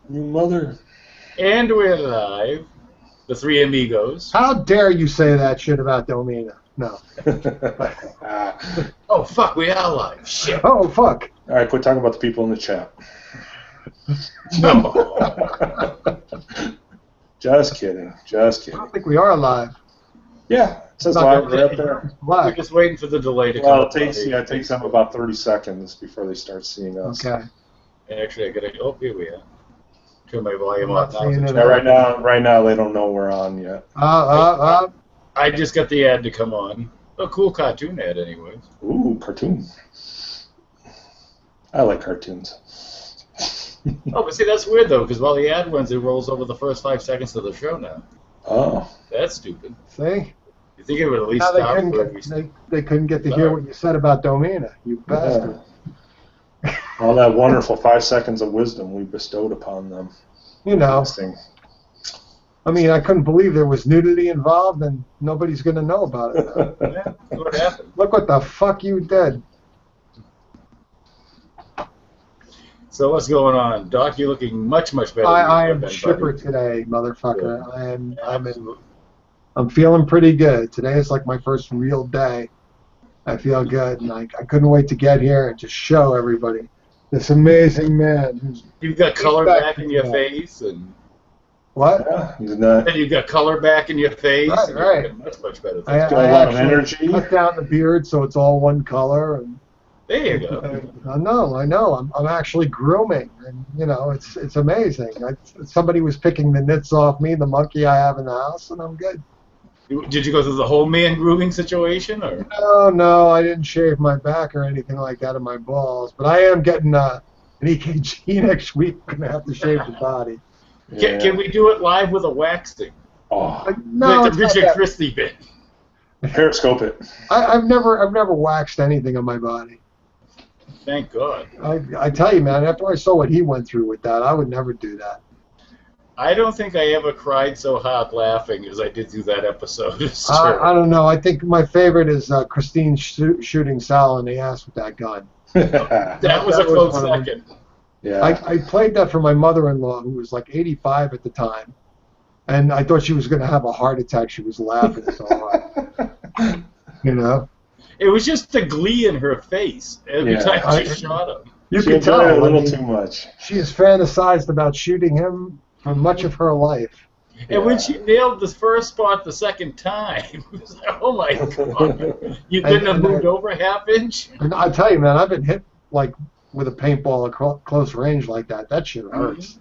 You mother. And we're live. The three amigos. How dare you say that shit about Domina? No. Oh, fuck, we are live. Shit. Oh, fuck. All right, quit talking about the people in the chat. No. Just kidding. Just I kidding. don't think we are live. Yeah, it says Not live that right up there. We're Live. just waiting for the delay to come. Well, it takes them about 30 seconds before they start seeing us. Okay. Actually, I gotta. Oh, here we are. Turn my volume I'm up not seeing now. it. Yeah, right now they don't know we're on yet. I just got the ad to come on. A cool cartoon ad, anyways. Ooh, cartoon. I like cartoons. Oh, but see, that's weird though, because while the ad runs, it rolls over the first 5 seconds of the show now. Oh. That's stupid. See? You think it would at least Now stop? they couldn't get to hear what you said about Domina, you bastard. Yeah. All that wonderful 5 seconds of wisdom we bestowed upon them. You know. Interesting. I mean, I couldn't believe there was nudity involved and nobody's going to know about it. Yeah, what happened? Look what the fuck you did. So what's going on, Doc? You're looking much better. I am chipper today, motherfucker. I'm feeling pretty good. Today is like my first real day. I feel good, and I couldn't wait to get here and just show everybody this amazing man. Who's You've got color back in your face, and what? Yeah, he's not. and you've got color back in your face. Right, and right. you're looking much better. I got a lot of actually energy. cut down the beard so it's all one color. And There you go. I know. I'm actually grooming, and you know, it's amazing. Somebody was picking the nits off me, the monkey I have in the house, and I'm good. Did you go through the whole man grooming situation, or? No, I didn't shave my back or anything like that, or my balls. But I am getting an EKG next week. I'm gonna have to shave the body. Yeah. Can we do it live with a waxing? Oh, No, Like it's the not Richard that. Christie bit. periscope it. I've never waxed anything on my body. Thank God. I tell you, man, after I saw what he went through with that, I would never do that. I don't think I ever cried so hard laughing as I did through that episode. I don't know. I think my favorite is Christine shooting Sal in the ass with that gun. That was a close one of them. second. Yeah. I played that for my mother-in-law, who was like 85 at the time, and I thought she was going to have a heart attack. She was laughing so hard. You know? It was just the glee in her face every Yeah. time she shot him. You She could enjoyed tell. it a little I mean, too much. She has fantasized about shooting him for much of her life. And when she nailed the first spot the second time, it was like, oh my God. You couldn't have moved over a half inch? And I tell you, man, I've been hit like with a paintball at close range like that. That shit hurts.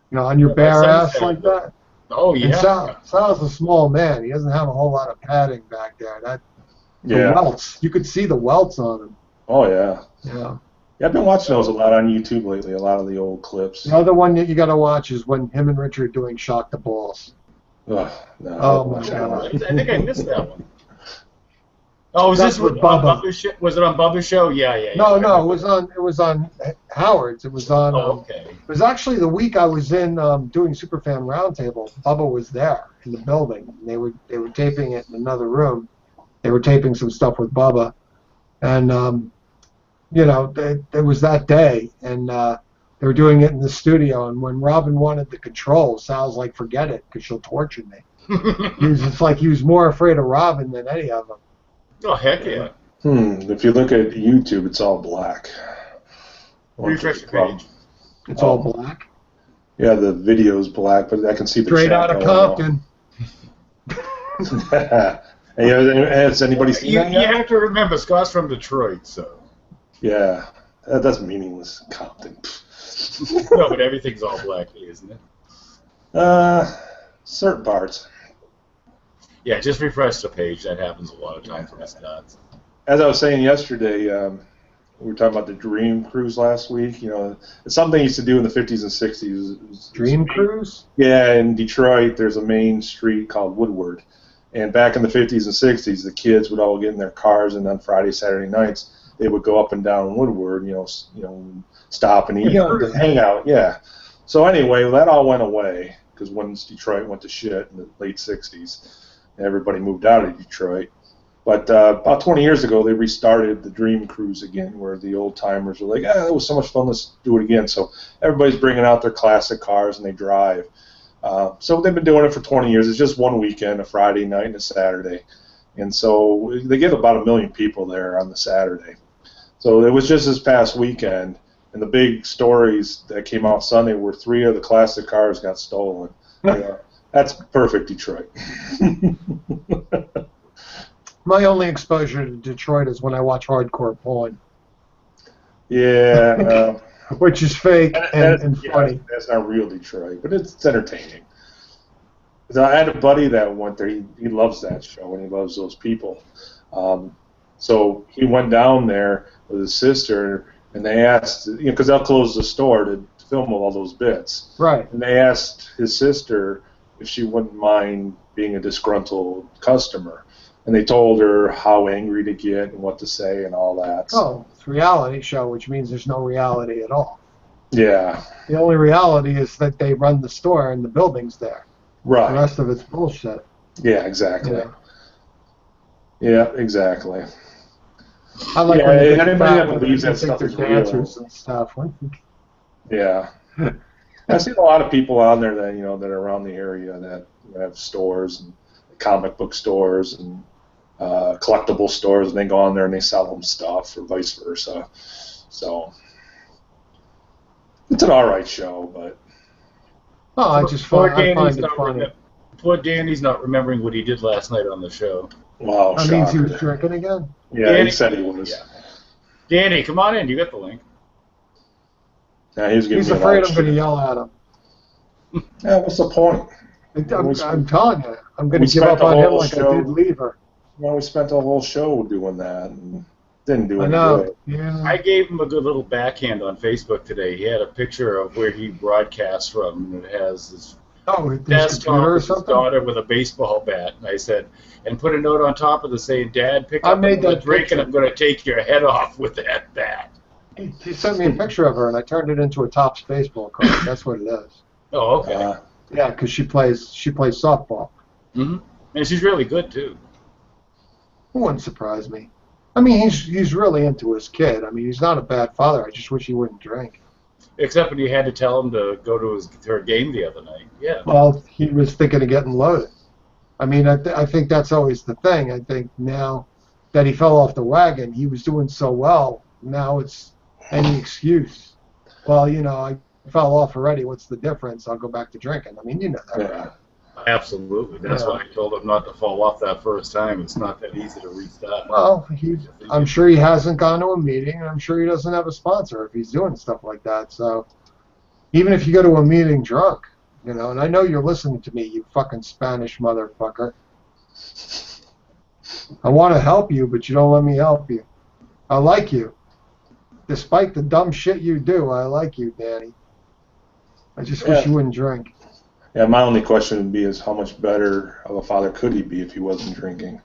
You know, on your Yeah, bare my ass son's like that. Oh, And yeah. Sal's a small man. He doesn't have a whole lot of padding back there. The Yeah. welts. You could see the welts on him. Oh, yeah. Yeah. Yeah, I've been watching those a lot on YouTube lately, a lot of the old clips. The other one that you got to watch is when him and Richard are doing Shock the Balls. Ugh, no. Oh, my God. I think I missed that one. Oh, was That's this with on Bubba. Bubba's show? Was it on Bubba's show? Yeah. No, I it remember. was on Howard's. It was on. Oh, okay. It was actually the week I was in doing Superfan Roundtable. Bubba was there in the building. They were taping it in another room. They were taping some stuff with Bubba, and you know, it was that day, and they were doing it in the studio. And when Robin wanted the control, Sal's like, "Forget it, because she'll torture me." He was more afraid of Robin than any of them. Oh, heck yeah. If you look at YouTube, it's all black. Refresh the page. It's all black. Yeah, the video's black, but I can see the Straight chat out of going Compton. on. Hey, has anybody seen that You yet? have to remember, Scott's from Detroit, so. Yeah, that's meaningless. Compton. No, but everything's all black, isn't it? Certain parts. Yeah, just refresh the page. That happens a lot of times with Scott's. As I was saying yesterday, we were talking about the Dream Cruise last week. You know, it's something they used to do in the 50s and 60s. Dream Cruise? Yeah, in Detroit, there's a main street called Woodward. And back in the 50s and 60s, the kids would all get in their cars, and on Friday, Saturday nights, they would go up and down Woodward, you know, stop and eat, hang out, yeah. So anyway, that all went away, because once Detroit went to shit in the late 60s, everybody moved out of Detroit. But about 20 years ago, they restarted the Dream Cruise again, where the old timers were like, "Ah, it was so much fun, let's do it again." So everybody's bringing out their classic cars and they drive. So they've been doing it for 20 years. It's just one weekend, a Friday night and a Saturday. And so they get about 1 million people there on the Saturday. So it was just this past weekend, and the big stories that came out Sunday were 3 of the classic cars got stolen. That's perfect Detroit. My only exposure to Detroit is when I watch hardcore porn. Yeah. Which is fake and funny. That's not real Detroit, but it's entertaining. So I had a buddy that went there. He loves that show, and he loves those people. So he went down there with his sister, and they asked, because they'll close the store to film all those bits. Right. And they asked his sister if she wouldn't mind being a disgruntled customer. And they told her how angry to get and what to say and all that. Oh, it's a reality show, which means there's no reality at all. Yeah. The only reality is that they run the store and the building's there. Right. The rest of it's bullshit. Yeah, exactly. Yeah, exactly. I like when anybody that believes that stuff is real. Dancers and stuff. Yeah. I've seen a lot of people out there that that are around the area that have stores and comic book stores and collectible stores, and they go on there and they sell them stuff, or vice versa. So it's an all right show, but I just find it funny. Poor Danny's not remembering what he did last night on the show. Wow, that means he was drinking again? Yeah, Danny, he said he was. Yeah. Danny, come on in. You got the link. Yeah, he's afraid I'm going to yell at him. Yeah, what's the point? I'm telling you, I'm going to give up on him like I did Lever. Well, we spent the whole show doing that and didn't do any good. Yeah. I gave him a good little backhand on Facebook today. He had a picture of where he broadcasts from, and it has this desktop with his daughter with a baseball bat. And I said, and put a note on top of it saying, "Dad, pick up a drink, and I'm going to take your head off with that bat." He sent me a picture of her, and I turned it into a Topps baseball card. That's what it is. Oh, okay. Yeah, because she plays softball. Mm-hmm. And she's really good too. It wouldn't surprise me. I mean, he's really into his kid. I mean, he's not a bad father. I just wish he wouldn't drink. Except when you had to tell him to go to her game the other night. Yeah. Well, he was thinking of getting loaded. I mean, I think that's always the thing. I think now that he fell off the wagon, he was doing so well. Now it's any excuse. Well, I fell off already. What's the difference? I'll go back to drinking. I mean, you know that. Yeah. Right? Absolutely. That's why I told him not to fall off that first time. It's not that easy to restart. Well, I'm sure he hasn't gone to a meeting, and I'm sure he doesn't have a sponsor if he's doing stuff like that. So even if you go to a meeting drunk, and I know you're listening to me, you fucking Spanish motherfucker. I want to help you, but you don't let me help you. I like you. Despite the dumb shit you do, I like you, Danny. I just wish you wouldn't drink. Yeah, my only question would be is how much better of a father could he be if he wasn't drinking?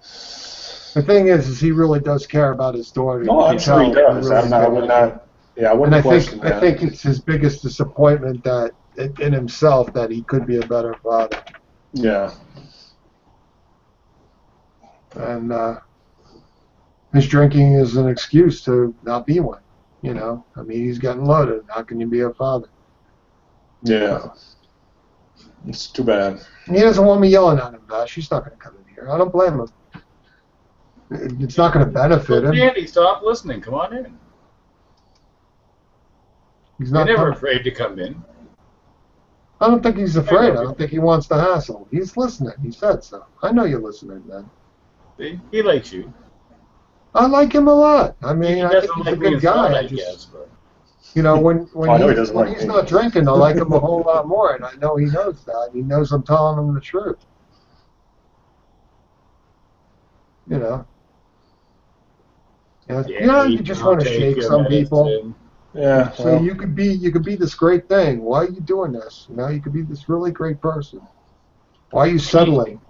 The thing is he really does care about his daughter. No, I'm sure he does. I wouldn't question that. I think it's his biggest disappointment that in himself that he could be a better father. Yeah. And his drinking is an excuse to not be one. I mean, he's getting loaded. How can you be a father? Yeah. It's too bad. He doesn't want me yelling at him, Vash. He's not going to come in here. I don't blame him. It's not going to benefit him. Danny, stop listening. Come on in. He's not never afraid to come in. I don't think he's afraid. I don't think he wants the hassle. He's listening. He said so. I know you're listening, man. See? He likes you. I like him a lot. I mean, I think he's like a good guy. I guess, but... when he's not drinking, I like him a whole lot more, and I know he knows that. He knows I'm telling him the truth. You just want to shake some people. Yeah. So you could be this great thing. Why are you doing this? You could be this really great person. Why are you settling?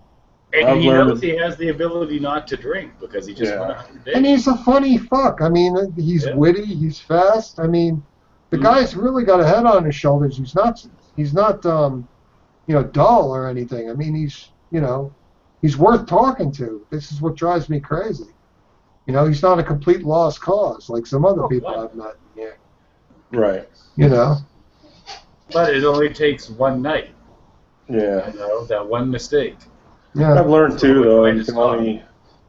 And he knows he has the ability not to drink because he just went out today. And he's a funny fuck. I mean, he's witty. He's fast. I mean, the guy's really got a head on his shoulders. He's not dull or anything. I mean, he's He's worth talking to. This is what drives me crazy. You know, he's not a complete lost cause like some other people I've met. Yeah. Right. You know. But it only takes one night. Yeah. You know, that one mistake. Yeah. I've learned too, though, you can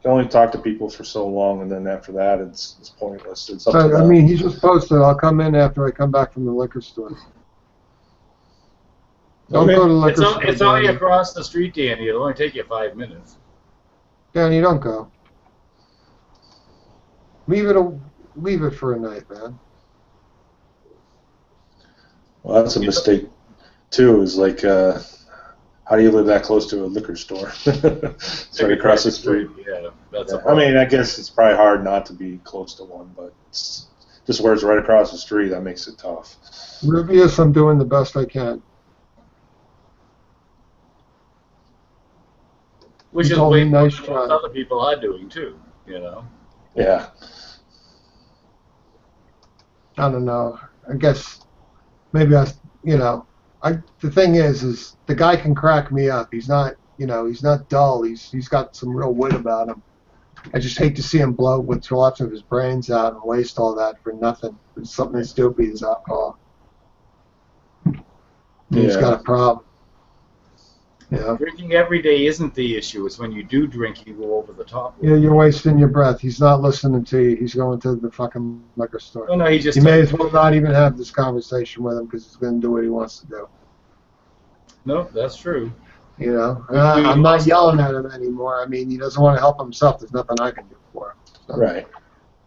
only talk to people for so long, and then after that, it's pointless. It's up to them. I mean, he just posted, I'll come in after I come back from the liquor store. Don't go to the liquor store. It's only across the street, Danny. It'll only take you 5 minutes. Danny, don't go. Leave it for a night, man. Well, that's a mistake, too, is like, how do you live that close to a liquor store? It's right across the street. Yeah, that's I mean, I guess it's probably hard not to be close to one, but it's just where it's right across the street, that makes it tough. Rubius, I'm doing the best I can. Which is what most other people are doing, too, you know? Yeah. I don't know. I guess maybe the thing is the guy can crack me up. He's not, he's not dull. He's got some real wit about him. I just hate to see him blow with lots of his brains out and waste all that for nothing. It's something as stupid as alcohol. He's got a problem. Yeah. Drinking every day isn't the issue. It's when you do drink, you go over the top. Yeah, you're wasting your breath. He's not listening to you. He's going to the fucking liquor store. Oh, no, you may as well not even have this conversation with him because he's going to do what he wants to do. No, that's true. You know, I'm not yelling at him anymore. I mean, he doesn't want to help himself. There's nothing I can do for him. So. Right.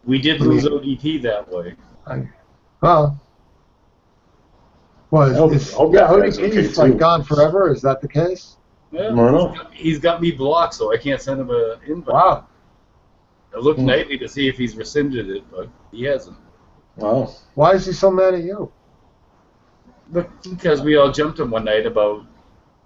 We did lose ODT that way. ODT's like gone forever. Is that the case? Yeah, no. He's got me blocked, so I can't send him an invite. Wow. I looked nightly to see if he's rescinded it, but he hasn't. Wow. Why is he so mad at you? Because we all jumped him one night about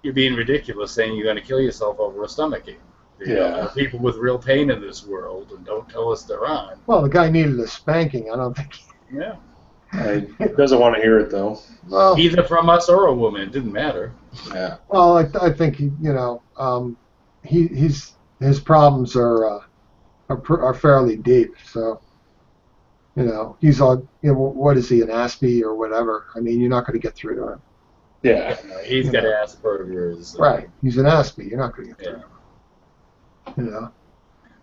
you're being ridiculous, saying you're going to kill yourself over a stomachache. There are people with real pain in this world, and don't tell us there aren't. Well, the guy needed a spanking. I don't think. Yeah. He doesn't want to hear it, though. Well, either from us or a woman, it didn't matter. Yeah. Well, I think his problems are fairly deep. So, he's all what is he, an Aspie or whatever? I mean, you're not going to get through to him. Yeah. He's got Asperger's. Right. He's an Aspie. You're not going to get through. Yeah.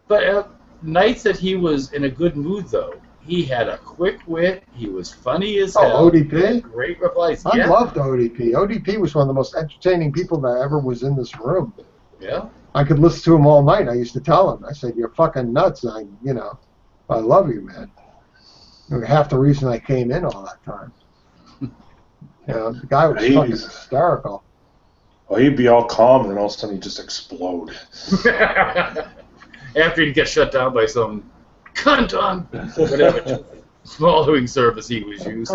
But nights that he was in a good mood, though. He had a quick wit. He was funny as hell. Oh, ODP? Great replies. I loved ODP. ODP was one of the most entertaining people that ever was in this room. Yeah. I could listen to him all night. I used to tell him. I said, "You're fucking nuts." I love you, man. You're half the reason I came in all that time. The guy was fucking hysterical. Well, he'd be all calm, and then all of a sudden he'd just explode. After he'd get shut down by some cunt on whatever swallowing service he was using.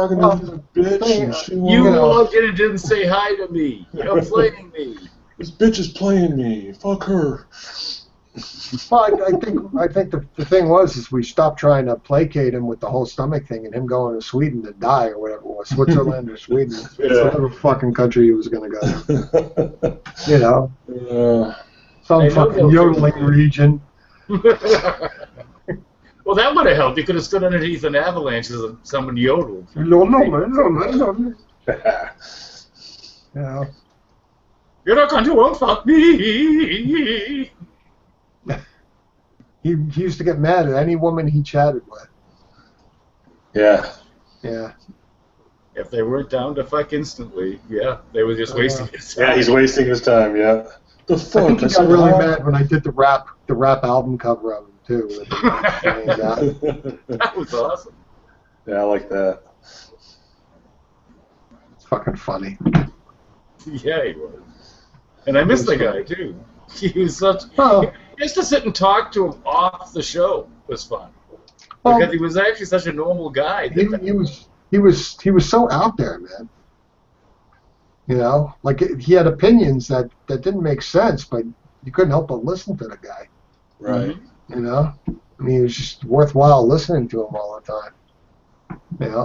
You logged in and didn't say hi to me. You're playing me. This bitch is playing me. Fuck her. Well, I think the thing is we stopped trying to placate him with the whole stomach thing and him going to Sweden to die or whatever it was, Switzerland or Sweden, whatever fucking country he was going to go to. Some fucking yodeling region. Well, that would have helped. You could have stood underneath an avalanche as someone yodeled. No. You're not going to unfuck me. He used to get mad at any woman he chatted with. Yeah. Yeah. If they weren't down to fuck instantly, they were just wasting his time. Yeah, he's wasting his time, The fuck? I think he got really mad when I did the rap album cover of him, too. That was awesome. Yeah, I like that. It's fucking funny. Yeah, he was. And I missed the guy, too. He was such... Just to sit and talk to him off the show was fun. Because he was actually such a normal guy. He was so out there, man. Like he had opinions that didn't make sense, but you couldn't help but listen to the guy. Right. I mean, it was just worthwhile listening to him all the time.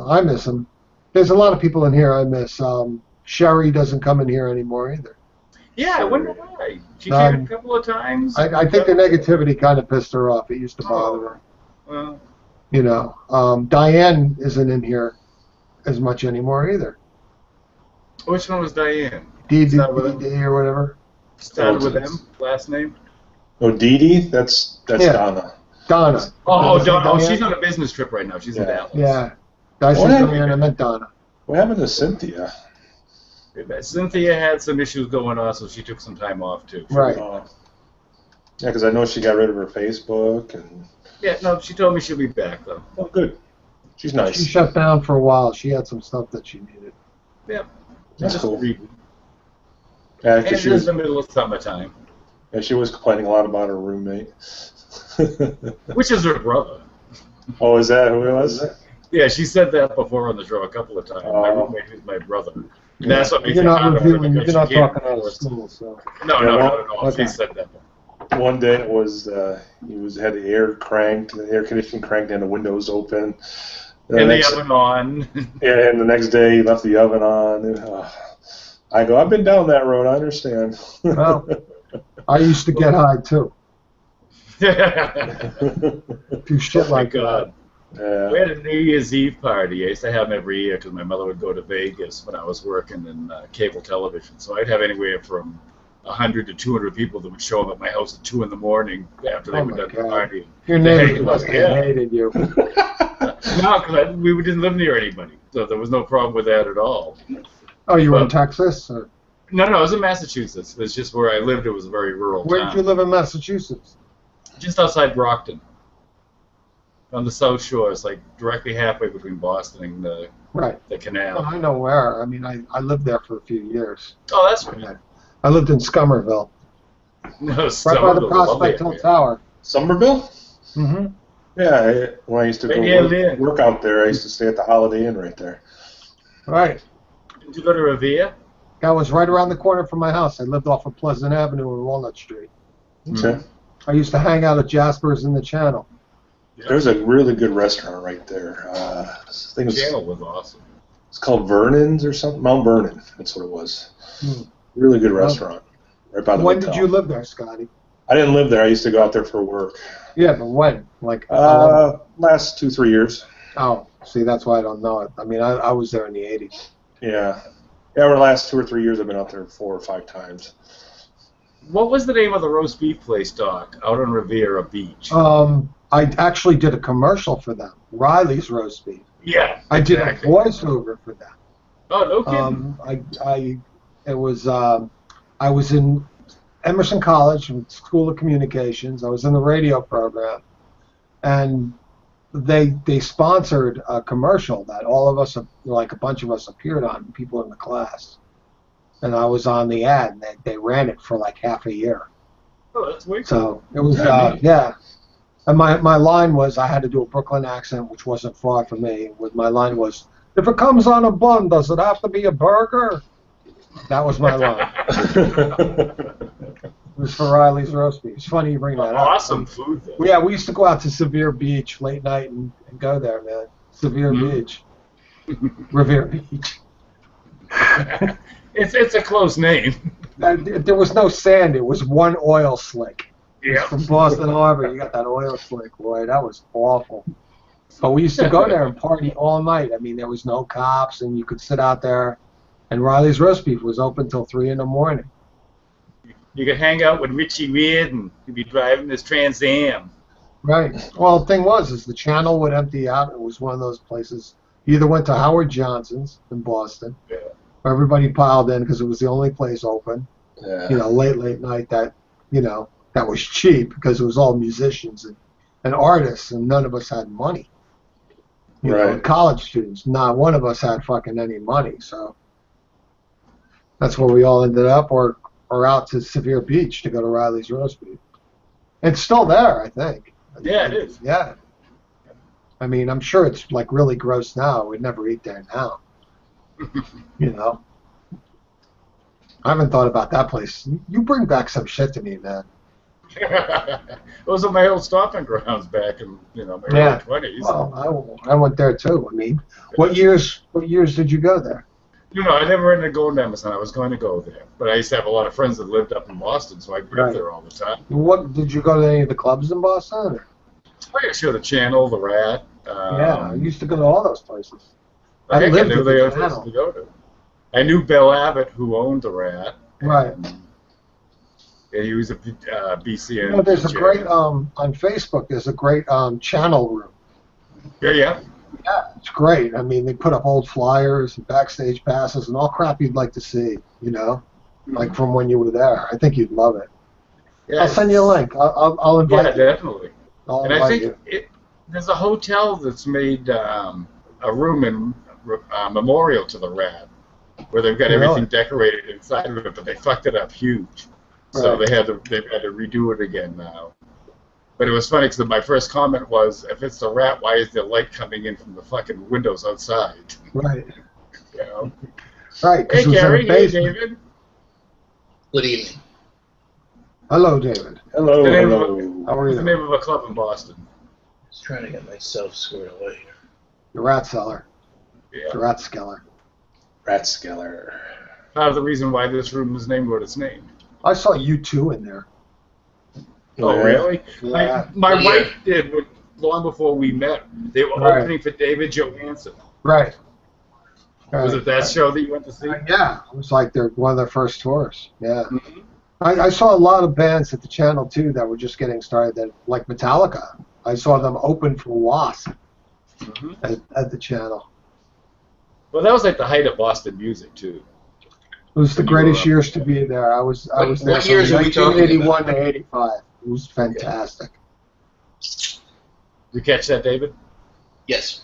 I miss him. There's a lot of people in here I miss. Sherry doesn't come in here anymore either. Yeah, I wonder why. She came a couple of times. I think the negativity kind of pissed her off. It used to bother her. Well, You know, Diane isn't in here as much anymore either. which one was Diane? Dee or whatever. Started with M, last name? Oh, Dee Dee? That's Donna. Donna. Oh, Donna. Oh, she's on a business trip right now. She's in Dallas. Yeah. I said Diane, I meant Donna. What happened to Cynthia? Cynthia had some issues going on, so she took some time off, too. Right. Yeah, because I know she got rid of her Facebook. Yeah, no, she told me she'll be back, though. Oh, good. She's nice. She shut down for a while. She had some stuff that she needed. Yeah. That's cool. Yeah, and it was the middle of summertime. Yeah, she was complaining a lot about her roommate. Which is her brother. Oh, is that who it was? Yeah, she said that before on the show a couple of times. My roommate is my brother. And that's what makes You're not reviewing. You're not talking out of school, so. No, not at all. Okay. She said that. One day it was had the air cranked, the air conditioning cranked, and the windows open. And the oven on. Yeah, and the next day he left the oven on. And, I go, I've been down that road. I understand. Well, I used to get high too. Do shit like God. Yeah. We had a New Year's Eve party. I used to have them every year because my mother would go to Vegas when I was working in cable television. So I'd have anywhere from 100 to 200 people that would show up at my house at 2 in the morning after they were done the party. Your neighbors must have hated you. No, because we didn't live near anybody, so there was no problem with that at all. Oh, you were in Texas? Or? No, I was in Massachusetts. It's just where I lived. It was a very rural town. Where did you live in Massachusetts? Just outside Brockton. On the South Shore. It's like directly halfway between Boston and the canal. Well, I know where. I mean, I lived there for a few years. Oh, that's right. I lived in Scummerville. No, right by the Prospect Hill Tower. Somerville? Mm-hmm. Yeah, when I used to go work out there, I used to stay at the Holiday Inn right there. Right. Did you go to Revere? That was right around the corner from my house. I lived off of Pleasant Avenue and Walnut Street. Okay. I used to hang out at Jasper's in the Channel. Yeah. There's a really good restaurant right there. Channel was awesome. It's called Vernon's or something. Mount Vernon. That's what it was. Really good restaurant. Right by the When hotel. did you live there, Scotty? I didn't live there. I used to go out there for work. Yeah, but when? Like last 2-3 years. Oh, see, that's why I don't know it. I mean, I was there in the 80s. Yeah. Yeah, over the last 2 or 3 years, I've been out there 4 or 5 times. What was the name of the roast beef place, Doc, out on Riviera Beach? I actually did a commercial for them, Riley's Roast Beef. Yeah, I did a voiceover for them. Oh, no kidding. I was in Emerson College, School of Communications. I was in the radio program, and they sponsored a commercial that all of us, like a bunch of us, appeared on, people in the class. And I was on the ad, and they ran it for like half a year. Oh, that's way cool. So it was, yeah. And my line was, I had to do a Brooklyn accent, which wasn't far from me. My line was, if it comes on a bun, does it have to be a burger? That was my line. It was for Riley's Roast Beef. It's funny you bring that up. Awesome food, though. Yeah, we used to go out to Sevier Beach late night and go there, man. Sevier Beach. Revere Beach. It's a close name. There was no sand. It was one oil slick. Yeah. From Boston Harbor, you got that oil slick, boy. That was awful. But we used to go there and party all night. I mean, there was no cops, and you could sit out there. And Riley's Roast Beef was open till 3 in the morning. You could hang out with Richie Weird, and you'd be driving this Trans Am. Right. Well, the thing was, the channel would empty out. It was one of those places. You either went to Howard Johnson's in Boston, where everybody piled in because it was the only place open. Yeah. You know, late night that was cheap because it was all musicians and artists, and none of us had money. You know, college students, not one of us had fucking any money, so that's where we all ended up, or out to Sevier Beach to go to Riley's Roast Beef. It's still there, I think. Yeah, it is. Yeah. I mean, I'm sure it's like really gross now. We'd never eat there now. You know. I haven't thought about that place. You bring back some shit to me, man. Those are my old stomping grounds back in my early 20s. Well, I went there too. I mean, what years did you go there? No, I never ended up going to Emerson. I was going to go there, but I used to have a lot of friends that lived up in Boston, so I'd go there all the time. What did you go to any of the clubs in Boston? I used to go to Channel, the Rat. Yeah, I used to go to all those places. I knew they were places to go to. I knew Bill Abbott, who owned the Rat. Right. Yeah, he was a BCN. You know, there's a great on Facebook. There's a great channel room. Yeah. Yeah, it's great. I mean, they put up old flyers and backstage passes and all crap you'd like to see. You know, like from when you were there. I think you'd love it. Yeah, I'll send you a link. I'll invite you. Yeah, definitely. And I think there's a hotel that's made a room in memorial to the Rat, where they've got everything decorated inside of it, but they fucked it up huge. So they've had to redo it again now. But it was funny because my first comment was, if it's the Rat, why is there light coming in from the fucking windows outside? Right. You know? Right. Hey, Gary. Hey, David. Good evening. Hello, David. Hello. How are you? What's the name of a club in Boston? Just trying to get myself squared away here. The Rat Cellar. Yeah. The Vash'Skellar. Vash'Skellar. Part of the reason why this room was named what it's named. I saw you two in there. Oh, really? Yeah. My wife did, long before we met. They were opening for David Johansen. Right. Was it that show that you went to see? Yeah. It was like one of their first tours. Yeah. Mm-hmm. I saw a lot of bands at the channel, too, that were just getting started, like Metallica. I saw them open for Wasp at the channel. Well, that was like the height of Boston music, too. It was the greatest years to be there. I was there from 1981 to 85. It was fantastic. Did you catch that, David? Yes.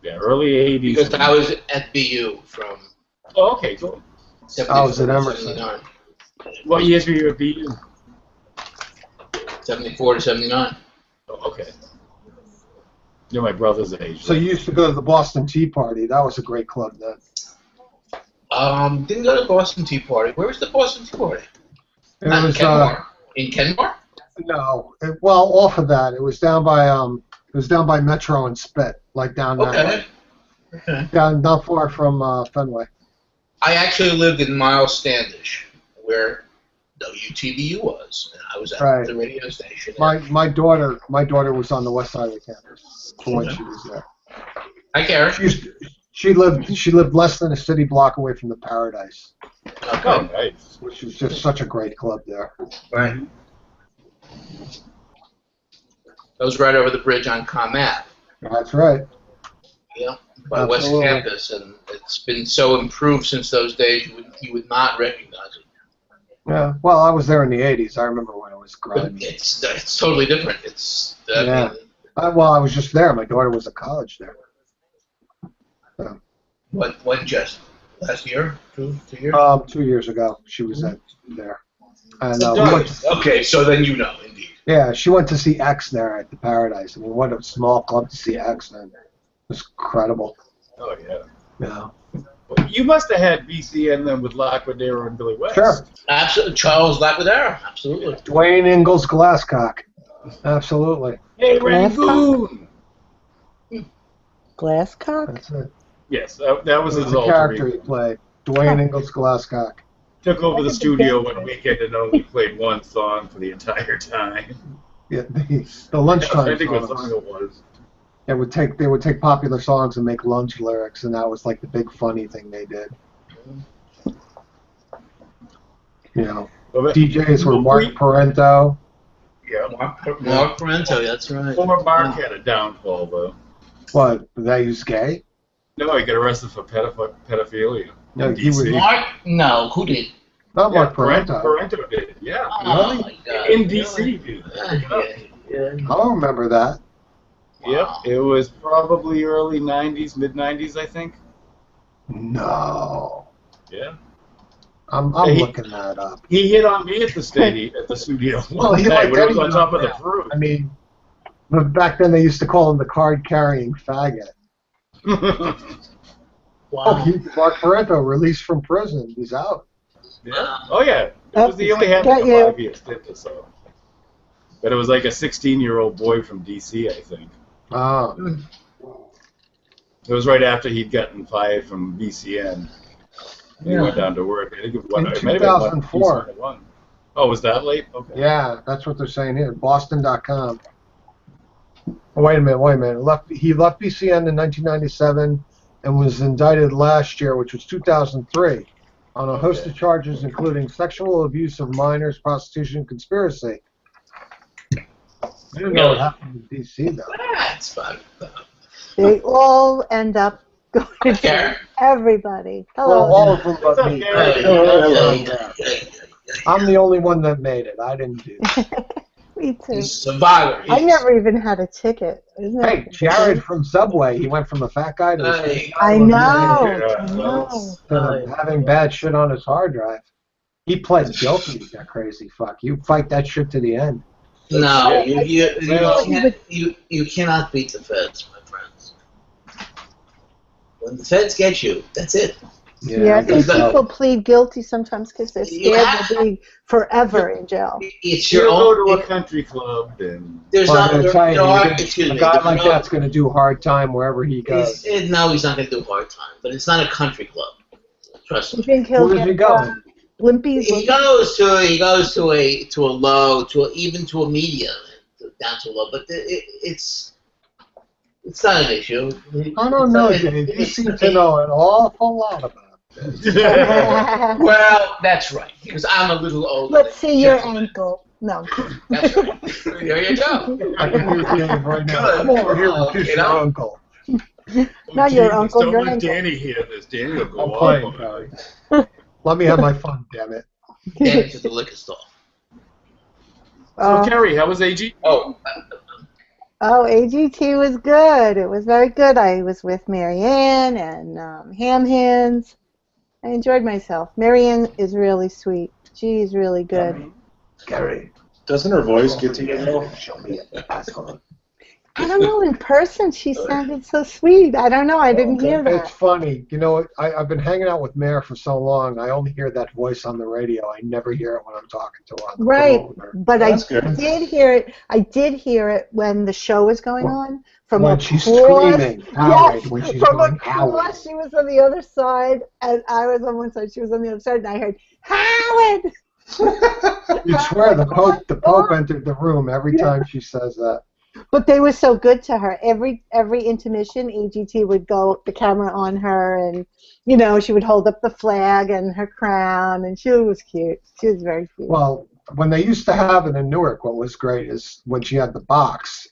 Yeah, early 80s. Because I was at BU from... Oh, okay, cool. I was at Emerson. What years were you at BU? 74 to 79. Oh, okay. You're my brother's age. So you used to go to the Boston Tea Party. That was a great club then. Didn't go to Boston Tea Party. Where was the Boston Tea Party? It was Kenmore. In Kenmore? No. Well, off of that, it was down by Metro and Spit, like down that way. Okay. Down not far from Fenway. I actually lived in Miles Standish, where WTBU was, and I was at the radio station. My daughter was on the west side of the campus when she was there. Hi, Karen. She lived less than a city block away from the Paradise. Okay. Oh, nice. Which was just such a great club there. Right. That was right over the bridge on Com Ave. That's right. Yeah, by West Campus, and it's been so improved since those days you would not recognize it. Yeah, well, I was there in the 80s. I remember when it was grimy. It's totally different. It's well, I was just there. My daughter was at college there. So. When just last year, 2 years? 2 years ago, she was there. And okay, so then you know, indeed. Yeah, she went to see X there at the Paradise. I mean, what a small club to see X, man. It was incredible. Oh yeah. Yeah. Well, you must have had BCN then with Laquadero and Billy West. Sure. Absolutely, Charles Laquadero. Absolutely. Dwayne Ingalls Glasscock. Absolutely. Hey, Rangoon. Glasscock? That's it. Yes, that was his alter character he played. Dwayne Ingalls Glasscock. Took over the studio one weekend and only played one song for the entire time. Yeah, the lunchtime. I think what song it was. They would take popular songs and make lunch lyrics, and that was like the big funny thing they did. You know, DJs were Mark Parento. Yeah, Mark Parento, that's right. Poor Mark had a downfall, though. What? That he was gay? No, he got arrested for pedophilia. No, he was. Mark? No, who did? Not Mark Parento. Parento did, yeah. Oh, really? My God. In D.C., dude. I don't remember that. Yep, it was probably early 90s, mid-90s, I think. No. Yeah. I'm looking that up. He hit on me at the studio Well, one night when I was on top of the fruit. I mean, but back then they used to call him the card-carrying faggot. Wow. Mark Parento, released from prison. He's out. Yeah. Oh, yeah. He only had like a 5 year stint or so. But it was like a 16-year-old boy from D.C., I think. Oh. It was right after he'd gotten fired from VCN. He went down to work. I think it In 2004. Oh, was that late? Okay. Yeah, that's what they're saying here. Boston.com. Oh, wait a minute. He left BCN in 1997 and was indicted last year, which was 2003, on a host of charges including sexual abuse of minors, prostitution, and conspiracy. I didn't know what happened in DC, though. That's fun. They all end up going to everybody. Hello. Well, all of them but me. I'm the only one that made it. I didn't do it. Me too. He's a survivor. I never even had a ticket. Hey, Jared from Subway, he went from a fat guy to a I know. having bad shit on his hard drive. He pled guilty, that crazy fuck. You fight that shit to the end. No, you cannot beat the feds, my friends. When the feds get you, that's it. Yeah, I think people plead guilty sometimes because they're scared they'll be forever in jail. It's you your go to a country club and there's a guy like that's going to do hard time wherever he goes. No, he's not going to do hard time, but it's not a country club. Trust me. Where does he go? Limpies. He goes to a low, even to a medium, down to a low, but it's not an issue. I don't know, Dave. You seem to know an awful lot about this. Well, that's right, because I'm a little older. Let's see your ankle. No. That's right. There you go. I can hear you right now. Come over here and kiss your uncle. Not your uncle, don't your let ankle. Danny hear this. Danny will go I'm off playing, on it. Barry. Let me have my fun, damn it. Get to the liquor store. So, Kerry, how was AG? Oh, AGT was good. It was very good. I was with Marianne and Ham Hands. I enjoyed myself. Marianne is really sweet. She's really good. Gary. Doesn't her voice get to you, though? Show me a password. I don't know. In person, she sounded so sweet. I don't know. I didn't hear that. It's funny. You know, I've been hanging out with Mare for so long. I only hear that voice on the radio. I never hear it when I'm talking to her. Right, but I good. did hear it. I did hear it when the show was going on. From when across, she's screaming, Howard, yes, when she's from going, across, she was on the other side, and I was on one side. She was on the other side, and I heard Howard. You swear the Pope entered the room every time she says that. But they were so good to her. Every intermission, AGT would go the camera on her, and you know she would hold up the flag and her crown, and she was cute. She was very cute. Well, when they used to have it in Newark, what was great is when she had the box,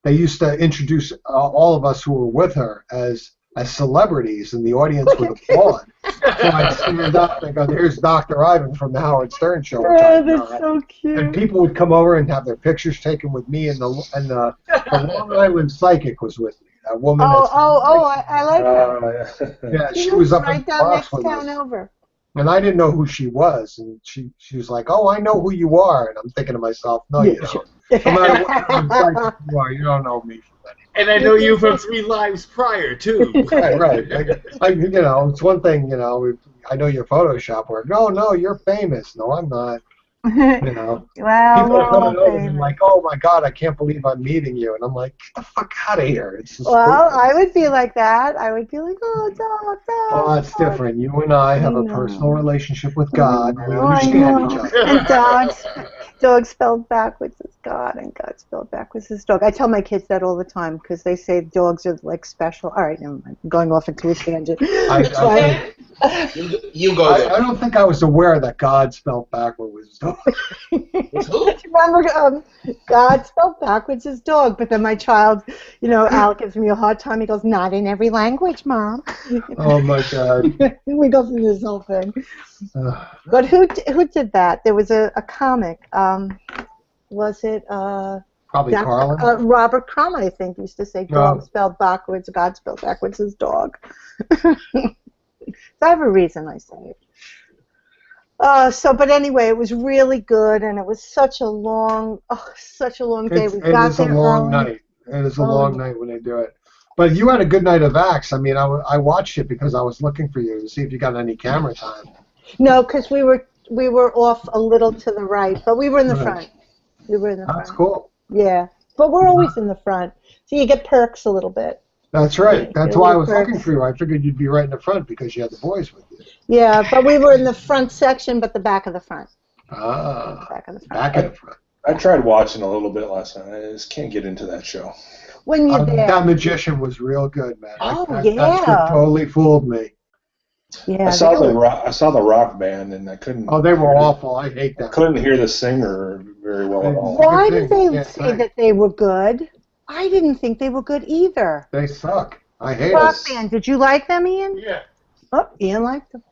they used to introduce all of us who were with her as celebrities, and the audience would applaud. So I'd stand up and go, "Here's Dr. Ivan from the Howard Stern Show." Oh, that's so cute. And people would come over and have their pictures taken with me, and the Long Island Psychic was with me. That woman. I like that. Yeah, she was up right in the down box next with town us. over. And I didn't know who she was, and she was like, "Oh, I know who you are," and I'm thinking to myself, "No, you don't. No matter what psychic you are, you don't know me from anything." And I know you from 3 lives prior, too. Right. You know, it's one thing, you know, I know your Photoshop work. No, you're famous. No, I'm not. You know, Well, people are coming over and like, "Oh my God, I can't believe I'm meeting you," and I'm like, "Get the fuck out of here!" It's just I would be like that. I would be like, "Oh, dog." Well, that's different. You and I have a personal relationship with God. We I understand each know. other. And dog spelled backwards is God, and God spelled backwards is dog. I tell my kids that all the time because they say dogs are like special. All right, never mind. I'm going off into a tangent. You go there. I don't think I was aware that God spelled backwards was dog. Remember, God spelled backwards is dog, but then my child, you know, Al gives me a hard time. He goes, "Not in every language, Mom." Oh my God. We go through this whole thing. But who did that? There was a comic. Was it Probably Carlin? Robert Crumb, I think, used to say dog spelled backwards, God spelled backwards is dog. So I have a reason I say it. But anyway, it was really good, and it was such a long day. It is a long night. It is a long night when they do it. But you had a good night of acts. I mean, I watched it because I was looking for you to see if you got any camera time. No, because we were off a little to the right, but we were in the front. We were in the front. That's cool. Yeah, but we're always in the front, so you get perks a little bit. That's right. That's why I was Perks. looking for you. I figured you'd be right in the front because you had the boys with you. Yeah, but we were in the front section, but the back of the front. Ah, Back of the front. back in the front. I tried watching a little bit last night. I just can't get into that show. When you're there. That magician was real good, man. Oh, That yeah. shit totally fooled me. Yeah, I saw the rock band, and I couldn't. Oh, they were awful. I hate them. Couldn't hear the singer very well at all. Why Good did thing. they Yeah, say right. that they were good? I didn't think they were good either. They suck. I hate Rock them. band, did you like them, Ian? Yeah. Oh, Ian liked them.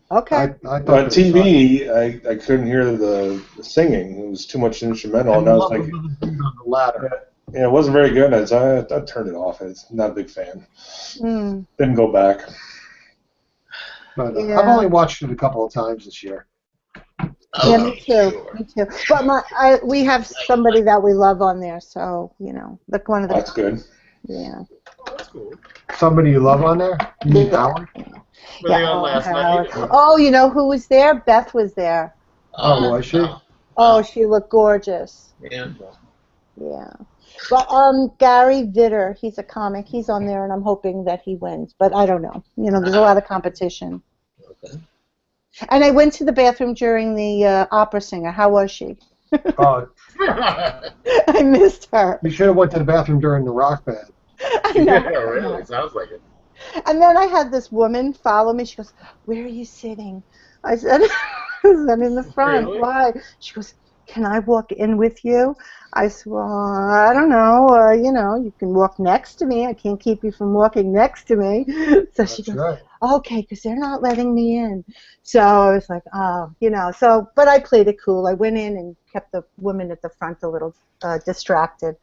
Okay. I thought But on they TV, I couldn't hear the singing. It was too much instrumental, and I was like, on the ladder. yeah, it wasn't very good. I turned it off. I'm not a big fan. Mm. Didn't go back. But Yeah. I've only watched it a couple of times this year. Yeah, me too. Me too. But we have somebody that we love on there, so like one of the. That's good. Yeah. Oh, that's cool. Somebody you love on there? You mean Howard? Were they on last Howard. night? Oh, you know who was there? Beth was there. Oh, was she? Oh, she looked gorgeous. Yeah. Yeah. But Gary Vitter, he's a comic. He's on there, and I'm hoping that he wins. But I don't know. There's a lot of competition. Okay. And I went to the bathroom during the opera singer. How was she? Oh, I missed her. you should have went to the bathroom during the rock band. I know. Yeah, really. Sounds like it. And then I had this woman follow me. She goes, "Where are you sitting?" I said, "I'm in the front." Really? Why? She goes, "Can I walk in with you?" I said, "Well, I don't know. You can walk next to me. I can't keep you from walking next to me." So she That's goes, right. "Okay, because they're not letting me in." So I was like, but I played it cool. I went in and kept the woman at the front a little distracted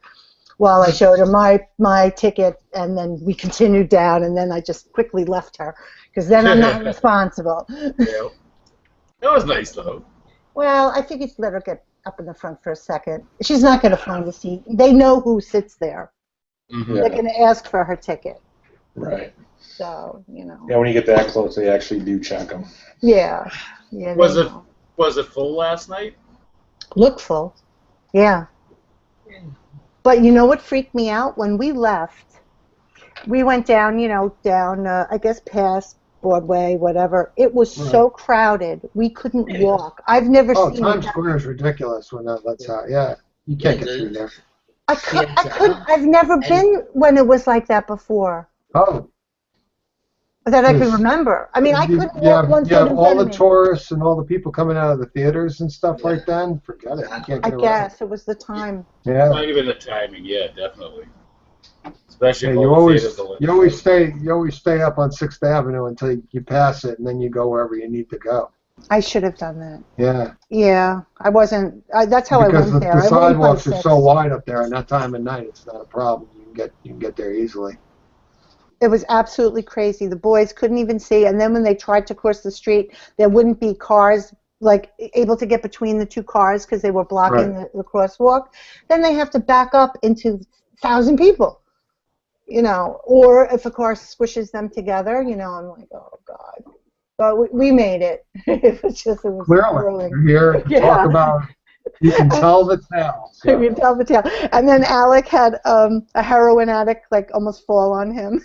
while I showed her my ticket, and then we continued down, and then I just quickly left her, because then I'm not responsible. Yeah. That was nice, though. Well, I figured let her get up in the front for a second. She's not going to find a seat. They know who sits there. Mm-hmm. They're going to ask for her ticket. Right. So, Yeah, when you get that close, they actually do check them. Yeah. Yeah. Was they it know. was it full last night? Look full. Yeah. But you know what freaked me out? When we left, we went down, I guess past Broadway, whatever. It was so crowded, we couldn't walk. I've never Oh, seen Times that. Square is ridiculous when that lets out. Yeah, you can't get through there. I couldn't. I've never been when it was like that before. Oh, That I can remember. I mean, I couldn't walk one you foot have in all front the of me. tourists and all the people coming out of the theaters and stuff like that. Forget it. You can't I get around. guess it was the time. Yeah. Not even the timing. Yeah, definitely. Especially Yeah, if you all the always theaters are lit. you always stay up on 6th Avenue until you pass it, and then you go wherever you need to go. I should have done that. Yeah. Yeah, I wasn't. That's how Because I went there. the I went by sidewalks are 6. so wide up there, and that time of night it's not a problem. You can get there easily. It was absolutely crazy. The boys couldn't even see, and then when they tried to cross the street, there wouldn't be cars able to get between the two cars because they were blocking the crosswalk. Then they have to back up into 1,000 people, or if a car squishes them together, I'm like, oh God. But we made it. It was Clearly, thrilling. you're here to talk about. You can tell the tale. So. You can tell the tale. And then Alec had a heroin addict almost fall on him.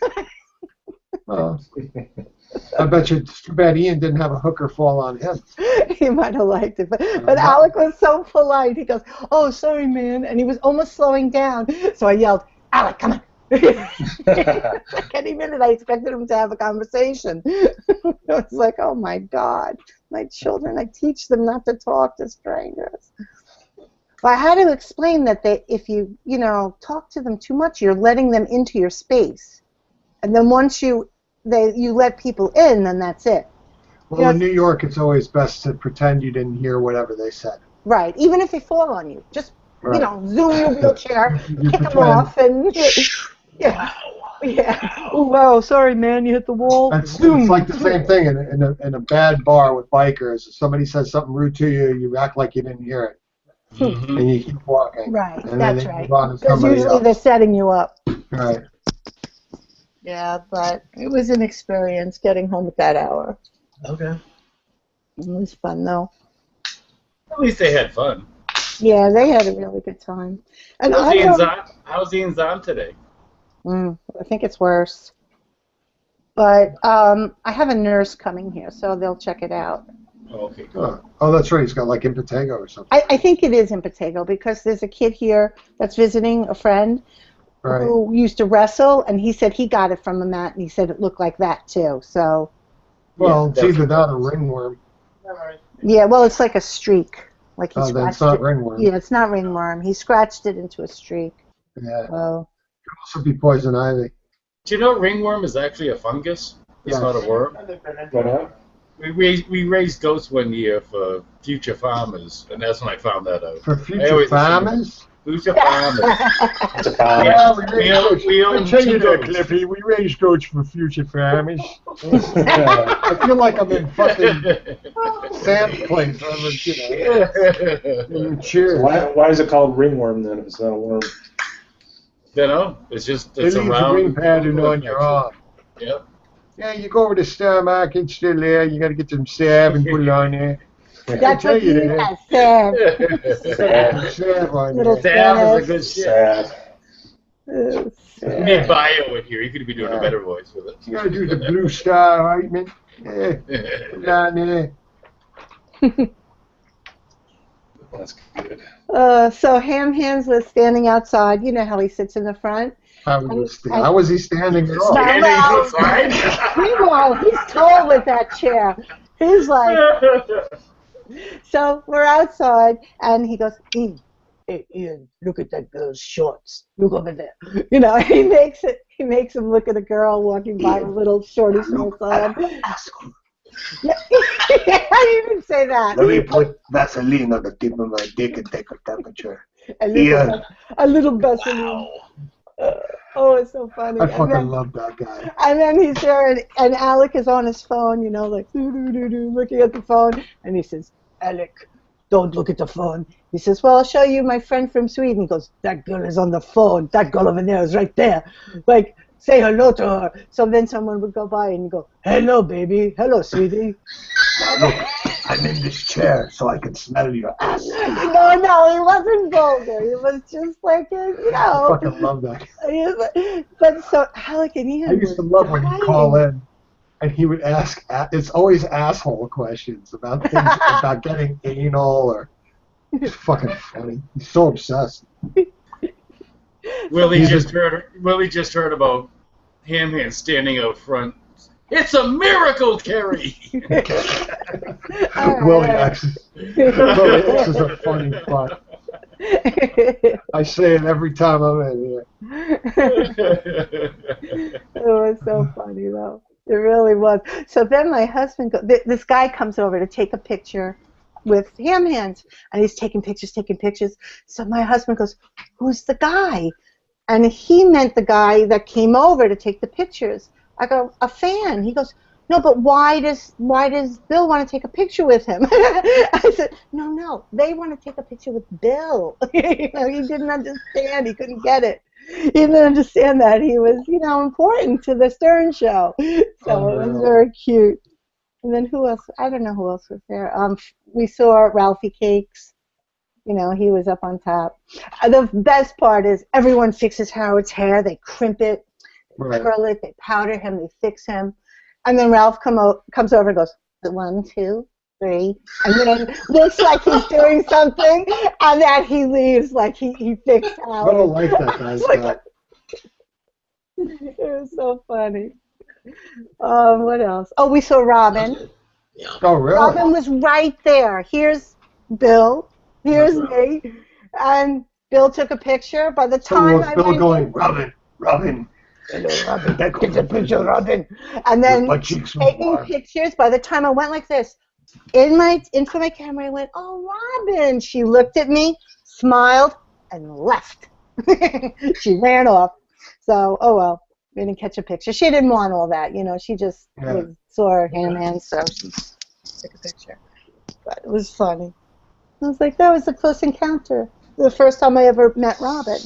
Oh. I bet you it's too bad Ian didn't have a hooker fall on him. He might have liked it, but Alec was so polite. He goes, "Oh, sorry, man," and he was almost slowing down. So I yelled, "Alec, come on!" Any minute, I expected him to have a conversation. I was like, "Oh my God, my children! I teach them not to talk to strangers." But I had to explain that if you talk to them too much, you're letting them into your space, and then once you let people in, then that's it. Well, in New York, it's always best to pretend you didn't hear whatever they said. Right, even if they fall on you, just zoom your wheelchair, You kick them pretend. off, and yeah. Oh wow, sorry man, you hit the wall. It's like the same thing in a bad bar with bikers. If somebody says something rude to you, you act like you didn't hear it, Mm-hmm. and you keep walking. Right, and that's then right. move on to Because somebody usually else. they're setting you up. Right. Yeah, but it was an experience getting home at that hour. Okay. It was fun though. At least they had fun. Yeah, they had a really good time. And How's Ian Zahn today? I think it's worse. But I have a nurse coming here, so they'll check it out. Okay. Oh, that's right. He's got like impetigo or something. I think it is impetigo because there's a kid here that's visiting a friend who used to wrestle, and he said he got it from a mat, and he said it looked like that too. So. Well, it's either that or ringworm. Yeah, well, it's like a streak. Like he then it's scratched not ringworm. Yeah, it's not ringworm. He scratched it into a streak. Yeah. Oh. Could also be poison ivy. Do you know ringworm is actually a fungus? It's not a worm. We raised goats one year for future farmers, and that's when I found that out. For future farmers? Future farmers. Yeah, we own I'll tell you two that, goats. Cliffy. We raise goats for future farmers. I feel like I'm in fucking Sam's place. Cheers. Why is it called ringworm then if it's not a worm? You know, it's It a leaves a round ring pattern on your arm. Yep. Yeah, you go over to Star Market, it's still there. You got to get some salve and put it on there. That's what he has said. Salve on Little there. Sam is a good shit. Sad. We need Bio in here. He could be doing a better voice with it. You got to do the blue star ointment. Yeah, put it on there. That's good. So Ham Hands was standing outside. You know how he sits in the front. How was he standing at all? Standing outside. Meanwhile, he's tall with that chair. He's like. So we're outside, and he goes, Hey, Ian, look at that girl's shorts. Look over there. You know, he makes him look at a girl walking by with little shorty shorts on. Yeah, I didn't say that. Let me put Vaseline on the tip of my dick and take a temperature. A little Vaseline. Oh, it's so funny. I fucking love that guy. And then he's there, and Alec is on his phone, you know, like looking at the phone, and he says, Alec, don't look at the phone. He says, well, I'll show you my friend from Sweden. He goes, that girl is on the phone. That girl over there is right there. Like, say hello to her. So then someone would go by and go, hello, baby. Hello, sweetie. Look, I'm in this chair so I can smell your ass. No, he wasn't vulgar. He was just like, you know. I fucking love that. But so Alec and Ian I used to love when he'd call in and he would ask, it's always asshole questions about things, about getting anal or, it's fucking funny. He's so obsessed. Willie just heard about Ham Hand standing out front. It's a miracle, Carrie. Willie X is a funny fuck. I say it every time I'm in here. It was so funny, though. It really was. So then my husband, this guy comes over to take a picture with Ham Hands, and he's taking pictures. So my husband goes, who's the guy? And he meant the guy that came over to take the pictures. I go, a fan. He goes, no, but why does Bill want to take a picture with him? I said, no, they want to take a picture with Bill. You know, he didn't understand. He couldn't get it. He didn't understand that he was, you know, important to the Stern Show. So it was very cute. And then who else? I don't know who else was there. We saw Ralphie Cakes. You know, he was up on top. The best part is everyone fixes Howard's hair. They crimp it, they curl it, they powder him, they fix him. And then Ralph comes over and goes, 1, 2, 3. And then looks like he's doing something. And then he leaves like he fixed Howard. I don't like that guy's guy. It was so funny. What else? Oh, we saw Robin. Yeah. Oh, really? Robin was right there. Here's Bill. Here's me. And Bill took a picture. By the time I Bill went going, Robin. Hello, Robin. Get the picture, Robin. And then taking pictures. By the time I went like this, into my camera, I went, oh, Robin. She looked at me, smiled, and left. She ran off. So, oh well. We didn't catch a picture. She didn't want all that, you know. She just saw Ham Hands, so she took a picture. But it was funny. I was like, that was a close encounter. The first time I ever met Robin.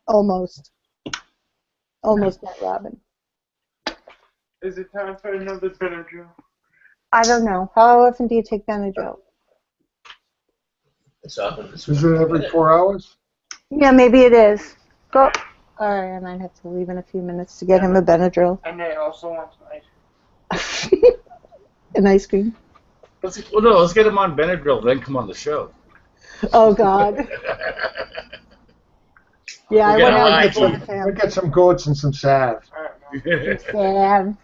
Almost met Robin. Is it time for another Benadryl? I don't know. How often do you take Benadryl? It's often. Is it every 4 hours? Yeah, maybe it is. Go. Sorry, and I'd have to leave in a few minutes to get him a Benadryl. And they also want ice. An ice cream. Let's get him on Benadryl, then come on the show. Oh, God. Yeah, I went out with the We'll get some goats and some salve. Sam.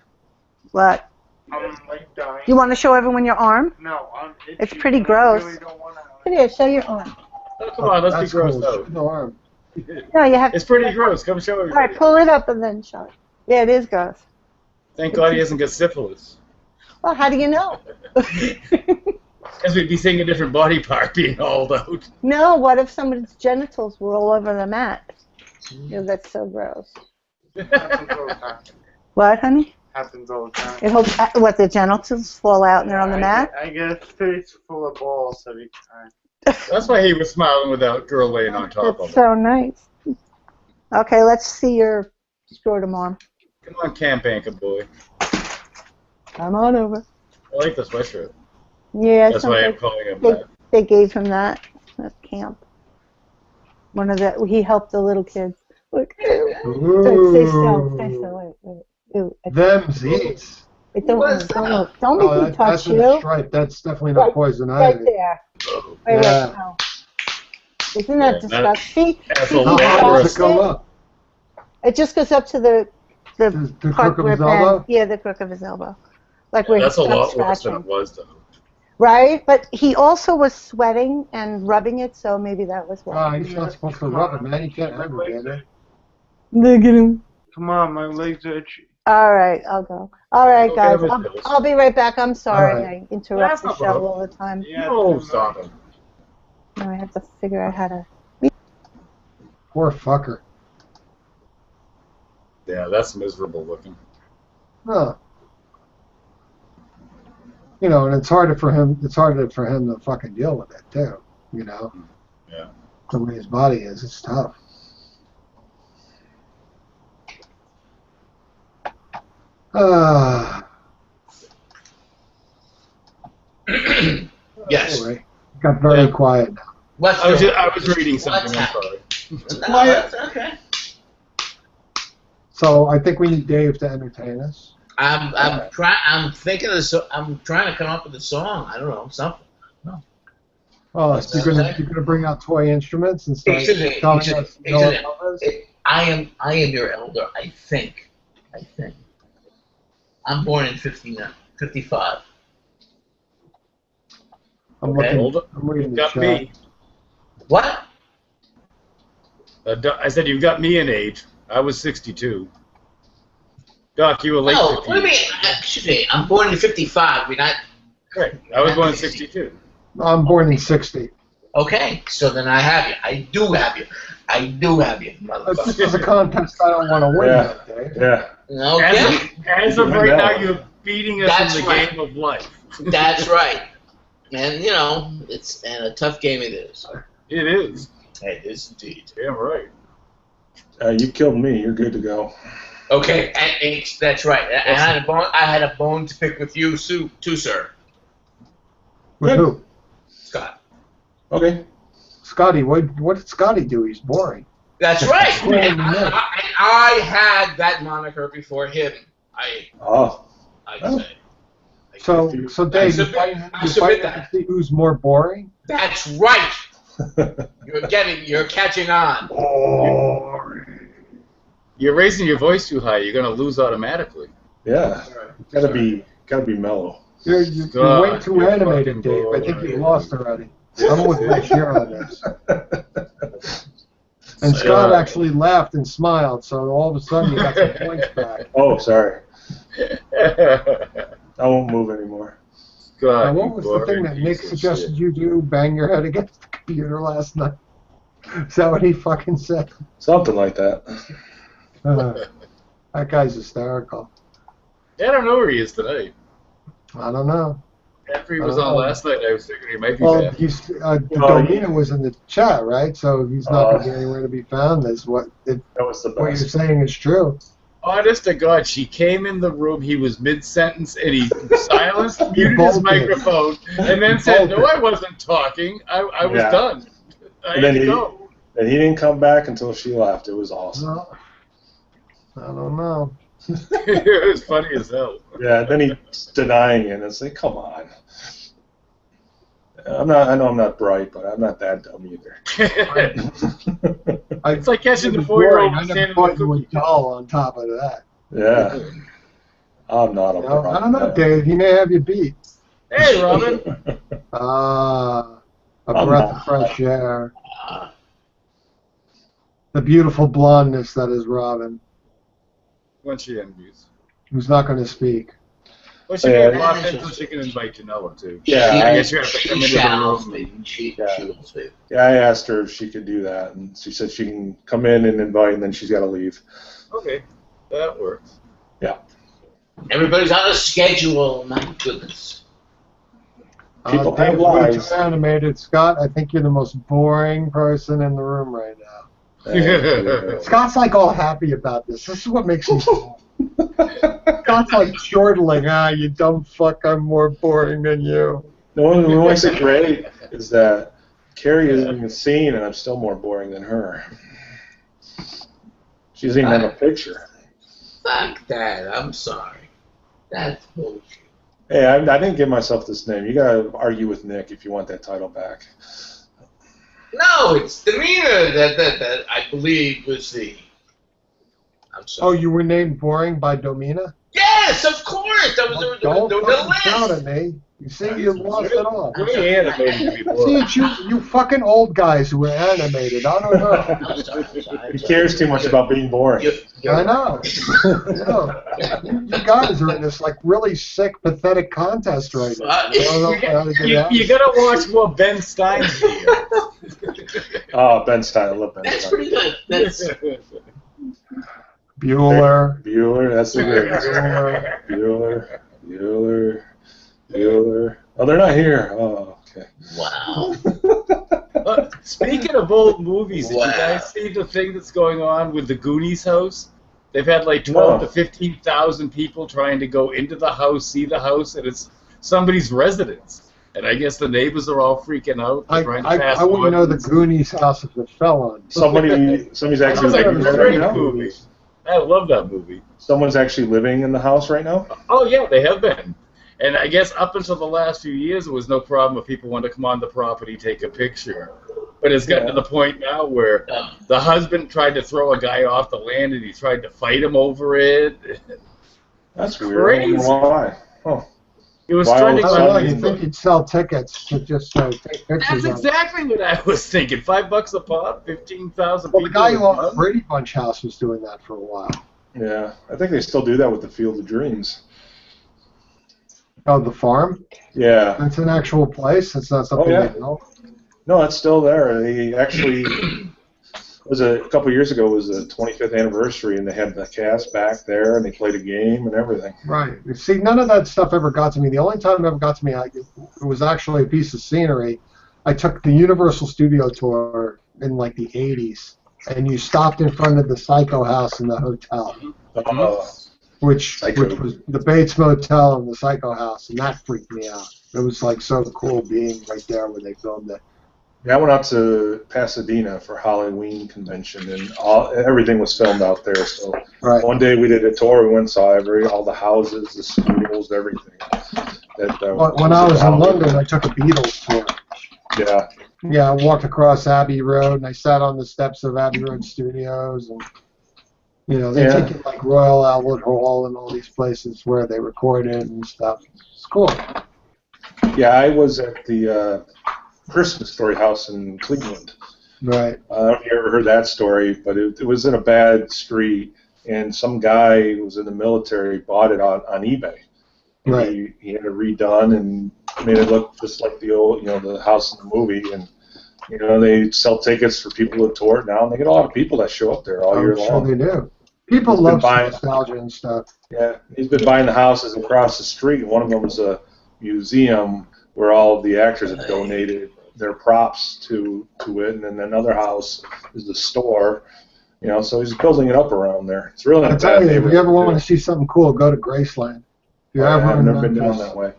What? I'm like dying. You want to show everyone your arm? No, It's pretty gross. I really don't want to. Come here, show your arm. Oh, come on, let's be gross cool. out. No arm. No, you have. It's pretty gross. Come show All everybody. right, pull it up and then show it. Yeah, it is gross. Thank God he hasn't got syphilis. Well, how do you know? Because we'd be seeing a different body part being hauled out. No, what if somebody's genitals were all over the mat? Yeah, that's so gross. Happens all the time. What, honey? Happens all the time. It holds, what, the genitals fall out and they're on the mat? I get a face full of balls every time. That's why he was smiling without girl laying on top of That's him. so nice. Okay, let's see your scrotum arm. Come on, Camp Anchor boy. Come on over. I like the sweatshirt. Yeah, That's why I'm calling him they, that. they gave him that at camp. One of the, he helped the little kids. Look, stay still, stay still, wait. Ew, Them's eats. Wait, don't make me touch that's you. a stripe. That's definitely not poison Right ivy. there. Wait, Yeah. no. Isn't that disgusting? That's See, a How Yeah, high we're does it go up? It just goes up to the The part crook of where his it bends. elbow? Yeah, the crook of his elbow. Like where That's he a lot stopped worse than scratching. it was, though. Right? But he also was sweating and rubbing it, so maybe that was why. You're not supposed to rub it, man. You can't aggravate it. Look at him. Come on, my legs are itchy. All right, I'll go. All right, Okay, guys. Miss Phyllis. I'll be right back. I'm sorry All right. I interrupt That's the no show problem. all the time. Yeah, No, stop him. Now I have to figure out how to. Poor fucker. Yeah, that's miserable looking. Huh. You know, and it's harder for him to fucking deal with it too. You know? Yeah. The way his body is, it's tough. Yes. Anyway, got very quiet now. What's I was reading something. I'm happening? sorry. No, that's okay. So I think we need Dave to entertain us. I'm thinking of I'm trying to come up with a song. I don't know, something. Oh, so you're gonna bring out toy instruments and start telling us numbers? I am your elder. I think. I'm born in 55. I'm Okay. looking. I'm reading the Got chat. me. What? I said you've got me in age. I was 62. Doc, you were late. No, 50. what do you mean? Excuse me. I'm born in 55. We're not. Correct. I was born in 62. I'm born in '60. Okay, so then I have you. I do have you, This motherfucker. is a contest I don't want to win, Yeah. Dave. Yeah. Okay, As of right now, you're beating us That's in the right. game of life. that's right. And you know, it's a tough game it is. It is. It is indeed. Damn right. You killed me. You're good to go. Okay, and that's right. I had a bone to pick with you, too, sir. With Good. who? Scott. Okay. Scotty. What did Scotty do? He's boring. That's right. Well, And no. I had that moniker before him. Oh. I Oh. say. So Dave, you I submit fight that. to see who's more boring? That's right. You're catching on. Boring. You're raising your voice too high. You're gonna lose automatically. Yeah. Gotta be mellow. You're God, way too you're animated, fucking Dave. I think boring. you've lost already. I'm with Bashir on this. And Scott actually laughed and smiled, so all of a sudden you got some points back. Oh, sorry. I won't move anymore. God, Now, what you was the boring thing that Nick piece of suggested shit. you do? Bang your head against the computer last night? Is that what he fucking said? Something like that. That guy's hysterical. I don't know where he is tonight. I don't know. After he was on last night, I was figuring he might be Well, back. he's Domina was in the chat, right? So he's not going to be anywhere to be found. That's what That was the what you're best. saying is true. Honest to God, she came in the room, he was mid-sentence, and he silenced, muted his bolted. microphone, and then said, no, I wasn't talking. I was Yeah. done. I And had then to go. And he didn't come back until she left. It was awesome. Well, I don't know. It was funny as hell. Yeah, then he's denying it, and it's like, come on. I know I'm not bright, but I'm not that dumb either. It's like catching the I 4-year-old never standing thought with you were cookie. dull on top of that. Yeah. I'm not a No, I don't know, Dave. He may have you beat. Hey, Robin. A I'm breath not. of fresh air. The beautiful blondness that is Robin, When she envies. who's not going to speak. Well, she may have popped in so she can invite Janela too. Yeah, I I guess you have to come She into the shall room. speak. She will speak. Yeah, I asked her if she could do that, and she said she can come in and invite, and then she's got to leave. Okay, that works. Yeah. Everybody's on a schedule. My goodness. People Dave, have way lives. too animated. Scott, I think you're the most boring person in the room right now. Scott's like all happy about this. This is what makes me cool. Scott's like chortling. You dumb fuck, I'm more boring than you. The one who makes it great is that Carrie isn't even seen, and I'm still more boring than her. She doesn't even have a picture. Fuck that. I'm sorry. That's bullshit. Hey, I didn't give myself this name. You gotta argue with Nick if you want that title back. No, it's demeanor that I believe was the. I'm Oh, sorry. you were named boring by Domina? Yes, of course. That was Don't the fucking shout list. at me. You see, you lost it all. Really animated to be See, boring. it's you fucking old guys who are animated. I don't know. I'm sorry. He cares too much about being boring. I know. No. You guys are in this like really sick, pathetic contest right now. I don't know how to get out. You gotta watch more Ben Stein's video. Oh, Ben Stein. I love Ben That's Stein. pretty good. That's Bueller. Bueller, that's the greatest. Bueller. Oh, they're not here. Oh, okay. wow. Speaking of old movies, did Wow. you guys see the thing that's going on with the Goonies house? They've had like 12 to 15,000 people trying to go into the house, see the house, and it's somebody's residence. And I guess the neighbors are all freaking out. They're trying to pass I wouldn't know the ordinances. Goonies house if it fell on. Somebody's That actually was like a living there right great now. movie. I love that movie. Someone's actually living in the house right now. Oh, yeah, they have been. And I guess up until the last few years, it was no problem if people wanted to come on the property, take a picture. But it's gotten to the point now where the husband tried to throw a guy off the land and he tried to fight him over it. That's weird. I wonder why. Huh. It was Why trending all I of a don't on know. You sudden- think Facebook. you'd sell tickets to just take pictures That's of it. exactly what I was thinking. $5 a pop, 15,000 Well, people. the guy who a owned the month? Brady Bunch house was doing that for a while. Yeah, I think they still do that with the Field of Dreams. Oh, the farm? Yeah. That's an actual place. It's not something yeah. they built. No, it's still there. They actually was a couple years ago. Was the 25th anniversary, and they had the cast back there, and they played a game and everything. Right. See, none of that stuff ever got to me. The only time it ever got to me, it was actually a piece of scenery. I took the Universal Studio tour in like the 80s, and you stopped in front of the Psycho House in the hotel, which was the Bates Motel and the Psycho House, and that freaked me out. It was like so cool being right there when they filmed it. Yeah, I went out to Pasadena for Halloween convention, and everything was filmed out there. So Right. one day we did a tour. We went and saw all the houses, the schools, everything. When I was in London, I took a Beatles tour. Yeah. Yeah, I walked across Abbey Road, and I sat on the steps of Abbey Road Studios, and they take you like Royal Albert Hall and all these places where they recorded and stuff. It's cool. Yeah, I was at the Christmas Story house in Cleveland. Right. I don't know if you ever heard that story, but it was in a bad street, and some guy who was in the military bought it on eBay. And Right. he had it redone and made it look just like the old, the house in the movie. And they sell tickets for people to tour it now, and they get a lot of people that show up there all year I'm sure long. they do. People He's been love buying- nostalgia and stuff. Yeah, he's been buying the houses across the street, and one of them is a museum where all of the actors have donated their props to it, and then another house is the store. So he's building it up around there. It's really I not tell bad. you, if you ever want to see something cool, go to Graceland. If you're ever I've in never been down Memphis, that way.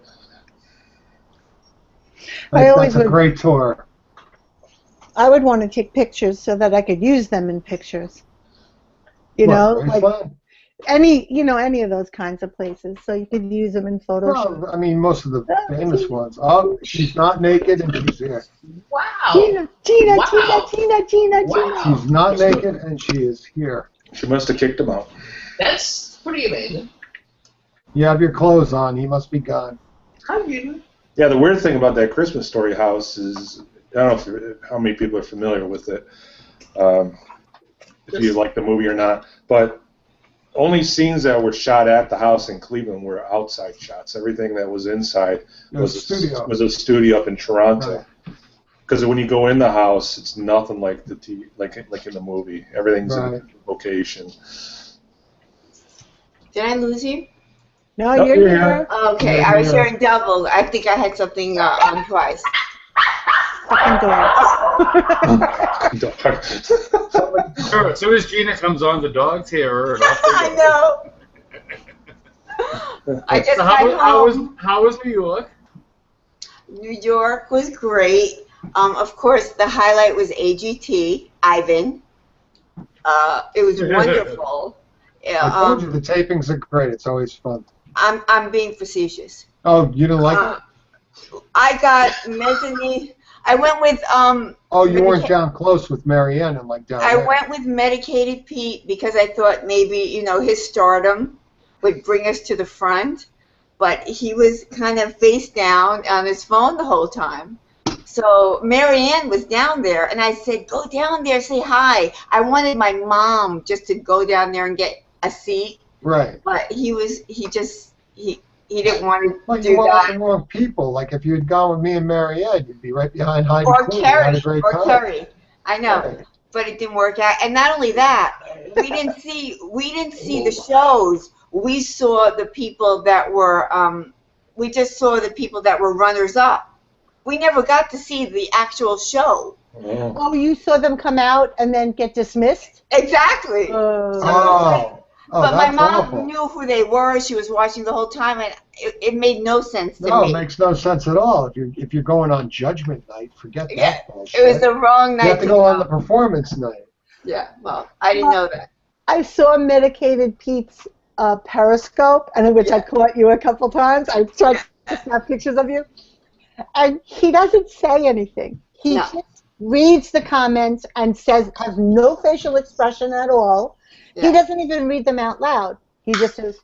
always that's a would- great tour. I would want to take pictures so that I could use them in pictures. What, Like Graceland? any of those kinds of places. So you could use them in Photoshop. Well, I mean, most of the famous ones. Oh, she's not naked and she's here. Wow. Gina, Wow. Gina. Wow. She's not naked and she is here. She must have kicked him out. That's pretty amazing. You have your clothes on. He must be gone. How do you? Yeah, the weird thing about that Christmas Story house is, I don't know how many people are familiar with it, if you like the movie or not, but only scenes that were shot at the house in Cleveland were outside shots. Everything that was inside was a studio up in Toronto. Because when you go in the house, it's nothing like like in the movie. Everything's in a location. Did I lose you? No, you're here. Okay, Yeah, I was yeah. hearing double. I think I had something on twice. Fucking dogs. Sure, as soon as Gina comes on, the dog's here. And off they I go. know. I just So got home. how was New York? New York was great. Of course, the highlight was AGT, Ivan. It was wonderful. I told you the tapings are great. It's always fun. I'm being facetious. Oh, you didn't like it? I got mezzanine. I went with Oh, you weren't down close with Marianne and like down I there. went with Medicated Pete because I thought maybe his stardom would bring us to the front, but he was kind of face down on his phone the whole time. So Marianne was down there, and I said, "Go down there, say hi." I wanted my mom just to go down there and get a seat. Right. But he didn't want to Well, do you went with that. the wrong people. Like if you had gone with me and Marianne, you'd be right behind Heidi Or Klum. You had Kerry, a great or time. Kerry. I know, Right. but it didn't work out. And not only that, we didn't see the shows. We saw the people that were. We just saw the people that were runners up. We never got to see the actual show. Oh, you saw them come out and then get dismissed? Exactly. But my that's mom awful. knew who they were. She was watching the whole time, and it made no sense to No, me. it makes no sense at all. If you're going on Judgment Night, forget Yeah, that bullshit. it was the wrong night. You have to go on the performance night. Yeah, well, I didn't know that. I saw Medicated Pete's Periscope, and in which I caught you a couple times. I tried to snap pictures of you. And he doesn't say anything. He No. just reads the comments and has no facial expression at all. Yeah. He doesn't even read them out loud. He just says,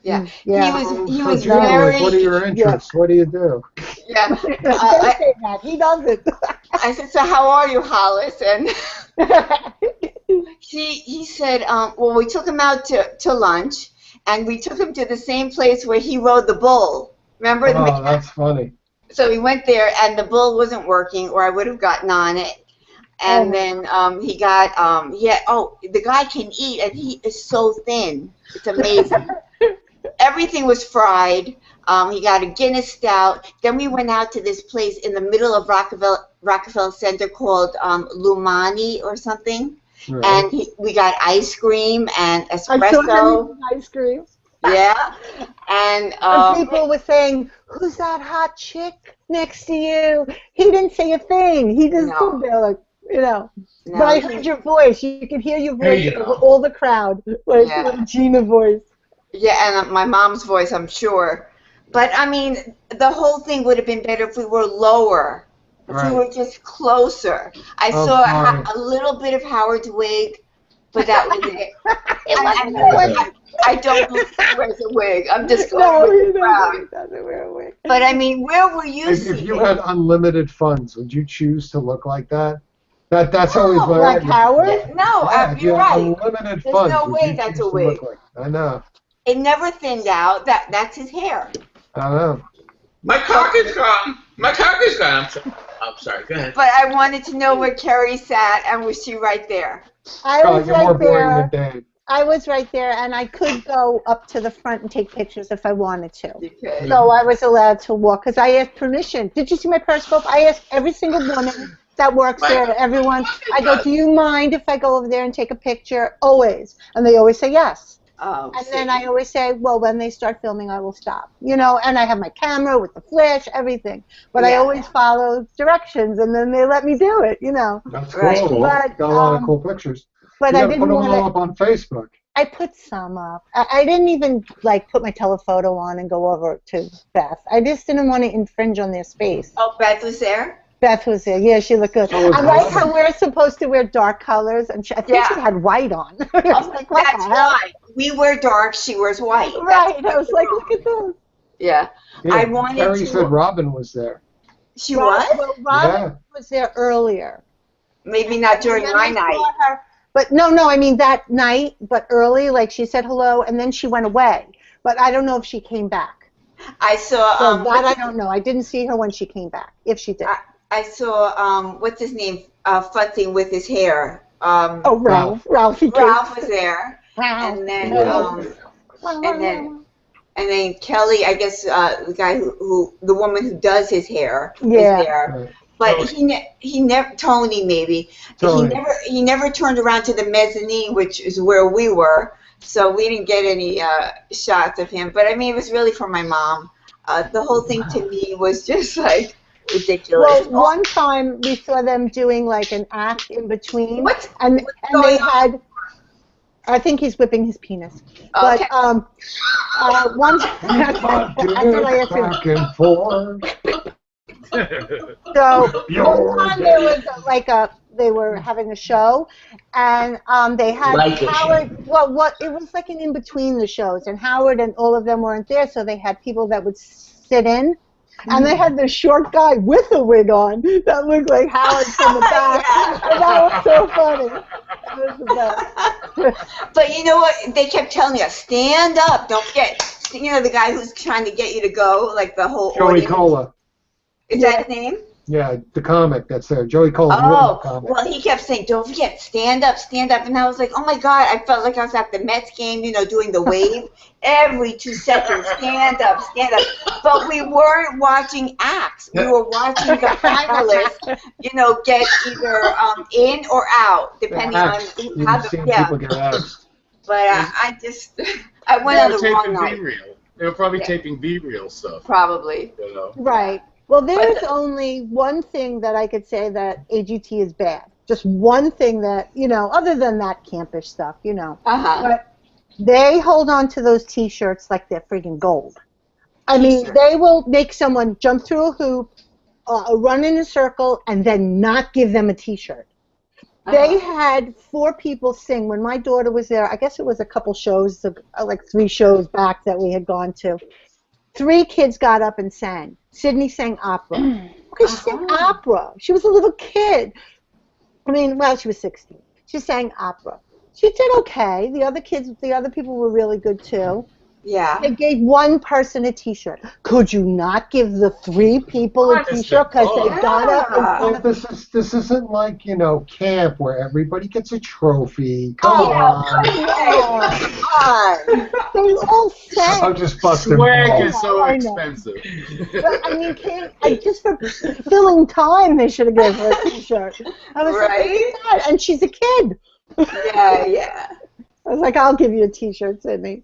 Yeah. yeah. He So was Gina, very. what are your interests? What do you do? Yeah. Don't say that. He doesn't. I said, so how are you, Hollis? And he said, well, we took him out to lunch, and we took him to the same place where he rode the bull. Remember? Oh, that's funny. So we went there, and the bull wasn't working, or I would have gotten on it. And then he got, the guy can eat, and he is so thin. It's amazing. Everything was fried. He got a Guinness stout. Then we went out to this place in the middle of Rockefeller Center called Lumani or something. Right. And we got ice cream and I saw him espresso. eating ice cream. Yeah. And people were saying, who's that hot chick next to you? He didn't say a thing. He just stood there like, no, But I heard your voice. You could hear your voice over all the crowd. Like the Gina voice. Yeah, and my mom's voice, I'm sure. But, I mean, the whole thing would have been better if we were lower. If we were just closer. I saw a little bit of Howard's wig, but that was it. I don't know if he wears a wig. I'm just going with the crowd. He doesn't wear a wig. But, I mean, where were you If you had unlimited funds, would you choose to look like that? That's always what like I Howard? No, if you you're had right. unlimited There's funds, no would way you that's choose a to wig. look like? I know. It never thinned out. That's his hair. I know. My cock is gone. My cock is gone. I'm sorry. Go ahead. But I wanted to know where Carrie sat, and was she right there? I was You're more right boring there. than Dave. I was right there, and I could go up to the front and take pictures if I wanted to. You could. So I was allowed to walk because I asked permission. Did you see my Periscope? I asked every single woman that works there, everyone. I go, do you mind if I go over there and take a picture? Always. And they always say yes. Oh, And then I always say, well, when they start filming, I will stop. You know, and I have my camera with the flash, everything. But I always follow directions, and then they let me do it, you know. That's Right. cool. But, Got a lot of cool pictures. But You I gotta didn't put them all want up on Facebook. I put some up. I didn't even like put my telephoto on and go over to Beth. I just didn't want to infringe on their space. Oh, Beth was there? Beth was there. Yeah, she looked good. Oh, I like how we're supposed to wear dark colors, and I think she had white on. I was like, what That's the hell? why. We wear dark, she wears white. Right. I was like, look at this. Yeah. Yeah, I wanted Terry to. said Robin was there. She was? Well, Robin was there earlier. Maybe not during And my then I saw night. her- But no, I mean that night, but early, like she said hello, and then she went away. But I don't know if she came back. I saw. So that I don't know. I didn't see her when she came back, if she did. I saw. What's his name? Futzing with his hair. Oh, Ralph. Ralphie. Ralph was there, Ralph. and then Kelly. I guess the guy the woman who does his hair was there. Right. But he never Tony maybe Tony. he never turned around to the mezzanine, which is where we were, so we didn't get any shots of him. But I mean, it was really for my mom. The whole thing to me was just like ridiculous. Well, one time we saw them doing like an act in between, and they going had. I think he's whipping his penis. Okay. But one time, Back and forth. So one time there was they were having a show, and they had Howard. Well, it was like an in between the shows, and Howard and all of them weren't there, so they had people that would sit in, and they had this short guy with a wig on that looked like Howard from the back, and that was so funny. That was the best. But you know what? They kept telling us, stand up, don't forget. You know the guy who's trying to get you to go, like the whole Joey audience. Cola. Is that his name? Yeah, the comic that's there. Joey Cola. Oh, the comic. well, he kept saying, don't forget, stand up, and I was like, oh my God, I felt like I was at the Mets game, doing the wave. Every 2 seconds, stand up. But we weren't watching acts. We were watching the finalists, get either in or out, depending on how people get axed. But I went on the wrong night. They were probably taping B-reel stuff. Probably. Right. Well, there's only one thing that I could say that AGT is bad. Just one thing that, other than that campish stuff, Uh-huh. But they hold on to those T-shirts like they're friggin' gold. I mean, they will make someone jump through a hoop, run in a circle, and then not give them a T-shirt. They had 4 people sing. When my daughter was there, I guess it was a couple shows, like 3 shows back that we had gone to. 3 kids got up and sang. Sydney sang opera. Okay, she sang opera. She was a little kid. I mean, well, she was 16. She sang opera. She did okay. The other people were really good too. Yeah. They gave 1 person a T-shirt. Could you not give the 3 people a T-shirt because they got up in front of... This isn't like, camp where everybody gets a trophy. Come on. They all sang. I'm just busting. Swag is so expensive. But, I mean, just for filling time, they should have given her a T-shirt. I was like, and she's a kid. Yeah. I was like, I'll give you a T-shirt, Sydney.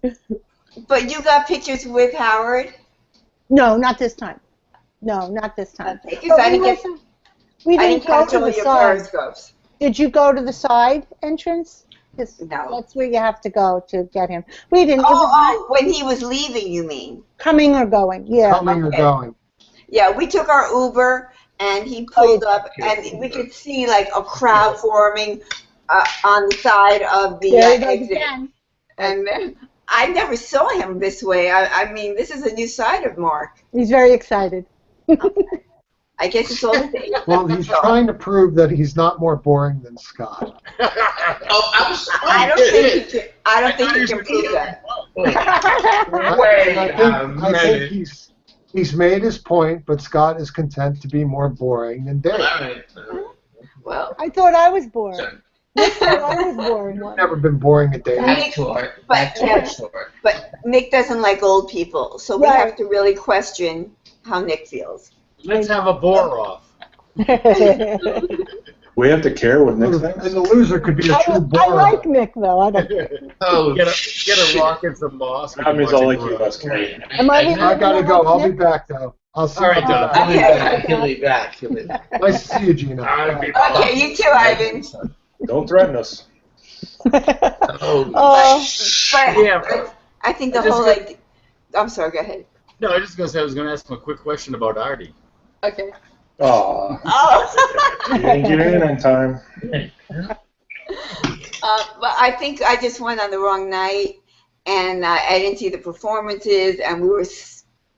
But you got pictures with Howard? No, not this time. No, not this time. Because I didn't go catch to all the your side. periscopes. Did you go to the side entrance? No. That's where you have to go to get him. We didn't. When he was leaving, you mean? Coming or going? Yeah. Coming or going? Yeah, we took our Uber, and he pulled up, and we could see like a crowd forming on the side of the exit. And then I never saw him this way. I mean, this is a new side of Mark. He's very excited. I guess it's all the same. Well, he's trying to prove that he's not more boring than Scott. I don't think he can prove that. I think he's made his point, but Scott is content to be more boring than Dave. Well, I thought I was boring. I thought I was boring. You've never been boring a day. But Nick doesn't like old people, so we have to really question how Nick feels. Let's have a bore off. We have to care what Nick thinks. And the loser could be a true borer. I like Nick, though. I don't care. Get a rock and some moss. That means all like you of us care. I gotta go. I'll be back, though. I'll see you. He'll be back. Nice to see you, Gina. Okay, you too, Ivan. Don't threaten us. But I think the whole like. I'm sorry. Go ahead. No, I was just gonna say I was gonna ask him a quick question about Artie. Okay. Oh. Oh. You didn't get in time. But I think I just went on the wrong night, and I didn't see the performances, and we were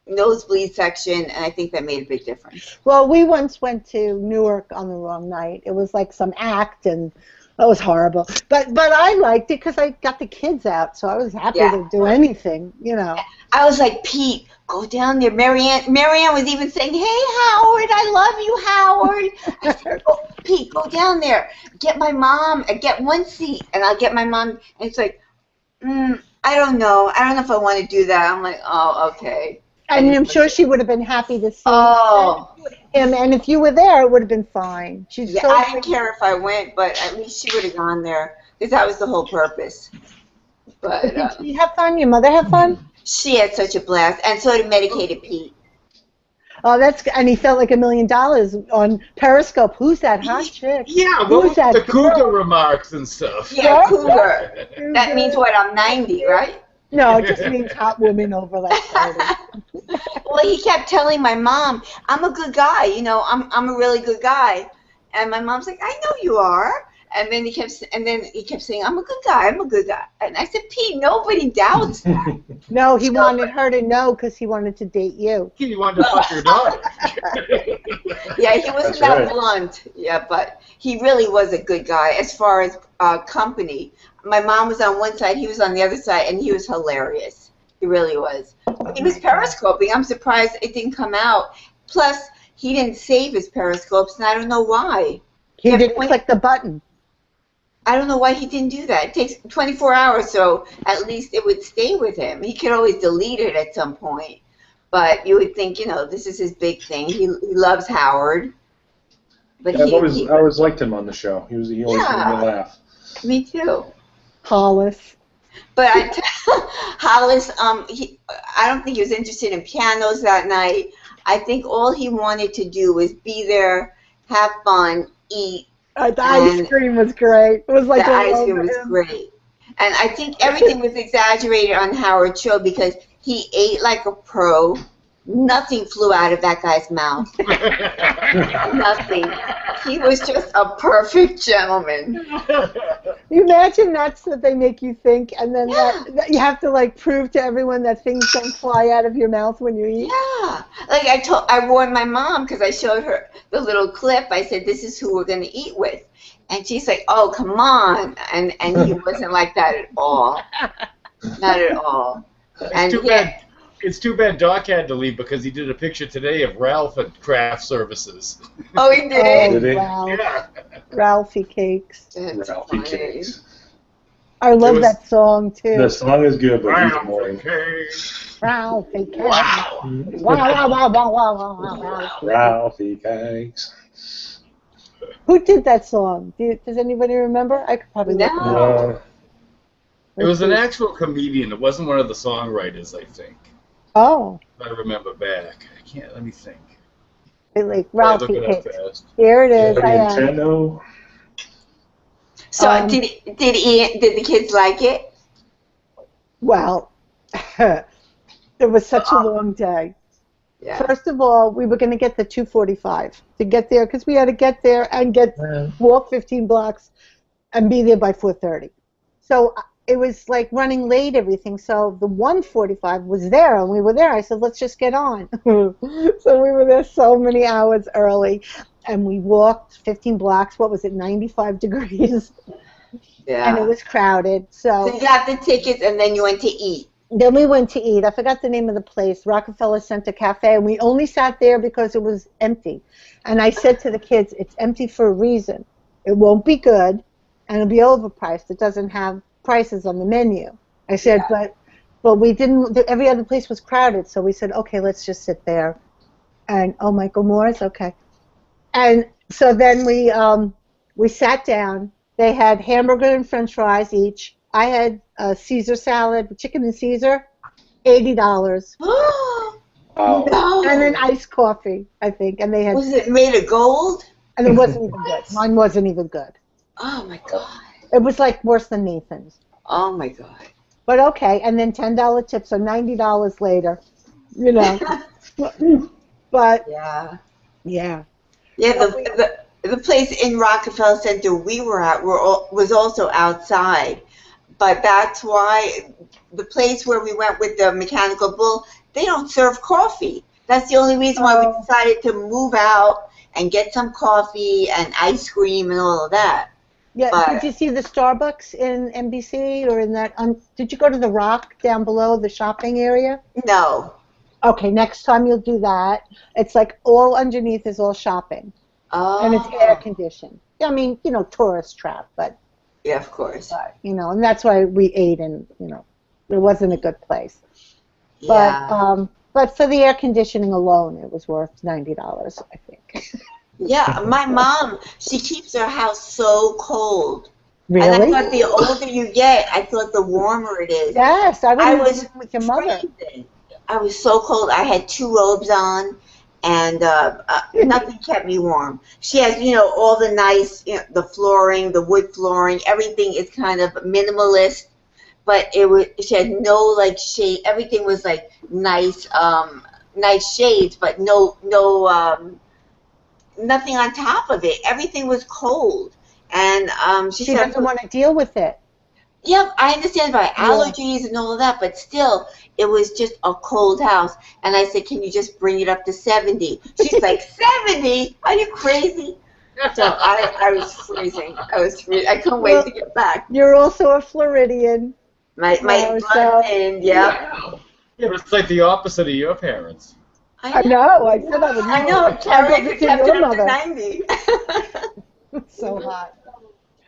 nosebleed section, and I think that made a big difference. Well, we once went to Newark on the wrong night. It was like some act, and it was horrible. But I liked it because I got the kids out, so I was happy to do anything, you know. I was like, Pete, go down there. Marianne was even saying, hey, Howard, I love you, Howard. I said, oh, Pete, go down there. Get my mom. Get one seat, and I'll get my mom. And it's like, I don't know. I don't know if I want to do that. I'm like, oh, okay. And I'm sure she would have been happy to see him, and if you were there, it would have been fine. She's so I didn't care if I went, but at least she would have gone there, because that was the whole purpose. But did you have fun? Your mother have fun? She had such a blast, and so did Medicated Pete. Oh, and he felt like $1 million on Periscope. Who's that hot chick? Yeah, who's that the cougar remarks and stuff. Yeah, cougar. That means what? I'm 90, right? No, it just means hot woman over like 30. Well, he kept telling my mom, I'm a good guy, you know, I'm a really good guy. And my mom's like, I know you are. And then he kept saying, I'm a good guy, I'm a good guy. And I said, Pete, nobody doubts that. No, he wanted her to know because he wanted to date you. He wanted to fuck your daughter. Yeah, he wasn't that blunt. Yeah, but he really was a good guy as far as company. My mom was on one side, he was on the other side, and he was hilarious. He really was. He was periscoping. I'm surprised it didn't come out. Plus, he didn't save his periscopes, and I don't know why. He didn't click the button. I don't know why he didn't do that. It takes 24 hours, so at least it would stay with him. He could always delete it at some point. But you would think, you know, this is his big thing. He loves Howard. But yeah, I always liked him on the show. He always made me laugh. Me too. Hollis. But Hollis, I don't think he was interested in pianos that night. I think all he wanted to do was be there, have fun, eat. The ice cream was great. It was like the ice cream was great. And I think everything was exaggerated on Howard's show because he ate like a pro. Nothing flew out of that guy's mouth. Nothing. He was just a perfect gentleman. You imagine that's what they make you think, and then that you have to like prove to everyone that things don't fly out of your mouth when you eat. Yeah. Like I warned my mom because I showed her the little clip. I said, "This is who we're going to eat with," and she's like, "Oh, come on!" And he wasn't like that at all. Not at all. It's too bad. It's too bad Doc had to leave because he did a picture today of Ralph at Craft Services. Oh, he did? Yeah. Ralphie Cakes. Ralphie Cakes. I love that song, too. The song is good, but he's annoying. Ralphie Cakes. Wow. Wow. Ralphie Cakes. Who did that song? Does anybody remember? I could probably look it up. It was an actual comedian. It wasn't one of the songwriters, I think. Oh. If I remember back. I can't. Let me think. Like Ralphie Cakes. Fast. Here it is. Nintendo. So did the kids like it? Well, it was such a long day. Yeah. First of all, we were going to get the 2:45 to get there because we had to get there and walk 15 blocks and be there by 4:30. So it was like running late, everything. So the 1:45 was there, and we were there. I said, let's just get on. So we were there so many hours early, and we walked 15 blocks. What was it, 95 degrees? Yeah. And it was crowded. So you got the tickets, and then you went to eat. Then we went to eat. I forgot the name of the place, Rockefeller Center Cafe, and we only sat there because it was empty. And I said to the kids, it's empty for a reason. It won't be good, and it'll be overpriced. It doesn't have prices on the menu. I said, but we didn't, every other place was crowded, so we said, okay, let's just sit there. And, oh, Michael Moore's, okay. And so then we sat down. They had hamburger and french fries each. I had a Caesar salad, chicken and Caesar, $80. Wow. No. And then iced coffee, I think. And they had. Was it made of gold? And it wasn't even good. Mine wasn't even good. Oh my God. It was like worse than Nathan's. Oh my God. But okay, and then $10 tips, so $90 later, you know. But Yeah. yeah. Yeah, the place in Rockefeller Center we were at was also outside, but that's why the place where we went with the mechanical bull, they don't serve coffee. That's the only reason why we decided to move out and get some coffee and ice cream and all of that. Yeah. But, did you see the Starbucks in NBC or in that? Did you go to the Rock down below the shopping area? no. Okay, next time you'll do that. It's like all underneath is all shopping, and it's air conditioned. I mean, you know, tourist trap, but Yeah, of course. you know, and that's why we ate, and you know, it wasn't a good place. Yeah. But for the air conditioning alone, it was worth $90, I think. Yeah, my mom, she keeps her house so cold. Really? And I thought the older you get, I thought the warmer it is. Yes, I was was with your mother. freezing. I was so cold. I had 2 robes on, and nothing kept me warm. She has, you know, all the nice, you know, the flooring, the wood flooring, everything is kind of minimalist. But she had no like shade. Everything was like nice, nice shades, but no, nothing on top of it. Everything was cold, and she said, doesn't want to deal with it. Yeah, I understand about allergies and all of that, but still, it was just a cold house. And I said, can you just bring it up to 70? She's like, 70? Are you crazy? So I was freezing. I couldn't wait to get back. You're also a Floridian. My blood and Yeah, but it's like the opposite of your parents. I know. I said I would. I know. Carrie could kept it up to 90. It's so hot.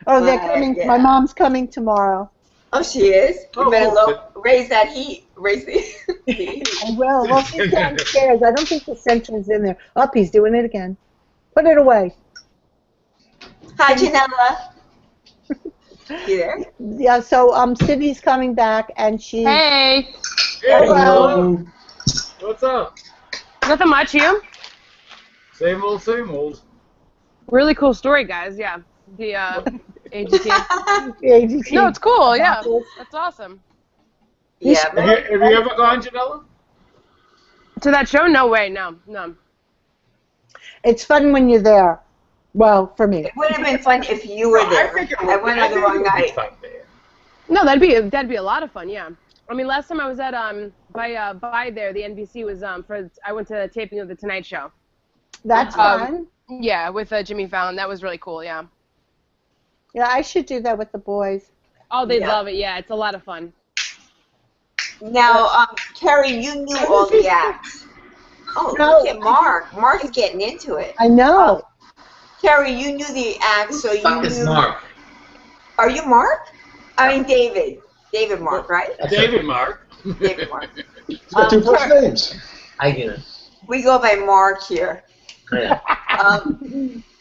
Oh, they're coming. Yeah. My mom's coming tomorrow. Oh, she is? You better raise that heat. Raise the heat. I will. Well, she's downstairs. I don't think the sensor is in there. Up, he's doing it again. Put it away. Hi, Janella. You there? Yeah, so Sydney's coming back, and she... Hey! Hello! What's up? Nothing much, you? Same old, same old. Really cool story, guys, yeah. The AGT. The AGT. No, it's cool, yeah. That's awesome. Yeah. Have you ever gone, Janella? To that show? No way, no. It's fun when you're there. Well, for me. It would have been fun if you were there. I went on the wrong night. No, that'd be a lot of fun, yeah. I mean, last time I was at by there, the NBC was I went to the taping of the Tonight Show. That's fun. Yeah, with Jimmy Fallon. That was really cool, yeah. Yeah, I should do that with the boys. Oh, they'd love it, yeah. It's a lot of fun. Now, Carrie, you knew all the acts. Oh, No. look at Mark. Mark's getting into it. I know. Carrie, you knew the acts, so you knew. Fuck is Mark? Are you Mark? I mean David. David Mark, right? David Mark. David Mark. He's got 2 first names. I get it. We go by Mark here. Yeah.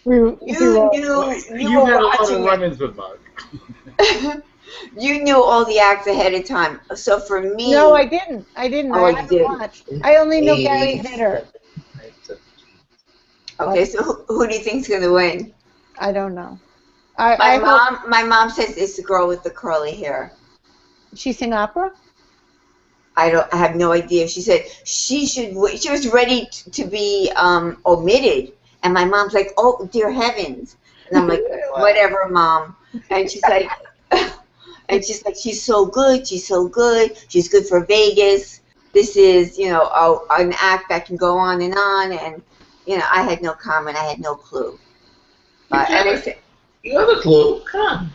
You You were had a lot of watching run-ins with Mark. it. You knew all the acts ahead of time. So for me. No, I didn't. Oh, I you haven't did. watched. I only know Gary Hitter. Okay, so who do you think's gonna win? I don't know. My mom says it's the girl with the curly hair. She sing opera? I have no idea. She said she was ready to be omitted, and my mom's like, "Oh dear heavens!" And I'm like, "Whatever, Mom." And she's like, "She's so good. She's so good. She's good for Vegas. This is, you know, an act that can go on." And you know, I had no comment. I had no clue. And I said, You have a clue. Come on.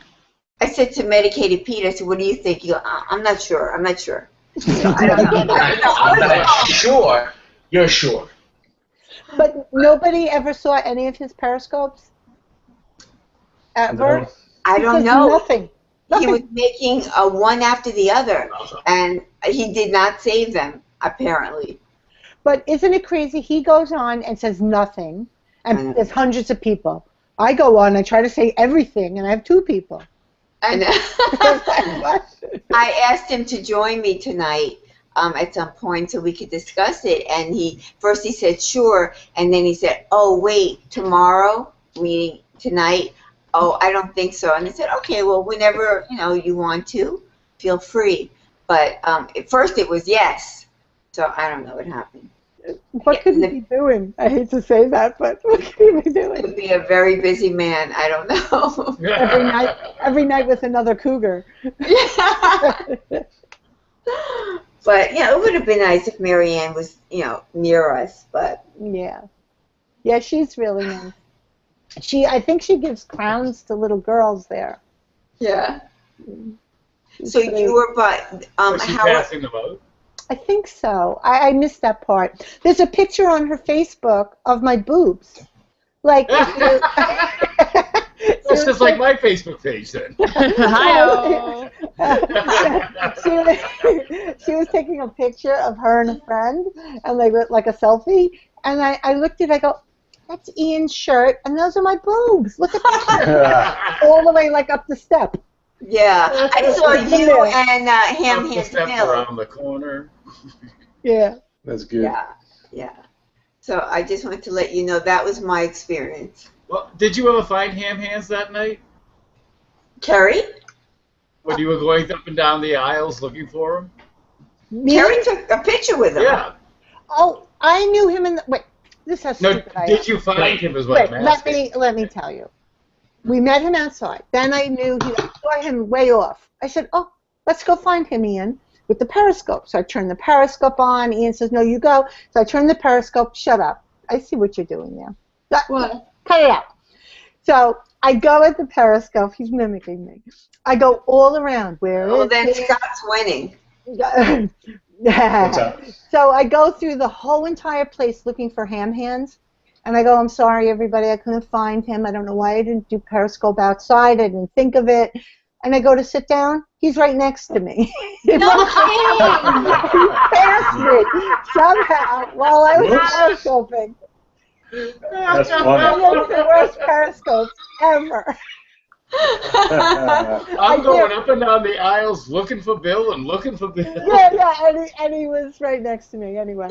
I said to Medicated Pete, I said, "What do you think?" He goes, I'm not sure. I'm not sure. So I don't know. I'm not sure. You're sure. But nobody ever saw any of his periscopes? Ever? No. I don't Because know. Nothing. He was making one after the other, and he did not save them, apparently. But isn't it crazy? He goes on and says nothing, and there's hundreds of people. I go on, I try to say everything, and I have 2 people. And What? I asked him to join me tonight at some point so we could discuss it, and he said sure, and then he said, "Oh wait, tomorrow, meaning tonight, oh, I don't think so. And I said, okay, well, whenever, you want to, feel free. But at first it was yes. So I don't know what happened. What could he be doing? I hate to say that, but what could he be doing? Could be a very busy man. I don't know. every night with another cougar. But yeah, it would have been nice if Marianne was, near us. But yeah, she's really nice. I think she gives crowns to little girls there. Yeah. So you were, was she passing them out? I think so. I missed that part. There's a picture on her Facebook of my boobs. Like, That's just like my Facebook page then. Hi-oh. She was taking a picture of her and a friend, and like a selfie. And I looked at it, I go, that's Ian's shirt, and those are my boobs. Look at that. All the way like up the step. Yeah, I saw you and Ham Hand step around the corner. Yeah. That's good. Yeah. So I just wanted to let you know that was my experience. Well, did you ever find Ham Hands that night? Terry? When you were going up and down the aisles looking for him? Terry took a picture with him. Yeah. Oh, I knew him in the... Wait, this is No, stupid. did you find him is what I'm asking. Let me tell you. We met him outside. Then I saw him way off. I said, oh, let's go find him, Ian, with the periscope. So I turned the periscope on. Ian says, no, you go. So I turned the periscope. Shut up. I see what you're doing there. What? Cut it out. So I go at the periscope. He's mimicking me. I go all around. Then Scott's winning. What's up? So I go through the whole entire place looking for Ham Hands. And I go, I'm sorry, everybody, I couldn't find him. I don't know why I didn't do Periscope outside. I didn't think of it. And I go to sit down. He's right next to me. He passed me somehow while I was periscoping. That's funny. One of the worst periscopes ever. I'm going up and down the aisles looking for Bill and looking for Bill. Yeah, and he was right next to me anyway.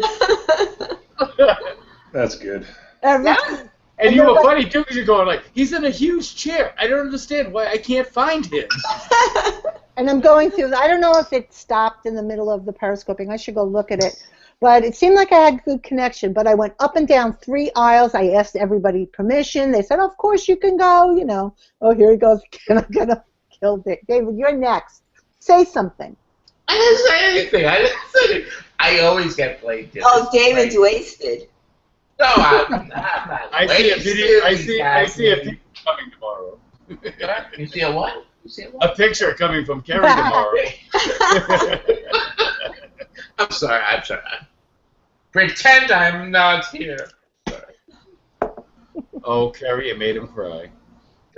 That's good. And you were funny too, because you're going like, he's in a huge chair. I don't understand why I can't find him. And I'm going through. I don't know if it stopped in the middle of the periscoping. I should go look at it. But it seemed like I had good connection. But I went up and down 3 aisles. I asked everybody permission. They said, of course you can go. Oh, here he goes again. I'm gonna kill David. David, you're next. Say something. I didn't say anything. I didn't say anything. I always get played. Oh, David's wasted. No, I'm not. I see a video. I see a picture coming tomorrow. You see a what? A picture coming from Kerry tomorrow. I'm sorry. Pretend I'm not here. Oh, Kerry, it made him cry.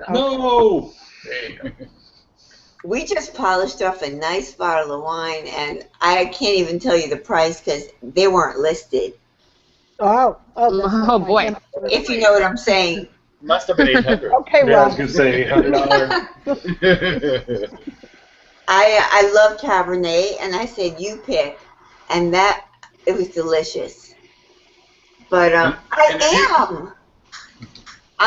No! There you go. We just polished off a nice bottle of wine, and I can't even tell you the price because they weren't listed. Oh boy. If you know what I'm saying. Must have been 800. Okay, Yeah, I was Rob. going to say $800. I love Cabernet, and I said, you pick. And it was delicious. But I'm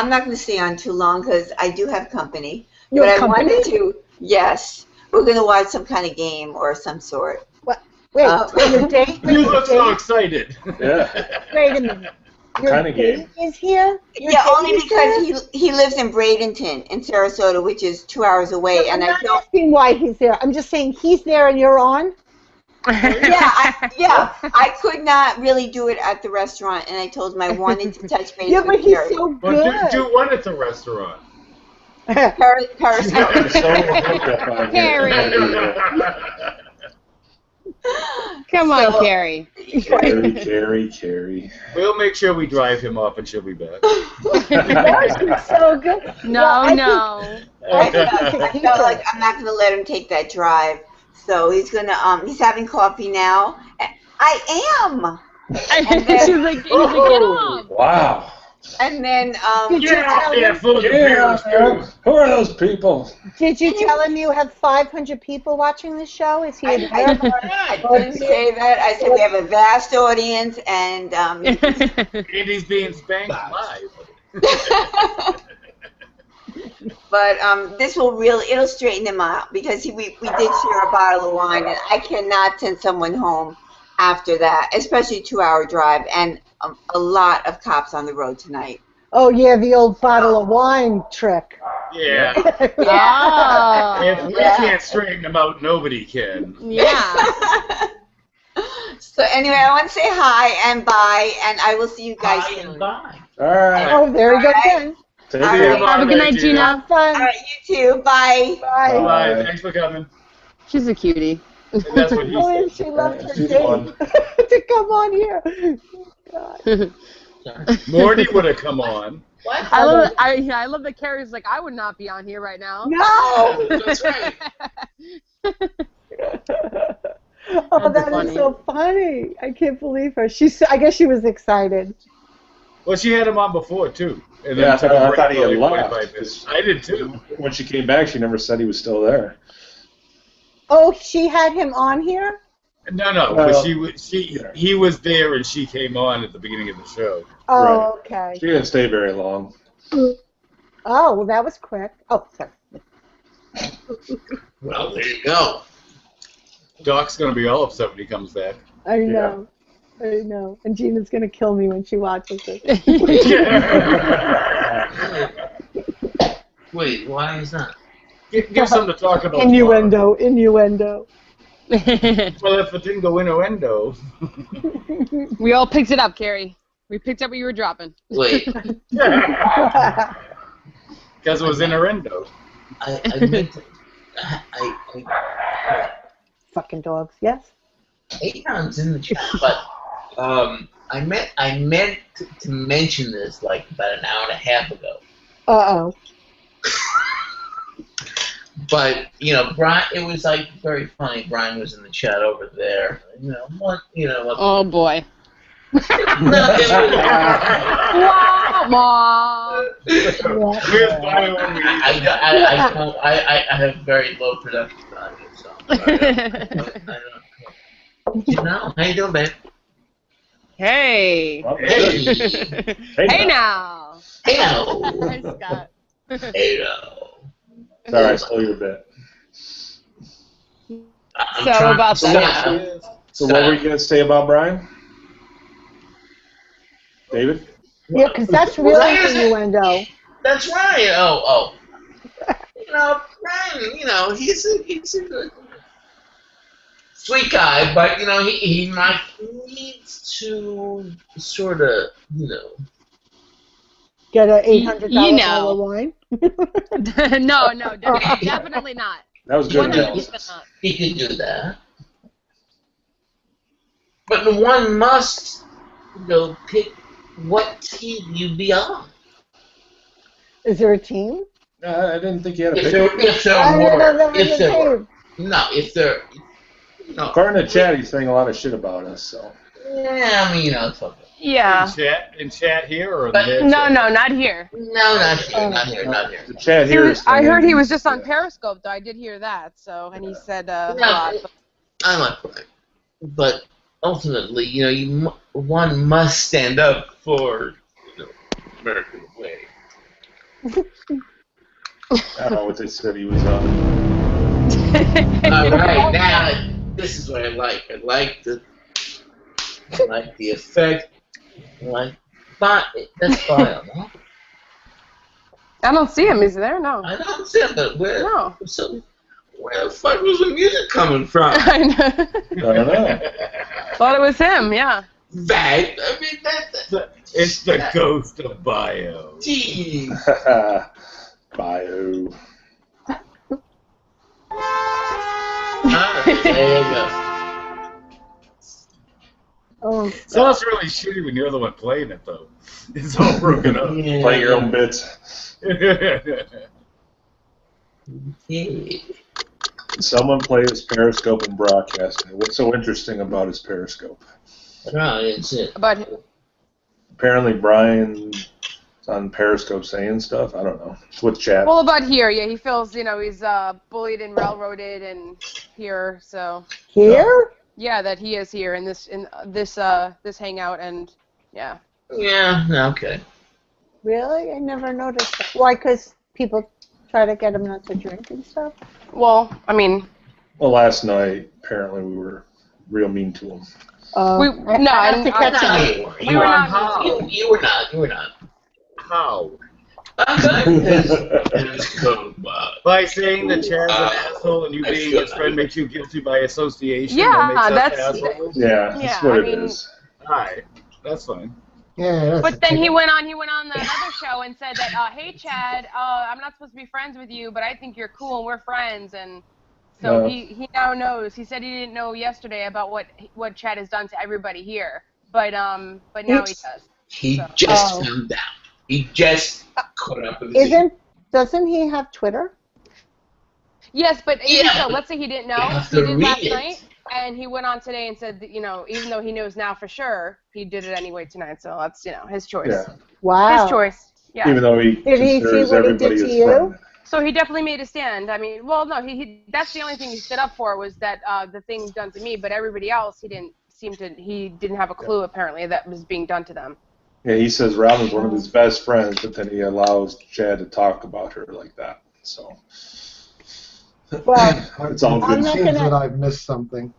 not going to stay on too long because I do have company. You have I company? wanted to, yes. We're going to watch some kind of game or some sort. What? Wait, your date? You look so excited. Yeah. Wait a minute. Your Kind of date game. is here? Your Yeah, date only is here? because he lives in Bradenton in Sarasota, which is 2 hours away, and I'm I not don't. asking why he's there. I'm just saying he's there and you're on. I could not really do it at the restaurant, and I told him I wanted to touch base Yeah, but with he's Terry. so Well, good. do one at the restaurant. Periscope. Carrie. Come on, Carrie. Carrie. We'll make sure we drive him up, and she'll be back. He's so good. No. I felt like I'm not going to let him take that drive. So he's he's having coffee now. I am. She's like, get off. Wow. And then Get off there, full of Who are those people? Did you tell him you have 500 people watching the show? Is he I didn't say that. I said we have a vast audience, and And he's being spanked live. But this will really, it'll straighten him out because we did share a bottle of wine, and I cannot send someone home after that, especially a 2-hour drive and a lot of cops on the road tonight. Oh yeah, the old bottle of wine trick. Yeah. Oh. If we can't straighten them out, nobody can. Yeah. So anyway, I want to say hi and bye, and I will see you guys Hi soon. and bye. All right. Oh, there we go again. Take All care. right. Have a good night, Gina. Have fun. All right, you too. Bye. Bye. Bye. Bye. Thanks for coming. She's a cutie. And that's what he Oh, said. she left her She's date fun. to come on here. God. Morty would have come on. What? I love it. I love that Carrie's like, I would not be on here right now. No. That's right. Oh, That's that is funny. so funny. I can't believe her. I guess she was excited. Well, she had him on before, too. And Yeah, took a I break thought he for had like left. 45 minutes. I did, too. When she came back, she never said he was still there. Oh, she had him on here? No, but he was there and she came on at the beginning of the show. Oh, Right. okay. She didn't stay very long. Oh, well, that was quick. Oh, sorry. Well, there you go. Doc's going to be all upset when he comes back. I know. I know. And Gina's going to kill me when she watches it. Wait, why is that? Give something to talk about. Innuendo. Well, if it didn't go innuendo. We all picked it up, Carrie. We picked up what you were dropping. Wait, Because it was innuendo. I meant to, I Fucking dogs, yes? Aeron's in the chat, but I meant to mention this like about an hour and a half ago. Uh-oh. But Brian, it was like very funny. Brian was in the chat over there. What? Oh boy. No, it Wow. Where's Brian when we I have very low production value, so I don't. How you doing, babe? Hey. Well, Hey, Hey now. hey now, Hi, Scott. hey now. Sorry, I stole your bit. I'm So trying- about that. Stop. So what were you going to say about Brian? David? Yeah, because that's Well, really that is it. innuendo. That's right. Oh. Brian. He's a good, sweet guy, but he might needs to sort of Get a $800 You know. bottle of wine. No, definitely not. That was good. 100% not. He could do that. But one must, pick what team you be on. Is there a team? I didn't think you had a If picture. there I were, don't know if there were. team. No, if there, According to chat, he's saying a lot of shit about us. So yeah, I mean, it's okay. Yeah. in chat here or in But- their No, chat? not here. No, not here, not here, not here. the chat He here was, is. I heard he was just on Yeah. Periscope, though. I did hear that. So, and he said a No, lot. I like Brian, but ultimately, one must stand up for American way. I don't know what they said he was on. All right, now this is what I like. I like the effect. That's fine, huh? I don't see him. Is he there? No. I don't see it, but where? No. So where the fuck was the music coming from? I know. I don't know. Thought it was him. Yeah. That I mean that. It's the ghost of Bio. Jeez. Bio. Alright, there you go. Oh, Sounds really shitty when you're the one playing it, though. It's all broken up. Play your own bits. Yeah. Someone play his Periscope and broadcast it. What's so interesting about his Periscope? No, it's it. But Apparently Brian's on Periscope saying stuff. I don't know. It's with chat. well, about here, yeah, he feels he's bullied and railroaded and here, so here? yeah, that he is here in this hangout and yeah. Yeah, okay. Really? I never noticed that. Why? Because people Try to get him not to drink and stuff? Well, I mean. Well, last night apparently we were real mean to him. We were not. You were not. How? Code, By saying that Chad's an asshole and you being his friend makes you guilty by association. Yeah, that makes us assholes? Yeah, that's what it is. Alright, that's fine. Yeah, but then he went on the other show and said that, hey Chad, I'm not supposed to be friends with you, but I think you're cool and we're friends, and so he now knows. He said he didn't know yesterday about what Chad has done to everybody here, but now he does. He just found out. He just caught up with the Doesn't he have Twitter? Yes, but even so, let's say he didn't know. He did last night, and he went on today and said that, even though he knows now for sure, he did it anyway tonight. So that's, his choice. Yeah. Wow. His choice. Yeah. Even though he considers everybody his friend. So he definitely made a stand. I mean, well, no, he that's the only thing he stood up for was that the thing done to me, but everybody else, he didn't have a clue apparently that was being done to them. Yeah, he says Robin's one of his best friends, but then he allows Chad to talk about her like that. So, well, it's all good. It seems that I've missed something.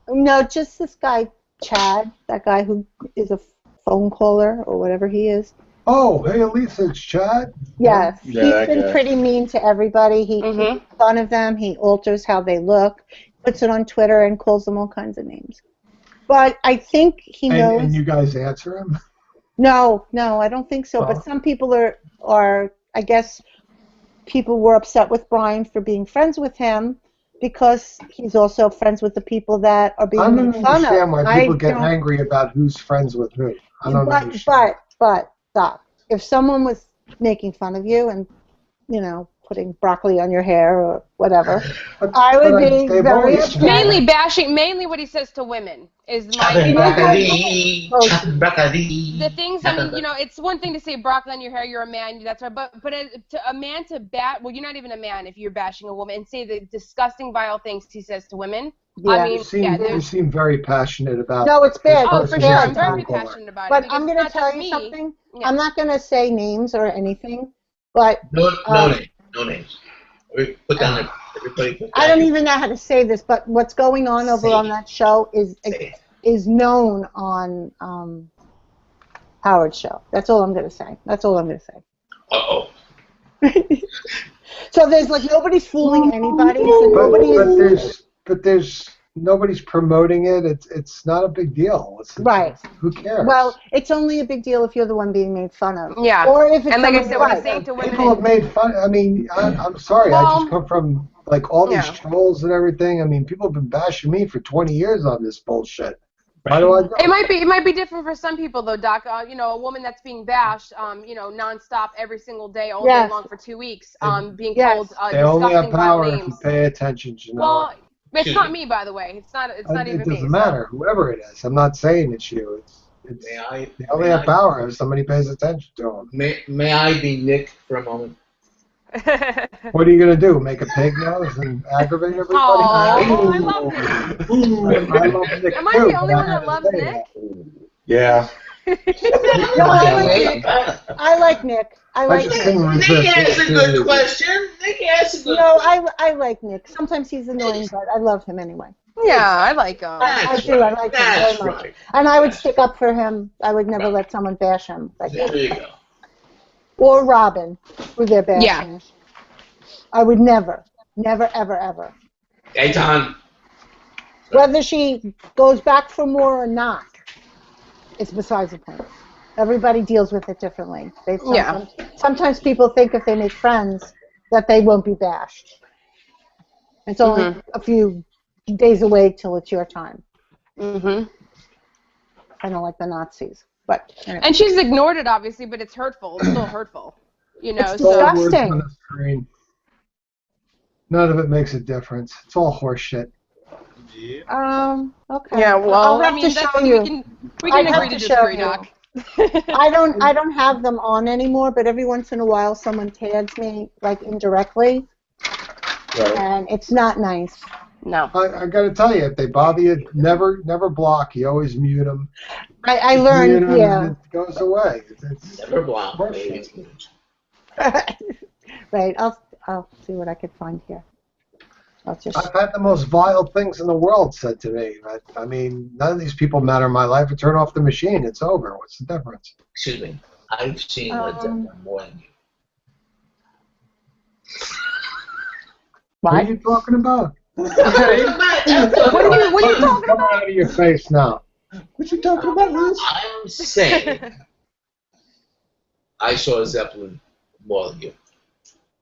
No, just this guy, Chad, that guy who is a phone caller or whatever he is. Oh, hey, Elisa, it's Chad. Yes, yeah, he's been pretty mean to everybody. He makes fun of them. He alters how they look, puts it on Twitter, and calls them all kinds of names. But I think he knows. And you guys answer him? No, I don't think so. But some people are, I guess, people were upset with Brian for being friends with him because he's also friends with the people that are being made fun of. I don't understand why people get angry about who's friends with who. I don't understand. But, Doc, if someone was making fun of you and, putting broccoli on your hair or whatever, I would be very upset. Mainly what he says to women is the things. I mean, it's one thing to say broccoli on your hair, you're a man, that's right. But to a man to well, you're not even a man if you're bashing a woman and say the disgusting, vile things he says to women. Yeah. I mean, you seem very passionate about. No, it's bad. Oh, for sure, I'm very passionate about it. But I'm going to tell you something. Yeah. I'm not going to say names or anything, but no names. Put down everybody. I don't even know how to say this, but what's going on over on that show is known on Howard's show. That's all I'm going to say. Uh-oh. So there's nobody's fooling anybody. But there's nobody's promoting it. It's not a big deal. Right. Who cares? Well, it's only a big deal if you're the one being made fun of. Yeah. Or if it's and like I said, what I'm saying to women. People have made fun. I mean, I'm sorry. I just come from all these trolls and everything. I mean, people have been bashing me for 20 years on this bullshit. Why do I go? It might be different for some people though, Doc. A woman that's being bashed, nonstop every single day, all day long for 2 weeks, being told they only have power if names. you pay attention. Well, it's not me, by the way. It's not even me. It doesn't matter. Whoever it is, I'm not saying it's you. They only have power if somebody pays attention to them. May I be Nick for a moment? What are you gonna do? Make a pig nose and aggravate everybody? Oh, I love Nick. I love Nick. Am I the only one that loves Nick? Yeah. No, I like Nick. Nick asks a good question. I like Nick. Sometimes he's annoying, but I love him anyway. Yeah, I like him. I do. I like him very much. And I would stick up for him. I would never let someone bash him. There you go. Or Robin, who they're bashing. Yeah. I would never, ever, ever. Hey, Tom. Whether she goes back for more or not, it's besides the point. Everybody deals with it differently. Sometimes people think if they make friends that they won't be bashed. It's only a few days away till it's your time. Mm-hmm. Kind of like the Nazis. But anyway. And she's ignored it, obviously, but it's hurtful. It's still hurtful. It's disgusting. None of it makes a difference. It's all horseshit. Yeah. Okay. Yeah. Well, I'll have to show you. We can agree to disagree, Doc. I don't have them on anymore, but every once in a while someone tags me indirectly, and it's not nice. No. I got to tell you, if they bother you, never block. You always mute them. I learned, it goes away. It's never block. Right. I'll see what I could find here. I've had the most vile things in the world said to me. I mean, none of these people matter in my life. I turn off the machine, it's over. What's the difference? Excuse me. I've seen Led Zeppelin more than you. What are you talking about? What are you talking Come out of your face now. What you talking about, Liz? I'm saying I saw Zeppelin more than you.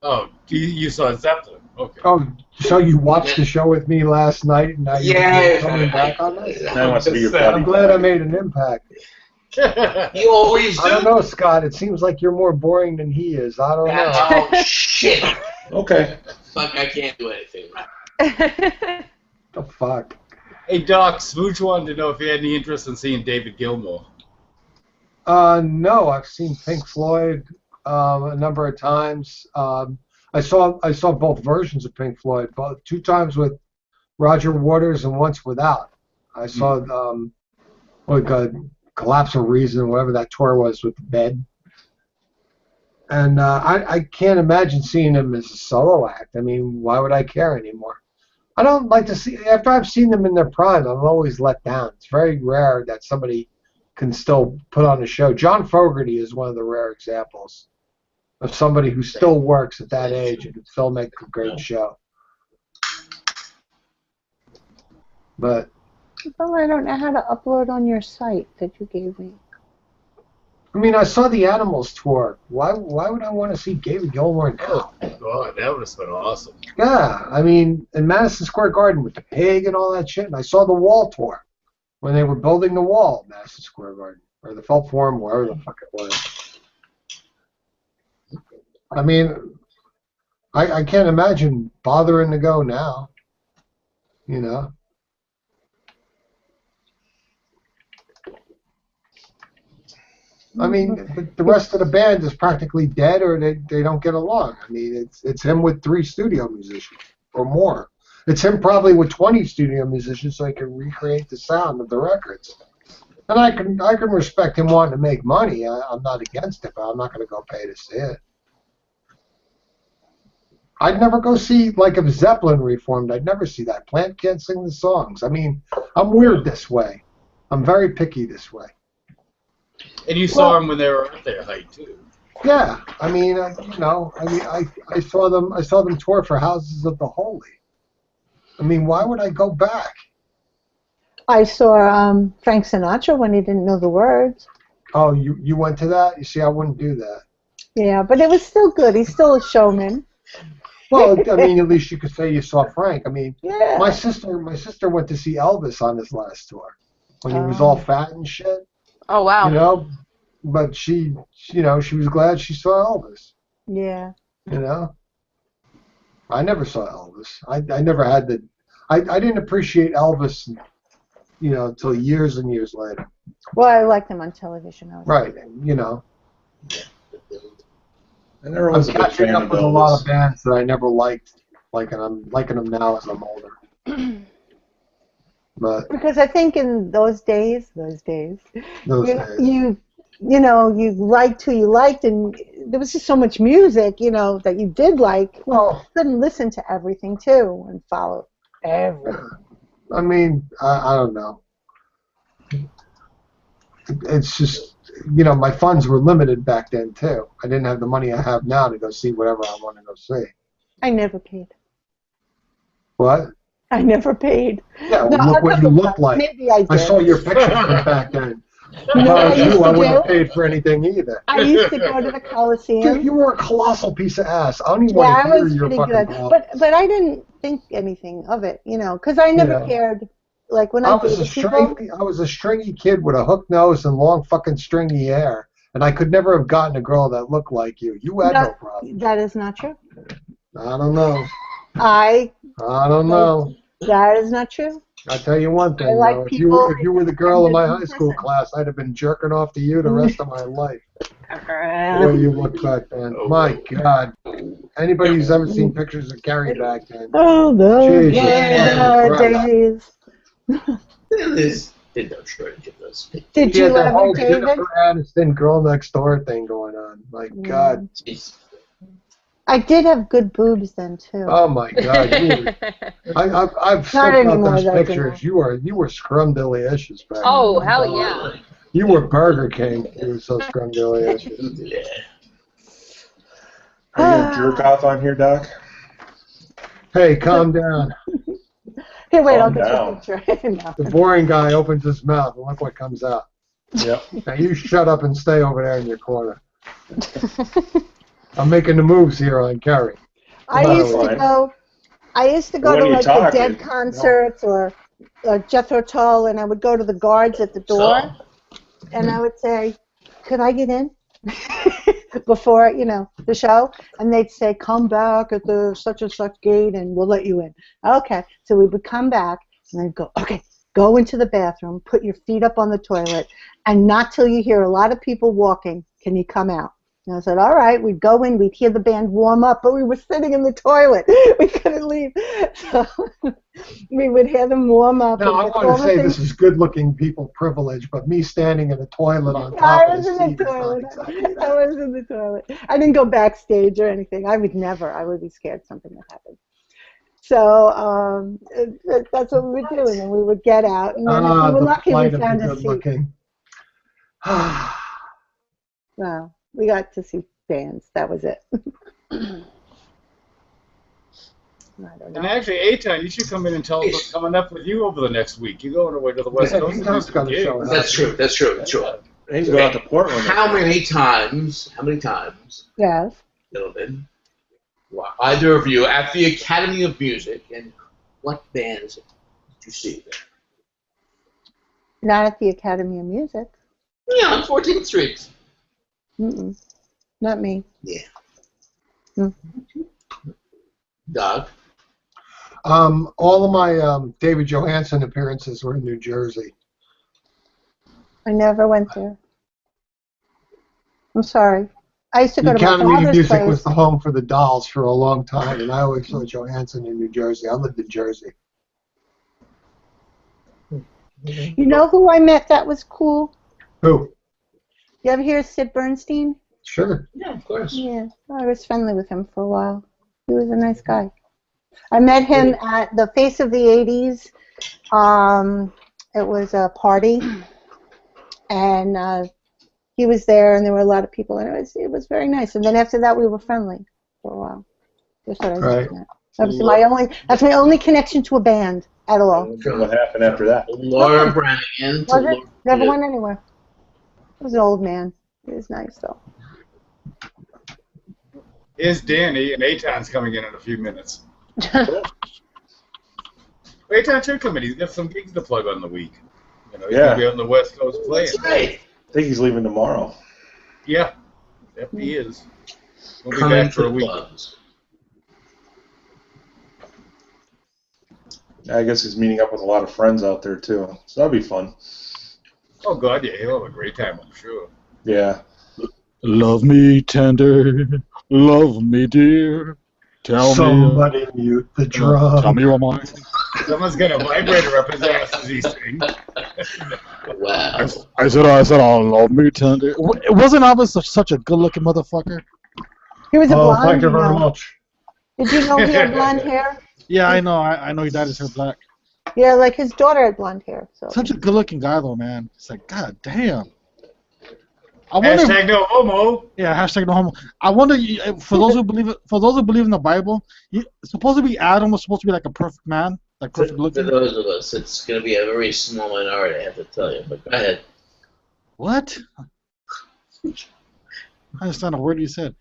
Oh, you saw Zeppelin. Okay. Oh, so you watched the show with me last night, and now you're coming back on this? Now he wants to be your buddy. I'm glad I made an impact. You always do. I don't know, Scott. It seems like you're more boring than he is. I don't know. Oh, shit. Okay. Fuck, I can't do anything. The fuck? Hey, Doc, Smooch wanted to know if you had any interest in seeing David Gilmour. No, I've seen Pink Floyd a number of times. I saw both versions of Pink Floyd, both 2 times with Roger Waters and once without. I saw Collapse of Reason, whatever that tour was with the Bed. And I can't imagine seeing him as a solo act. I mean, why would I care anymore? I don't like to see, after I've seen them in their prime, I'm always let down. It's very rare that somebody can still put on a show. John Fogerty is one of the rare examples of somebody who still works at that age and can still make a great show. But I don't know how to upload on your site that you gave me. I mean, I saw the Animals tour. Why would I want to see David Gilmour now? Oh, God, that would have been awesome. Yeah, I mean, in Madison Square Garden with the pig and all that shit. And I saw the Wall tour when they were building the wall at Madison Square Garden, or the Felt Forum, wherever the fuck it was. I mean, I can't imagine bothering to go now. You know? I mean, the rest of the band is practically dead, or they don't get along. I mean, it's him with 3 studio musicians or more. It's him probably with 20 studio musicians, so he can recreate the sound of the records. And I can respect him wanting to make money. I'm not against it, but I'm not going to go pay to see it. I'd never go see, like, if Zeppelin reformed, I'd never see that. Plant can't sing the songs. I mean, I'm weird this way. I'm very picky this way. And you saw them when they were at their height, too. Yeah, I mean, I saw them tour for Houses of the Holy. I mean, why would I go back? I saw Frank Sinatra when he didn't know the words. Oh, you went to that? You see, I wouldn't do that. Yeah, but it was still good. He's still a showman. Well, I mean, at least you could say you saw Frank. I mean, yeah. My sister went to see Elvis on his last tour when he was all fat and shit. Oh, wow. You know, but she was glad she saw Elvis. Yeah. You know, I never saw Elvis. I never had the. I didn't appreciate Elvis, you know, until years and years later. Well, I liked him on television. Right, you know. I never was I'm a big catching fan up of with a Elvis. lot of bands that I never liked, and I'm liking them now as I'm older. But Because I think in those days, you liked who you liked, and there was just so much music, you know, that you did like. Well, you couldn't listen to everything too and follow everything. I mean, I don't know. It's just, you know, my funds were limited back then too. I didn't have the money I have now to go see whatever I want to go see. I never paid. What? I never paid. Yeah, well, look what you look like. Maybe I did. I saw your pictures from back then. You know what I If I was used you, I to wouldn't have do? paid for anything either. I used to go to the Coliseum. Dude, you were a colossal piece of ass. I don't even Yeah, want I to hear was your pretty fucking good, talk. but I didn't think anything of it, you know, because I never cared. Like when I dated people. I was a stringy kid with a hook nose and long fucking stringy hair, and I could never have gotten a girl that looked like you. You had no problem. That is not true. I don't know. I don't know. That is not true. I'll tell you one thing, I like though. If people you were the girl in my in high school class, I'd have been jerking off to you the rest of my life. The way you look back then. My God. Anybody who's ever seen pictures of Carrie back then. Oh, those days. There's no shortage of those pictures. Did you you had the whole ever, David? Jennifer Aniston girl next door thing going on. My God. I did have good boobs then too. Oh my God! I've still got those pictures. You were scrumdiddlyicious back then. Oh hell yeah! You were Burger King. You were so scrumdiddlyicious. Yeah. Are you gonna jerk off on here, Doc? Hey, calm down. Here, wait, I'll Calm get down. your picture. No. The boring guy opens his mouth and look what comes out. Yep. Now you shut up and stay over there in your corner. I'm making the moves here on Kerry. I used to go When to you like talk, the Dead it- concerts or Jethro Tull, and I would go to the guards at the door, and I would say, "Could I get in?" Before the show, and they'd say, "Come back at the such and such gate, and we'll let you in." Okay, so we would come back, and I'd go, "Okay, go into the bathroom, put your feet up on the toilet, and not till you hear a lot of people walking can you come out." And I said, "All right." We'd go in, we'd hear the band warm up, but we were sitting in the toilet. We couldn't leave. So we would hear them warm up. Now, I want to say this is good-looking people privilege, but me standing in the toilet on top of the seat is not exactly I was in the toilet. I didn't go backstage or anything. I would never. I would be scared something would happen. So that's what we would do, and then we would get out, and then if we were lucky, we found a seat. Well, we got to see bands. That was it. I don't know. And actually, A-Time, you should come in and tell us what's coming up with you over the next week. You're going away to the West Coast. That's got to show. That's true. That's true. That's true. He's going out to Portland. How many times? Yes. Gentlemen, either of you at the Academy of Music, and what bands did you see there? Not at the Academy of Music. Yeah, on 14th Street. Mm-mm. Not me. Yeah. Mm-hmm. Doug? All of my David Johansen appearances were in New Jersey. I never went there. I'm sorry. I used to go The to my Academy of father's Music place. was the home for the Dolls for a long time, and I always saw Johansen in New Jersey. I lived in Jersey. You know who I met that was cool? Who? You ever hear of Sid Bernstein? Sure. Yeah, of course. Yeah, I was friendly with him for a while. He was a nice guy. I met him at the Face of the 80s. It was a party, and he was there, and there were a lot of people, and it was very nice. And then after that, we were friendly for a while. That's what I Right. met. That's my only connection to a band at all. What happened after that? Laura Branigan. Was it? Never went anywhere. He was an old man. He was nice, though. Here's Danny, and A-Time's coming in a few minutes. A-Time should come in. He's got some gigs to plug on the week. He's going to be on the West Coast playing. That's right. I think he's leaving tomorrow. Yeah. Yep, he is. We'll be Coming back for to a the week. clubs. I guess he's meeting up with a lot of friends out there, too. So that'll be fun. Oh, God, yeah. He'll have a great time, I'm sure. Yeah. Love me tender, love me dear. Tell Somebody mute the drum. Tell me what mine. Someone's got a vibrator up his ass as he sings. Wow. I said, oh, love me tender. It wasn't Elvis such a good-looking motherfucker? He was a blonde. Thank you very much. Did you know he had blonde hair? Yeah, I know. I know he dyed his hair black. Yeah, like his daughter had blonde hair. So. Such a good-looking guy, though, man. It's like, god damn. I wonder Hashtag no homo. Yeah, hashtag no homo. I wonder, for those who believe in the Bible, supposedly Adam was supposed to be like a perfect man, like perfect For looking. those of us, it's going to be a very small minority, I have to tell you. But go ahead. What? I understand a word you said.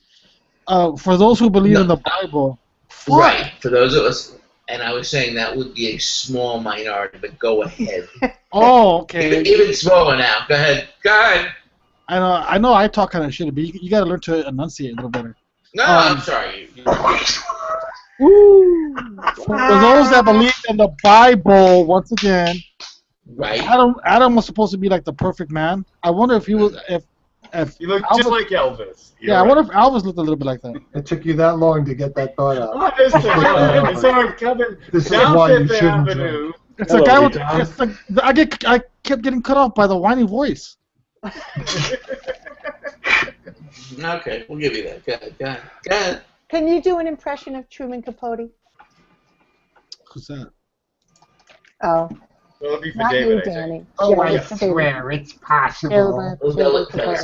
For those who believe in the Bible. Right. For those of us, and I was saying that would be a small minority, but go ahead. Oh, okay. Even smaller now. Go ahead. Go ahead. I know I talk kind of shit, but you got to learn to enunciate a little better. No, I'm sorry. Woo! For those that believe in the Bible, once again, right? Adam was supposed to be like the perfect man. I wonder if he was if he looked just like Elvis. I wonder if Elvis looked a little bit like that. It took you that long to get that thought out. Oh, this thing, I saw him coming down Fifth Avenue. It's a guy with. It's like I kept getting cut off by the whiny voice. Okay, we'll give you that. Go ahead. Can you do an impression of Truman Capote? Who's that? Oh. Well, it'll be for Not David, you, I think. Danny. Oh, Yeah, I it's David. swear it's possible. Truman Oh, that was Capote.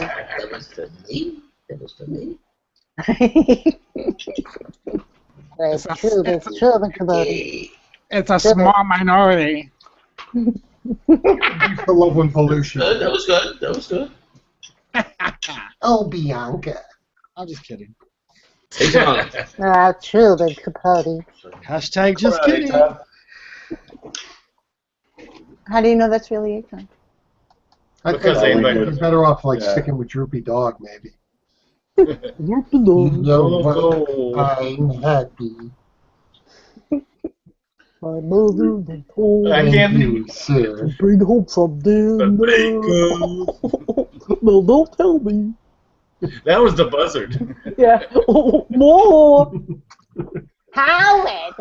for me. That was for me. It's Truman Capote. It's a small minority. I love when pollution. Good. That was good. That was good. Oh, Bianca. I'm just kidding. Truman Capote. Hashtag just kidding. How do you know that's really Akon? I Because think they you're better off like Yeah. sticking with Droopy Dog, maybe. No. No, I'm happy. My mother, they told I me can't You, sir. to bring home some dinner. No, don't tell me. That was the buzzard. Yeah. Oh, more. Howard.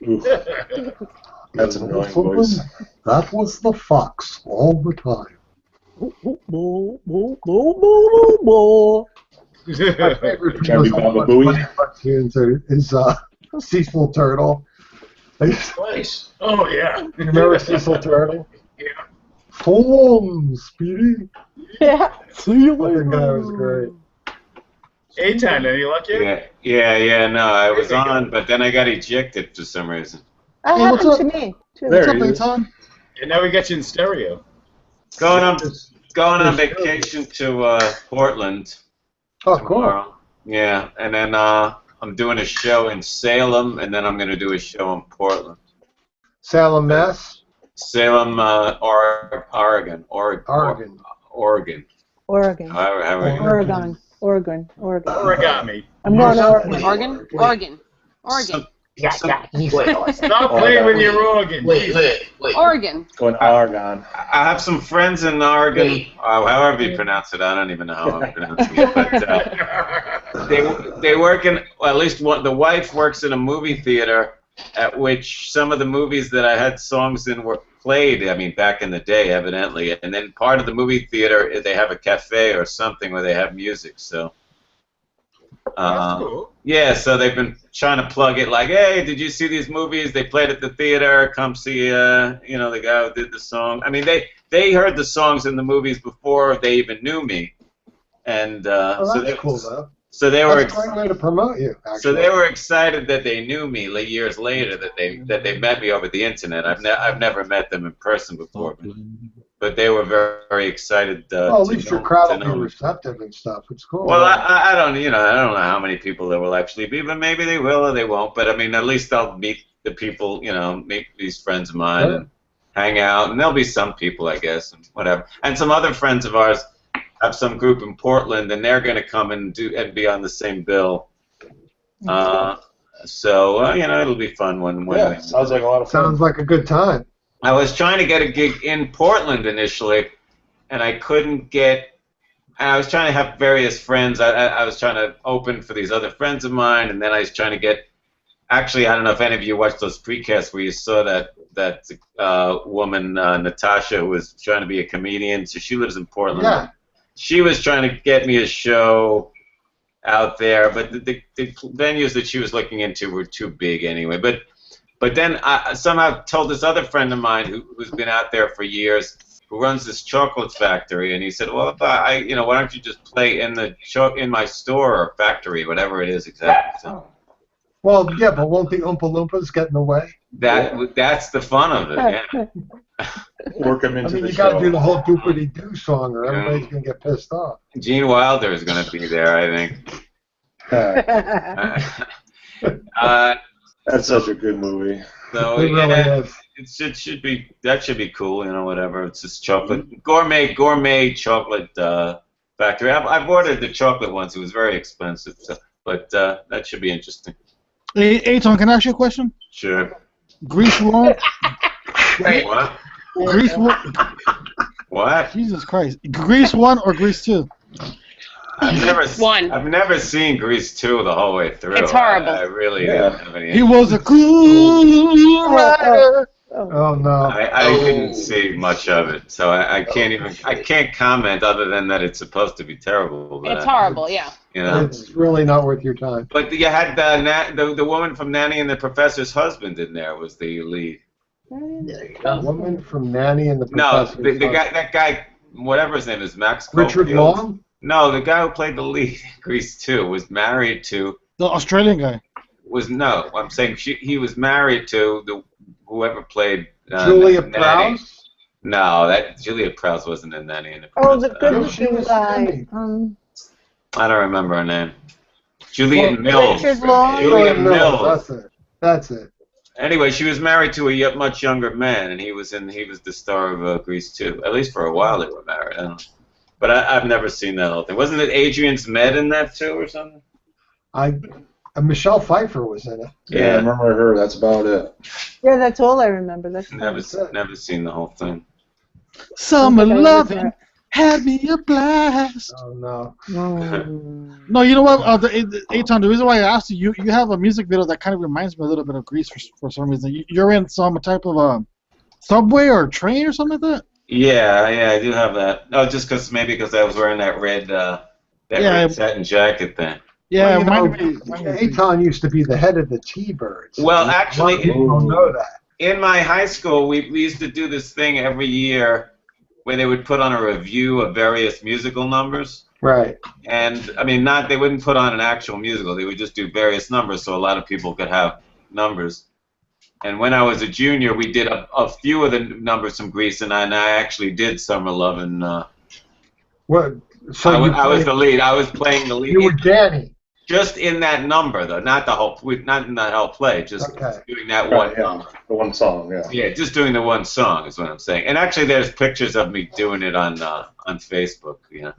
Oof, that's an annoying voice. That was the fox all the time. More. My favorite Can we Baba Booey? cartoons is Cecil Turtle. Twice. Oh, yeah. You remember Cecil Turtle? Yeah. So long, Speedy. Yeah. See you That later. guy was great. A-Time, any luck yet? Yeah. No, I was on, but then I got ejected for some reason. That Hey, what's happened up? to me, too. There What's he up, is. Anton? And now we got you in stereo. Going on vacation to Portland Oh, cool. tomorrow. Yeah, and then I'm doing a show in Salem, and then I'm going to do a show in Portland. Salem, Mass. Salem, Oregon. Oregon. Oregon. However, Oregon. Origami. I'm going to Oregon. Oregon. Stop playing with your organ. Wait. Oregon. Going Oregon. I have some friends in Oregon, Wait. however you pronounce it. I don't even know how I'm pronouncing it, but they work in, well, at least one. The wife works in a movie theater at which some of the movies that I had songs in were played. I mean, back in the day, evidently. And then part of the movie theater, they have a cafe or something where they have music. So. That's cool. Yeah, so they've been trying to plug it like, hey, did you see these movies? They played at the theater. Come see, the guy who did the song. I mean, they heard the songs in the movies before they even knew me, and so That's cool, though. So they were. That's a great way to promote you, actually. So they were excited that they knew me years later. That they met me over the internet. I've never met them in person before, but they were very, very excited. Well, at least your crowd will be receptive and stuff. It's cool. Well, I don't know how many people there will actually be, but maybe they will or they won't. But I mean, at least I'll meet the people, meet these friends of mine and hang out, and there'll be some people, I guess, and whatever. And some other friends of ours have some group in Portland, and they're going to come and be on the same bill. So it'll be fun when. Yeah, sounds like a lot of fun. Sounds like a good time. I was trying to get a gig in Portland initially, and I couldn't get. I was trying to have various friends. I was trying to open for these other friends of mine, and then I was trying to get. Actually, I don't know if any of you watched those precasts where you saw that woman Natasha, who was trying to be a comedian. So she lives in Portland. Yeah. She was trying to get me a show out there, but the venues that she was looking into were too big anyway. But then I somehow told this other friend of mine who's been out there for years, who runs this chocolate factory, and he said, well, why don't you just play in my store or factory, whatever it is exactly. So Well, yeah, but won't the Oompa Loompas get in the way? that's the fun of it, yeah. Work them into the you got to show. do the whole doopity-doo song, or everybody's going to get pissed off. Gene Wilder is going to be there, I think. That's such a good movie. So It really is. it should be cool, whatever. It's just chocolate, gourmet chocolate factory. I've ordered the chocolate once. It was very expensive, but that should be interesting. Hey, Aton, can I ask you a question? Sure. Grease 1? What? Grease 1? What? Jesus Christ. Grease 1 or Grease 2? I've never seen Grease 2 the whole way through. It's horrible. I really didn't have any. He was a cool rider. Oh, no. I didn't see much of it, so I can't comment other than that it's supposed to be terrible. But It's horrible, yeah. You know? It's really not worth your time. But you had the woman from Nanny and the Professor's Husband in there was the lead. There you The go. woman from Nanny and the No, Professor. that guy, whatever his name is, Max Richard Caulfield. Long? No, the guy who played the lead in Grease 2 was married to. The Australian guy. I'm saying he was married to whoever played. Julia Nanny. Prowse? No, that Julia Prowse wasn't in Nanny and the Oh, the Professor. good-looking guy. I don't remember her name. Julian Mills. Richard Long. Julian Mills. That's it. Anyway, she was married to a much younger man, and he was the star of Grease 2. At least for a while they were married. I don't know. But I've never seen that whole thing. Wasn't it Adrian's Med in that too, or something? Michelle Pfeiffer was in it. Yeah, I remember her. That's about it. Yeah, that's all I remember. That's Never seen the whole thing. Summer loving had me a blast. Oh no. No, you know what? Eitan, the reason why I asked you, you have a music video that kind of reminds me a little bit of Grease for some reason. You're in some type of subway or train or something like that. Yeah, I do have that. No, just because I was wearing that red red satin jacket then. Yeah, Eitan used to be the head of the T-Birds. Well, actually, people don't know that. In my high school, we used to do this thing every year where they would put on a review of various musical numbers. Right. And, I mean, they wouldn't put on an actual musical. They would just do various numbers so a lot of people could have numbers. And when I was a junior, we did a few of the numbers from Grease, and I actually did Summer Lovin'. What? So I was the lead. I was playing the lead. You were Danny. Just in that number, though, not in that whole play. Just doing that one number. The one song, yeah. Yeah, just doing the one song is what I'm saying. And actually, there's pictures of me doing it on Facebook. Yeah.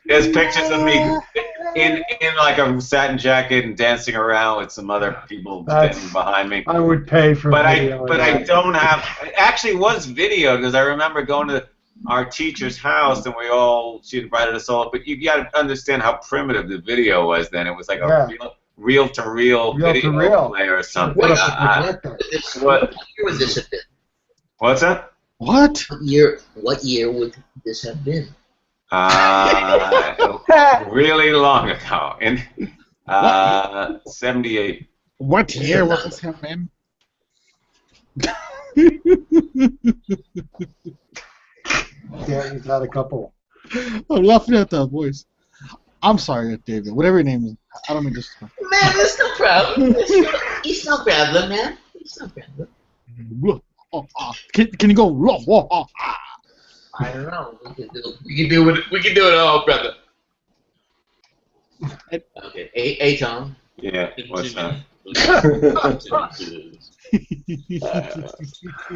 There's pictures of me in like a satin jacket and dancing around with some other people standing behind me. I would pay for. But I don't have. It actually was video because I remember going to our teacher's house and she invited us all. But you got to understand how primitive the video was then. It was like a reel-to-reel video player or something. What year would this have been? What's that? What? What year would this have been? Really long ago. In 78. What year was this happening? Yeah, he's had a couple. I'm laughing at that voice. I'm sorry, David. Whatever your name is. I don't mean to. Man, there's no problem. It's no problem, man. It's no problem. Can you go? I don't know. We can do it all, brother. Okay, Eitan. Yeah, what's that?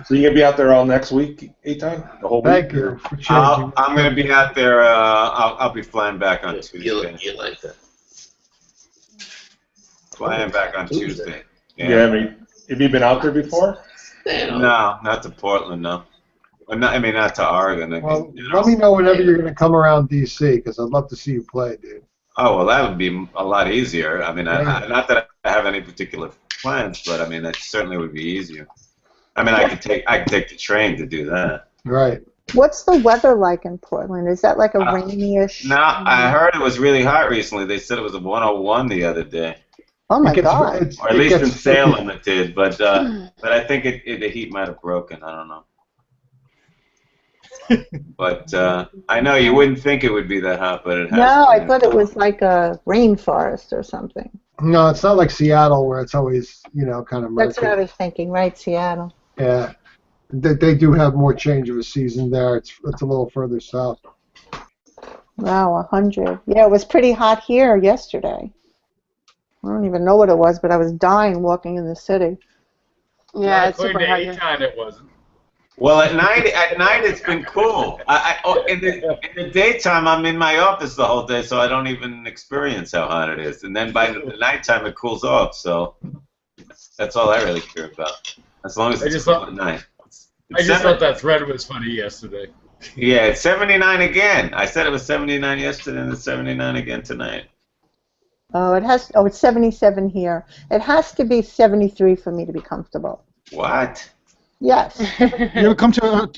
So you gonna be out there all next week, Eitan? The whole week? Thank you for changing. I'm gonna be out there. I'll be flying back on Tuesday. You like that? Flying back on Tuesday. Yeah, I mean, have you been out there before? No, not to Portland, no. Not to Oregon. Well, let me know whenever you're going to come around D.C. because I'd love to see you play, dude. Oh, well, that would be a lot easier. I mean, not that I have any particular plans, but I mean, that certainly would be easier. I mean, I could take the train to do that. Right. What's the weather like in Portland? Is that like a rainy-ish? No, I heard it was really hot recently. They said it was a 101 the other day. Oh my God! Or at least in Salem it did, but I think the heat might have broken. I don't know. But I know you wouldn't think it would be that hot, but it has. No, I thought it was like a rainforest or something. No, it's not like Seattle where it's always, kind of murky. That's what I was thinking, right, Seattle. Yeah. They do have more change of a season there. It's a little further south. Wow, 100. Yeah, it was pretty hot here yesterday. I don't even know what it was, but I was dying walking in the city. Yeah, it's super hot. According to it wasn't. Well, at night it's been cool. In the daytime, I'm in my office the whole day, so I don't even experience how hot it is. And then by the nighttime, it cools off. So that's all I really care about. As long as it's cool at night. I just thought that thread was funny yesterday. Yeah, it's 79 again. I said it was 79 yesterday, and it's 79 again tonight. Oh, it's 77 here. It has to be 73 for me to be comfortable. What? Yes. You ever come to LA,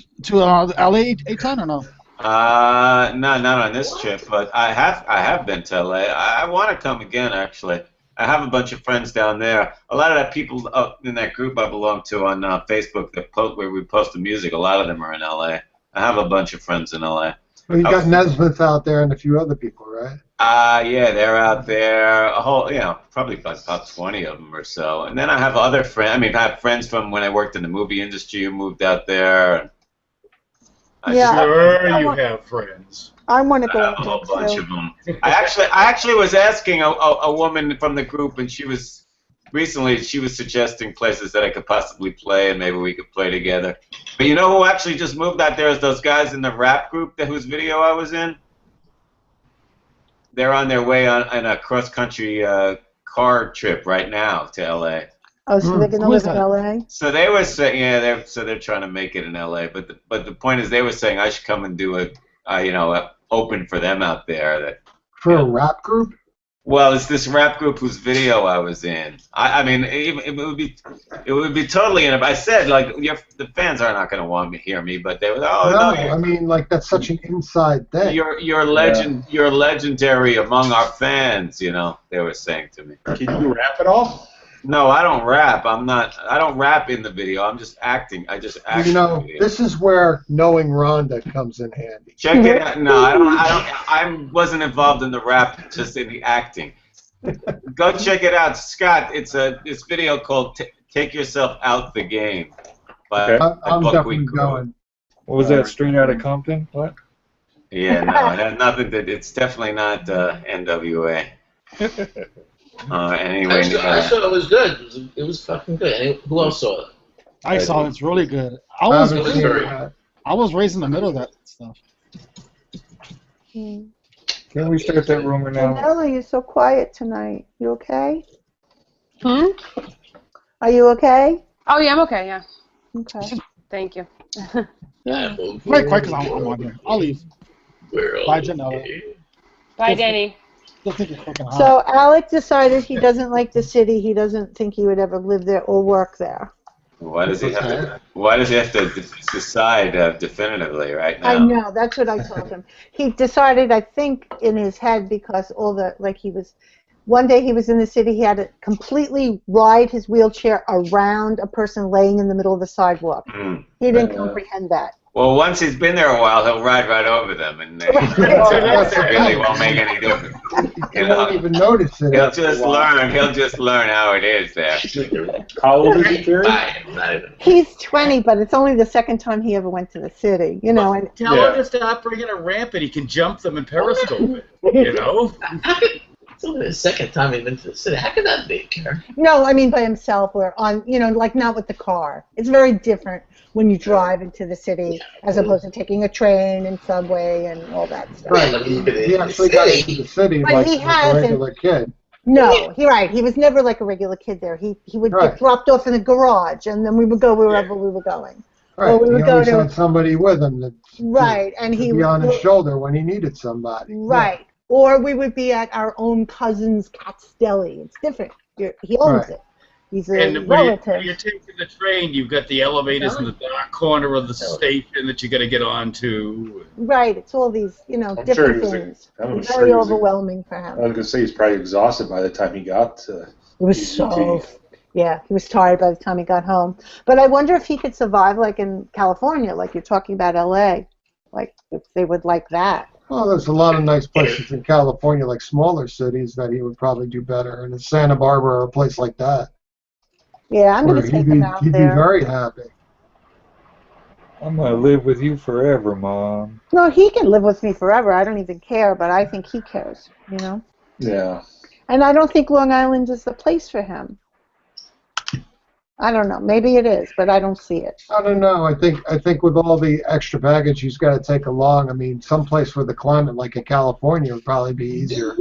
Eitan, or no? No, not on this trip, but I have been to LA. I want to come again, actually. I have a bunch of friends down there. A lot of that people in that group I belong to on Facebook where we post the music. A lot of them are in LA. I have a bunch of friends in LA. Well, you got Nesmith out there and a few other people, right? Yeah, they're out there. A whole, probably about 20 of them or so. And then I have other friends. I mean, I have friends from when I worked in the movie industry who moved out there. Sure, you have friends. I want to go a whole bunch of them. I actually was asking a woman from the group, and she was suggesting places that I could possibly play, and maybe we could play together. But you know who actually just moved out there is those guys in the rap group whose video I was in. They're on their way on a cross-country car trip right now to LA. Oh, so they're gonna live in LA? So they were saying, they're trying to make it in LA. But the point is, they were saying I should come and do a open for them out there. For a rap group? Well, it's this rap group whose video I was in. I mean, it would be totally. I said like the fans are not going to want to hear me, but they were. Oh no! I mean, like that's such an inside thing. You're legendary among our fans. They were saying to me. Can you rap at all? No, I don't rap. I don't rap in the video. I'm just acting. I just act. This is where knowing Rhonda comes in handy. Check it out. No, I wasn't involved in the rap, just in the acting. Go check it out, Scott. It's this video called "Take Yourself Out the Game" by I'm definitely going. What was that? Straight Outta Compton? What? Yeah, no, it had nothing to. It's definitely not NWA. Anyway, I saw it was good. It was fucking good. Who else saw it? I saw it. It's really good. I was raised in the middle of that stuff. Can we start that rumor now? Janella, you're so quiet tonight. You okay? Hmm? Are you okay? Oh, yeah, I'm okay, yeah. Okay. Thank you. Very quick, because I'm on there. I'll leave. Bye, Janella. Bye, Denny. So Alec decided he doesn't like the city. He doesn't think he would ever live there or work there. Why does he have to decide definitively right now? I know. That's what I told him. He decided, I think, in his head because one day he was in the city. He had to completely ride his wheelchair around a person laying in the middle of the sidewalk. He didn't comprehend that. Well, once he's been there a while, he'll ride right over them, and it really won't make any difference. He won't even notice it. He'll just learn how it is there. How old is he, Jerry? He's 20, but it's only the second time he ever went to the city. Tell him to stop bringing a ramp, and he can jump them and periscope it. It's only the second time he's been to the city. How could that be, Karen? No, I mean by himself or on, like not with the car. It's very different when you drive into the city as opposed to taking a train and subway and all that stuff. Right. He actually got into the city like a regular kid. No, he was never like a regular kid there. He would get dropped off in the garage, and then we would go wherever we were going. Right. Or we would he always had somebody with him and he would be on would his shoulder when he needed somebody. Right. Yeah. Or we would be at our own cousin's Cat's Deli. It's different. He owns it. He's a relative. When you're taking the train, you've got the elevators in the dark corner of the station that you got to get onto. Right. It's all these, different things. It's very overwhelming for him. I was going to say he's probably exhausted by the time he got to It was yeah, he was tired by the time he got home. But I wonder if he could survive like in California, like you're talking about LA. Like if they would like that. Well, there's a lot of nice places in California, like smaller cities, that he would probably do better. And in Santa Barbara or a place like that. Yeah, I'm going to take him out there. He'd be very happy. I'm going to live with you forever, Mom. No, he can live with me forever. I don't even care, but I think he cares, Yeah. And I don't think Long Island is the place for him. I don't know. Maybe it is, but I don't see it. I don't know. I think with all the extra baggage he's got to take along, I mean, someplace where the climate, like in California, would probably be easier.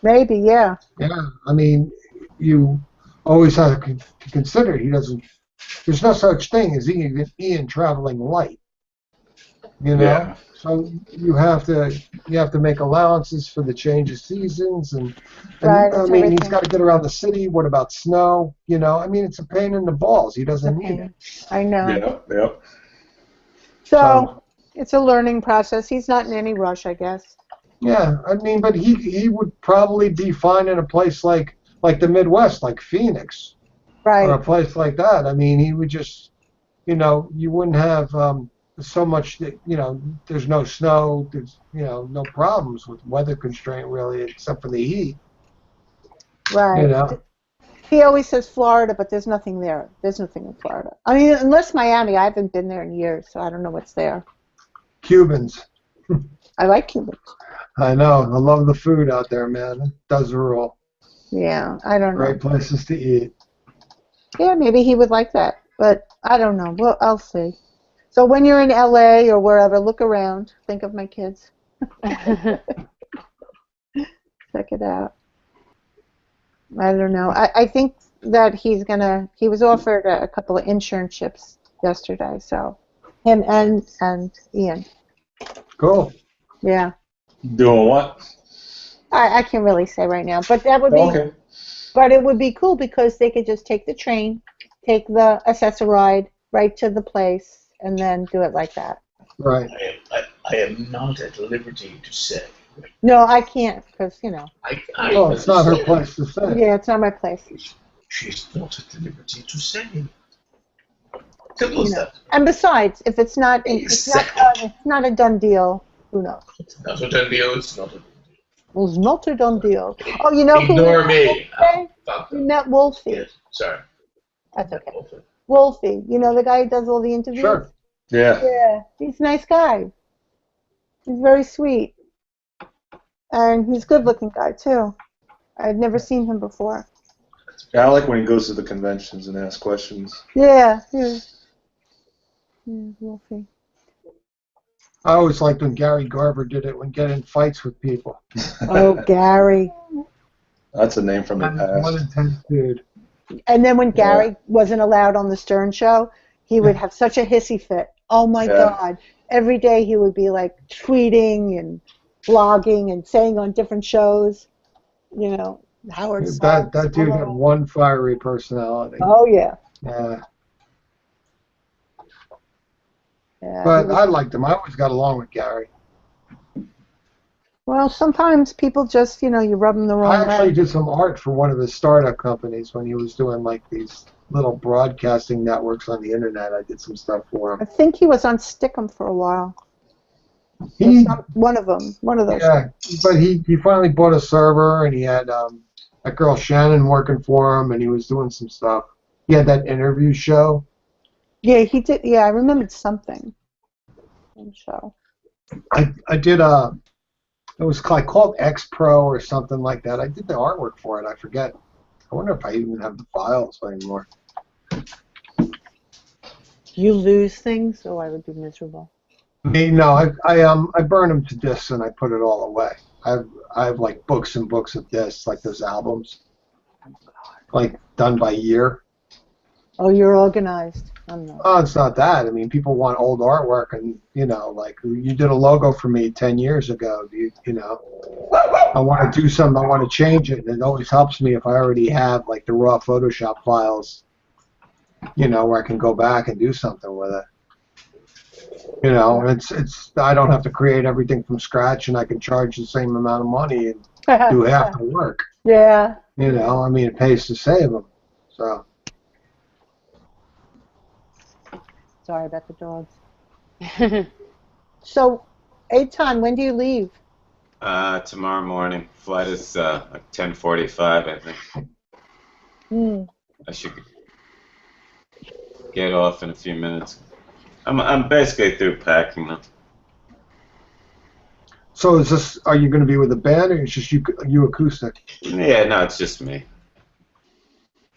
Maybe, yeah. Yeah. I mean, you always have to consider there's no such thing as Ian traveling light. Yeah. So you have to make allowances for the change of seasons and I mean he's got to get around the city. What about snow? I mean it's a pain in the balls. He doesn't need it. I know. Yeah. So It's a learning process. He's not in any rush, I guess. Yeah, I mean, but he would probably be fine in a place like the Midwest, like Phoenix, Right. or a place like that. I mean, he would just, you know, you wouldn't have so much, you know, there's no snow, there's, you know, no problems with weather constraint really, except for the heat. Right. You know. He always says Florida, but there's nothing there. There's nothing in Florida. I mean, unless Miami. I haven't been there in years, so I don't know what's there. Cubans. I like Cubans. I know. I love the food out there, man. It does rule. Yeah, I don't know. Great places to eat. Yeah, maybe he would like that, but I don't know. Well, I'll see. So when you're in LA or wherever, look around. Think of my kids. Check it out. I don't know. I think that he was offered a couple of internships yesterday, so him and Ian. Cool. Yeah. Doing what? I can't really say right now, but that would be. Okay. But it would be cool because they could just take the train, take the assessor ride right to the place, and then do it like that. Right. I am not at liberty to say. No, I can't because, you know. Well, it's not her place to say. Yeah, it's not my place. She's not at liberty to say. Simple as that. And besides, if it's not a done deal, who knows? It's not a done deal. It's not a. It's not a done deal. Oh, you know who? Ignore me. We met Wolfie. Yes, sorry. That's okay. Wolfie. You know the guy who does all the interviews? Sure. Yeah. Yeah, he's a nice guy. He's very sweet. And he's a good-looking guy, too. I'd never seen him before. Yeah, I like when he goes to the conventions and asks questions. Yeah. Wolfie. I always liked when Gary Garver did it when getting in fights with people. Oh, Gary. That's a name from the past. One intense dude. And then when Gary wasn't allowed on the Stern Show, he would have such a hissy fit. Oh, my God. Every day he would be, like, tweeting and blogging and saying on different shows, you know, Howard That dude had one fiery personality. Oh, yeah. Yeah. Yeah, But I liked him. I always got along with Gary. Well, sometimes people just, you know, you rub them the wrong way. I actually did some art for one of his startup companies when he was doing like these little broadcasting networks on the internet. I did some stuff for him. I think he was on Stickum for a while. One of them. One of those. Yeah, but he finally bought a server and he had that girl Shannon working for him and he was doing some stuff. He had that interview show. Yeah, he did. Yeah, I remembered something. Show. I did it was like called X Pro or something like that. I did the artwork for it. I forget. I wonder if I even have the files anymore. You lose things, so I would be miserable. No, I burn them to discs and I put it all away. I have like books and books of discs, like those albums, like done by year. Oh, you're organized. I'm not. Oh, it's not that. I mean, people want old artwork, and you know, like you did a logo for me 10 years ago. You know, I want to do something. I want to change it, and it always helps me if I already have like the raw Photoshop files. You know, where I can go back and do something with it. You know, it's I don't have to create everything from scratch, and I can charge the same amount of money and do half the work. Yeah. You know, I mean, it pays to save them. So. Sorry about the dogs. So, Eitan, when do you leave? Tomorrow morning. Flight is like 10:45, I think. I should get off in a few minutes. I'm basically through packing now. So is this? Are you going to be with a band, or is just you acoustic? Yeah, no, it's just me.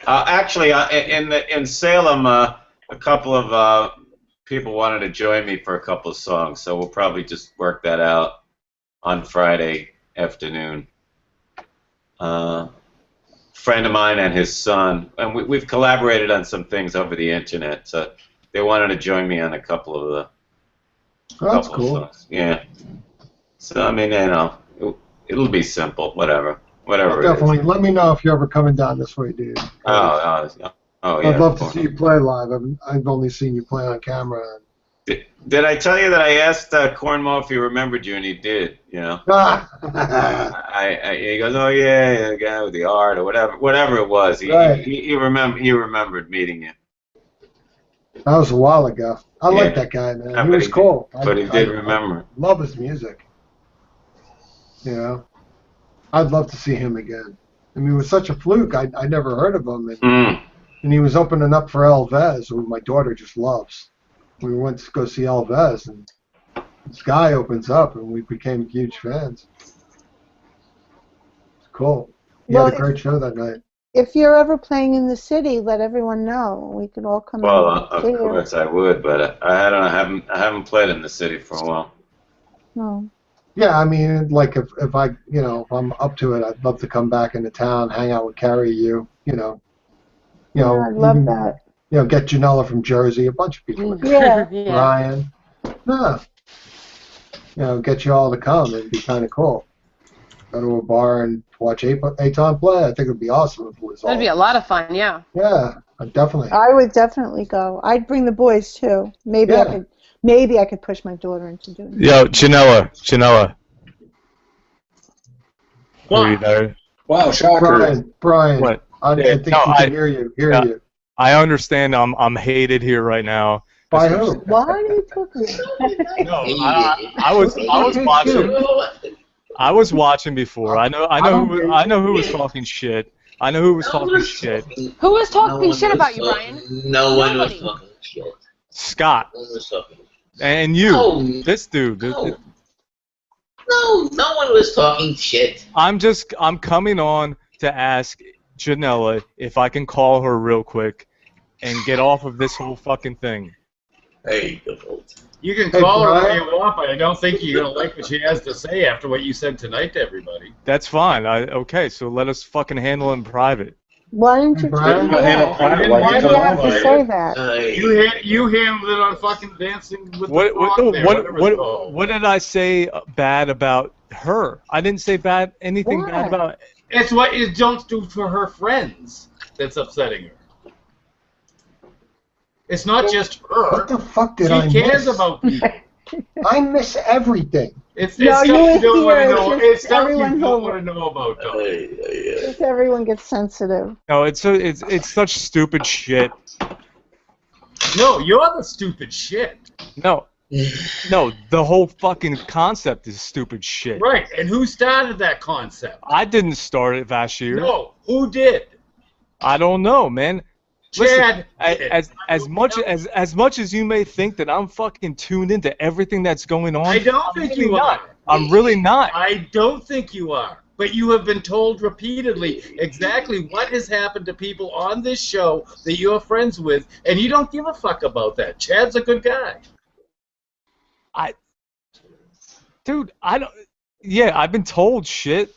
Actually, in Salem, a couple of people wanted to join me for a couple of songs, so we'll probably just work that out on Friday afternoon. Friend of mine and his son, and we've collaborated on some things over the internet, so they wanted to join me on a couple of the. Oh, that's cool. Songs. Yeah. So I mean, you know, it'll be simple, whatever it definitely. is. Let me know if you're ever coming down this way, dude. Oh yeah. I'd love to see you play live. I've only seen you play on camera. Did I tell you that I asked Cornwall if he remembered you, and he did? You know. He goes, oh yeah, the guy with the art or whatever it was. He remembered meeting you. That was a while ago. I like that guy, man. He was cool. But he did remember. I love his music. You know, I'd love to see him again. I mean, it was such a fluke. I never heard of him, and he was opening up for Elvez, who my daughter just loves. We went to go see Elvez, and this guy opens up, and we became huge fans. It's cool. He had a great show that night. If you're ever playing in the city, let everyone know. We could all come. Well, of course I would, but I haven't played in the city for a while. No. Yeah, I mean, like if I'm up to it, I'd love to come back into town, hang out with Carrie, you know. Yeah, I'd love that. You know, get Janella from Jersey, a bunch of people. Yeah. Ryan. Yeah. You know, get you all to come. It'd be kind of cool. Go to a bar and watch Aton play. I think it'd be awesome if it was. That'd be a lot of fun, yeah. Yeah, definitely. I would definitely go. I'd bring the boys too. Maybe I could push my daughter into doing it. Yo, Janella. Are you there? Wow, shocker. Brian. What? I think he can hear you. I understand I'm hated here right now. By who? Why are you talking? No, I was watching. I was watching before. I know who was talking shit. I know who was talking shit. Who was talking shit about you, Brian? No one was talking shit. Scott. No one was talking. And you. No. This dude. No, no one was talking shit. I'm coming on to ask Janella if I can call her real quick and get off of this whole fucking thing. Hey, you can call her all you want, but I don't think you're going to like what she has to say after what you said tonight to everybody. That's fine. Okay, so let us fucking handle it in private. Why didn't you Brian, Why do you have to say that? You handled it on fucking Dancing with the Rock. What did I say bad about her? I didn't say anything bad about. It's what you don't do for her friends that's upsetting her. It's not just her. What the fuck did I miss? She cares about people. I miss everything. It's stuff you don't want to know. It's stuff you don't want to know about, though. Just everyone gets sensitive. No, it's such stupid shit. No, you're the stupid shit. No, the whole fucking concept is stupid shit. Right, and who started that concept? I didn't start it, Vash'Skellar. No, who did? I don't know, man. Chad, listen, as much as you may think that I'm fucking tuned into everything that's going on, I don't think you are. I'm really not. I don't think you are. But you have been told repeatedly exactly what has happened to people on this show that you're friends with, and you don't give a fuck about that. Chad's a good guy. Dude, I don't. Yeah, I've been told shit.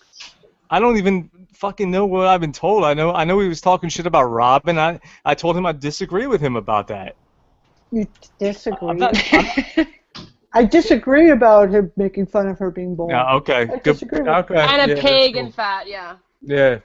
I don't even fucking know what I've been told. I know he was talking shit about Robin. I told him I disagree with him about that. You disagree? I disagree about him making fun of her being bald. Yeah, okay. Good. Okay. And a pig and fat, yeah. Yeah.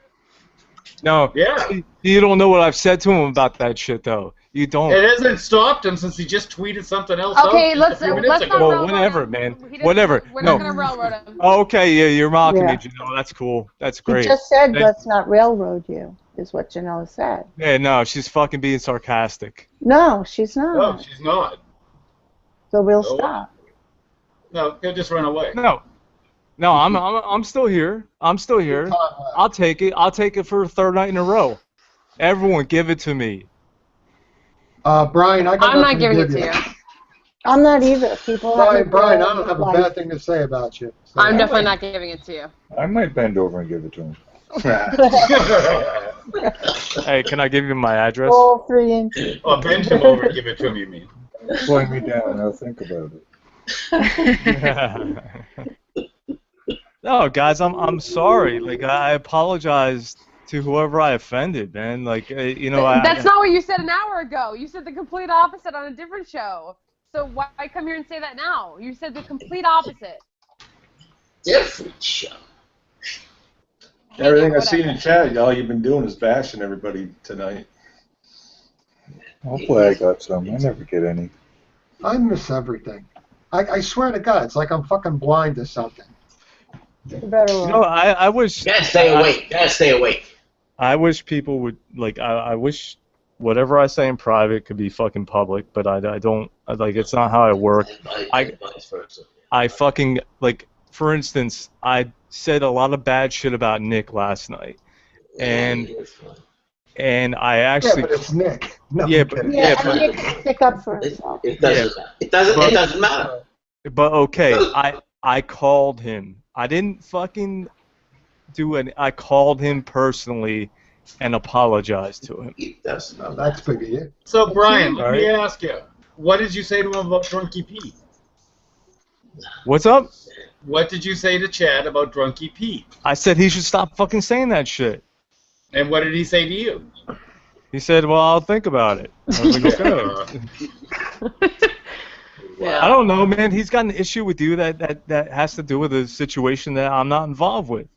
No. Yeah. You don't know what I've said to him about that shit, though. You don't. It hasn't stopped him since he just tweeted something else okay, out let's a few minutes not ago. Well, whatever, man. Whatever. We're not going to railroad him. Oh, okay, yeah, you're mocking me, Janelle. That's cool. That's great. He just said, let's not railroad you, is what Janelle said. Yeah, no, she's fucking being sarcastic. No, she's not. No, she's not. So we'll stop. No, he'll just run away. No, I'm still here. I'm still here. I'll take it. I'll take it for a third night in a row. Everyone, give it to me. Brian, I'm not giving it to you. I'm not either. People. Brian, I don't have a bad thing to say about you. So I'm definitely not giving it to you. I might bend over and give it to him. Hey, can I give you my address? All 3 inches. Oh, bend him over and give it to him, you mean? Slow me down, I'll think about it. No, guys, I'm sorry. Like, I apologize to whoever I offended, man. Like, you know, that's not what you said an hour ago. You said the complete opposite on a different show. So why come here and say that now? You said the complete opposite. Different show. Everything I've seen in chat, all you've been doing is bashing everybody tonight. Hopefully I got some. I never get any. I miss everything. I swear to God, it's like I'm fucking blind to something. You know, I wish. Gotta stay awake. Gotta stay awake. I wish people would like. I wish whatever I say in private could be fucking public, but I don't. Like, it's not how I work. I fucking like. For instance, I said a lot of bad shit about Nick last night, and I actually. Yeah, but it's Nick. No, yeah, but Nick can stick up for himself. It doesn't matter. But okay, I called him. I didn't fucking do it. I called him personally and apologized to him. That's big of you. So, Brian, let me ask you, what did you say to him about Drunky Pete? What's up? What did you say to Chad about Drunky Pete? I said he should stop fucking saying that shit. And what did he say to you? He said, well, I'll think about it. I was like, okay. I don't know, man. He's got an issue with you that has to do with a situation that I'm not involved with.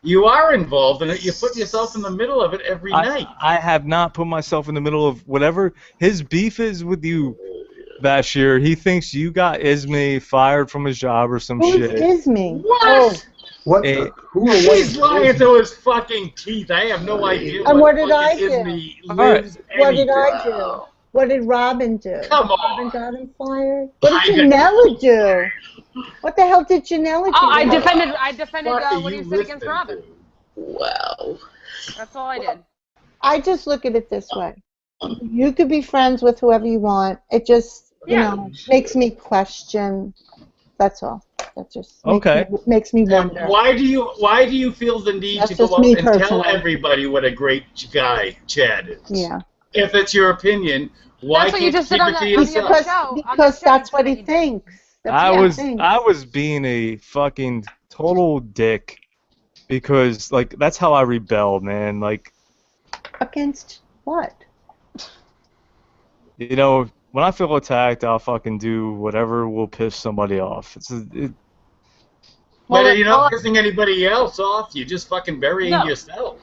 You are involved in it. You put yourself in the middle of it every night. I have not put myself in the middle of whatever his beef is with you, Bashir. He thinks you got Ismay fired from his job or some shit. Who's Ismay? What? What? He's lying to his fucking teeth. I have no idea. And what did I do? What did I do? What did Robin do? Come on. Robin got him fired? What did Janella do? What the hell did Janella do? Oh, I defended what he said against Robin. Wow. That's all I did. I just look at it this way. You could be friends with whoever you want. It just, you know, makes me question. That's all. That just makes me wonder. Why do you feel the need to go out and tell everybody what a great guy Chad is? Yeah. If it's your opinion, why can't you keep it to yourself? Because that's what he thinks. I was being a fucking total dick because like that's how I rebelled, man. Like against what? You know, when I feel attacked, I'll fucking do whatever will piss somebody off. But you're not pissing anybody else off. You're just fucking burying yourself.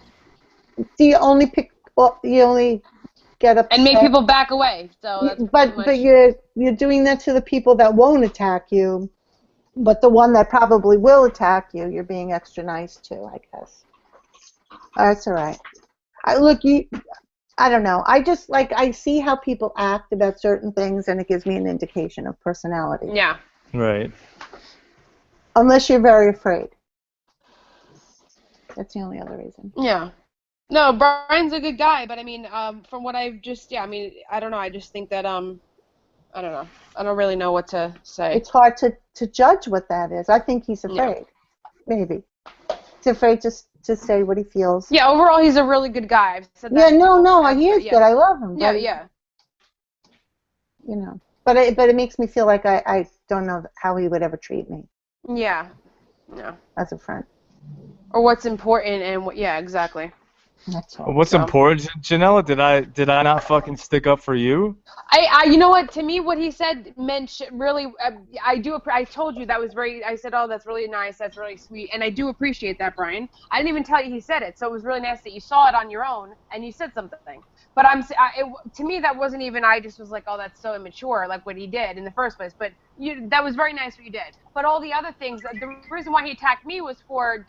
Do you only pick? Well, you only get upset and make people back away. So, that's but you're doing that to the people that won't attack you, but the one that probably will attack you, you're being extra nice to, I guess. That's all right. I don't know. I just I see how people act about certain things, and it gives me an indication of personality. Yeah. Right. Unless you're very afraid. That's the only other reason. Yeah. No, Brian's a good guy, but I mean, from what I've just, I mean, I don't know. I just think that, I don't know. I don't really know what to say. It's hard to judge what that is. I think he's afraid. Yeah. Maybe. He's afraid to say what he feels. Yeah, overall, he's a really good guy. I've said that. Yeah, no, he is good. I love him. Yeah, yeah. You know, but it makes me feel like I don't know how he would ever treat me. Yeah. Yeah. As a friend. Or what's important and what? Yeah, exactly. That's all. What's important, Janella? Did I not fucking stick up for you? You know what? To me, what he said meant really. I told you that was very. I said, oh, that's really nice. That's really sweet, and I do appreciate that, Brian. I didn't even tell you he said it, so it was really nice that you saw it on your own and you said something. But to me, that wasn't even. I just was like, oh, that's so immature, like what he did in the first place. But that was very nice what you did. But all the other things, the reason why he attacked me was for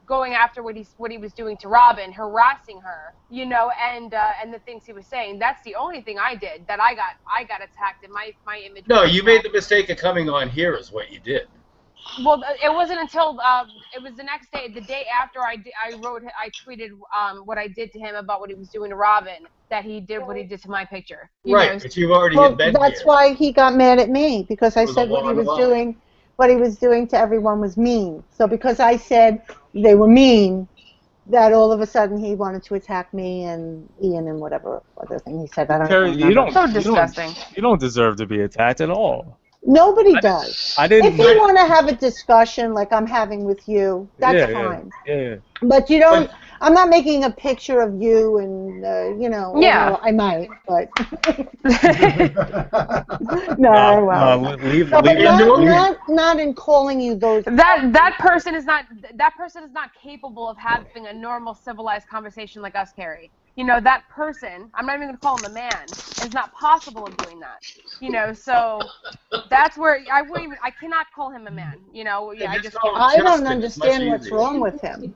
going after what he was doing to Robin, harassing her, you know, and the things he was saying. That's the only thing I did that I got attacked in my image. No, you made the mistake of coming on here is what you did. Well, it wasn't until it was the next day, the day after I tweeted what I did to him about what he was doing to Robin, that he did what he did to my picture. Right, but you've already had been that's here. why he got mad at me, because I said what he was doing to everyone was mean. So because I said they were mean, that all of a sudden he wanted to attack me and Ian and whatever other thing he said. I don't know. So disgusting. You don't deserve to be attacked at all. Nobody does. I didn't. If you want to have a discussion like I'm having with you, that's fine. Yeah. But you don't. I'm not making a picture of you, and Yeah. although I might, but no, I won't. Leave No, but it. not in calling you those. That person is not capable of having a normal civilized conversation like us, Carrie. That person, I'm not even going to call him a man, is not possible of doing that. So that's where I cannot call him a man. I just can't. I don't understand what's wrong with him.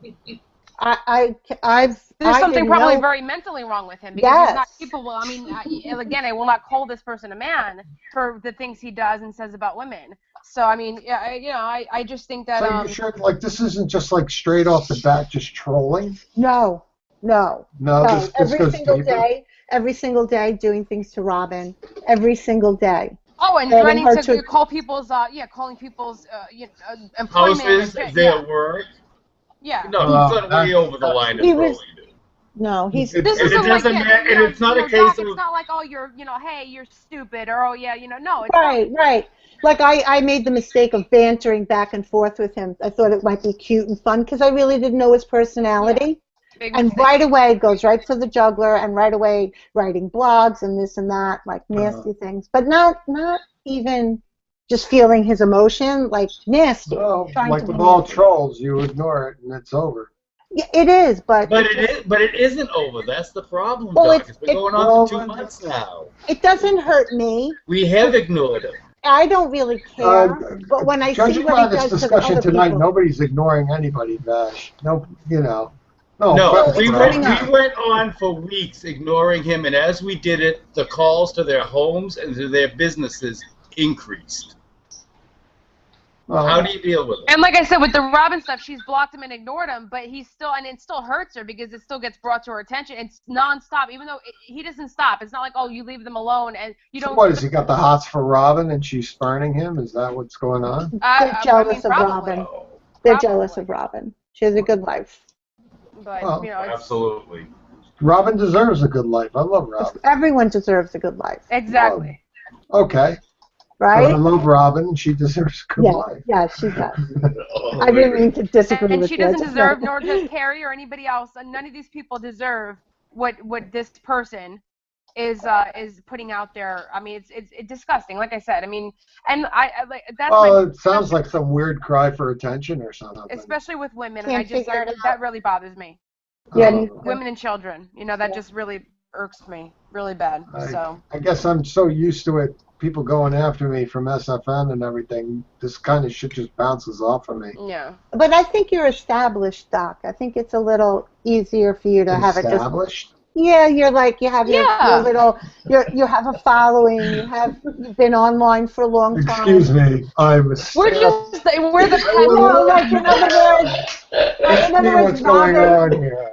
There's something probably very mentally wrong with him because he's not Yes. capable. I mean, again, I will not call this person a man for the things he does and says about women. So I mean, I just think that. So you sure, like, this isn't just like straight off the bat just trolling? No. This Every single day doing things to Robin. Every single day. Oh, and threatening to call people's calling people's employment houses, and shit. their work. Yeah. No, he's gone way over the line of trolling. No, he's. This is and it's not a case Doc, of. It's not like, oh, hey, you're stupid, or oh yeah, no. It's Right. Like I made the mistake of bantering back and forth with him. I thought it might be cute and fun because I really didn't know his personality. Yeah. And right away goes right for the juggler, and right away writing blogs and this and that, like nasty things, but not even just feeling his emotion, like nasty. Well, like with all trolls, you ignore it and it's over. Yeah, it is, but it isn't over. That's the problem, Well, Doc. It's been going on for 2 months now. it doesn't hurt me. We have ignored him. I don't really care, but when I see Judging what by he this does to discussion other tonight, people, nobody's ignoring anybody, Vash. No, No, but- we went on for weeks ignoring him, and as we did it, the calls to their homes and to their businesses increased. How do you deal with it? And like I said, with the Robin stuff, she's blocked him and ignored him, but it still hurts her because it still gets brought to her attention. It's nonstop, even though he doesn't stop. It's not like, oh, you leave them alone and you don't. So what, has he got the hots for Robin and she's spurning him? Is that what's going on? they're jealous of probably. Robin. They're jealous of Robin. She has a good life. But Well, absolutely. Robin deserves a good life. I love Robin. Everyone deserves a good life. Exactly. Okay. Right? I love Robin, and she deserves a good life. Yeah, she does. I didn't mean to disagree And with she you. doesn't deserve, nor does Carrie or anybody else, and none of these people deserve what this person is putting out there. I mean, it's disgusting. Like I said, I mean, and I like that's. It sounds like some weird cry for attention or something. Especially with women, Can't and I just figure it out. that really bothers me. Yeah, Women and children, that just really irks me really bad. I guess I'm so used to it. People going after me from SFN and everything. This kind of shit just bounces off of me. Yeah. But I think you're established, Doc. I think it's a little easier for you to have it just. Established? Yeah, you have your little, you have a following. You've been online for a long time. Excuse me, I'm. We're the like in other words, what's going on here?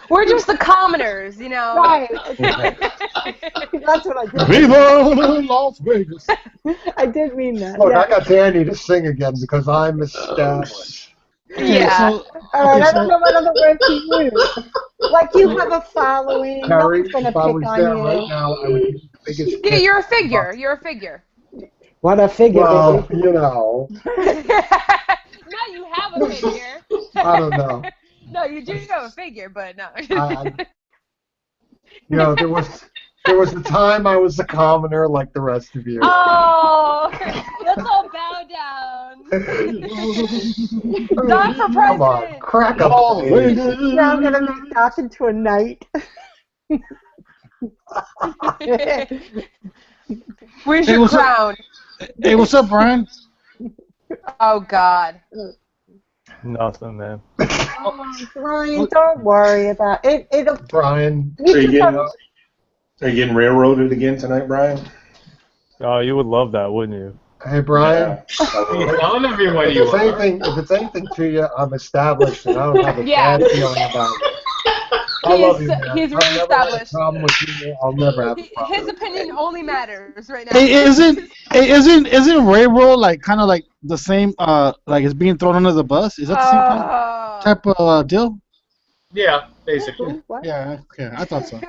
We're just the commoners, Right. That's what I did. Viva Las Vegas. I did mean that. Look, yeah. I got Danny to sing again because I'm established. Yeah. All right, I don't know what other words to use. Like you have a following. No one's going to if I pick was on there you. right now, I would be the biggest. Yeah, you're a figure. You're a figure. What a figure, Well, baby. No, you have a figure. I don't know. No, you do have a figure, but no. There was a time I was a commoner like the rest of you. Oh, let's all bow down. Doc for president. Come on, crack up. Now I'm going to make Doc into a knight. Where's Hey, your what's up? crown? Hey, what's up, Brian? Oh, God. Nothing, man. Oh, Brian, don't worry about it. It'll. Brian. Are you getting railroaded again tonight, Brian? Oh, you would love that, wouldn't you? Hey, Brian. Telling everyone you are. If it's anything to you, I'm established and I don't have a bad feeling about it. I love you, man. He's I've really never had a established. problem with you. I'll never have a problem. His opinion only matters right now. Hey, isn't railroad like kind of like the same? Like it's being thrown under the bus. Is that the same type of deal? Yeah, basically. Yeah. Okay, I thought so.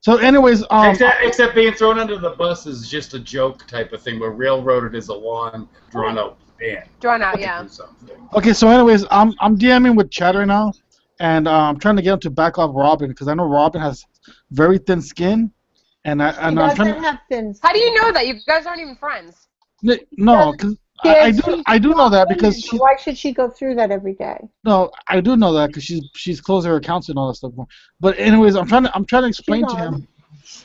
So, anyways, except being thrown under the bus is just a joke type of thing, where railroaded is a long, drawn out plan. Drawn out, yeah. Okay, so anyways, I'm DMing with Chad right now, and I'm trying to get him to back off Robin because I know Robin has very thin skin, and I'm trying to have thin How do you know that? You guys aren't even friends. No, because I do know that because she. Why should she go through that every day? No, I do know that because she's closed her accounts and all that stuff. But anyways, I'm trying to explain to him.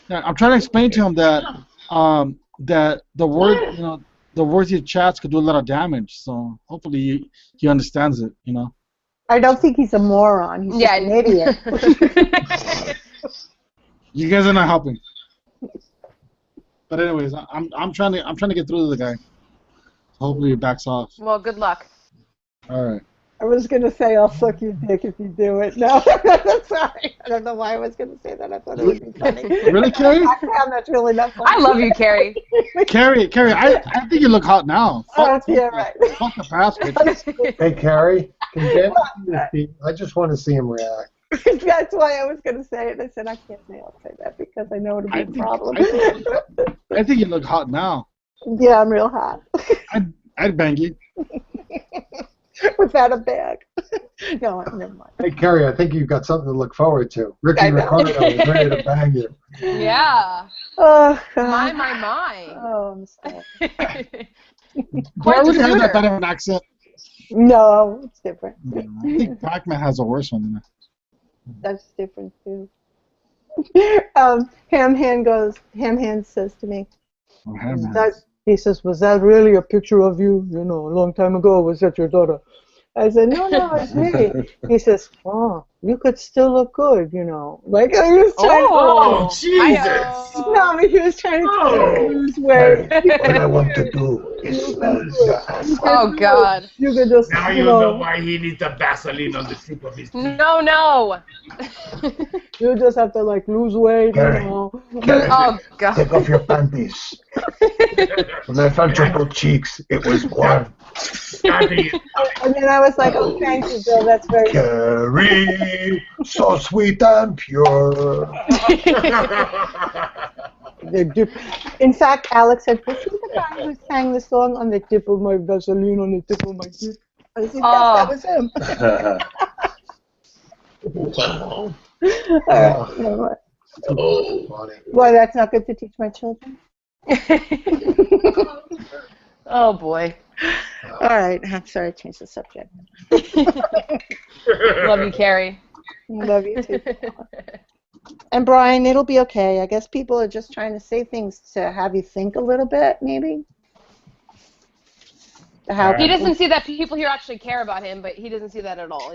Yeah, I'm trying to explain to him that that the words he chats could do a lot of damage. So hopefully he understands it. I don't think he's a moron. He's just an idiot. You guys are not helping. But anyways, I'm trying to get through to the guy. Hopefully he backs off. Well, good luck. All right. I was gonna say I'll suck your dick if you do it. No, sorry. I don't know why I was gonna say that. I thought it would be funny. Really, Carrie? I found that's really not funny. I love you, Carrie. Carrie, I think you look hot now. Oh, yeah, right. Fuck the past picture. Hey, Carrie, I just want to see him react. That's why I was going to say it. I said, I can't say I'll say that because I know it'll be a problem. I think you look hot now. Yeah, I'm real hot. I'd bang you. Without a bag. No, never mind. Hey, Carrie, I think you've got something to look forward to. Ricky Ricardo is ready to bang you. Yeah. Oh, God. My. Oh, I'm sorry. Do I really have that kind of an accent? No, it's different. I think Pac-Man has a worse one than that. That's different, too. Ham Hand says to me, he says, was that really a picture of you, a long time ago? Was that your daughter? I said, no, it's me. He says, oh, you could still look good, Like, he was trying Jesus! No, but he was trying to tell me lose weight. What I want to do is Oh, God. You could just, Now you know why he needs the Vaseline on the tip of his teeth. No. You just have to, lose weight, Carrie, Oh, God. Take off your panties. When I felt your both cheeks, it was warm. And then I was like, oh, thank you, Bill. That's very Carrie, so sweet and pure. In fact, Alex said, was he the guy who sang the song on the tip of my Vaseline on the tip of my teeth? I said, yes, that was him. All right, never mind. Well, that's not good to teach my children. Oh, boy. All right, I'm sorry I changed the subject. Love you, Carrie. Love you, too. And Brian, it'll be okay. I guess people are just trying to say things to have you think a little bit, maybe. He doesn't see that people here actually care about him, but he doesn't see that at all,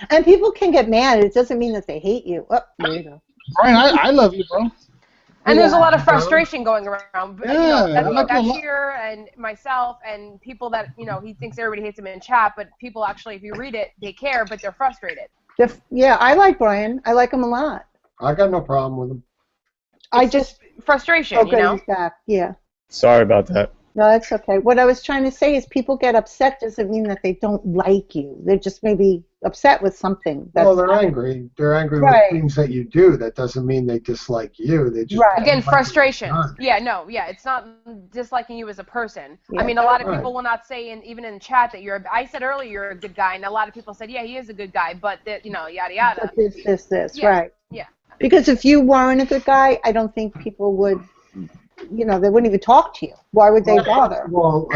And people can get mad. It doesn't mean that they hate you. Oh, there you go. Brian, I love you, bro. And there's a lot of frustration going around. Yeah, Bashir and myself and people that, he thinks everybody hates him in chat, but people actually, if you read it, they care, but they're frustrated. Yeah, I like Brian. I like him a lot. I got no problem with him. Frustration, he's back. Yeah. Sorry about that. No, that's okay. What I was trying to say is people get upset doesn't mean that they don't like you. They're just maybe upset with something. Well, they're angry. They're angry with things that you do. That doesn't mean they dislike you. They just Again, frustration. It's not disliking you as a person. Yeah. I mean, a lot of people will not say, even in chat, that I said earlier you're a good guy, and a lot of people said, yeah, he is a good guy, but yada yada. But this, yeah. right? Yeah. Because if you weren't a good guy, I don't think people would. They wouldn't even talk to you. Why would they bother? Well,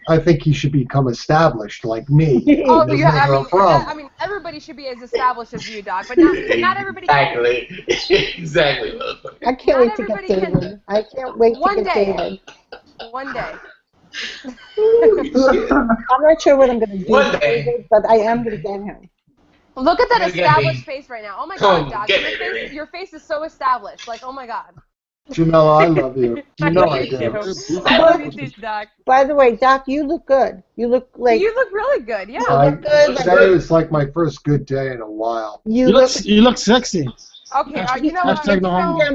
I think he should become established like me. I mean, everybody should be as established as you, Doc, but not everybody can. Exactly. I can't wait to get David. I can't wait to get David. One day. I'm not sure what I'm going to do with David, but I am going to get him. Look at that established face right now. Oh my God, Doc. Your face is so established. Like, oh my God. Janelle, I love you. You know I do. I love you too, Doc. By the way, Doc, you look good. You look really good. Yeah. I look good. Today was like my first good day in a while. You look sexy. Okay, you know what?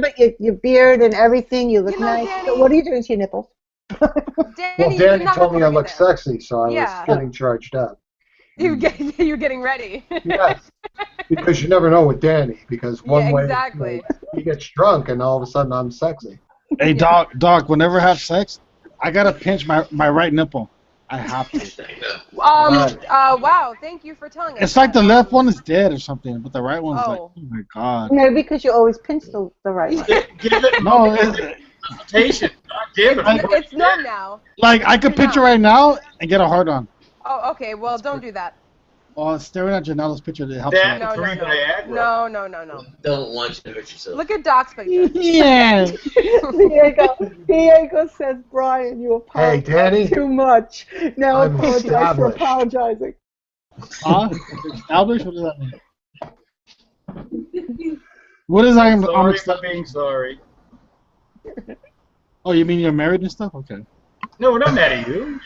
But your beard and everything, you look nice. Danny, so what are you doing to your nipples? Danny told me I look sexy, so I was getting charged up. You're getting ready. Yes, because you never know with Danny. Because one way he gets drunk, and all of a sudden I'm sexy. Hey, Doc, whenever I have sex, I gotta pinch my right nipple. I have to. Wow, thank you for telling us. It's like the left one is dead or something, but the right one's like, oh my god. No, because you always pinch the right one. Give it No, patient. Give it. It's numb now. like I could picture right now and get a hard on. Oh, okay. Well, don't do that. Oh, staring at Janela's picture, it helps. No. Don't want you to hurt yourself. Look at Doc's picture. Yeah. Diego says, Brian, you apologize too much. Now I'm apologize for apologizing. Huh? Established? What does that mean? What is I'm sorry for being sorry. Oh, you mean you're married and stuff? Okay. No, we're not mad at you.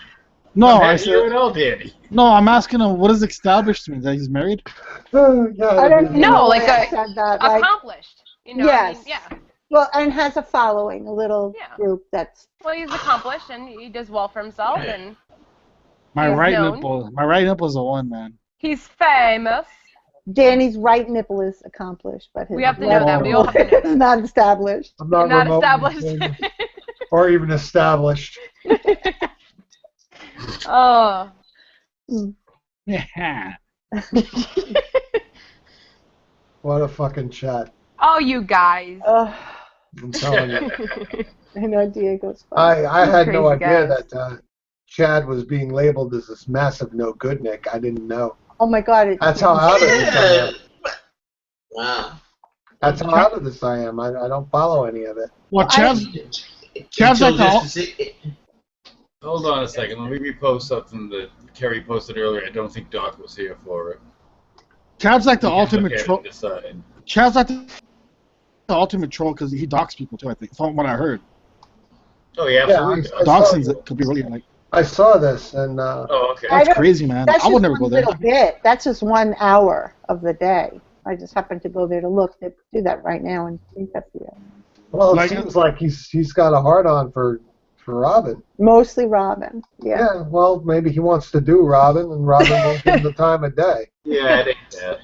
No, I said you at all, Danny. No, I'm asking him what does established mean? That he's married? I don't know. Like accomplished. You know, yes. I mean, yeah. Well, and has a following, a little group that's. Well, he's accomplished and he does well for himself, and My right nipple is the one, man. he's famous. Danny's right nipple is accomplished, but his We have to know that. We all have to know is not established. I'm not, Not remotely established. famous, or even established. Oh. Yeah. What a fucking chat. Oh, you guys. I'm telling you. I know Diego's fine. I had no Crazy idea guys. that Chad was being labeled as this massive no good Nick. I didn't know. Oh my God! That's how out of this I am. Wow. That's how out of this I am. I don't follow any of it. Well, Chad's like the Hold on a second. Let me repost something that Kerry posted earlier. I don't think Doc was here for it. Chad's like the You can ultimate look at it troll. and decide. Chad's like the ultimate troll because he docks people too. I think from what I heard. Oh, yeah, absolutely. I saw Doxing's it. could be really like. I saw this and Oh, okay. That's crazy, man. That's I would just never go one there. little bit. That's just 1 hour of the day. I just happened to go there to look. They do that right now and interview. well, it Like- seems like he's got a hard on for Robin. Mostly Robin. Yeah. Yeah, well, maybe he wants to do Robin, and Robin won't give him the time of day. Yeah, it ain't that.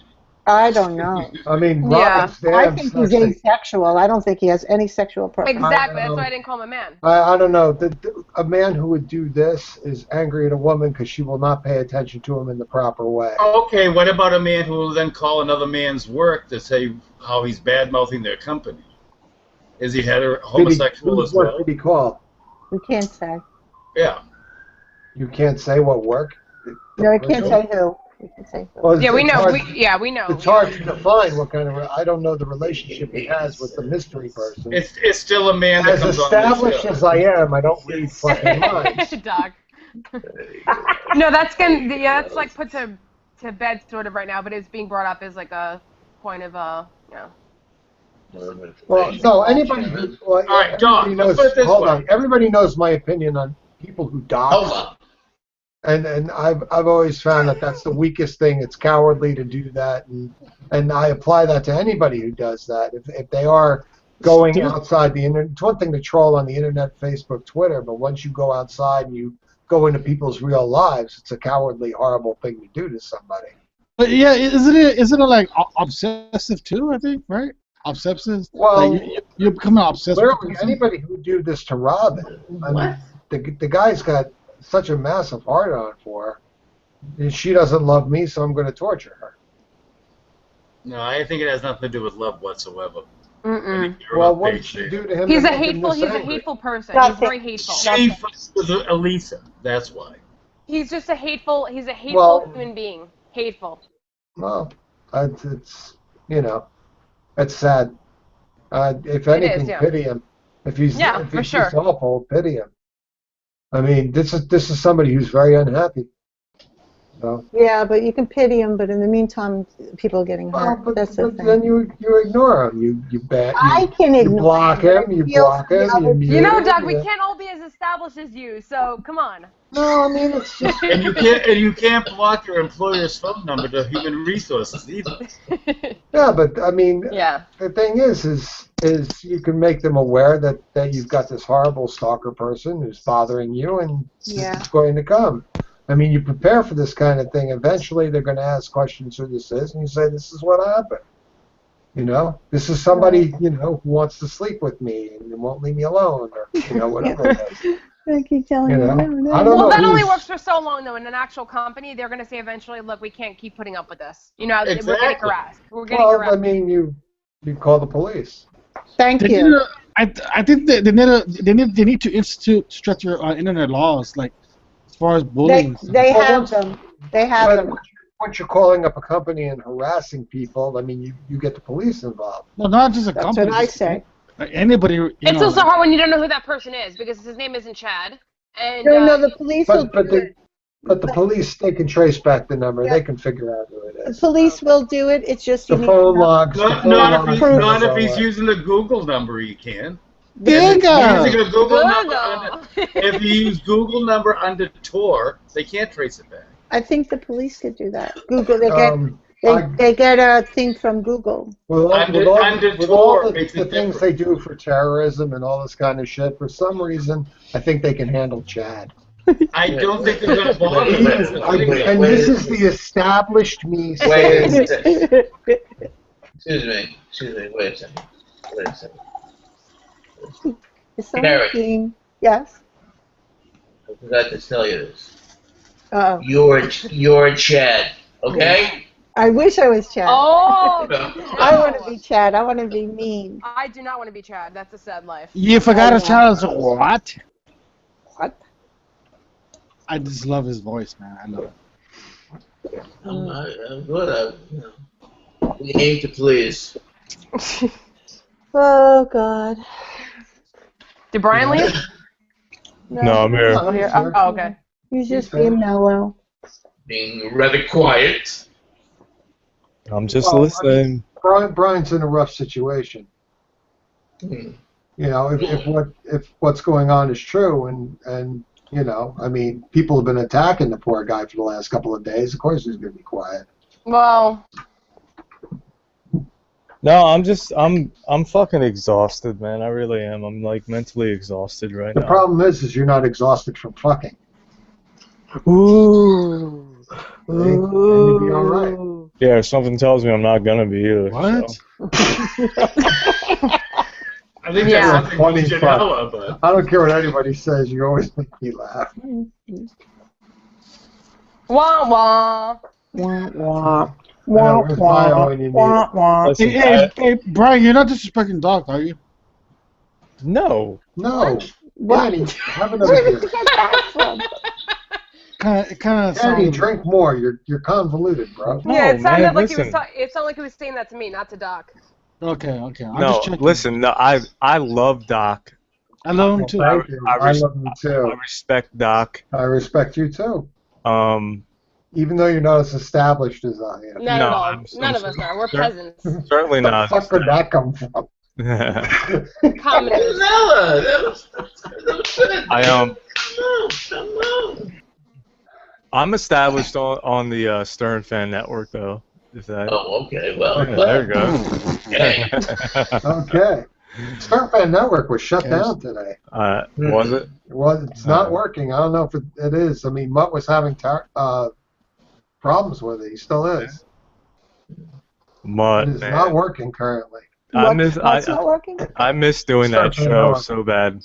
I don't know. I mean, Yeah. Robin's I damn think he's sexy. asexual. I don't think he has any sexual purpose. Exactly. That's why I didn't call him a man. I don't know. A man who would do this is angry at a woman because she will not pay attention to him in the proper way. Okay, what about a man who will then call another man's work to say how he's bad-mouthing their company? Is he homosexual Whose as work well? did he call? We can't say. Yeah. You can't say what work. No, we can't say who. We can say who. Well, Yeah, we it's know. hard- We know. It's hard to define what kind of. I don't know the relationship he has with the mystery person. It's still a man that As comes on the established show. as I am, I don't read fucking minds. Dog. No, that's that's like put to bed sort of right now, but it's being brought up as like a point of Well, no, anybody who. Well, All right, Doc, everybody knows, let's put it this hold way. on. Everybody knows my opinion on people who dox. And I've always found that that's the weakest thing. It's cowardly to do that, and I apply that to anybody who does that. If they are going outside the internet, it's one thing to troll on the internet, Facebook, Twitter, but once you go outside and you go into people's real lives, it's a cowardly, horrible thing to do to somebody. But yeah, isn't it like obsessive too? I think, right? Obsessive. Well, like you're becoming obsessed. with Clearly, anybody who would do this to Robin, I mean, the guy's got such a massive heart on for her. And she doesn't love me, so I'm going to torture her. No, I think it has nothing to do with love whatsoever. Mm-mm. Well, what did she do to him? He's to a make him this hateful angry? person. Nothing. He's very hateful. She fucks with Elisa. That's why. He's just a hateful. He's a hateful Well- human being. Hateful. Well, it's you know, it's sad. If anything, yeah. pity him. If he's Yeah, if for he's sure. just awful, pity him. I mean, this is somebody who's very unhappy. So, Yeah, but you can pity him. But in the meantime, people are getting well, hurt. but, That's the but thing. then you ignore him. You bet. I can You ignore block him. him. You Feel block for the him. other You mute You know, him, Doug, we yeah. can't all be as established as you. So come on. No, I mean it's just. And you can't block your employer's phone number to human resources either. Yeah, but I mean, Yeah. the thing is you can make them aware that you've got this horrible stalker person who's bothering you, and Yeah. it's going to come. I mean, you prepare for this kind of thing. Eventually, they're going to ask questions who this is, and you say, "This is what happened." You know, this is somebody who wants to sleep with me and won't leave me alone, or whatever it is. I keep telling you. I don't Well, know that only who's- works for so long, though. In an actual company, they're going to say eventually, look, we can't keep putting up with this. You know, we're getting Exactly. harassed. We're getting Well, harassed. I mean, you call the police. Thank They you. need I think they need to institute stricter internet laws, like as far as bullying. They Well, have once- them. They have But them. once you're calling up a company and harassing people, I mean, you get the police involved. Well, not just a That's company. what I say. Like anybody. You It's know, also hard when you don't know who that person is because his name isn't Chad. And No, the police will But do it. the police, they can trace back the number. Yeah. They can figure out who it The is. police will do it. It's just you The need phone to know. logs. the Not, phone not logs if he's, and not if all he's that. using a Google number, he can. Bingo! Using a Google number Google. if you use Google number under Tor, they can't trace it back. I think the police could do that. Google. I- They get a thing from Google. With all, Under- with all, under with all Tor the, makes the it things different. they do for terrorism and all this kind of shit, for some reason, I think they can handle Chad. I don't think they're going to bother. That's the thing. And this is the established me Wait saying, a second. Excuse me, wait a second. Is someone Gary. being? Yes. I forgot to tell you this. Uh-oh. You're Chad, okay? I wish I was Chad. Oh, I want to be Chad. I want to be mean. I do not want to be Chad. That's a sad life. You forgot his challenge. What? What? I just love his voice, man. I love it. I'm good. We aim to please. Oh God. Did Brian leave? No, I'm here. Oh, here. Oh, okay. He's just being mellow. Being rather quiet. I'm just Well, listening. Brian's in a rough situation. You know, if what's going on is true, and you know, I mean, people have been attacking the poor guy for the last couple of days. Of course, he's going to be quiet. Well, No, I'm fucking exhausted, man. I really am. I'm like mentally exhausted right The now. problem is you're not exhausted from fucking. Ooh. And you'll be all right. Yeah, something tells me I'm not gonna be either. What? So. I think Yeah. that's something Funny with fuck. Janela, but I don't care what anybody says. You always make me laugh. wah wah. Wah wah. Where's Bio when you need it? Listen, Hey, Brian, you're not disrespecting Doc, are you? no. No. What? Danny, have Where another did you beer. get that from? It kind of Danny, sounds. drink more. You're convoluted, bro. No, Yeah, it sounded man, like he was. listen. It sounded like he was saying that to me, not to Doc. Okay. I'm No, just checking. listen. No, I love Doc. I love him too. Thank you. I I res- love you too. I respect Doc. I respect you too. Even though you're not as established as I am. Not at all. I'm None of us are. We're sure. peasants. Certainly Where the not. fuck did that come from? Commoners. Janela, that was good. Come on. I'm established on the Stern Fan Network, though. If that. Oh, okay. Well, Yeah, there you go. Okay. Okay. Stern Fan Network was shut down today. Was it? It's not working. I don't know if it is. I mean, Mutt was having problems with it. He still is. Mutt, It is man. not working currently. What's not working? I miss doing that Stern Fan show Network. so bad.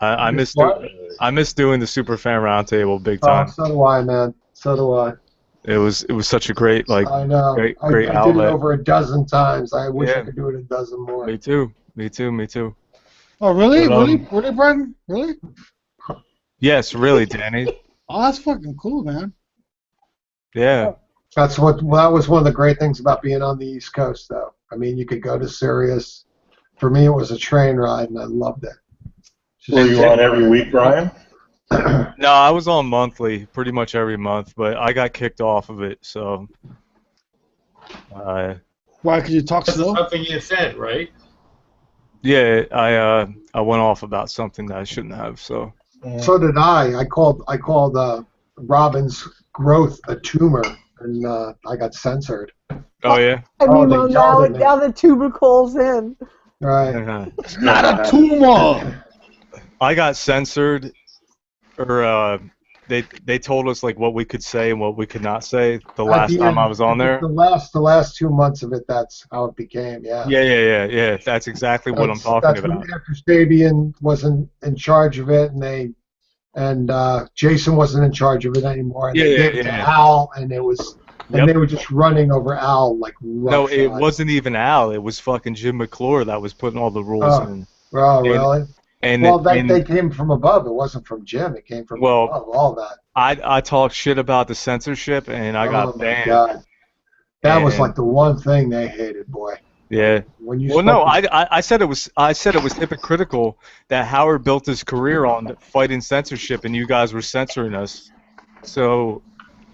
I You miss what? I miss doing the Super Fan Roundtable big Oh, time. so do I, man. So do I. It was such a great I know. great I did it outlet. over a dozen times. I wish I Yeah. could do it a dozen more. Me too. Me too. Oh, really? But, Really, Brian? Really? Yes, really, Danny. Oh, that's fucking cool, man. Yeah. That was one of the great things about being on the East Coast, though. I mean, you could go to Sirius. For me, it was a train ride, and I loved it. Were you on every week, Brian? No, I was on monthly, pretty much every month, but I got kicked off of it, so. Why? Could you talk that's slow? something you said, right? Yeah, I went off about something that I shouldn't have, so. So did I. I called Robin's growth a tumor, and I got censored. Oh yeah. I mean, they well, yelled at me. now the tuber calls in. Right. It's not a tumor. I got censored, or they told us like what we could say and what we could not say the last time I was on there. The last 2 months of it, that's how it became. Yeah. Yeah. That's exactly what I'm talking about. When after Sabian wasn't in charge of it, and Jason wasn't in charge of it anymore. And they gave it to Al, and it was. And they were just running over Al like roughshod. No, it wasn't even Al. It was fucking Jim McClure that was putting all the rules in. Oh, really? And they came from above. It wasn't from Jim. It came from above. All that. I talked shit about the censorship, and I got banned. God. That was like the one thing they hated, boy. Yeah. I said it was hypocritical that Howard built his career on fighting censorship, and you guys were censoring us. So.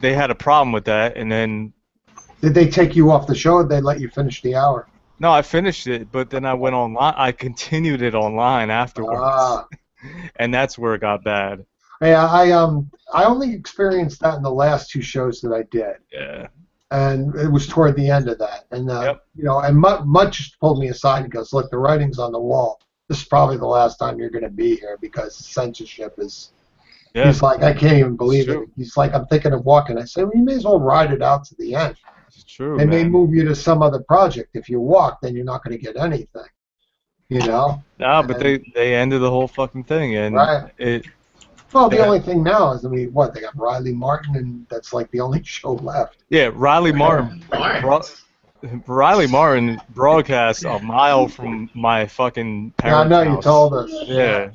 They had a problem with that, and then... Did they take you off the show, or did they let you finish the hour? No, I finished it, but then I went online. I continued it online afterwards, and that's where it got bad. Yeah, I only experienced that in the last 2 shows that I did. Yeah. And it was toward the end of that, and you know, and Mutt just pulled me aside and goes, "Look, the writing's on the wall. This is probably the last time you're going to be here because censorship is." Yeah. He's like, I can't even believe it. He's like, I'm thinking of walking. I said, well, you may as well ride it out to the end. It's true. They may move you to some other project. If you walk, then you're not going to get anything. You know? No, but they ended the whole fucking thing, and the only thing now is, I mean, what, they got Riley Martin, and that's like the only show left. Yeah, Riley Martin. Riley Martin broadcast a mile from my fucking parents' house. I know, you told us. Yeah.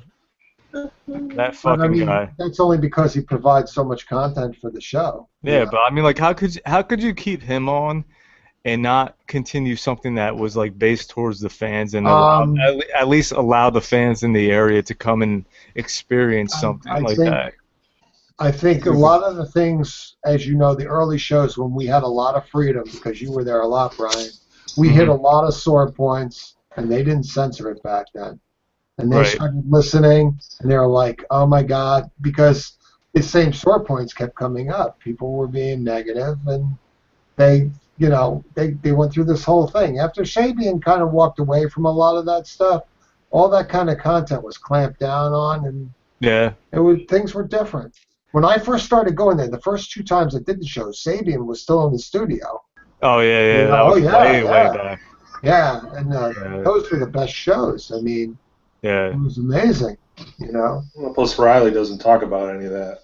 That fucking guy. That's only because he provides so much content for the show. Yeah, but I mean, like, how could you keep him on and not continue something that was like based towards the fans and at least allow the fans in the area to come and experience something that? I think a lot of the things, as you know, the early shows when we had a lot of freedom, because you were there a lot, Brian, we hit a lot of sore points, and they didn't censor it back then. And they started listening, and they were like, oh, my God, because the same sore points kept coming up. People were being negative, and they went through this whole thing. After Sabian kind of walked away from a lot of that stuff, all that kind of content was clamped down on, and things were different. When I first started going there, the first 2 times I did the show, Sabian was still in the studio. Oh, yeah. That was way back. Yeah, and those were the best shows. I mean... Yeah. It was amazing, you know. Well, plus Riley doesn't talk about any of that.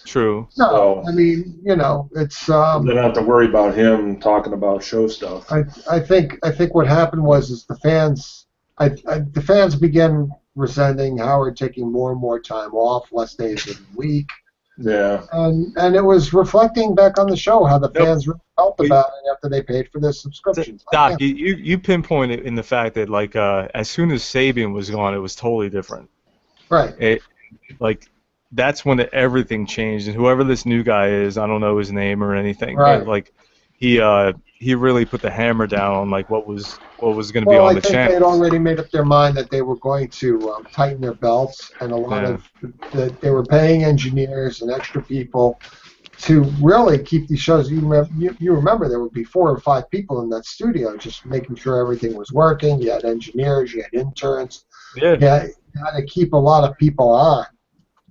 True. No, so, I mean, you know, it's. They don't have to worry about him talking about show stuff. I think what happened was the fans began resenting Howard taking more and more time off, less days a week. Yeah. And it was reflecting back on the show how the fans really felt about it after they paid for their subscriptions. Doc, you pinpointed in the fact that like as soon as Sabian was gone, it was totally different. Right. That's when everything changed, and whoever this new guy is, I don't know his name or anything, but like he really put the hammer down on like what was going to be on the channel. I think they'd already made up their mind that they were going to tighten their belts, and a lot of they were paying engineers and extra people to really keep these shows. You remember there would be 4 or 5 people in that studio just making sure everything was working. You had engineers, you had interns. Yeah. You had to keep a lot of people on.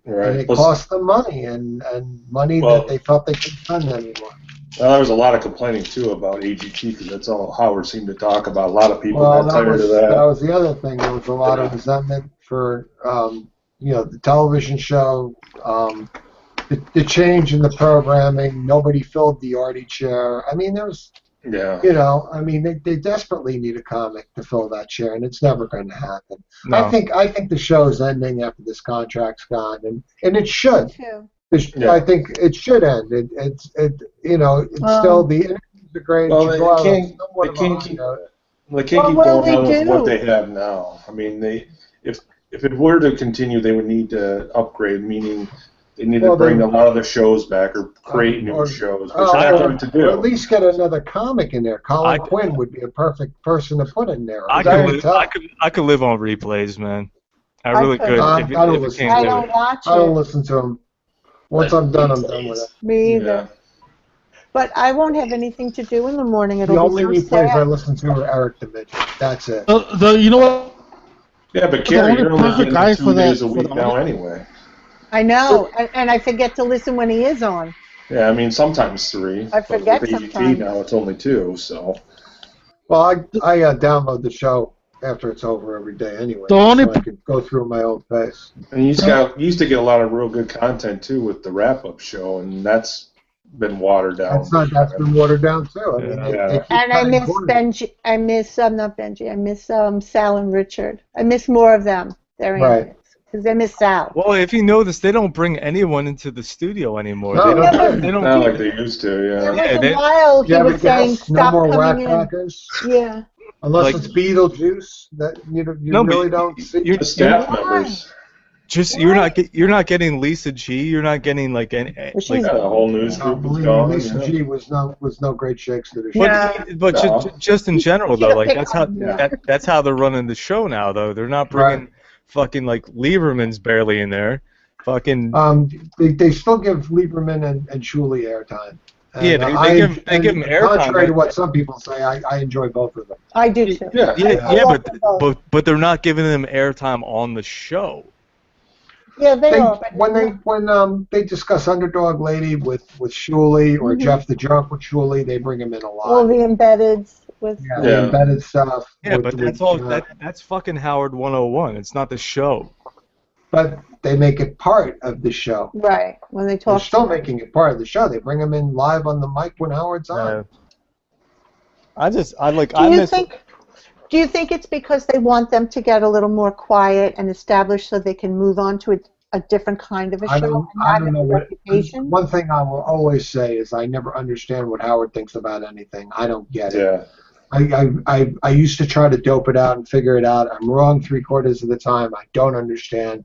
Right. And it cost them money, and money that they felt they couldn't spend anymore. Well, there was a lot of complaining, too, about AGT, because that's all Howard seemed to talk about. A lot of people got tired of that. That was the other thing. There was a lot of resentment for, the television show, the change in the programming. Nobody filled the Artie chair. I mean, there was, they desperately need a comic to fill that chair, and it's never going to happen. No. I think the show's ending after this contract's gone, and it should. I think it should end. It's still the interviews are great. Well, they can't keep going on with what they have now. I mean, if it were to continue, they would need to upgrade, meaning they need to bring a lot of the shows back or create new shows, which they're not going to do. Or at least get another comic in there. Colin Quinn would be a perfect person to put in there. I could live on replays, man. I really could. I don't listen to them. Once I'm done with it. Me either. Yeah. But I won't have anything to do in the morning. The only replays I listen to are Eric Dimension. That's it. You know what? Yeah, but Carrie, you're only getting 2 days a week now anyway. I know, and I forget to listen when he is on. Yeah, I mean sometimes 3. I forget but with AGT sometimes. now it's only 2, so. Well, I download the show after it's over every day anyway, The only so I could go through my own pace. And you used to get a lot of real good content too with the wrap-up show, and that's been watered down. That's been watered down too. I mean, they keep And I cutting miss corners. Benji. I miss not Benji. I miss Sal and Richard. I miss more of them. They're Right. because I miss Sal. Well, if you notice, they don't bring anyone into the studio anymore. No, They don't. Not like they used to, There yeah. was a while he was saying no stop more coming in. whack-packers. Yeah. Unless Like- it's Beetlejuice, that you No, but really don't see. you're- The staff members. Just you're not getting Lisa G. You're not getting like any. she's- Like, Yeah, the whole news group was Believe me, gone. Lisa yeah. G was no great shakes to the show. but No. just in general Should've though, like picked that's how on them. that's how they're running the show now though. They're not bringing fucking like Lieberman's barely in there. Fucking They still give Lieberman and Shuley airtime. And Yeah, they give 'em airtime, Contrary to but- what some people say, I enjoy both of them. I do too. Yeah. yeah, love them both. but they're not giving them airtime on the show. Yeah, they are. But When they discuss Underdog Lady with Shuley or Mhm. Jeff the Drunk with Shuley, they bring him in a lot. all the embeddeds with. Yeah, Yeah. the embedded stuff. Yeah, with- but with, that's all. uh, That's fucking Howard 101. It's not the show. But they make it part of the show. Right when they They're talk. still making it part of the show. They bring him in live on the mic when Howard's on. I Do you think it's because they want them to get a little more quiet and established so they can move on to a different kind of a I show don't, and I not don't have know a what. reputation? One thing I will always say is I never understand what Howard thinks about anything. I don't get it. Yeah. I used to try to dope it out and figure it out. I'm wrong 3/4 of the time. I don't understand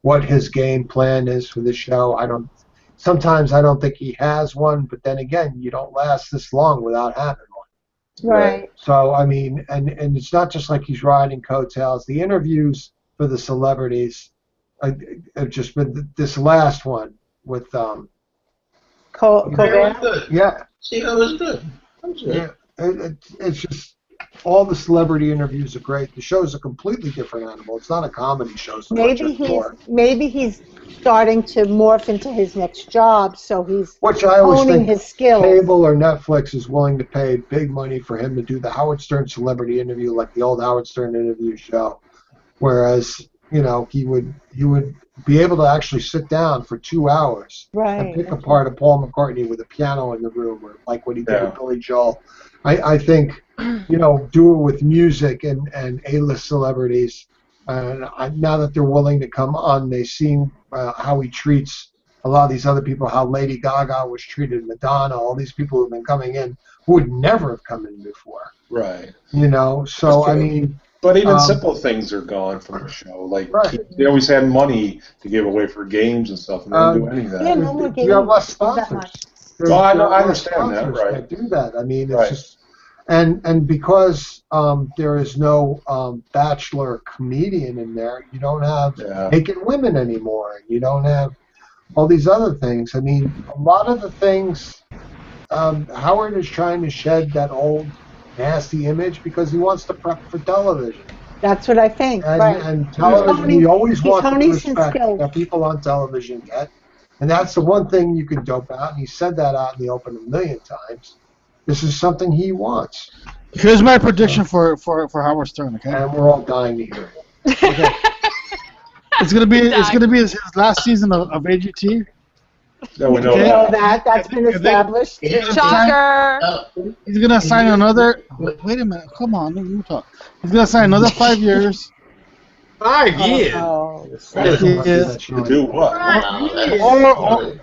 what his game plan is for the show. Sometimes I don't think he has one, but then again, you don't last this long without having one. Right. So I mean, and it's not just like he's riding coattails. The interviews for the celebrities have just been this last one with Colbert. Good. yeah. See, that was good. That was good. Yeah, it's just all the celebrity interviews are great. The show's a completely different animal. It's not a comedy show. So much anymore. Maybe he's starting to morph into his next job, so he's Which I always honing think his skills. cable or Netflix is willing to pay big money for him to do the Howard Stern celebrity interview, like the old Howard Stern interview show, whereas he would be able to actually sit down for 2 hours and pick apart a Paul McCartney with a piano in the room, or like what he did with Billy Joel. I think do it with music and A-list celebrities. And now that they're willing to come on, they've seen how he treats a lot of these other people, how Lady Gaga was treated, Madonna, all these people who've been coming in who would never have come in before. Right. So I mean. But even simple things are gone from the show. Like they always had money to give away for games and stuff, and they don't do any of that. Yeah, no more games. You have less That sponsors. much. Well, I There are understand that, sponsors right. do that. I mean, it's just, and because there is no bachelor comedian in there, you don't have naked women anymore. You don't have all these other things. I mean, a lot of the things Howard is trying to shed that old nasty image because he wants to prep for television. That's what I think. And, right. and television, you always he's want the honing some respect skills. that people on television get. And that's the one thing you can dope out. And he said that out in the open a million times. This is something he wants. Here's my prediction for Howard Stern. Okay. And we're all dying to hear it. Okay. It's gonna be his last season of AGT. No, we know Okay. that. That's been established. Shocker. He's gonna sign another. Wait a minute. Come on, let me talk. He's gonna sign another 5 years. 5 years. To do what?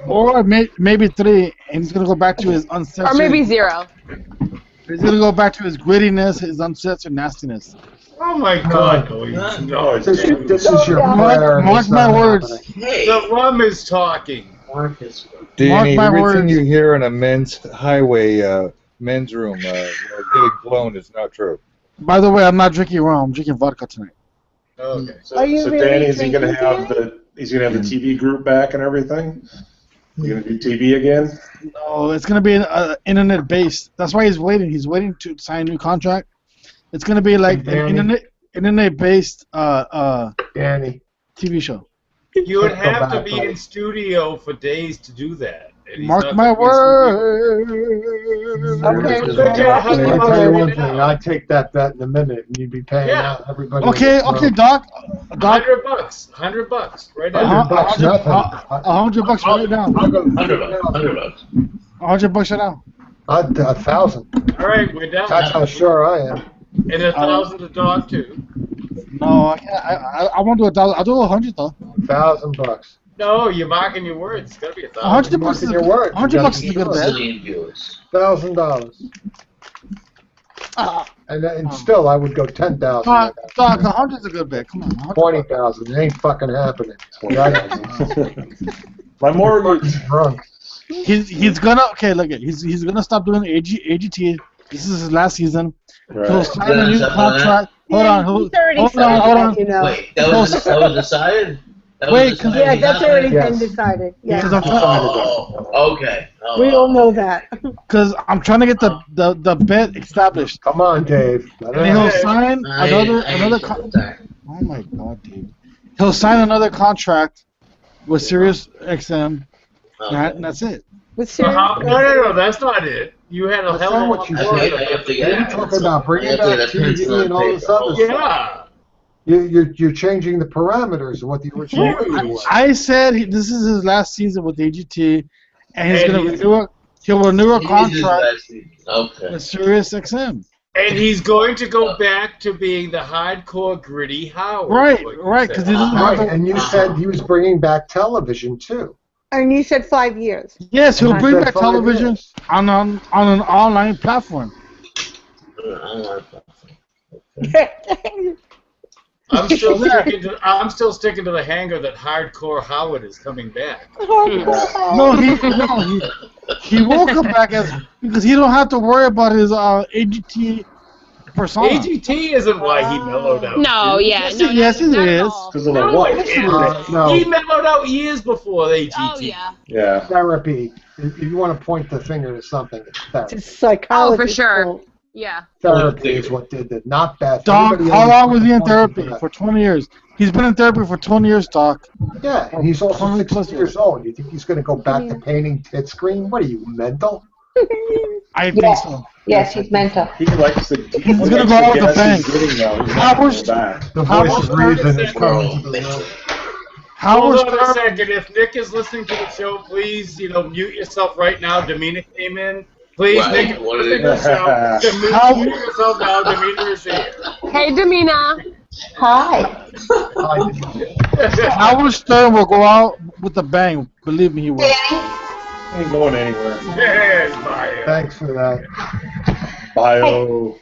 Or maybe 3, and he's gonna go back to his uncensored. Or maybe 0. He's gonna go back to his grittiness, his uncensored nastiness. Oh my God, Louise. No, This is your Mark my words. The rum is talking. Danny, my everything words. you hear in a men's highway, men's room, getting blown is not true. By the way, I'm not drinking rum. I'm drinking vodka tonight. Okay. So, Are you so really Danny, is he going to drinking have the TV group back and everything? You going to do TV again? No, it's gonna be internet based. That's why he's waiting. He's waiting to sign a new contract. It's gonna be like an internet based Danny, TV show. You would Can't go have to back, be buddy. in studio for days to do that. And he's Mark not my gonna be in studio. word. Okay. Good to have Let you me on tell you one right thing. now. I'd take that bet in a minute, and you'd be paying Yeah. out everybody. Okay, in the okay, room. Doc. Doc, $100. $100 right now. $100 nothing. $100 right now. I'll go $100. $100 right now. 1,000. All right, we're down. That's how sure I am. And 1,000 to Doc too. No, I can't. I won't do 1,000. I'll do 100 though. $1,000. No, you're marking your words. It's gotta be 1,000. 100 bucks is Your word. $100 is a good bet. $1,000. And still, I would go 10,000. Doc, 100 is a good bet. Come on. 20,000. It ain't fucking happening. My mortgage. Drunk. He's gonna look at he's gonna stop doing AGT. This is his last season. Right. He'll sign a new contract. Hold on. He's already Hold signed on. it, you know. Wait, that was decided? Wait, cause Yeah, that's already Yes. been decided. Yeah. Because I'm trying, Oh, okay. Oh, We all know that. because I'm trying to get the bet established. Come on, Dave. And then he'll sign I another. Oh my God, dude. He'll sign another contract with Sirius XM, and that's it. With So no, that's not it. You had a That's hell not of what you a said. I have to You're get talking about bringing back TV and all this other stuff. Yeah. You're changing the parameters of what the original movie was. I said this is his last season with AGT, and he's gonna renew. He'll renew a contract with Sirius XM. And he's going to go back to being the hardcore, gritty Howard. Right, because he doesn't have Right, and you said he was bringing back television too. And you said 5 years. Yes, he'll bring said back 5 television years. on an online platform. I'm still sticking to the hanger that hardcore Howard is coming back. No, he will come back because he don't have to worry about his AGT persona. AGT isn't why he mellowed out. No, dude. yeah, Yes, it is. Because of the wife. He mellowed out years before AGT. Oh, yeah. Yeah. Therapy. If you want to point the finger to something, it's therapy. It's psychology. Oh, for sure. Yeah. Therapy is what did it, not Beth. Doc, Everybody how always long was he in points to therapy? Beth. For 20 years. He's been in therapy for 20 years, Doc. Yeah, and he's also 20 60 plus years old. You think he's going to go back to painting tit screen? What are you, mental? I think so. Yes, he's mental. He likes the. He's gonna go out with a bang. He's not going back. The voice of reason is coming to the room. Hold on a second. If Nick is listening to the show, please, mute yourself right now. Demeanor came in. Please, Right. Nick, listening to the show. Mute yourself now. Demeanor is here. Hey, Demina. Hi. Howard Stern will go out with a bang. Believe me, he will. Ain't going anywhere. Yes, Bio. Thanks for that. Bio.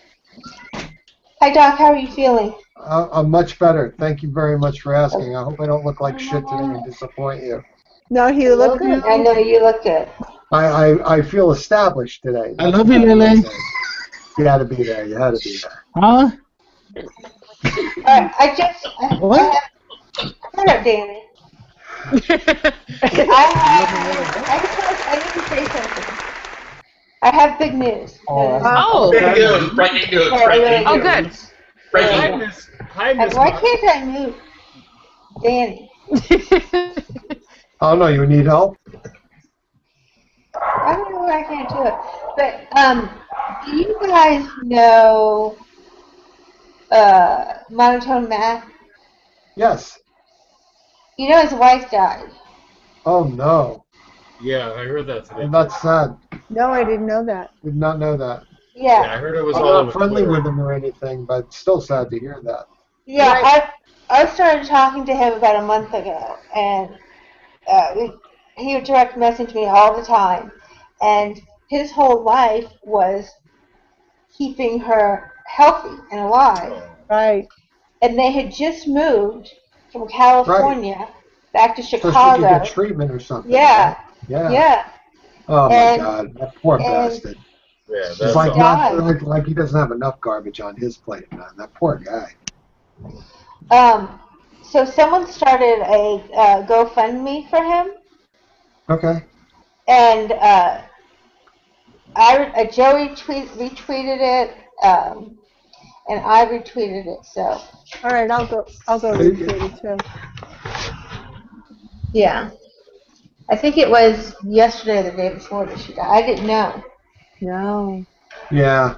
Hi, Doc. How are you feeling? I'm much better. Thank you very much for asking. I hope I don't look like shit today and disappoint you. No, he looked good. I know you look good. I feel established today. I love you, Lily. You had to be there. You had to be there. Huh? What? Shut up, Danny. I need to say something. I have big news. Breaking news. Breaking news. Oh, good. Hi, Miss. Why can't I move Danny? Oh no, you need help? I don't know why I can't do it. But do you guys know Monotone Math? Yes. You know his wife died. Oh no. Yeah, I heard that today. And that's sad. No, I didn't know that. Did not know that. Yeah. I heard it was I'm all not over friendly Twitter. with him or anything, but it's still sad to hear that. Yeah, I started talking to him about a month ago, and he would direct message me all the time, and his whole life was keeping her healthy and alive. Right. And they had just moved from California back to So she Chicago. could get treatment or something. Yeah. Right? Yeah. Yeah. Oh my And- God, that poor bastard. Yeah, It's that's like all. not like he doesn't have enough garbage on his plate, man. That poor guy. So someone started a GoFundMe for him, Okay. and Joey retweeted it, and I retweeted it. So All right, I'll go retweet it too. Yeah. I think it was yesterday or the day before that she died. I didn't know. No. Yeah.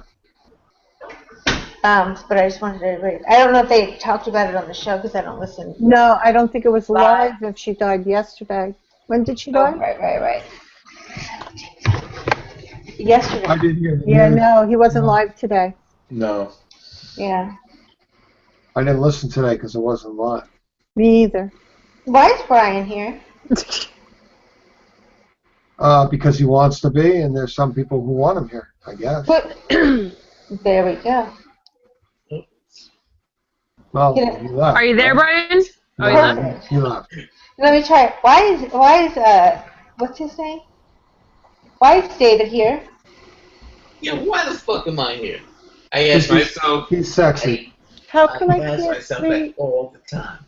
But I just wanted to. I don't know if they talked about it on the show because I don't listen. No, I don't think it was live if she died yesterday. When did she die? Right. Yesterday. I did hear the Yeah, news. no, he wasn't live today. No. Yeah. I didn't listen today because it wasn't live. Me either. Why is Brian here? Because he wants to be, and there's some people who want him here, I guess. But there we go. Well, he left. Are you there, Brian? Oh, you left? He left. Let me try it. Why is what's his name? Why is David here? Yeah, why the fuck am I here? I ask myself. He's sexy. How come I ask can't myself see? that all the time.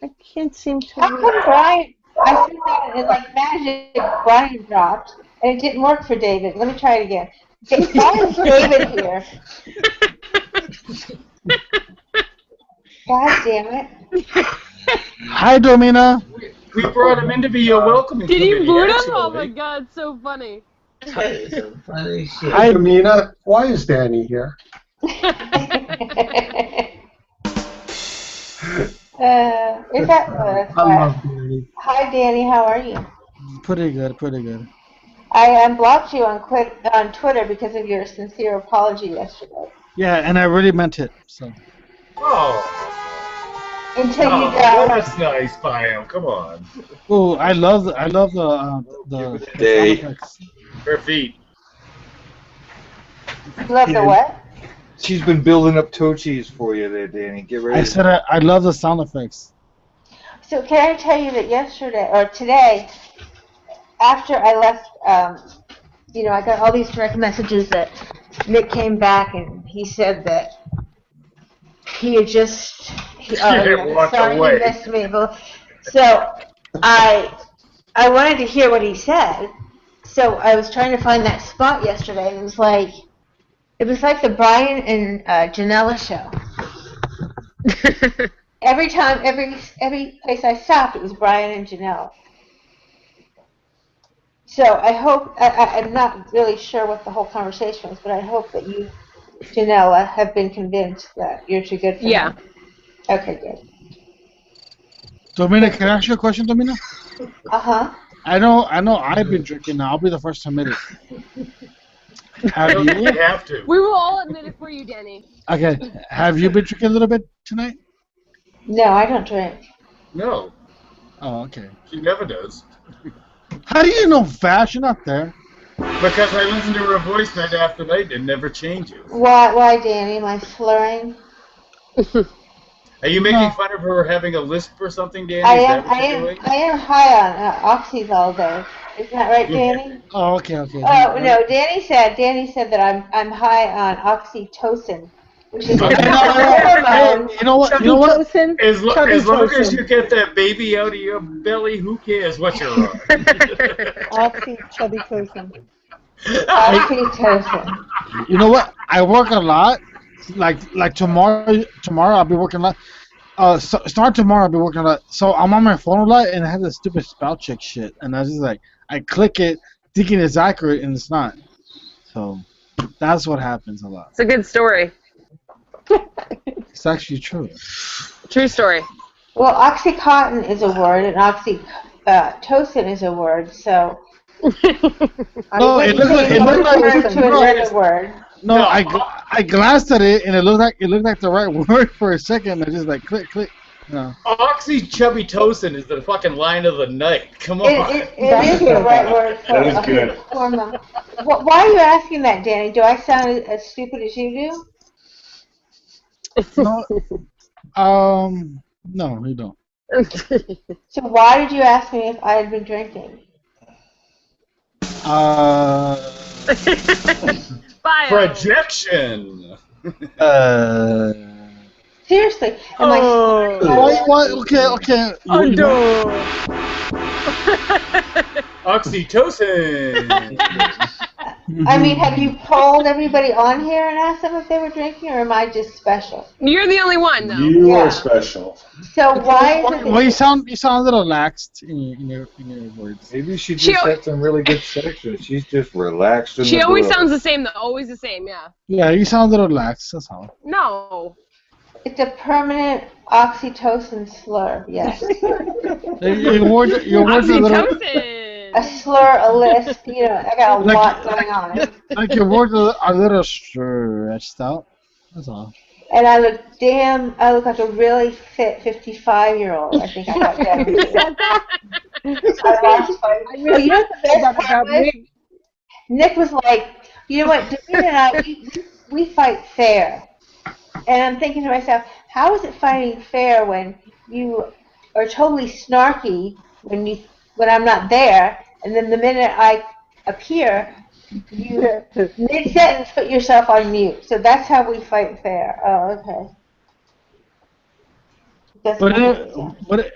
I can't seem to. How come Brian? I said that and like magic, Brian dropped, and it didn't work for David. Let me try it again. Why is David here? God damn it. Hi, Domina. We brought him in to be your welcoming Did you committee, boot him? actually. Oh my god, it's so funny. That is some funny shit. Hi, Domina. Why is Danny here? Is that I love Danny. Hi, Danny. How are you? Pretty good, pretty good. I unblocked you on Twitter because of your sincere apology yesterday. Yeah, and I really meant it. So. Oh, Until you got. that's nice by him. Come on. Oh, I love the Day. sound effects. Her feet. You love the what? She's been building up toe cheese for you there, Danny. Get ready. I said I love the sound effects. So can I tell you that yesterday or today, after I left, I got all these direct messages that Nick came back and he said that he had just sorry he missed me. So I wanted to hear what he said. So I was trying to find that spot yesterday, and it was like the Brian and Janela show. Every time, every place I stopped, it was Brian and Janelle. So I hope, I'm not really sure what the whole conversation was, but I hope that you, Janela, have been convinced that you're too good for him. Okay, good. Domina, can I ask you a question, Domina? Uh-huh. I know I've been drinking now. I'll be the first to admit it. Have you? You have to. We will all admit it for you, Danny. Okay. Have you been drinking a little bit tonight? No, I don't drink. No. Oh, okay. She never does. How do you know Vash? You're not there. Because I listen to her voice night after night and it never changes. Why, Danny? Am I slurring? Are you making fun of her having a lisp or something, Danny? I Is am. that what I you're am. doing? I am high on oxys all day. Isn't that right, Danny? Oh, okay. Oh no, Danny said that I'm high on oxytocin, which is a hormone. You know what? As long as you get that baby out of your belly, who cares what you're on? Chubby-tocin. Oxytocin. You know what? I work a lot. Like tomorrow I'll be working a lot. Start tomorrow I'll be working a lot. So I'm on my phone a lot and I have this stupid spell check shit, and I was just like, I click it thinking it's accurate and it's not. So that's what happens a lot. It's a good story. It's actually true. True story. Well, oxycontin is a word, and oxytocin is a word. So No, it looked like another word. No, I glanced at it and it looked like the right word for a second. I just like click. No. Oxychubbytocin is the fucking line of the night. Come on. It is the right word for That is good. hormone. Why are you asking that, Danny? Do I sound as stupid as you No, no, you don't. do? So why did you ask me if I had been drinking? Projection. Seriously, am Why? Okay. Oxytocin. I mean, have you polled everybody on here and asked them if they were drinking, or am I just special? You're the only one, though. You are special. So why is it? Well, you sound a little relaxed in your words. Maybe she just had some really good sex, and she's just relaxed. She always sounds the same, though. Always the same, yeah. Yeah, you sound a little relaxed. That's all. No. It's a permanent oxytocin slur. Yes. Your words are a little. A slur, a lisp. You know, I got a lot going on. Like your words are a little stretched out. That's all. And I look like a really fit 55-year-old. I think I got that. You know what the best part was? Nick was like, you know what, Davina and I, we fight fair. And I'm thinking to myself, how is it fighting fair when you are totally snarky when I'm not there, and then the minute I appear, you mid-sentence put yourself on mute. So that's how we fight fair. Oh, okay.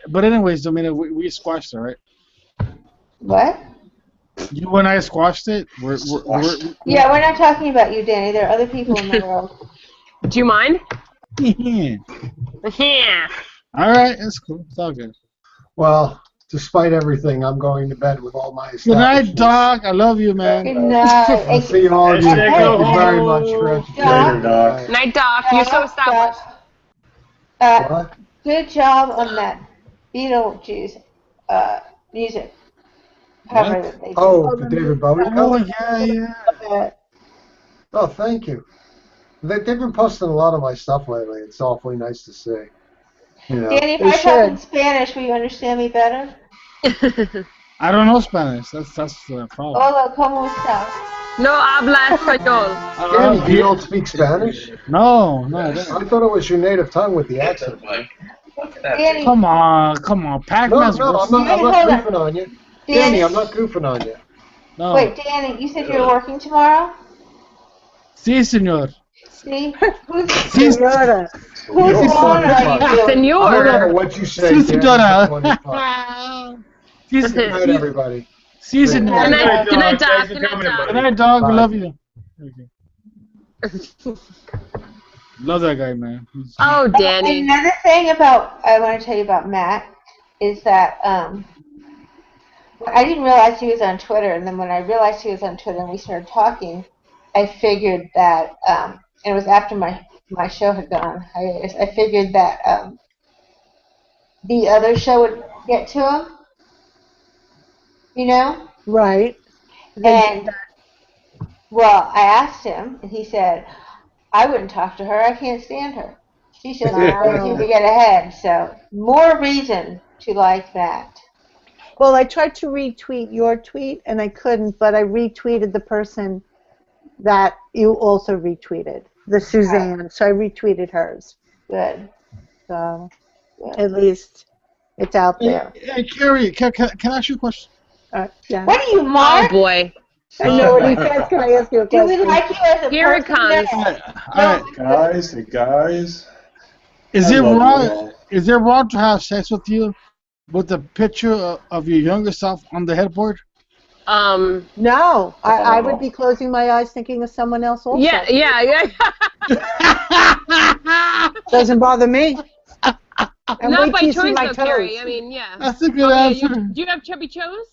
But anyways, I mean, we squashed it, right? What? You and I squashed it. Yeah, we're not talking about you, Danny. There are other people in the world. Do you mind? Yeah. Yeah. All right, that's cool. It's all good. Well, despite everything, I'm going to bed with all my Good night, Doc. I love you, man. Good night. I'll see you all. Thank you very much for Later, Doc. Night, Doc. You're so established. Good job on that Beetlejuice music cover that they did. Oh, the David Bowie cover? Oh, yeah. Oh, thank you. They've been posting a lot of my stuff lately. It's awfully nice to see. You know, Danny, if I talk in Spanish, will you understand me better? I don't know Spanish. That's the problem. Hola, ¿cómo estás? No habla español. Danny, you don't speak Spanish? No, I don't. I thought it was your native tongue with the accent. Danny. Come on. Pac-Man's No, I'm not goofing on you. Danny, I'm not goofing on you. No. Wait, Danny, you said you're working tomorrow? Sí, señor. See? Sí, señora. Who's phone are you doing? Senor. I don't know what you say. Sí, señora. Good night, everybody. Sí, señor. Good night, Doc. Good night, Good night, dog. We love you. Love that guy, man. Oh, Danny. Another thing I want to tell you about Matt is that I didn't realize he was on Twitter, and then when I realized he was on Twitter and we started talking, I figured that, and it was after my show had gone on hiatus, I figured that the other show would get to him, you know? Right. And, well, I asked him, and he said, I wouldn't talk to her, I can't stand her. She just wants you to get ahead, so more reason to like that. Well, I tried to retweet your tweet, and I couldn't, but I retweeted the person that you also retweeted, the Suzanne. So I retweeted hers. Good. So at least it's out there. Hey, Carrie, can I ask you a question? Yeah. What are you, Mark? Oh, boy. I know what he says. Can I ask you a Do question? we like you as a Here it person? comes. All right. Guys. Is I it love you wrong? all. Is it wrong to have sex with you with a picture of your younger self on the headboard? No. I would be closing my eyes thinking of someone else also. Yeah. Doesn't bother me. And Not wait by till you see choice, my though, toes. Carrie. I mean, yeah. That's a good Yeah, answer. do you have chubby toes?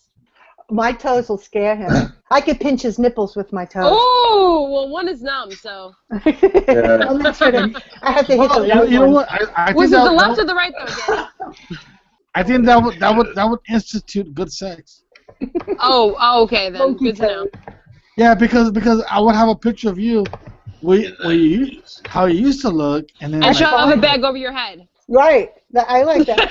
My toes will scare him. I could pinch his nipples with my toes. Oh, well, one is numb, so. I'm not kidding. I have to hit the right You know one. what? I Was think it the that, left or the right, though, Danny? I think that would institute good sex. Oh, okay, then. Good to know. Yeah, because I would have a picture of you, how you used to look, and then And like, shove a bag over your head. Right. I like that.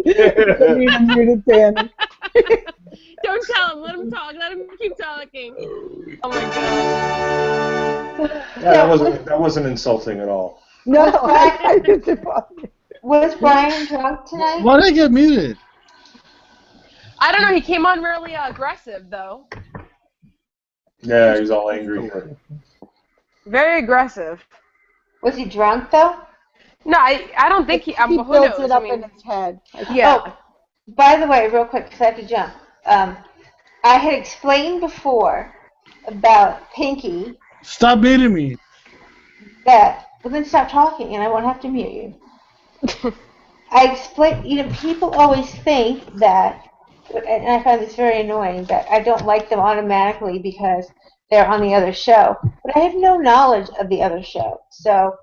Muted Danny. Don't tell him. Let him talk. Let him keep talking. Oh my god. Yeah, that wasn't insulting at all. No, I didn't bother me. Was Brian drunk tonight? why did I get muted? I don't know. He came on really aggressive, though. Yeah, he's all angry. Very aggressive. Was he drunk though? No, I don't think he. He Who builds knows? it up I mean, in his head. yeah. Oh, by the way, real quick, because I have to jump. I had explained before about Pinky Stop muting me. that. Well, then stop talking, and I won't have to mute you. I explained. People always think that, and I find this very annoying, that I don't like them automatically because they're on the other show. But I have no knowledge of the other show, so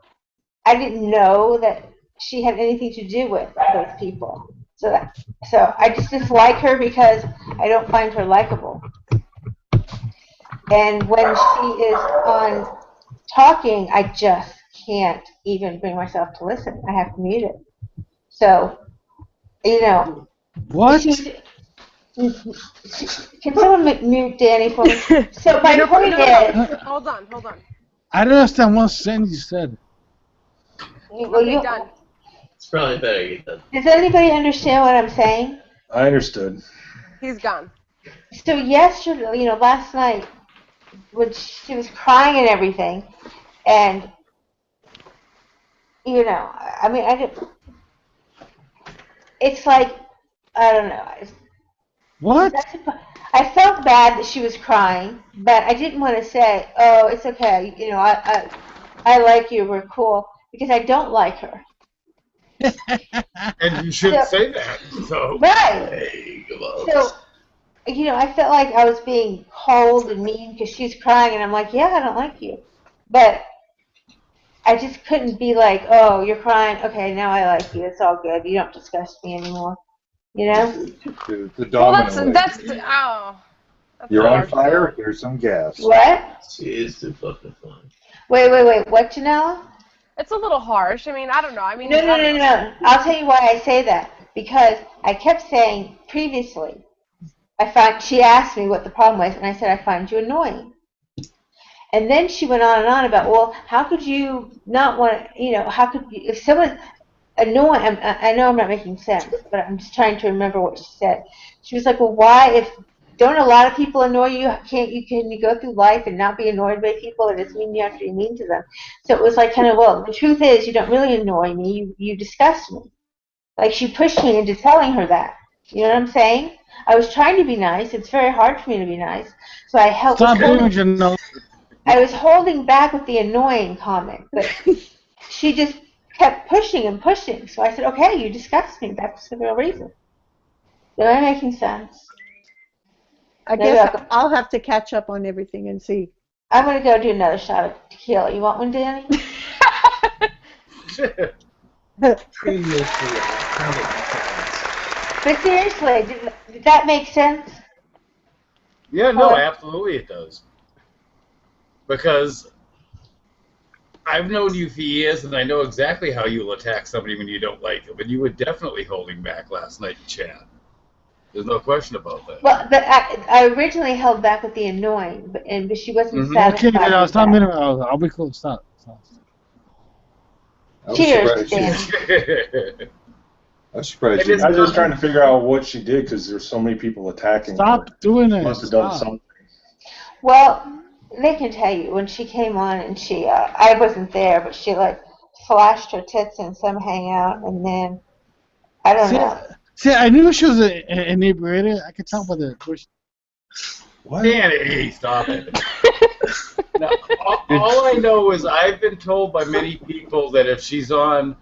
I didn't know that she had anything to do with those people. So I just dislike her because I don't find her likable. And when she is on talking, I just can't even bring myself to listen. I have to mute it. So, What? Can someone mute Danny for me? So my point is... Hold on. I don't understand one sentence you said. Okay, done. It's probably better you done. Does anybody understand what I'm saying? I understood. He's gone. So yesterday, last night, when she was crying and everything, and, I didn't... It's like, I don't know. What? I felt bad that she was crying, but I didn't want to say, oh, it's okay, I like you, we're cool, because I don't like her. And you shouldn't say that. So. Right. Hey, come on. So, I felt like I was being cold and mean because she's crying, and I'm like, yeah, I don't like you. But I just couldn't be like, oh, you're crying, okay, now I like you, it's all good, you don't disgust me anymore. The domino. That's You're on fire. Here's some gas. What? She is too fucking fun. Wait. What, Janela? It's a little harsh. I mean, I don't know. I mean, No. I'll tell you why I say that. Because I kept saying previously, she asked me what the problem was, and I said, I find you annoying. And then she went on and on about, well, how could you not want to, how could you, if someone annoying, I know I'm not making sense, but I'm just trying to remember what she said. She was like, well, why, don't a lot of people annoy you? Can you go through life and not be annoyed by people? It doesn't mean you have to be mean to them. So it was like kind of, well, the truth is you don't really annoy me. You disgust me. Like she pushed me into telling her that. You know what I'm saying? I was trying to be nice. It's very hard for me to be nice. So I helped. Stop doing Janelle. I was holding back with the annoying comment, but she just kept pushing and pushing. So I said, okay, you disgust me. That's the real reason. Am I making sense? I guess I'll have to catch up on everything and see. I'm going to go do another shot of tequila. You want one, Danny? But seriously, did that make sense? Yeah, no, absolutely it does. Because I've known you for years, and I know exactly how you'll attack somebody when you don't like them. And you were definitely holding back last night in chat. There's no question about that. Well, but I originally held back with the annoying, but she wasn't satisfied. Okay, stop minute. I'll be cool. Stop. Cheers, Dan. I'm surprised. I was just trying to figure out what she did because there's so many people attacking her. Stop doing it. Must have done something. Well, they can tell you when she came on and she, I wasn't there, but she like flashed her tits in some hangout, and then I don't know. See, I knew she was inebriated. I could tell by the push. What? Danny, stop it. Now, all I know is I've been told by many people that if she's on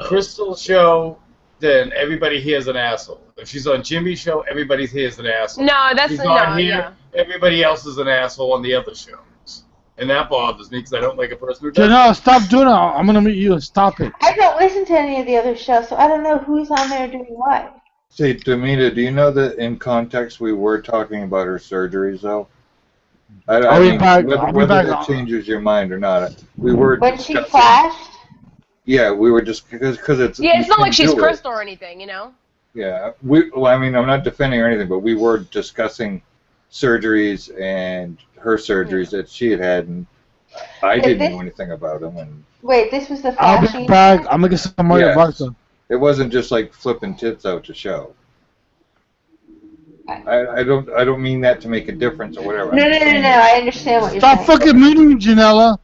Crystal's show, then everybody here is an asshole. If she's on Jimmy's show, everybody here is an asshole. No, that's if she's on here, everybody else is an asshole on the other shows. And that bothers me because I don't like a person who does No, stop doing it. I'm going to meet you. Stop it. I don't listen to any of the other shows, so I don't know who's on there doing what. Say, Damita, do you know that in context we were talking about her surgeries, though? I mean, whether that changes your mind or not, we were when discussing. She flashed? Yeah, we were just because it's. Yeah, it's not like she's Crystal or anything, you know. Yeah, well, I mean, I'm not defending her or anything, but we were discussing surgeries and her surgeries that she had had, and I didn't know anything about them. And wait, this was the I'll flashing? be back. I'm gonna get some more vodka. It wasn't just like flipping tits out to show. I don't mean that to make a difference or whatever. No, I understand what you're saying. Stop fucking meeting me, Janella.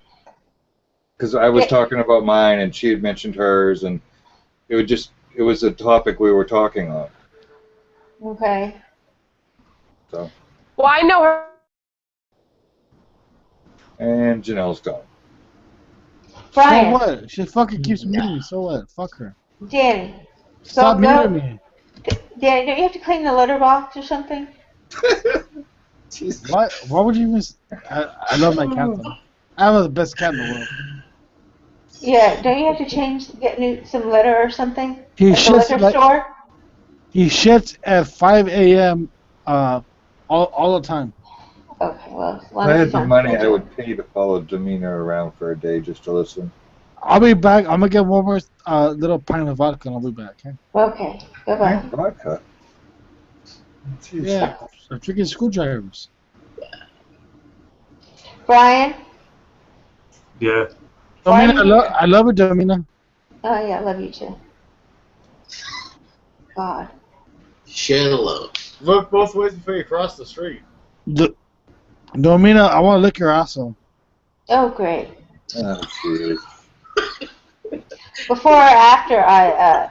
Because I was talking about mine and she had mentioned hers, and it was a topic we were talking on. Okay. So. Well, I know her. And Janelle's gone. Brian. So what? She fucking keeps muting me. So what? Fuck her. Danny. Stop go. muting me. Danny, don't you have to clean the litter box or something? What? Why would you miss? I love my cat. Though. I have the best cat in the world. Yeah, don't you have to get some litter or something? He at the shits liquor store? He shits at 5 a.m. All the time. Okay, well, as If long I as had it's the not money, I scheduled. would pay to follow Demeanor around for a day just to listen. I'll be back. I'm gonna get one more little pint of vodka and I'll be back. Okay. Okay, bye-bye. Vodka. Jeez. Yeah, I'm drinking screwdrivers. Brian? Yeah. Domina, I love it, Domina. Oh, yeah, I love you too. God. Share the love. Look both ways before you cross the street. Domina, I want to lick your asshole. Oh, great. Oh, jeez. Before or after I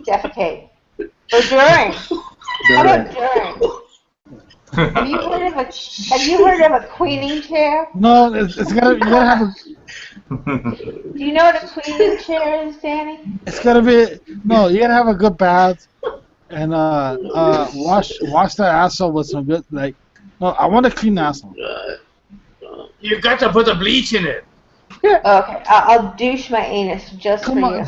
defecate? Or during? How about during? Have you heard of a queening chair? No, you gotta have a. Do you know what a queening chair is, Danny? It's gotta be you gotta have a good bath and wash that asshole with some good I want a clean asshole. You got to put the bleach in it. Okay, I'll douche my anus just Come for on,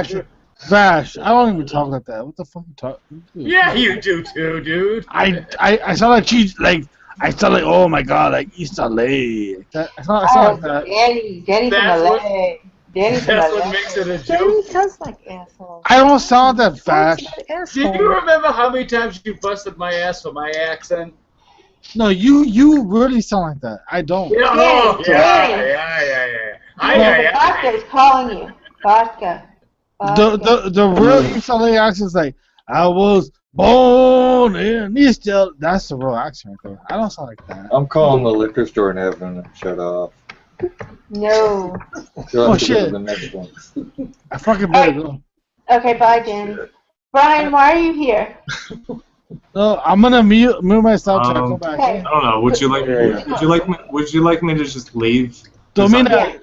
you. Vash, I don't even talk like that. What the fuck you talk? Yeah, you do too, dude. I sound like I sound like, oh my god, like East LA. I sound like that. Danny from LA. Danny from That's LA. what makes it a Danny joke. sounds like asshole. I don't sound that Vash. Do you remember how many times you busted my ass for my accent? No, you really sound like that. I don't. Yeah, Vodka is calling you. Vodka. The real East LA accent is like, I was born in East LA. That's the real accent right there. I don't sound like that. I'm calling the liquor store and having it shut off. No. Oh shit. The next one. I fucking better go. Okay, bye, Danny. Brian, why are you here? No, I'm gonna mute myself till I come back. Okay. I don't know. Would you like me to just leave? Domina.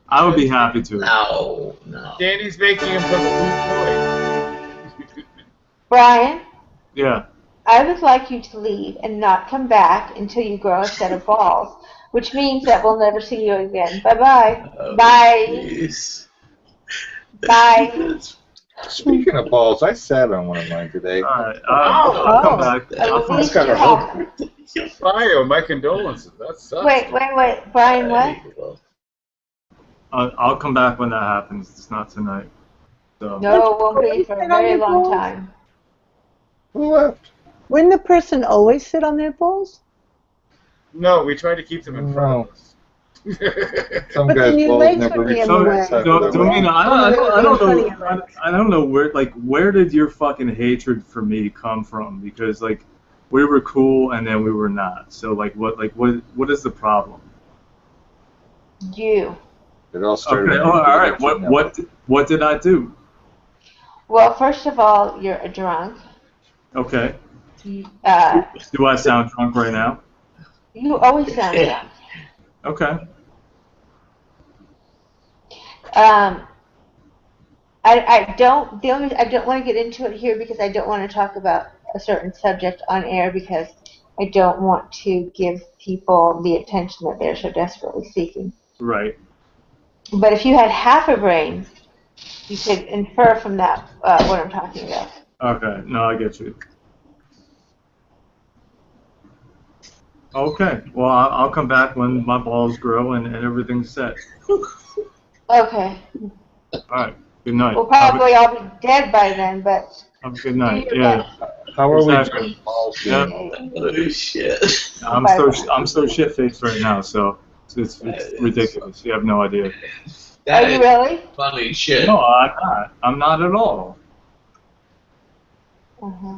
I would be happy to. No. Danny's making him put the Brian, Yeah. I would like you to leave and not come back until you grow a set of balls, which means that we'll never see you again. Bye-bye. Bye. Please. Bye. Speaking of balls, I sat on one of mine today. Alright, I'll come back. That's kind of hard. Fire, my condolences. That sucks. Wait. Brian, what? I'll come back when that happens. It's not tonight. So. No, it won't be for a very long time. Who left? Wouldn't the person always sit on their balls? No, we try to keep them in front of us. Some But guys' then your balls legs never would be reach in the the way. side So, of their Domina, balls. I don't know where did your fucking hatred for me come from? Because we were cool and then we were not. So what is the problem? You. It all started. Okay, all right. What did I do? Well, first of all, you're a drunk. Okay. You Do I sound drunk right now? always sound drunk. Okay. I don't want to get into it here because I don't want to talk about a certain subject on air because I don't want to give people the attention that they're so desperately seeking. Right. But if you had half a brain, you could infer from that what I'm talking about. Okay. No, I get you. Okay. Well, I'll come back when my balls grow and everything's set. Okay. All right. Good night. We'll probably all be dead by then, but Have a good night. Do your Yeah. best. How are we Exactly. doing balls? Yeah. Oh, shit. I'm so shit faced right now, so it's ridiculous. You have no idea. Are That you is really? funny shit. No, I'm not. I'm not at all. Uh-huh.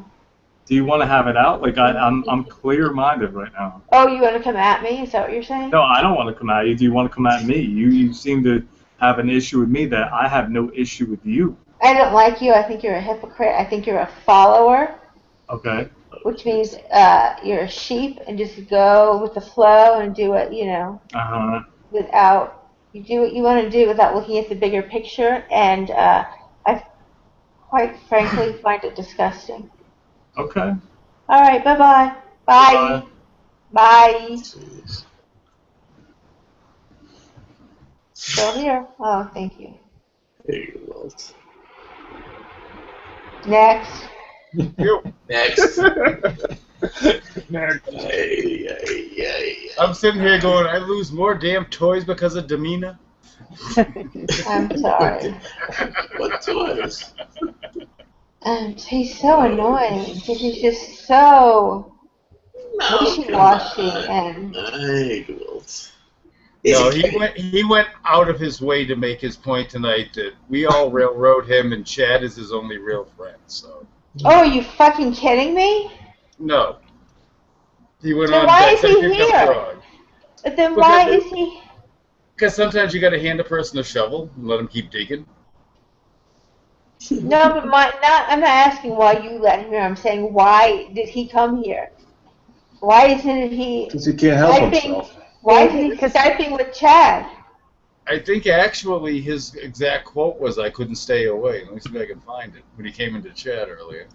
Do you want to have it out? I'm clear-minded right now. Oh, you want to come at me? Is that what you're saying? No, I don't want to come at you. Do you want to come at me? You seem to have an issue with me that I have no issue with you. I don't like you. I think you're a hypocrite. I think you're a follower. Okay. which means you're a sheep and just go with the flow and do it, without you do what you want to do without looking at the bigger picture, and I quite frankly find it disgusting. Okay. All right, bye-bye. Bye. Bye. Still here? Oh, thank you. There you go. Next. Next. I'm sitting here going, I lose more damn toys because of demeanor. I'm sorry. What toys? He's so annoying because he's just so wishy-washy and. No, he went out of his way to make his point tonight that we all railroad him and Chad is his only real friend. So. Oh, are you fucking kidding me? No. He went Then on why is he dissecting the here? frog. But then why is he? Because sometimes you got to hand a person a shovel and let him keep digging. No, but I'm not asking why you let him here. I'm saying why did he come here? Why isn't he? Because he can't help himself. Why isn't he Skyping with Chad? I think actually his exact quote was, "I couldn't stay away." Let me see if I can find it when he came into chat earlier.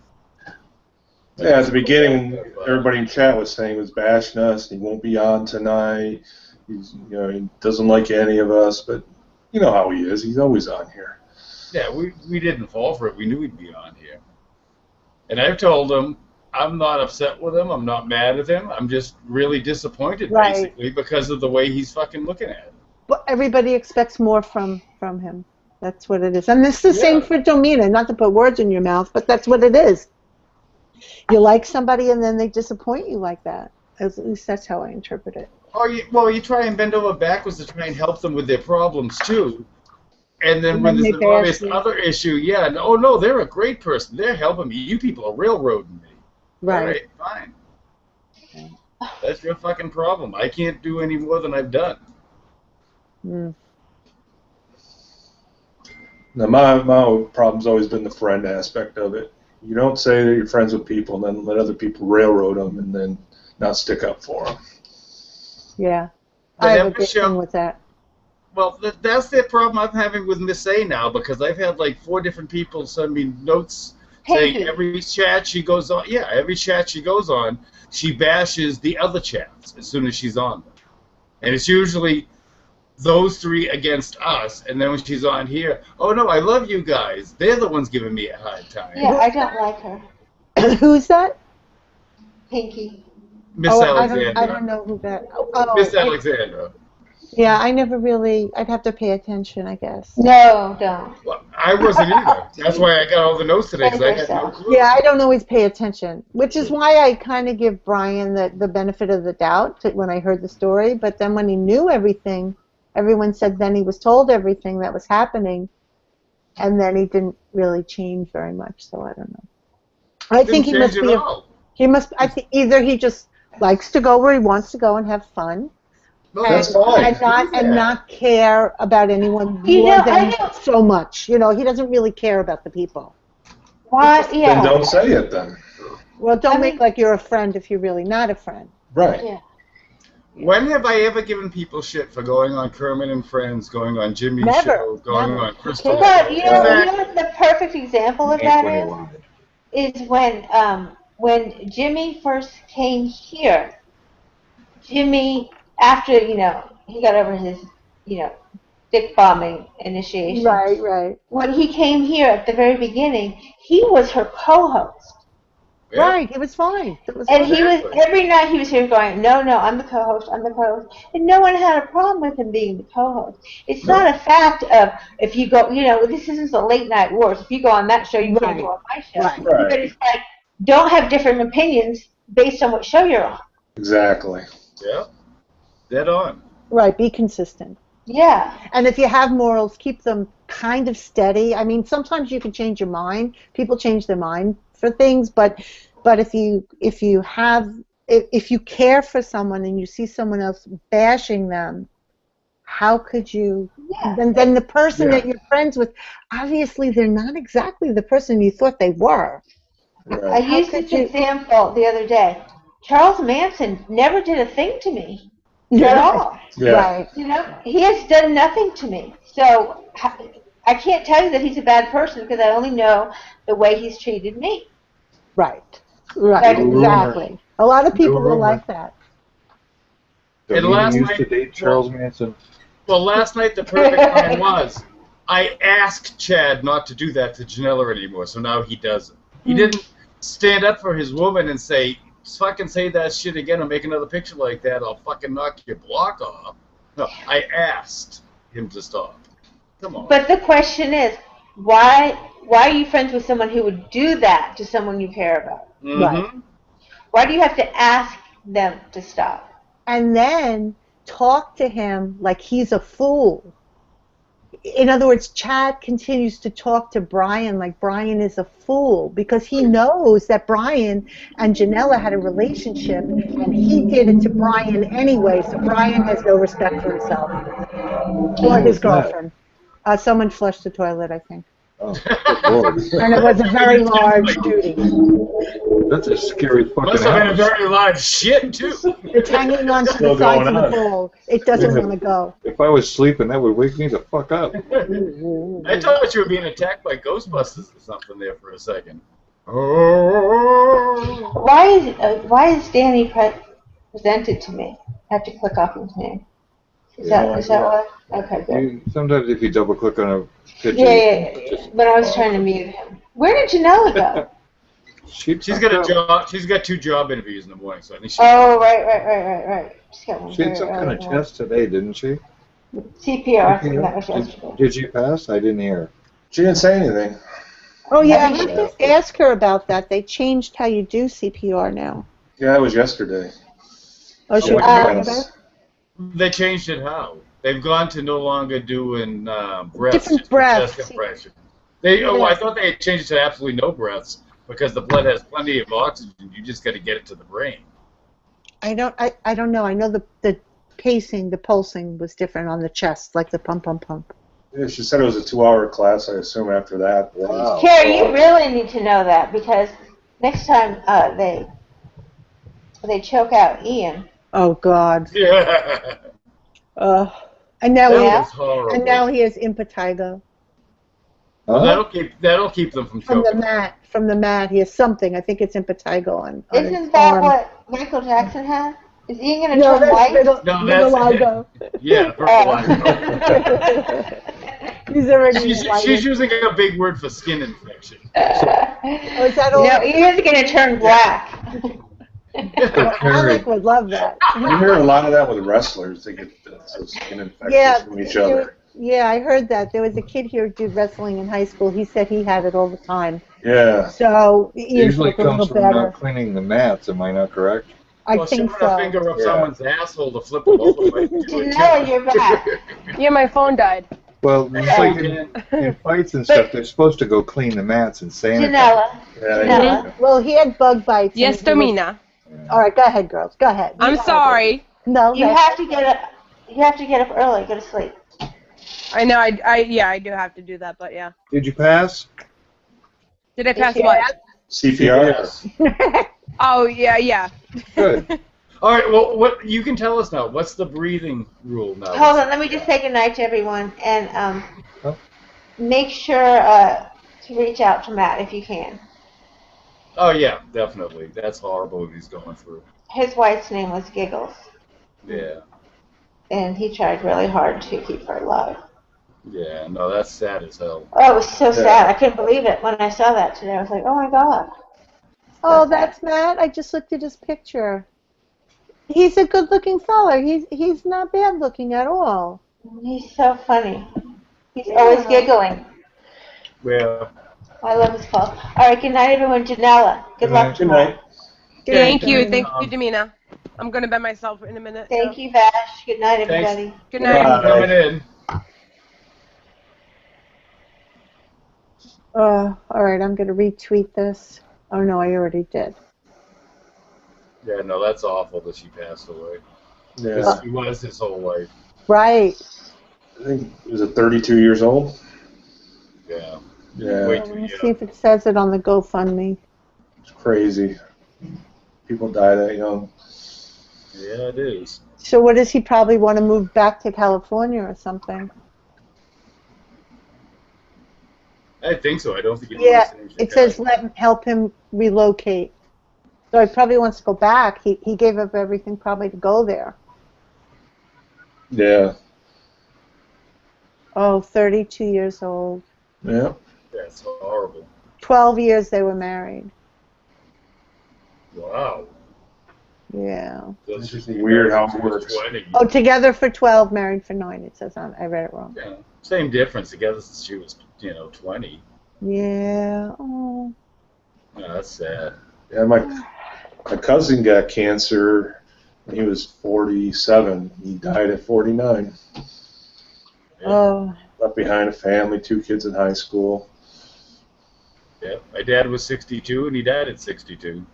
Yeah, at the beginning, everybody in chat was saying he was bashing us. He won't be on tonight. He's, he doesn't like any of us. But you know how he is. He's always on here. Yeah, we didn't fall for it. We knew he'd be on here. And I've told him I'm not upset with him. I'm not mad at him. I'm just really disappointed, basically, because of the way he's fucking looking at it. Well, everybody expects more from him. That's what it is. And it's the same for Domina. Not to put words in your mouth, but that's what it is. You like somebody and then they disappoint you like that. At least that's how I interpret it. You try and bend over backwards to try and help them with their problems, too. And then when there's an obvious other issue, oh no, they're a great person. They're helping me. You people are railroading me. Right. All right, fine. That's your fucking problem. I can't do any more than I've done. Mm. Now, my problem's always been the friend aspect of it. You don't say that you're friends with people and then let other people railroad them and then not stick up for them. Yeah. I have a big thing with that. Well, that's the problem I'm having with Miss A now, because I've had like 4 different people send me notes saying every chat she goes on, she bashes the other chats as soon as she's on them. And it's usually those 3 against us, and then when she's on here, oh no, I love you guys. They're the ones giving me a hard time. Yeah, I don't like her. Who's that? Pinky. Miss Alexandra. I don't know who that. Oh, Miss Alexandra. Yeah, I never really. I'd have to pay attention, I guess. No, don't. Well, I wasn't either. That's why I got all the notes today, because I had no clue. Yeah, I don't always pay attention, which is why I kind of give Brian the benefit of the doubt when I heard the story. But then when he knew everything, everyone said then he was told everything that was happening, and then he didn't really change very much. So I don't know. I think he must be. He must. I think either he just likes to go where he wants to go and have fun. No, that's fine. And not care about anyone more than so much. He doesn't really care about the people. What? Yeah. Then don't say it then. Well, don't make like you're a friend if you're really not a friend. Right. Yeah. When have I ever given people shit for going on Kermit and Friends, going on Jimmy's show, going on Crystal? But you know what the perfect example of that is when Jimmy first came here. Jimmy, after he got over his dick bombing initiation. Right. When he came here at the very beginning, he was her co-host. Yeah. Right, he was fine. He was every night he was here going, no, I'm the co-host, and no one had a problem with him being the co-host. It's not a fact of if you go, this isn't the late night wars. If you go on that show, you can't go on my show. Right. But it's like don't have different opinions based on what show you're on. Exactly. Yeah. Dead on. Right, be consistent. Yeah. And if you have morals, keep them kind of steady. I mean, sometimes you can change your mind. People change their mind for things, but if you care for someone and you see someone else bashing them, how could you? Yeah. Then the person that you're friends with, obviously they're not exactly the person you thought they were. I used this example the other day. Charles Manson never did a thing to me at all. Yeah. Right. You know, he has done nothing to me. So I can't tell you that he's a bad person because I only know the way he's treated me. Right. Right. But- Exactly. A lot of people Rumor. will like that. And Don't last even used night- to date Charles Manson. Well, last night the perfect line was, I asked Chad not to do that to Janella anymore, so now he does it. He didn't stand up for his woman and say, fucking say that shit again or make another picture like that, I'll fucking knock your block off. No, I asked him to stop. Come on. But the question is, why are you friends with someone who would do that to someone you care about? Right. Why do you have to ask them to stop? And then talk to him like he's a fool. In other words, Chad continues to talk to Brian like Brian is a fool because he knows that Brian and Janella had a relationship and he did it to Brian anyway, so Brian has no respect for himself or his girlfriend. Someone flushed the toilet, I think. Oh, good Lord. And it was a very large duty. That's a scary fucking Must have been a house. very large shit, too. It's hanging on to Still the sides going of the on. bowl. It doesn't want to go. If I was sleeping, that would wake me the fuck up. I thought you were being attacked by Ghostbusters or something there for a second. Why is Danny presented to me? I have to click off his name. Is that what? Okay, good. Sometimes if you double click on a picture, Yeah. But I was trying to mute him. Where did Janella go? She's got a job. She's got 2 job interviews in the morning, so I think she. Oh, right. She's got one She had very some kind early of morning. test today, didn't she? CPR. That was yesterday. Did you pass? I didn't hear. She didn't say anything. Oh, yeah, I have to ask her about that. They changed how you do CPR now. Yeah, it was yesterday. Oh, she They changed it how? They've gone to no longer doing breaths. Different just breaths. Chest compression. I thought they had changed it to absolutely no breaths because the blood has plenty of oxygen. You just got to get it to the brain. I don't know. I know the pacing, the pulsing was different on the chest, like the pump, pump, pump. Yeah, she said it was a 2-hour class. I assume after that. Wow. Carrie, you really need to know that because next time they choke out Ian. Oh God. Yeah. And now That was horrible. he has impetigo. Well, that'll keep them from From choking. the mat, he has something. I think it's impetigo on his Isn't that arm. what Michael Jackson had? Is Ian going to No, turn that's white? vitiligo. Yeah, He's already she's using a big word for skin infection. Oh, is that all? No, Ian's going to turn black. Alec would love that. You hear a lot of that with wrestlers. They get skin infections Yeah, from each other. Yeah, I heard that. There was a kid here who did wrestling in high school. He said he had it all the time. Yeah. So It Ian usually felt a little comes from better. not cleaning the mats. Am I not correct? I think shoving so. a finger up Yeah. someone's asshole to flip them over might do it Janella, you're back. Yeah, my phone died. Well, it's like in fights and stuff, they're supposed to go clean the mats and sanitize. Janella. Well, he had bug bites. Yes, and he was- Domina. All right, go ahead, girls. Go ahead. I'm sorry. No, You have to get up. You have to get up early. Go to sleep. I know. I do have to do that, but yeah. Did you pass? Did I pass what? CPR. Oh yeah. Good. All right. Well, what you can tell us now? What's the breathing rule now? Hold on. Let me just say goodnight to everyone and make sure to reach out to Matt if you can. Oh yeah, definitely. That's horrible what he's going through. His wife's name was Giggles, Yeah. and he tried really hard to keep her alive. Yeah. No, that's sad as hell. Oh, it was so sad. I couldn't believe it when I saw that today. I was like, oh my God. Oh, that's Matt. I just looked at his picture. He's a good-looking fella. He's not bad-looking at all. He's so funny. He's always giggling. Well. I love his calls. All right, good night, everyone. Janella, good luck tomorrow. Thank you, Domina. I'm gonna bed myself in a minute. Thank you, Vash. Good night, everybody. Good night. Coming in. All right, I'm going to retweet this. Oh, no, I already did. Yeah. No, that's awful that she passed away. Yeah. 'Cause she was his whole life. Right. I think it was 32 years old. Yeah. Yeah. Wait Let till me you see if it says it on the GoFundMe. It's crazy. People die that young. Yeah, it is. So what does he probably want to move back to California or something? I think so. I don't think he Yeah, wants to it says help him relocate. So he probably wants to go back. He gave up everything probably to go there. Yeah. Oh, 32 years old. Yeah. That's horrible. 12 years they were married. Wow. Yeah. It's just weird how it works. Oh, together for 12, married for 9. It says I read it wrong. Yeah. Same difference. Together since she was, 20. Yeah. Oh. Yeah, that's sad. Yeah, my cousin got cancer when he was 47. He died at 49. Oh. Left behind a family, 2 kids in high school. Yeah, my dad was 62 and he died at 62.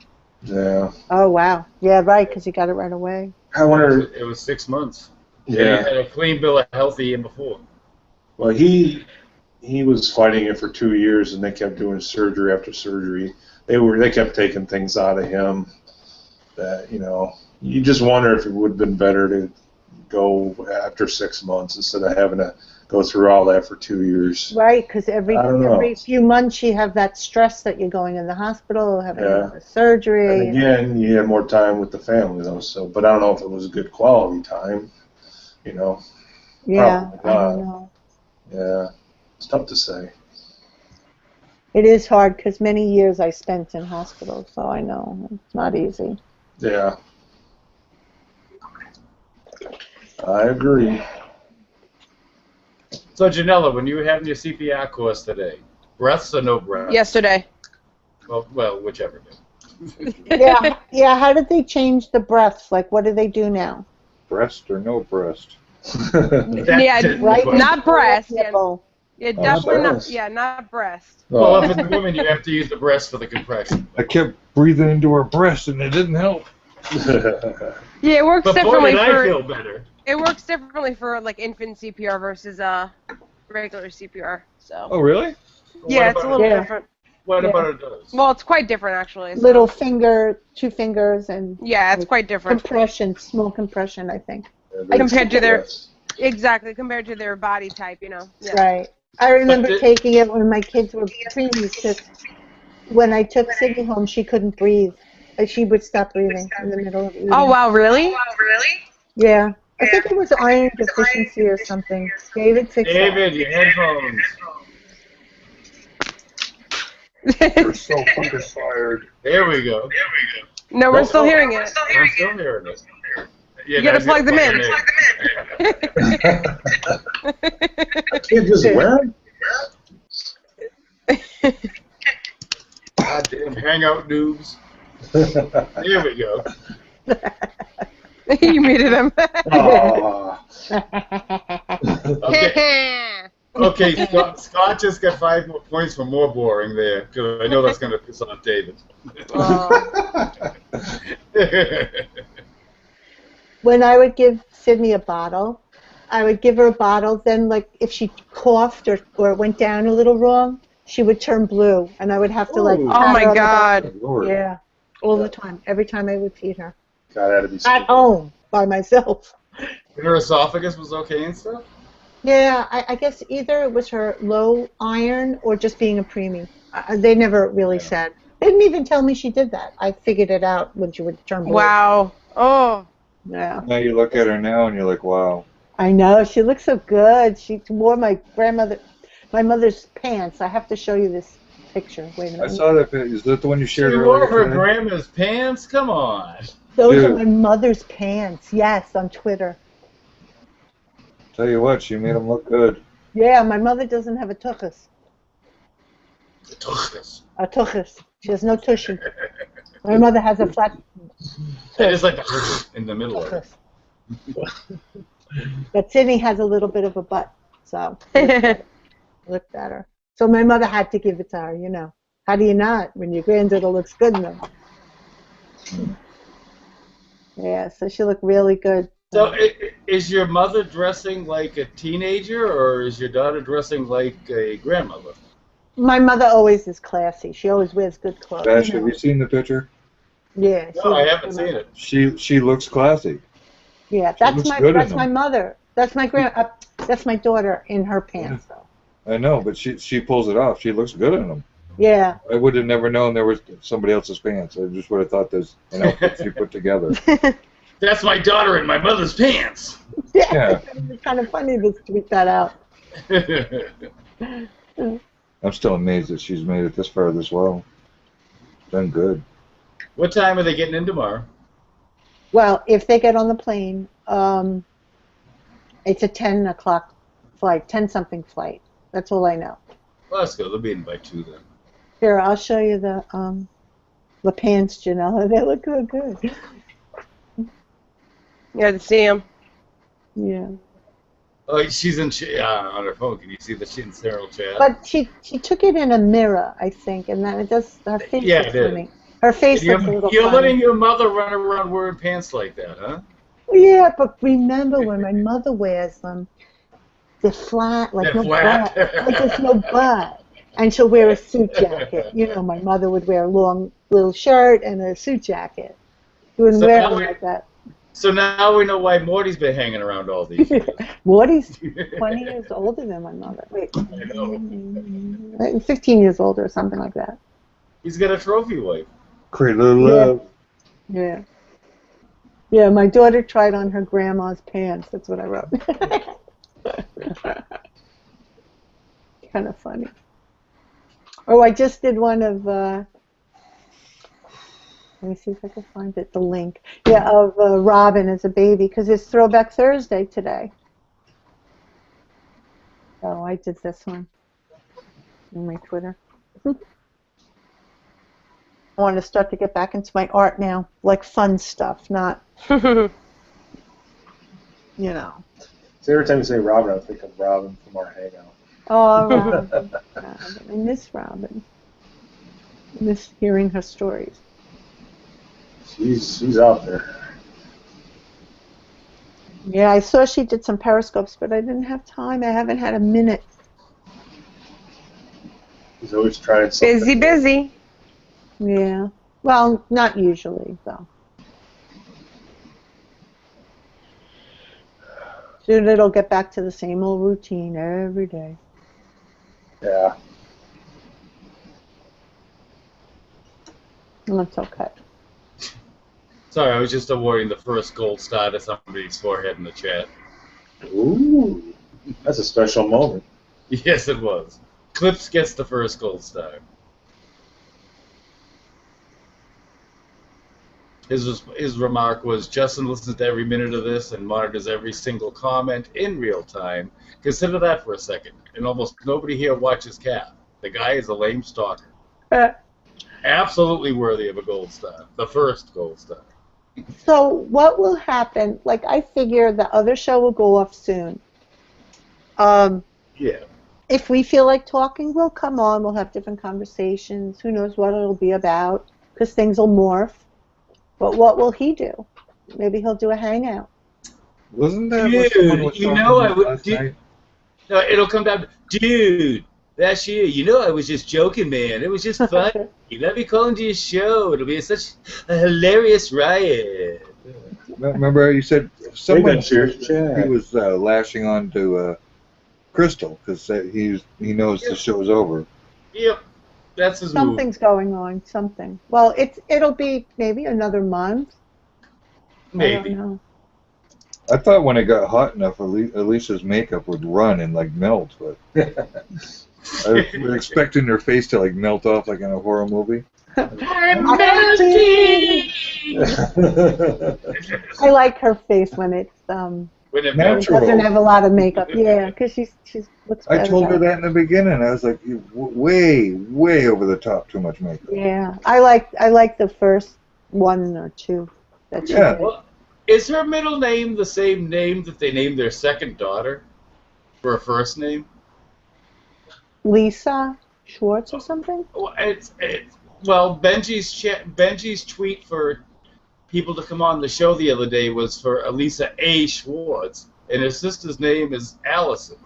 Yeah. Oh, wow. Yeah, right, because he got it right away. I wonder. It was 6 months. Yeah. He had a clean bill of health the year before. Well, he was fighting it for 2 years, and they kept doing surgery after surgery. They kept taking things out of him that you just wonder if it would have been better to go after 6 months instead of having to go through all that for 2 years. Right, because every few months you have that stress that you're going in the hospital, having a surgery. And again, you have more time with the family, though. So, but I don't know if it was a good quality time. Yeah, Probably I don't not. know. Yeah, it's tough to say. It is hard because many years I spent in hospital, so I know it's not easy. Yeah. I agree. So, Janella, when you were having your CPR course today, breaths or no breaths? Yesterday. Well, whichever day. Yeah. How did they change the breaths? Like, what do they do now? Breast or no breast? Yeah, right. Not breast. Yeah, definitely not. breast. Yeah, not breast. Well, if it's a woman, you have to use the breast for the compression. I kept breathing into her breast, and it didn't help. Yeah, it works But boy, differently did I for. feel better. It works differently for like infant CPR versus regular CPR. So. Oh, really? Yeah, it's a little different. What about it does? Well, it's quite different actually. So. Little finger, 2 fingers, and yeah, it's quite different. Compression, small compression, I think. Compared to compared to their body type, Yeah. Right. I remember taking it when my kids were preemies, because when I took Sydney home, she couldn't breathe. She would stop breathing in the middle of eating. Oh, wow, really? Yeah. I think it was iron deficiency or something. David, fix that. David, your headphones. You're so fucking fired. There we go. No, we're still hearing it. I'm still hearing it. Yeah, You gotta plug them in. I can't just wear them? Goddamn hangout noobs. There we go. You muted him. Okay, Scott just got 5 more points for more boring there, because I know that's going to piss off David. When I would give Sydney a bottle, I would give her a bottle, then like if she coughed or went down a little wrong, she would turn blue, and I would have to like. Oh my God! Yeah, all the time. Every time I would feed her. God, that'd be at home by myself. Her esophagus was okay and stuff? Yeah, I guess either it was her low iron or just being a preemie. They never really said. They didn't even tell me she did that. I figured it out when she would turn blue. Wow. Oh. Yeah. Now you look at her now and you're like, wow. I know. She looks so good. She wore my mother's pants. I have to show you this picture. Wait a minute. I saw that. Is that the one you shared She earlier? wore her today? grandma's pants? Come on. Those Dude. are my mother's pants. Yes, on Twitter. Tell you what, she made them look good. Yeah, my mother doesn't have a tuchus. Tuchus. A tuchus. She has no tushy. My mother has a flat. It is like the in the middle of it. But Sydney has a little bit of a butt, so looked at her. So my mother had to give it to her, How do you not when your granddaughter looks good enough? Yeah, so she looked really good. So is your mother dressing like a teenager, or is your daughter dressing like a grandmother? My mother always is classy. She always wears good clothes. Vash, have you seen the picture? Yeah. No, I haven't seen it. She looks classy. Yeah, She that's looks my good in that's my them. mother. That's my that's my daughter in her pants though. I know, but she pulls it off. She looks good in them. Yeah. I would have never known there was somebody else's pants. I just would have thought there's an outfit she put together. That's my daughter in my mother's pants. Yeah. It's kind of funny to tweet that out. I'm still amazed that she's made it this far this well. Done good. What time are they getting in tomorrow? Well, if they get on the plane, it's a 10 o'clock flight, 10-something flight. That's all I know. Well, that's good. They'll be in by 2 then. Here, I'll show you the pants, Janella. They look good. Yeah, to see him. Yeah. Oh, she's in on her phone. Can you see that she's in Cyril chat? But she took it in a mirror, I think, and then it does. Her face Yeah, looks it is. funny. Her face looks a little You're funny. letting your mother run around wearing pants like that, huh? Yeah, but remember when my mother wears them, they're flat, like They're no flat. butt, like there's no butt. And she'll wear a suit jacket. You know, my mother would wear a long little shirt and a suit jacket. She wouldn't So wear now them we- like that. So now we know why Morty's been hanging around all these years. Morty's 20 years older than my mother. Wait, I know. 15 years older or something like that. He's got a trophy wife. Cradle of love. Yeah. Yeah, my daughter tried on her grandma's pants. That's what I wrote. Kind of funny. Oh, I just did one of, let me see if I can find it, the link. Yeah, of Robin as a baby, because it's Throwback Thursday today. So I did this one on my Twitter. I want to start to get back into my art now, like fun stuff, not, you know. So every time you say Robin, I think of Robin from our hangout. Oh, Robin. I miss Robin. I miss hearing her stories. She's out there. Yeah, I saw she did some periscopes, but I didn't have time. I haven't had a minute. She's always trying something. Busy. Yeah. Well, not usually, though. Soon it'll get back to the same old routine every day. Yeah. That's okay. Sorry, I was just awarding the first gold star to somebody's forehead in the chat. Ooh, that's a special moment. Yes, it was. Clips gets the first gold star. His remark was, Justin listens to every minute of this and monitors every single comment in real time. Consider that for a second. And almost nobody here watches Cap. The guy is a lame stalker. Absolutely worthy of a gold star. The first gold star. So what will happen, like I figure the other show will go off soon. Yeah. If we feel like talking, we'll come on. We'll have different conversations. Who knows what it'll be about, because things will morph. But what will he do? Maybe he'll do a hangout. Wasn't that what someone was Dude, you talking know I about would. last night? No, it'll come down. Dude, that's you. You know I was just joking, man. It was just fun. Let me call into your show. It'll be such a hilarious riot. Remember you said someone cheers, he Chad. was lashing on to Crystal because he knows the show's over. Yep, that's his move. Something's going on. Something. Well, it'll be maybe another month. I Maybe. don't know. I thought when it got hot enough, Alicia's makeup would run and like melt, but I was expecting her face to like melt off like in a horror movie. I'm melting. I like her face when it's When it Natural. doesn't have a lot of makeup. Yeah, because she looks better. I told her that in the beginning. I was like, way over the top, too much makeup. Yeah, I like the first one or two that she Yeah. did. Well, is her middle name the same name that they named their second daughter for her first name? Lisa Schwartz or something? Well, Benji's tweet for people to come on the show the other day was for Elisa A. Schwartz, and her sister's name is Allison.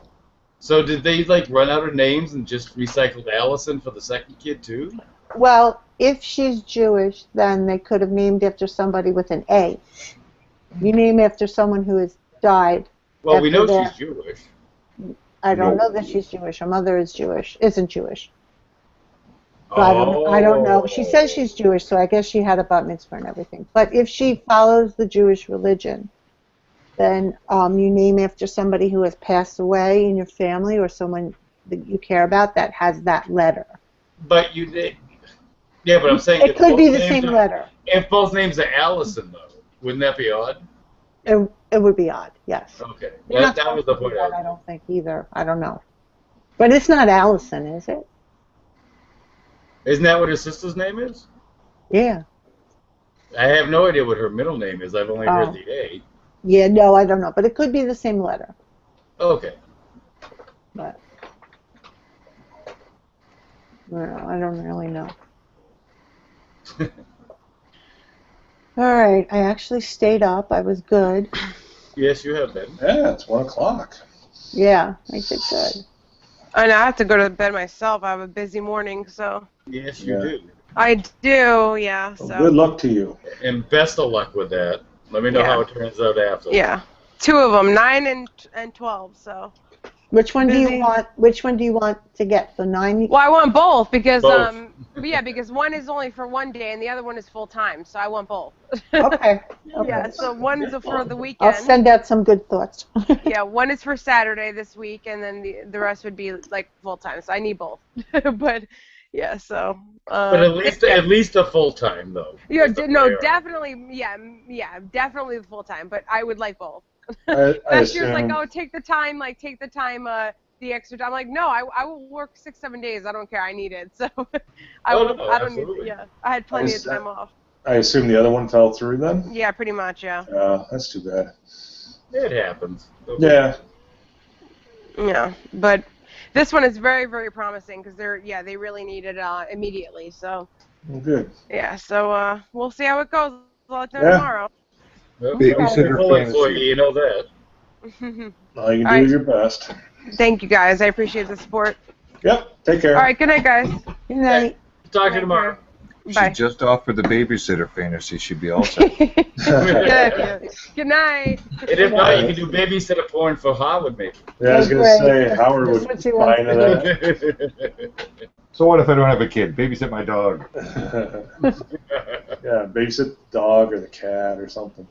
So did they like run out of names and just recycled Allison for the second kid too? Well, if she's Jewish, then they could have named after somebody with an A. You name after someone who has died. Well, we know after she's Jewish. I don't know that she's Jewish. Her mother is Jewish. Isn't Jewish. So I don't know. She says she's Jewish, so I guess she had a bat mitzvah and everything. But if she follows the Jewish religion, then you name after somebody who has passed away in your family or someone that you care about that has that letter. But you did. Yeah, but I'm saying it could be the same letter. If both names are Allison, though, wouldn't that be odd? It would be odd, yes. Okay, that was the point. I don't think either. I don't know. But it's not Allison, is it? Isn't that what her sister's name is? Yeah. I have no idea what her middle name is. I've only heard the A. Yeah, no, I don't know. But it could be the same letter. Okay. But I don't really know. All right, I actually stayed up. I was good. Yes, you have been. Yeah, it's 1 o'clock. Yeah, I did good. And I have to go to bed myself. I have a busy morning, so. Yes, you do. I do, yeah. Well, So. good luck to you. And best of luck with that. Let me know how it turns out after. Yeah, 2 of them, 9 and 12. So. Which one do you want? Which one do you want to get? The 9? Well, I want both because Both. yeah, because one is only for one day and the other one is full time, so I want both. Okay. Yeah, so one's for the weekend. I'll send out some good thoughts. Yeah, one is for Saturday this week, and then the rest would be like full time. So I need both. But yeah, so. But at least a full time though. Yeah, no, definitely. Yeah, definitely full time. But I would like both. Last year's like, oh, take the time, the extra time. I'm like, no, I will work 6-7 days. I don't care. I need it. So I don't need. Yeah, I had plenty of time off. I assume the other one fell through then? Yeah, pretty much. Yeah. That's too bad. It happens. Yeah. Yeah, but this one is very, very promising because they really need it immediately. So. Well, good. Yeah, so we'll see how it goes. I'll let you know tomorrow. Well, I'm for you, you know that. All you can do is your best. Thank you, guys. I appreciate the support. Yep. Take care. All right. Good night, guys. Good night. Talk to you tomorrow. Bye. She just offered the babysitter fantasy. She'd be all set. Good night. And if not, you can do babysitter porn for Howard, maybe. Yeah, I was going to say, Howard would buy into that. So what if I don't have a kid? Babysit my dog. Yeah, babysit the dog or the cat or something.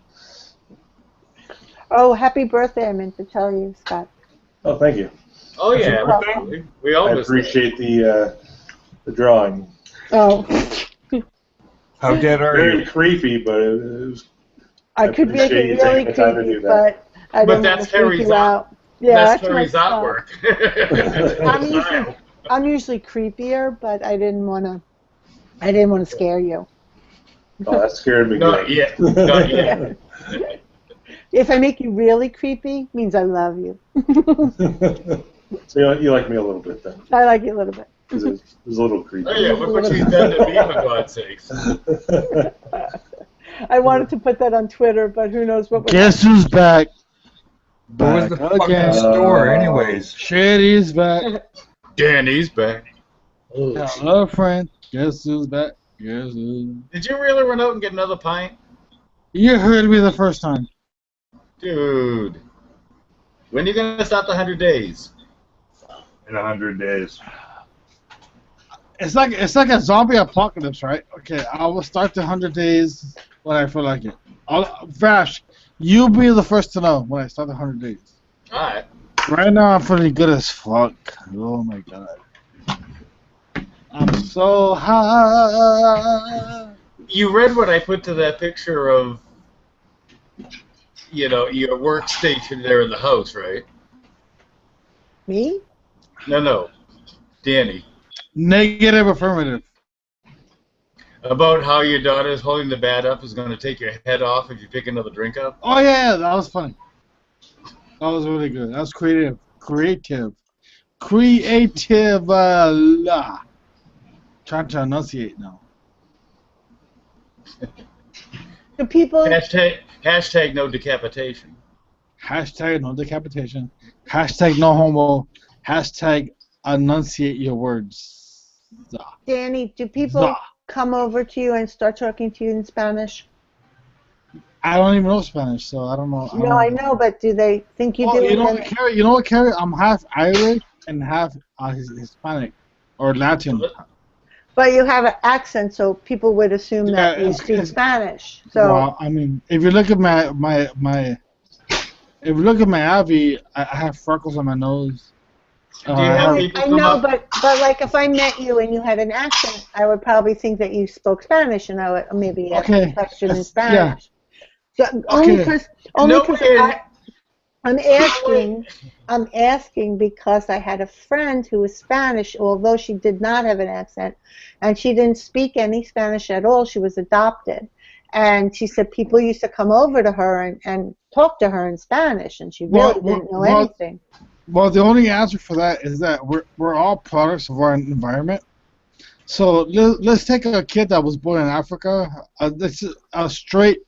Oh, happy birthday! I meant to tell you, Scott. Oh, thank you. Oh yeah, we all I appreciate the drawing. Oh. How dead are Very you? creepy, but it was. I could make it really creepy, but I didn't want to freak you out. Yeah, that's Terry's artwork. I'm usually creepier, but I didn't want to scare you. Oh, that scared me. Not yet. Not yet. If I make you really creepy, means I love you. So you like me a little bit then? I like you a little bit. Because it was a little creepy. Oh yeah, look what she's done to me, for God's sakes. I wanted to put that on Twitter, but who knows what. Guess who's back? What was the fucking store, anyways? Shady's back. Danny's back. Hello, friend. Guess who's back? Guess who's... Did you really run out and get another pint? You heard me the first time. Dude. When are you going to start the 100 days? In 100 days. It's like a zombie apocalypse, right? Okay, I will start the 100 days when I feel like it. Vash, you'll be the first to know when I start the 100 days. Alright. Right now, I'm feeling good as fuck. Oh my god. I'm so high. You read what I put to that picture of, you know, your workstation there in the house, right? Me? No. Danny. Negative affirmative. About how your daughter's holding the bat up is going to take your head off if you pick another drink up? Oh yeah, that was funny. That was really good. That was creative. Trying to enunciate now. Do people... Hashtag no decapitation. Hashtag no decapitation. Hashtag no homo. Hashtag enunciate your words. Danny, do people come over to you and start talking to you in Spanish? I don't even know Spanish, so I don't know. No, I know, but do they think you do? You know what, Carrie? I'm half Irish and half Hispanic or Latin. But you have an accent, so people would assume that you speak Spanish. So, well, I mean, if you look at if you look at my Avi, I have freckles on my nose. I know, but like if I met you and you had an accent, I would probably think that you spoke Spanish, and I would maybe ask a question in Spanish. Yeah. So only because I'm asking because I had a friend who was Spanish, although she did not have an accent, and she didn't speak any Spanish at all. She was adopted, and she said people used to come over to her and talk to her in Spanish, and she really didn't know anything. Well, the only answer for that is that we're all products of our environment. So let's take a kid that was born in Africa, a straight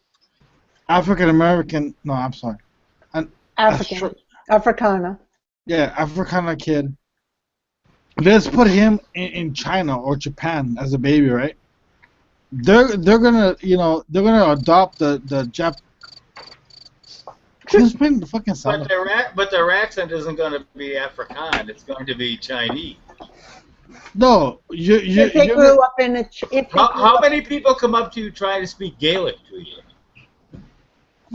African American. No, I'm sorry. Africana. Yeah, Africana kid. Let's put him in China or Japan as a baby, right? They're gonna adopt the Jap. Who's playing the fucking sound? But their accent isn't going to be Afrikaan. It's going to be Chinese. No, if they grew up in a. How many people come up to you trying to speak Gaelic to you?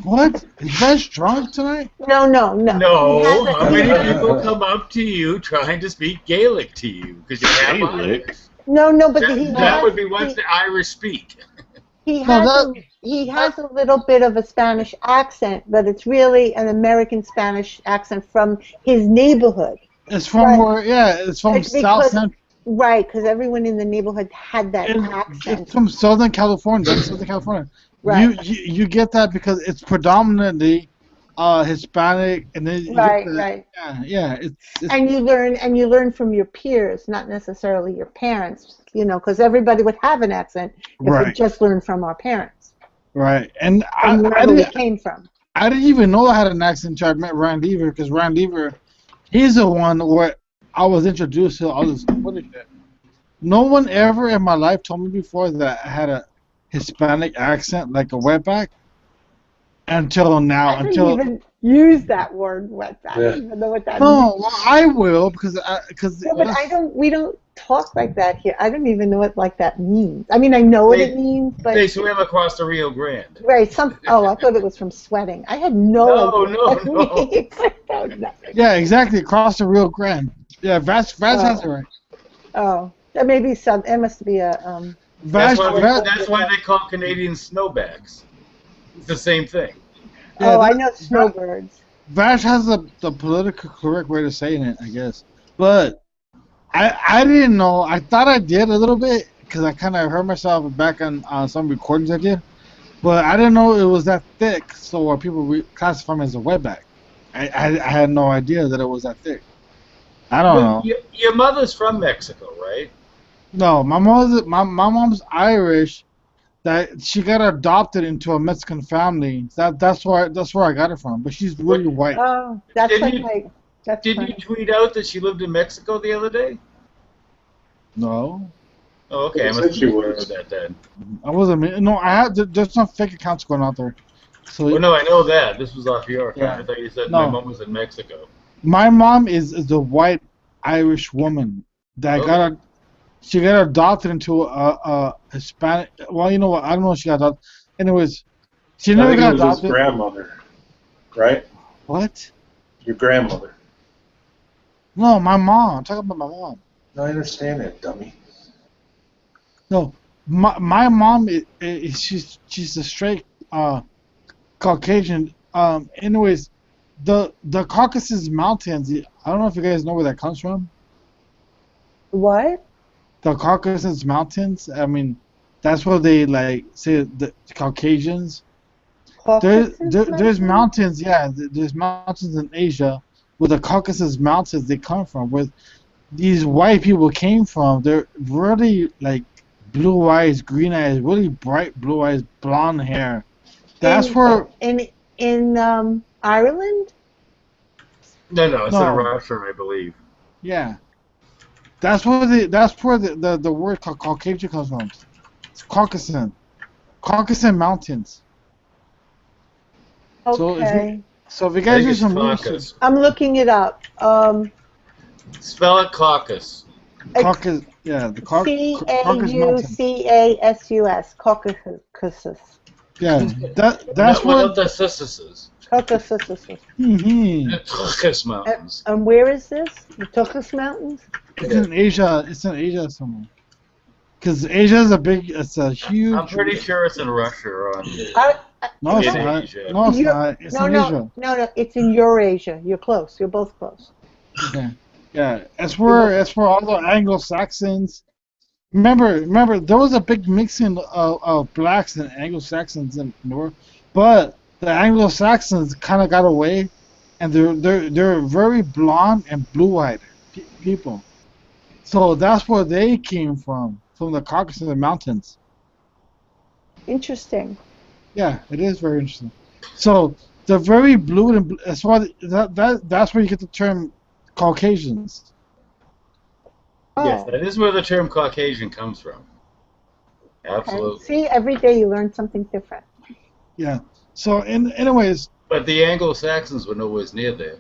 What? Is Vash drunk tonight? No. No. How many people come up to you trying to speak Gaelic to you? Because you're half Irish. No, but that would be what the Irish speak. He has a little bit of a Spanish accent, but it's really an American Spanish accent from his neighborhood. It's from it's from South Central. Right, because everyone in the neighborhood had that accent. It's from Southern California. That's Southern California. Right. You get that because it's predominantly Hispanic, and then right. Yeah. And you learn from your peers, not necessarily your parents. Because everybody would have an accent if we just learned from our parents. Right, and wherever we came from. I didn't even know I had an accent until I met Ryan Deaver, because Ryan Deaver, he's the one where I was introduced to all this funny shit. No one ever in my life told me before that I had a Hispanic accent, like a wetback, until now. I didn't even use that word wetback. I don't even know what that means. No, well, I will because but we don't talk like that here. I don't even know what that means. I mean, I know what it means, but they swim across the Rio Grande. Right. I thought it was from sweating. I had no idea. No. Yeah, exactly. Across the Rio Grande. Yeah, Vash has it right. Oh, that may be it must be a. That's why they call Canadians snowbacks. It's the same thing. Yeah, I know snowbirds. Vash has the politically correct way of saying it, I guess. But I didn't know. I thought I did a little bit because I kind of heard myself back on some recordings I did. But I didn't know it was that thick, so people classify me as a wetback. I had no idea that it was that thick. I don't know. Your mother's from Mexico, right? No, my mom's Irish. That she got adopted into a Mexican family. That's where I got it from. But she's really white. Oh, that's Did you tweet out that she lived in Mexico the other day? No. Oh, okay. I must have heard that then. I wasn't. No, there's some fake accounts going out there. So. Well, no, I know that. This was off your account. I thought you said my mom was in Mexico. My mom is a white Irish woman that she got adopted into a Hispanic. Well, you know what? I don't know if she got adopted. Anyways, she never got adopted. His grandmother, right? What? Your grandmother. No, my mom. I'm talking about my mom. No, I understand that, dummy. No, my mom she's a straight Caucasian. Anyways, the Caucasus Mountains. I don't know if you guys know where that comes from. What? The Caucasus Mountains. I mean, that's where they say the Caucasians. There's mountains. Yeah, there's mountains in Asia where the Caucasus Mountains they come from. Where these white people came from. They're really blue eyes, green eyes, really bright blue eyes, blonde hair. That's where. In Ireland. No, it's in Russia, I believe. Yeah. That's where the word Caucasian comes from. It's Caucasus. Caucasus Mountains. Okay. So if you guys do some Caucus. research, I'm looking it up. Spell it caucus. Caucasus, yeah, the Caucasus Mountains. Caucasus. Caucasus. Yeah, that's what what the sisters. Caucasus. Mhm. Caucasus Mountains. And where is this? The Caucasus Mountains? It's in Asia. It's in Asia somewhere. Because Asia is it's a huge. I'm pretty sure it's in Russia or on. No, it's not. Asia. No, it's not. It's in Asia. No, it's in Eurasia. You're close. You're both close. Yeah, yeah. As for all the Anglo-Saxons. Remember, there was a big mixing of blacks and Anglo-Saxons in the world, but the Anglo-Saxons kind of got away, and they're very blonde and blue-eyed people. So that's where they came from the Caucasus Mountains. Interesting. Yeah, it is very interesting. So they're very blue and that's why that's where you get the term Caucasians. Yes, that is where the term Caucasian comes from. Absolutely. Okay. See, every day you learn something different. Yeah. So, anyways. But the Anglo-Saxons were nowhere near there.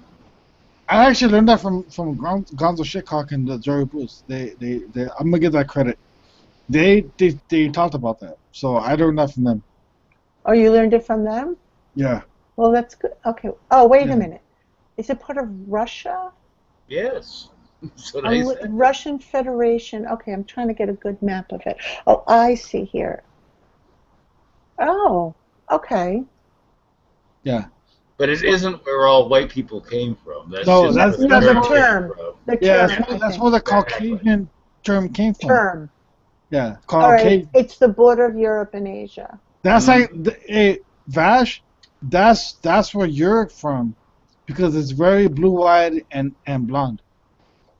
I actually learned that from Gonzo Shitcock and the Jerry Bruce. They I'm gonna give that credit. They talked about that, so I learned that from them. Oh, you learned it from them? Yeah. Well, that's good. Okay. Oh, wait a minute. Is it part of Russia? Yes. That's what I said. Russian Federation. Okay, I'm trying to get a good map of it. Oh, I see here. Oh, okay. Yeah. But it isn't where all white people came from. That's no, just that's the term. The yeah, term. that's where the Caucasian term came from. Term. Yeah, All right. It's the border of Europe and Asia. That's like Vash. That's where you're from, because it's very blue-eyed and blonde.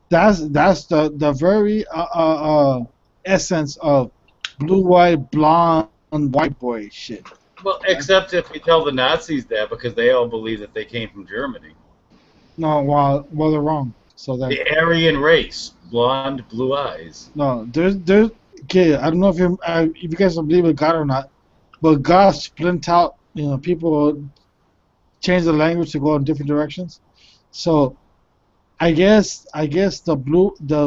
That's the very essence of blue-eyed blonde white boy shit. Well, except if you tell the Nazis that, because they all believe that they came from Germany. No, well they're wrong. So that the Aryan race, blonde, blue eyes. No, there's okay. I don't know if you guys believe in God or not, but God split out. You know, people change the language to go in different directions. So I guess the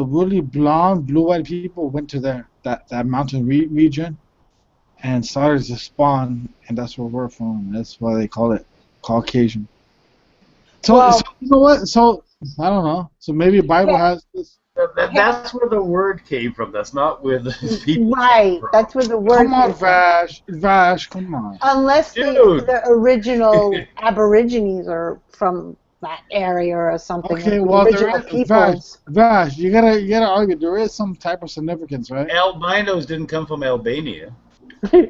really blonde, blue-eyed people went to that mountain region and started to spawn, and that's where we're from. That's why they call it Caucasian. So you know what? So I don't know. So maybe Bible has this. That's where the word came from. That's not where the people came from. That's where the word came from. Vash, come on. Unless the original Aborigines are from that area or something. Okay, well, Vash, you gotta argue. There is some type of significance, right? Albinos didn't come from Albania. All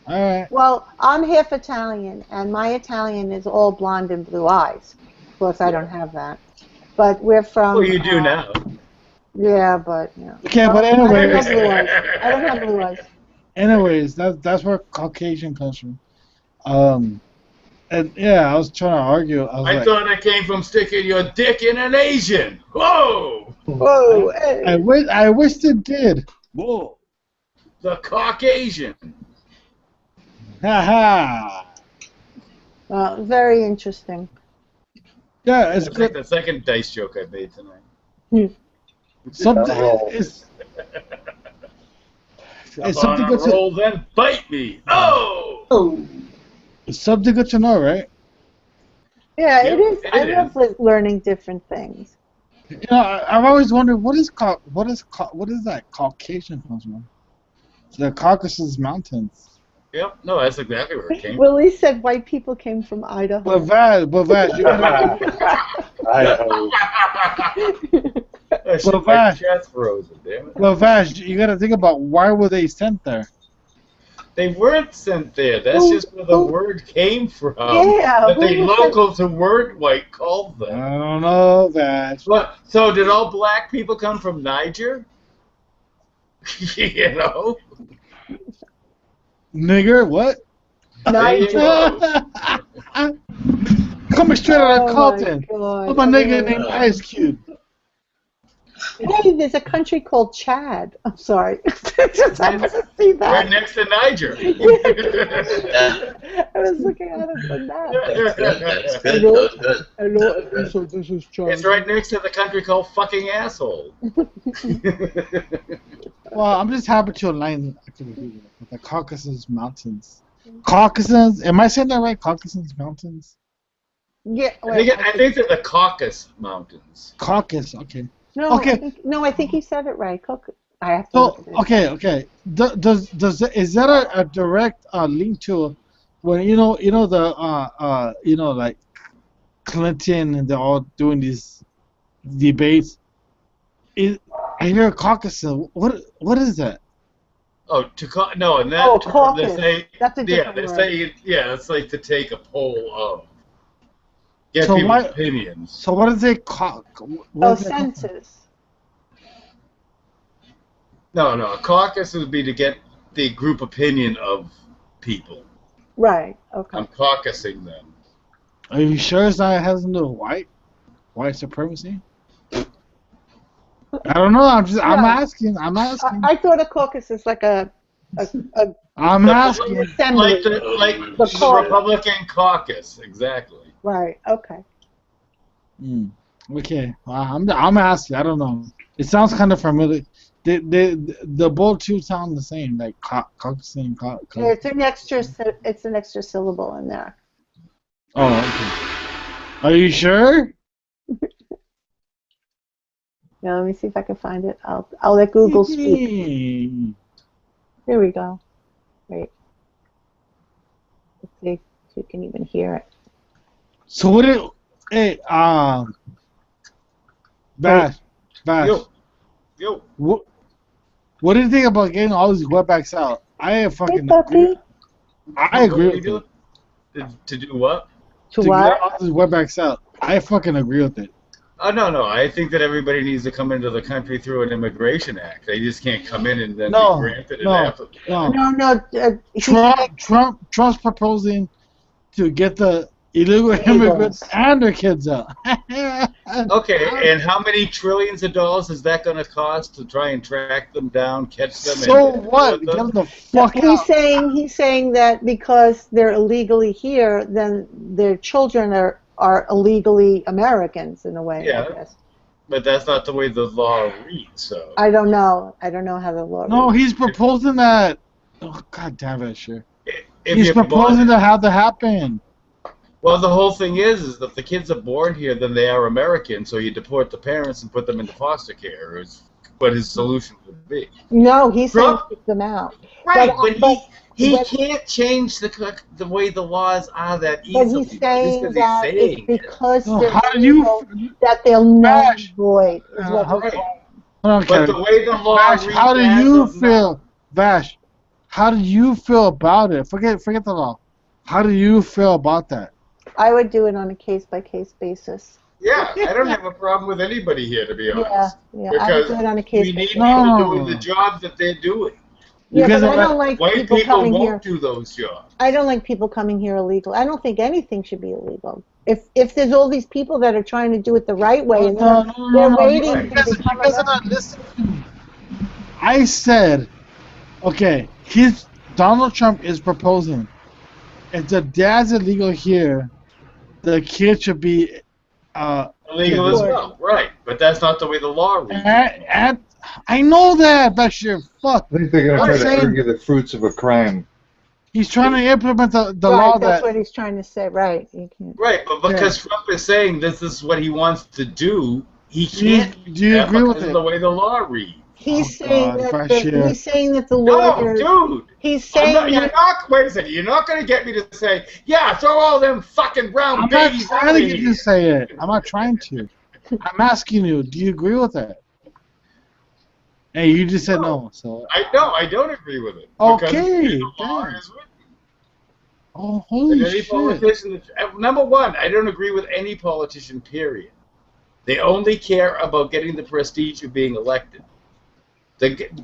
right. Well, I'm half Italian, and my Italian is all blonde and blue eyes. Of course, I don't have that. But we're from... Well, you do now. Yeah, but... Yeah. Okay, but anyways... I don't have blue eyes. Anyways, that's where Caucasian comes from. And yeah, I was trying to argue. I thought it came from sticking your dick in an Asian. Whoa! Whoa! Hey. I wish it did. Whoa! The Caucasian. Ha ha! Well, very interesting. Yeah, it's like the second dice joke I made tonight. Something is. It's something good to roll, then bite me. Oh! It's something good to know, right? Yeah, it is. I love learning different things. You know, I've always wondered what is that Caucasian comes from? The Caucasus Mountains. Yep. No, that's exactly where it came from. Willie said white people came from Idaho. But Vash, you Idaho. Well, Vash, you gotta think about why were they sent there? They weren't sent there. That's just where the word came from. Yeah. But they local to word white called them. I don't know, Vash. What? So did all black people come from Niger? You know? Nigger, what? Niger. Coming straight out of Oh, Compton. my God. With my nigga named Ice Cube. Hey, there's a country called Chad. I'm sorry. I just happened to see that. Right next to Niger. I was looking at it from that. That's good. That's good. That was good. Hello, so this is Chad. It's right next to the country called fucking asshole. Well, I'm just happy to align with the Caucasus Mountains. Caucasus? Am I saying that right? Caucasus Mountains? Yeah. I think they're the Caucasus Mountains. Caucasus, okay. No, Okay. I think he said it right. I have to look at it. Okay. Is that a direct link to when you know the like Clinton and they're all doing these debates? I hear Caucasus. What is that? Oh, no, and that term they caucus. say, That's a different word. it's like to take a poll of, get So people's opinions. So what is it? Census. No, a caucus would be to get the group opinion of people. Right. Okay. I'm caucusing them. Are you sure it's not has to do with white supremacy? I don't know. I'm asking. I thought a caucus is like a I'm asking. assembly. Like the Republican caucus, exactly. Right. Okay. Okay. I'm asking. I don't know. It sounds kind of familiar. The both two sound the same, like caucusing. Yeah, it's an extra syllable in there. Oh, okay. Are you sure? Yeah, let me see if I can find it. I'll let Google speak. Here we go. Wait. Let's see if you can even hear it. So what did Bash. Yo. What do you think about getting all these wetbacks out? I agree with it. To do what? To get what? all these wetbacks out. I fucking agree with it. Oh, no. I think that everybody needs to come into the country through an immigration act. They just can't come in and then be granted an application. No. Trump's proposing to get the illegal immigrants and their kids out. Okay, and how many trillions of dollars is that going to cost to try and track them down, catch them? So what? Get them the fuck out. He's saying that because they're illegally here, then their children are illegally Americans in a way. Yeah, I guess. But that's not the way the law reads. So I don't know. I don't know how the law. No, reads. he's proposing that. Oh, God damn it, sure. If He's you're proposing to have that happen. Well, the whole thing is that if the kids are born here, then they are American, so you deport the parents and put them into foster care, is what his solution would be. No, he's saying kick them out. Right, but he can't change the way the laws are that easily. But he's saying that it's because So they're how do you that they'll not void. Is what he's Right. saying. But the way the law Vash, reads how do as you of feel, Vash? How do you feel about it? Forget the law. How do you feel about that? I would do it on a case-by-case basis. Yeah, I don't have a problem with anybody here, to be honest. Yeah, I would Because do it on a we case-by-case. need people doing the jobs that they're doing. Yeah, but I don't like White people people coming won't here. do those jobs. I don't like people coming here illegal. I don't think anything should be illegal. If there's all these people that are trying to do it the right way and they're waiting to become American. I said, okay, Donald Trump is proposing. If the dad's illegal here, the kid should be Illegal as well, right? But that's not the way the law reads. And I know that, Bashir. Fuck. I think they're going to try to argue the fruits of a crime. He's trying to implement the Right, law that's that. what he's trying to say. Right. You can't. Right, but because Trump is saying this is what he wants to do, he Do you- can't. do you that agree with because of it? the way the law reads. He's saying God, that Bashir. he's saying that the No, lawyers. dude. He's saying wait a second. You're not going to get me to say, yeah, throw all them fucking brown I'm not babies trying out to of get you here. to say it. I'm not trying to. I'm asking you. Do you agree with that? Hey, you just said no. So. I don't agree with it. Okay, Because the law damn. is written. Oh, holy And any shit. politician, number one, I don't agree with any politician, period. They only care about getting the prestige of being elected.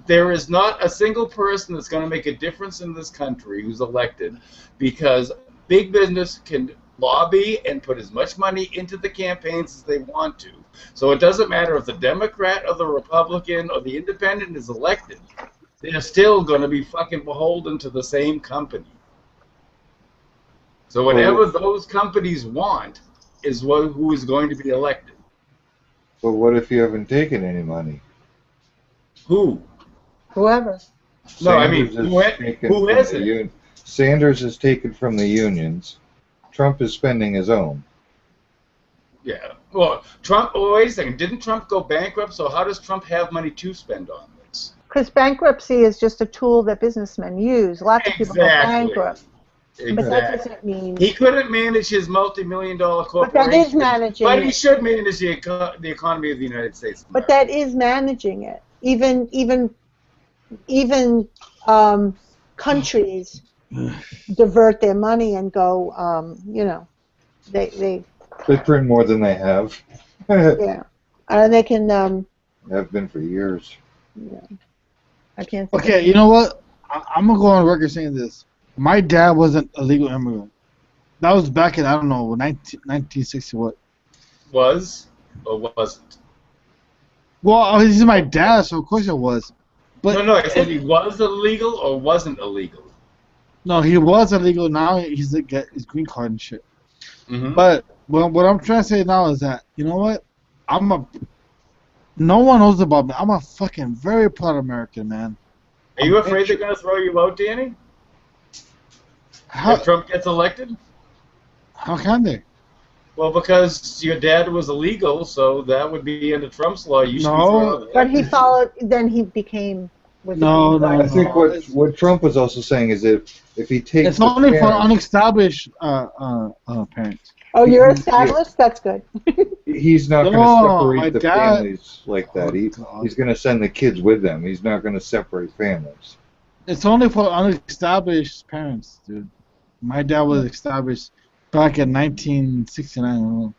There is not a single person that's going to make a difference in this country who's elected because big business can lobby and put as much money into the campaigns as they want to. So it doesn't matter if the Democrat or the Republican or the Independent is elected. They're still going to be fucking beholden to the same company. So whatever those companies want is who is going to be elected. But what if you haven't taken any money? Who? Whoever. No, I mean, who hasn't? Sanders is taken from the unions. Trump is spending his own. Yeah. Well, Trump, wait a second. Didn't Trump go bankrupt? So how does Trump have money to spend on this? Because bankruptcy is just a tool that businessmen use. Lots of people go bankrupt. Exactly. But that doesn't mean... He couldn't manage his multi-million-dollar corporation. But that is managing But it. he should manage the economy of the United States. But that is managing it. Even countries divert their money and go, you know, they print more than they have. Yeah, and they can. Have been for years. Yeah, I can't. Okay, you know what? I'm gonna go on record saying this. My dad wasn't a legal immigrant. That was back in, I don't know, 1960 what? Was or wasn't? Well, he's my dad, so of course it was. But no, I said he was illegal or wasn't illegal. No, he was illegal. Now he's to get his green card and shit. Mm-hmm. But what I'm trying to say now is that, you know what? No one knows about me. I'm a fucking very proud American, man. Are you afraid they're going to throw you out, Danny? If Trump gets elected? How can they? Well, because your dad was illegal, so that would be under Trump's law. You should be thrown out. But he followed. Then he became. No. I think what Trump was also saying is if he takes. It's only for unestablished parents. Oh, you're established? That's good. He's not going to separate the families like that. He's going to send the kids with them. He's not going to separate families. It's only for unestablished parents, dude. My dad was established back in 1969.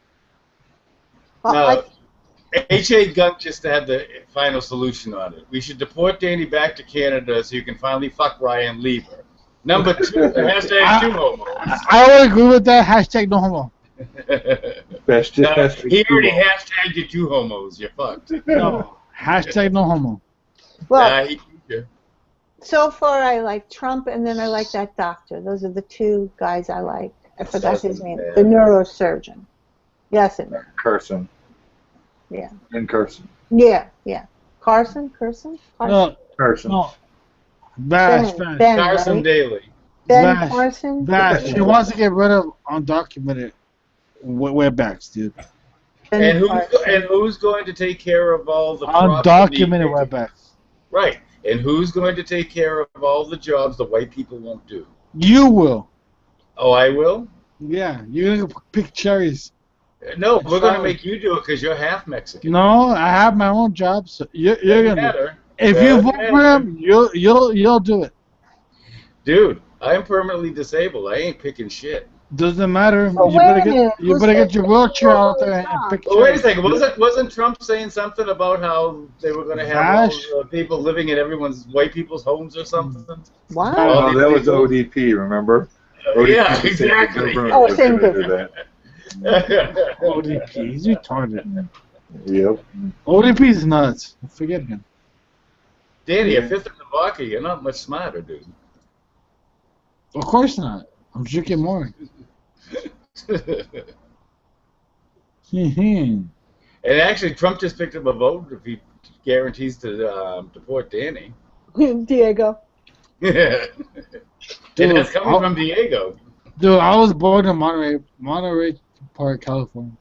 H.A. Gunk just had the final solution on it. We should deport Danny back to Canada so you can finally fuck Ryan Lieber. Number 2, hashtag 2 homos. I would agree with that. Hashtag no homo. He already hashtagged you 2 homos. You're fucked. No. Hashtag no homo. Well, so far I like Trump and then I like that doctor. Those are the 2 guys I like. I forgot his name. The neurosurgeon. Yes, it. Carson. Yeah. And Carson. Yeah. Carson? No, Carson. No. Ben, Carson right? Daly. Ben Carson? She wants to get rid of undocumented wetbacks, dude. And who's going to take care of all the undocumented wetbacks? Right. And who's going to take care of all the jobs the white people won't do? You will. Oh, I will? Yeah, you're going to pick cherries. No, we're going to make you do it because you're half Mexican. No, I have my own job. So you're going to. If you vote for him, you'll do it. Dude, I'm permanently disabled. I ain't picking shit. Doesn't matter. You better get your wheelchair out there and pick. Oh, wait a second. Wasn't Trump saying something about how they were going to have all the people living in white people's homes or something? Wow. Oh, that was ODP. Remember? ODP yeah, exactly. Same thing. ODP, he's retarded. Yep. ODP is nuts. Forget him. Danny, a fifth of the vodka, you're not much smarter, dude. Of course not. I'm drinking more. And actually, Trump just picked up a vote if he guarantees to deport Danny. Diego. Yeah. And that's coming from Diego. Dude, I was born in Monterey Park, California.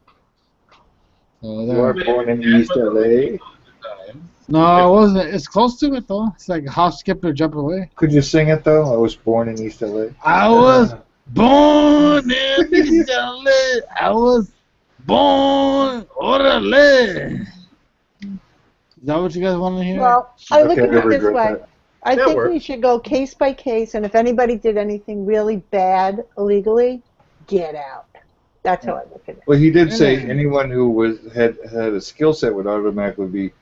So you were born in East LA? No, I wasn't. It's close to it, though. It's like hop, skip, or jump away. Could you sing it, though? I was born in East LA. I was born in East LA. I was born orale. Is that what you guys want to hear? Well, I look at it this way. That. I think we should go case by case, and if anybody did anything really bad illegally, get out. That's how I look at it. Well, he did say anyone who had a skill set would automatically be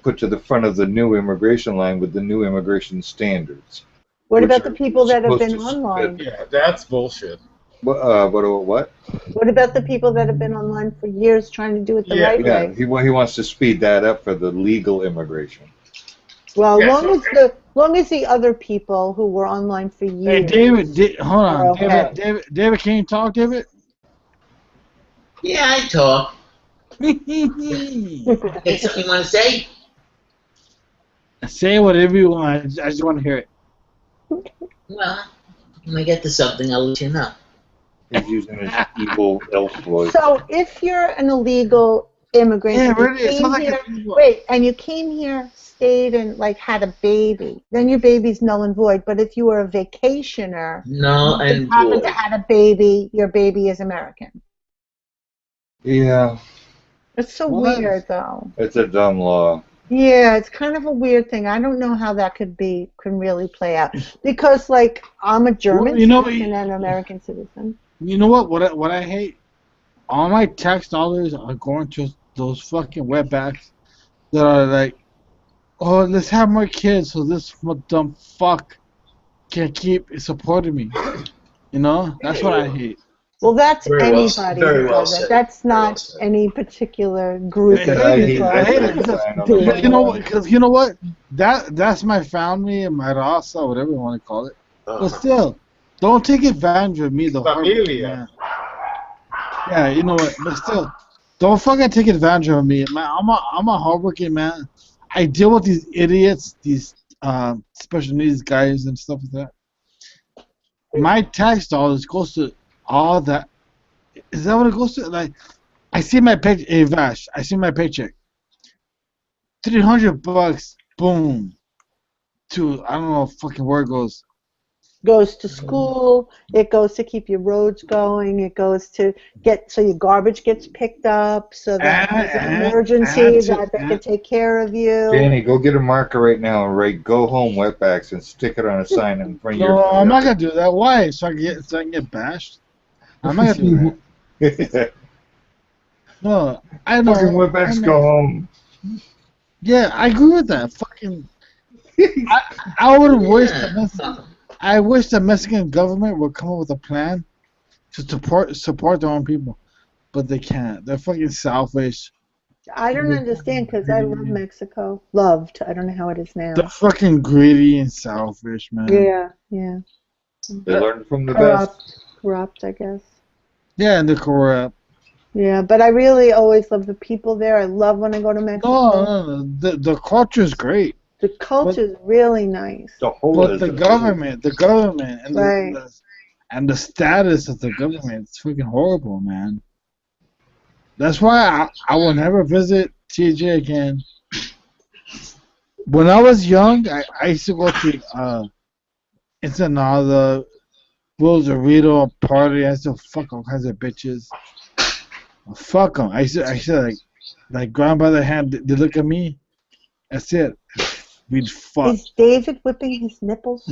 put to the front of the new immigration line with the new immigration standards. What about the people that have been online? Yeah, that's bullshit. What? What about the people that have been online for years trying to do it the right Yeah, way? he wants to speed that up for the legal immigration. Well, long as the other people who were online for years. Hey, David, hold on. Okay. David, can you talk, David? Yeah, I talk. Got something you want to say? Say whatever you want. I just want to hear it. Well, when I get to something, I'll let you know. He's using his evil elf voice. So if you're an illegal immigrant, Yeah, and you really, it came sounds like here, a- wait, and you came here, stayed, and like had a baby, then your baby's null and void. But if you were a vacationer, Null you and just happened to void. have a baby, your baby is American. Yeah, It's so What? weird, though. it's a dumb law. Yeah, it's kind of a weird thing. I don't know how that can really play out because, like, I'm a German Well, you know, citizen and an American citizen. You know what? What I hate? All my tax dollars are going to those fucking wetbacks that are like, oh, let's have more kids so this dumb fuck can keep supporting me. You know? That's what I hate. Well, that's Very well- anybody very who well does it. said. That's Very well not said. any particular group of I hate people. it. I hate it because you know what? That's my family and my raza, whatever you want to call it. But still, don't take advantage of me, the Familia. man. Yeah, you know what? But still, don't fucking take advantage of me, man. I'm a hardworking man. I deal with these idiots, these special needs guys and stuff like that. My tax dollars goes to all that. Is that what it goes to? Like, I see my paycheck. Hey, Vash, I see my paycheck. $300, boom. To I don't know fucking where it goes. Goes to school. It goes to keep your roads going. It goes to get so your garbage gets picked up. So that there's an emergency that they can take care of you. Danny, go get a marker right now and write "Go home, wetbacks" and stick it on a sign in front of your. No, I'm not gonna do that. Why? So I can get bashed. I'm not gonna do that. No, I know. Fucking wetbacks, go home. Yeah, I agree with that. Fucking. I would wish I wish the Mexican government would come up with a plan to support their own people, but they can't. They're fucking selfish. I don't understand because I love Mexico. Loved. I don't know how it is now. They're fucking greedy and selfish, man. Yeah, yeah. They learn from the best. Corrupt, I guess. Yeah, and they're corrupt. Yeah, but I really always love the people there. I love when I go to Mexico. No. The culture is great. The culture is really nice. But the government, and Right. the status of the government is freaking horrible, man. That's why I will never visit TJ again. When I was young, I used to go to Ensenada, Rosarito party. I used to fuck all kinds of bitches. Fuck them. I used to like grab by the hand. They look at me. That's it. We'd fuck. Is David whipping his nipples?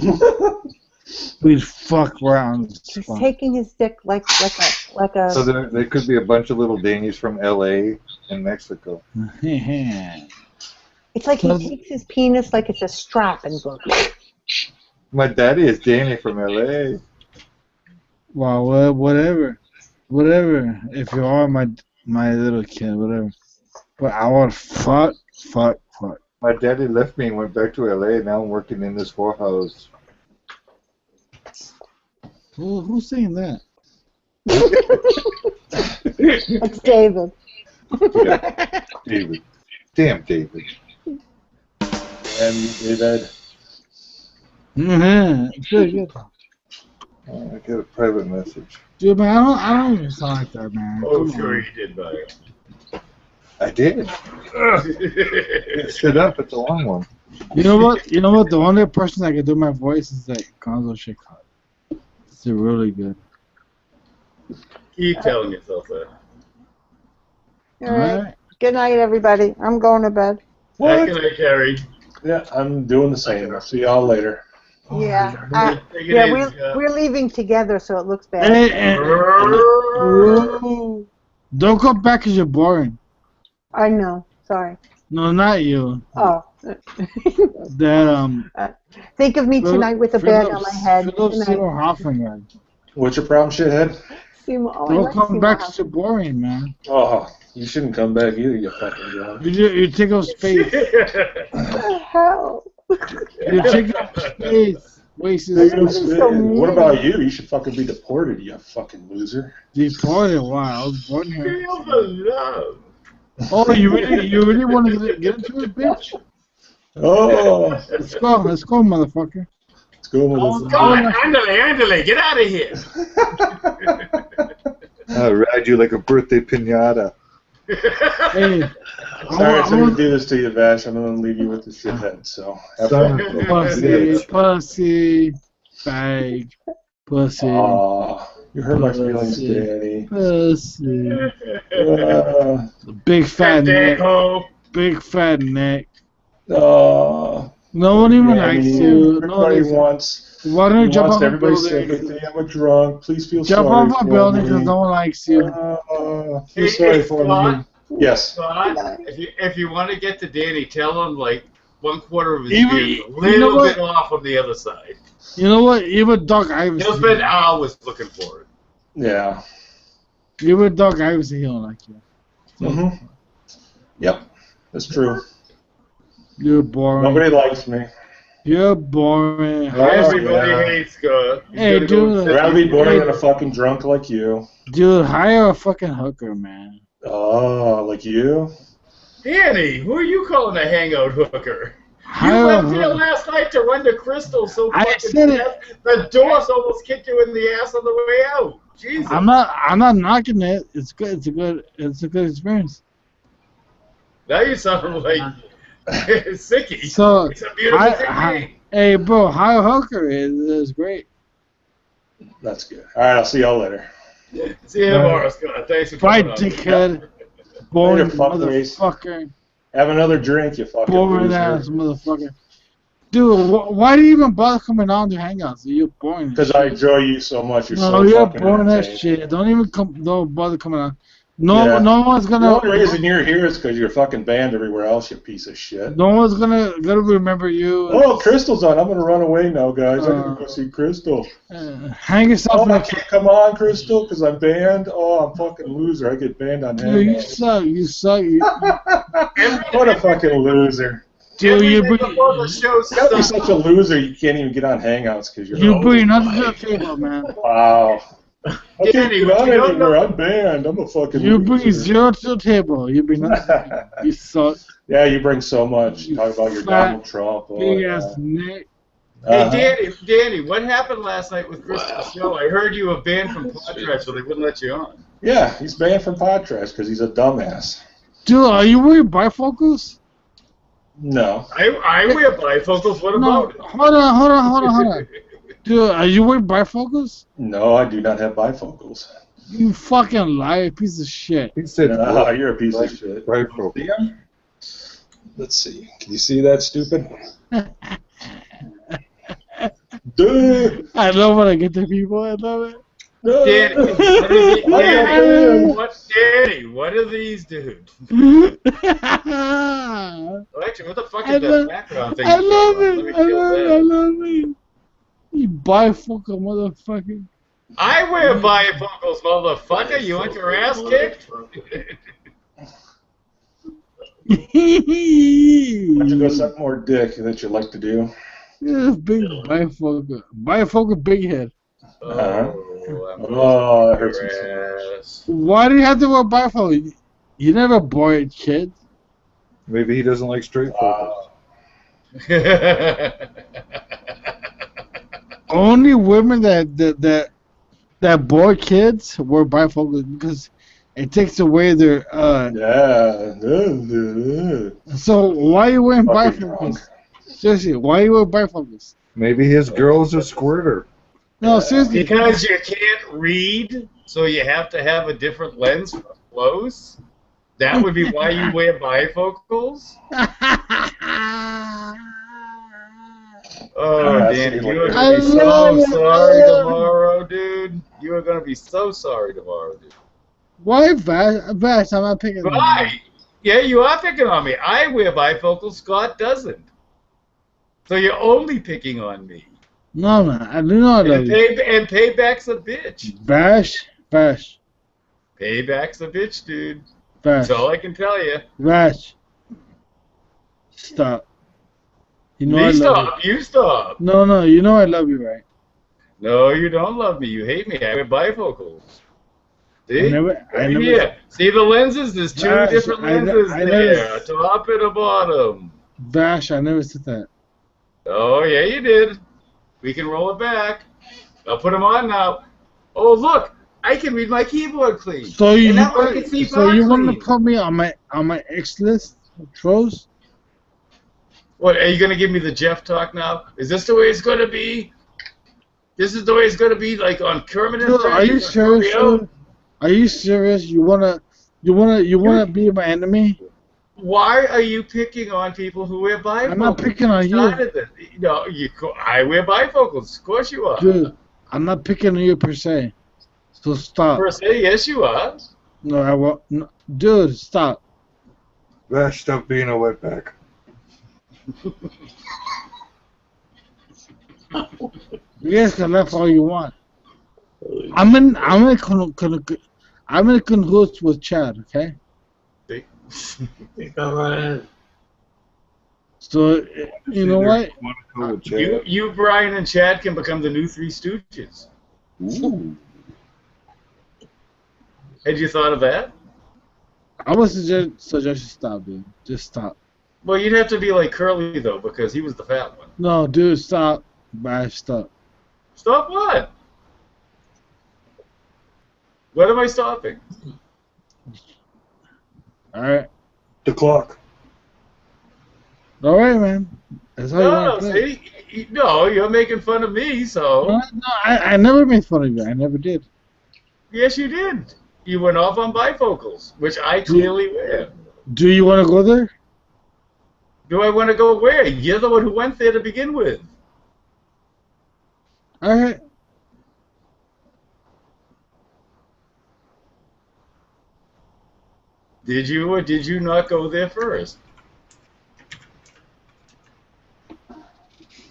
We'd fuck around. He's taking his dick like a. So there could be a bunch of little Danies from L.A. and Mexico. It's like he takes his penis like it's a strap and goes. My daddy is Danny from L.A. Well, whatever. If you are my little kid, whatever. But I would fuck. My daddy left me and went back to L.A. Now I'm working in this whorehouse. Who's saying that? It's David. Yeah, David. Damn David. And David. Good. I got a private message. Dude, man, I don't even sound like that, man. Oh, Come sure on. you did, buddy. I did. Sit up. It's a long one. You know what? The only person that can do my voice is like Gonzo Chicago. It's really good. Keep telling yourself that. All right. Good night, everybody. I'm going to bed. What? Good night, Carrie. Yeah, I'm doing the same. I'll see y'all later. Yeah. Take it easy, We're leaving together, so it looks bad. Don't go back because you're boring. I know. Sorry. No, not you. Oh. That Think of me tonight with a bed on my head. Philip Good night. Seymour Hoffman guy. What's your problem, shithead? Seymour. Oh, I Don't like come Seymour back. House. It's too boring, man. Oh, you shouldn't come back either, you fucking drunk. You take up space. What the hell? You take up space. Wasting Everybody's space. so mean. What about you? You should fucking be deported, you fucking loser. Deported? Wow, I was born here. Feel the love. Oh, you really want to get into it, bitch? Oh, Let's go, motherfucker. let's go, Oh, motherfucker. God, Andale, get out of here. I'll ride you like a birthday pinata. Hey, Sorry to do this to you, Vash. I'm going to leave you with the shithead, so have Son fun. of a pussy, bitch. pussy, bag, pussy, Aw, you hurt my feelings, Pussy. Danny. pussy. Big fat neck. Dejo. Big fat neck. Oh, No one even likes you. No one everybody likes you. wants. Why don't you jump off a everybody's building? sympathy. I'm a drunk. Please feel Jump sorry off a for building me. because no one likes you. Feel sorry for me. Yes. Scott, if you want to get to Danny, tell him like 1/4 of his Even- beard, a you know little what? bit off on the other side. You know what? Even Doc Iverson. He'll spend hours looking for it. Yeah. Even Doc Iverson, he don't like you. Mm-hmm. Yep. That's true. You're boring. Nobody likes me. You're boring. Everybody yeah. hates Scott. He's Hey, gonna go dude. I'd rather be boring than a fucking drunk like you. Dude, hire a fucking hooker, man. Oh, like you? Danny, who are you calling a hangout hooker? You Hire a left here hooker. last night to run to Crystal so I fucking said it. fast. The doors almost kicked you in the ass on the way out. Jesus. I'm not knocking it. It's good. It's a good experience. Now you sound like sicky. So, It's a beautiful thing. hey, bro, hire a hooker is great. That's good. All right, I'll see y'all later. See you tomorrow, Scott. Thanks for Bye, coming on. dickhead. Boring Later, fuckface. motherfucker. Have another drink, you fucking Boring loser. ass motherfucker. Dude, why do you even bother coming down to hangouts? You're boring. as Because shit. I enjoy you so much. You're No, so you're fucking boring as entertaining. shit. Don't even don't bother coming on. No, Yeah. no one's gonna. The only reason you're here is because you're fucking banned everywhere else, you piece of shit. No one's gonna remember you. Oh, Crystal's on. I'm gonna run away now, guys. I gotta go see Crystal. Hang yourself Oh, I next. can't come on, Crystal, because I'm banned. Oh, I'm fucking loser. I get banned on Dude, you Hangouts. suck. You suck. What a fucking loser. Dude, you bring Before the show You gotta be starts. such a loser you can't even get on Hangouts because you're. you bring nothing to the table, man. Wow. I can't Danny, get what on you don't anywhere. know- I'm banned. I'm a fucking You bring loser. 0 to the table. You bring nothing. You suck. Yeah, you bring so much. You talk about your fat, Donald Trump. Oh, Big yeah. ass neck. Uh-huh. Hey, Danny, what happened last night with Crystal's show? I heard you were banned from Podtrack, so they wouldn't let you on. Yeah, he's banned from Podtrash because he's a dumbass. Dude, are you wearing bifocals? I No. wear bifocals. What No. about it? Hold on. Dude, are you wearing bifocals? No, I do not have bifocals. You fucking liar, piece of shit. He said, Ah, you're a piece of shit. right, bro. See him? Let's see. Can you see that, stupid? Dude! I love when I get to people. I love it. Danny, what are these dudes? Actually, what the fuck is that background thing? I love it. Let me I kill love it. that. I love it. You bifocal motherfucker. I wear bifocals, motherfucker. You want your ass kicked? Why don't you go suck more dick that you like to do? Yeah, big bifocal. Bifocal big head. Uh-huh. I'm Oh, that hurts me your so much. ass. Why do you have to wear bifocal? You never bored kid. Maybe he doesn't like straight focus. Only women that boy kids wear bifocals because it takes away their Yeah. So why are you wearing Fucking bifocals? drunk. Seriously, why are you wearing bifocals? Maybe his girl's a squirter. No, seriously. Because you can't read, so you have to have a different lens for close. That would be why you wear bifocals. Oh, Yeah, Danny, see, you are like- going to be I so love it, sorry I love it. tomorrow, dude. You are going to be so sorry tomorrow, dude. Why Vash? I'm not picking. Why? Yeah, you are picking on me. I wear bifocals. Scott doesn't. So you're only picking on me. No, man. I do not love you. And payback's a bitch. Vash. Payback's a bitch, dude. Vash. That's all I can tell you. Vash. Stop. You know I love you. You stop. No. You know I love you, right? No, you don't love me. You hate me. I wear bifocals. See? I never. Yeah. See the lenses? There's two different lenses there, top and a bottom. Vash, I never said that. Oh, yeah, you did. We can roll it back. I'll put them on now. Oh, look. I can read my keyboard clean. So you want to put me on my X list of trolls? What, are you going to give me the Jeff talk now? Is this the way it's going to be? This is the way it's going to be, like on Kermit and Dude, are you serious? Dude? Are you serious? You wanna be my enemy? Why are you picking on people who wear bifocals? I'm not picking on you. No, I wear bifocals. Of course you are. Dude, I'm not picking on you per se. So stop. Per se, yes you are. No, I won't. No, dude, stop. Vash, stop being a wetback. You guys can laugh all you want. I'm in cahoots with Chad, okay? So you know what? You, Brian, and Chad can become the new Three Stooges. Ooh. Had you thought of that? I would suggest you stop, dude. Just stop. Well, you'd have to be like Curly though, because he was the fat one. No, dude, stop. Bye, stop. Stop what? What am I stopping? Alright. The clock. Alright, man. That's how you want to play. See? No, you're making fun of me, so... No, I never made fun of you. I never did. Yes, you did. You went off on bifocals, which I clearly wear. Do you want to go there? Do I want to go where? You're the one who went there to begin with. Alright. Did you or did you not go there first?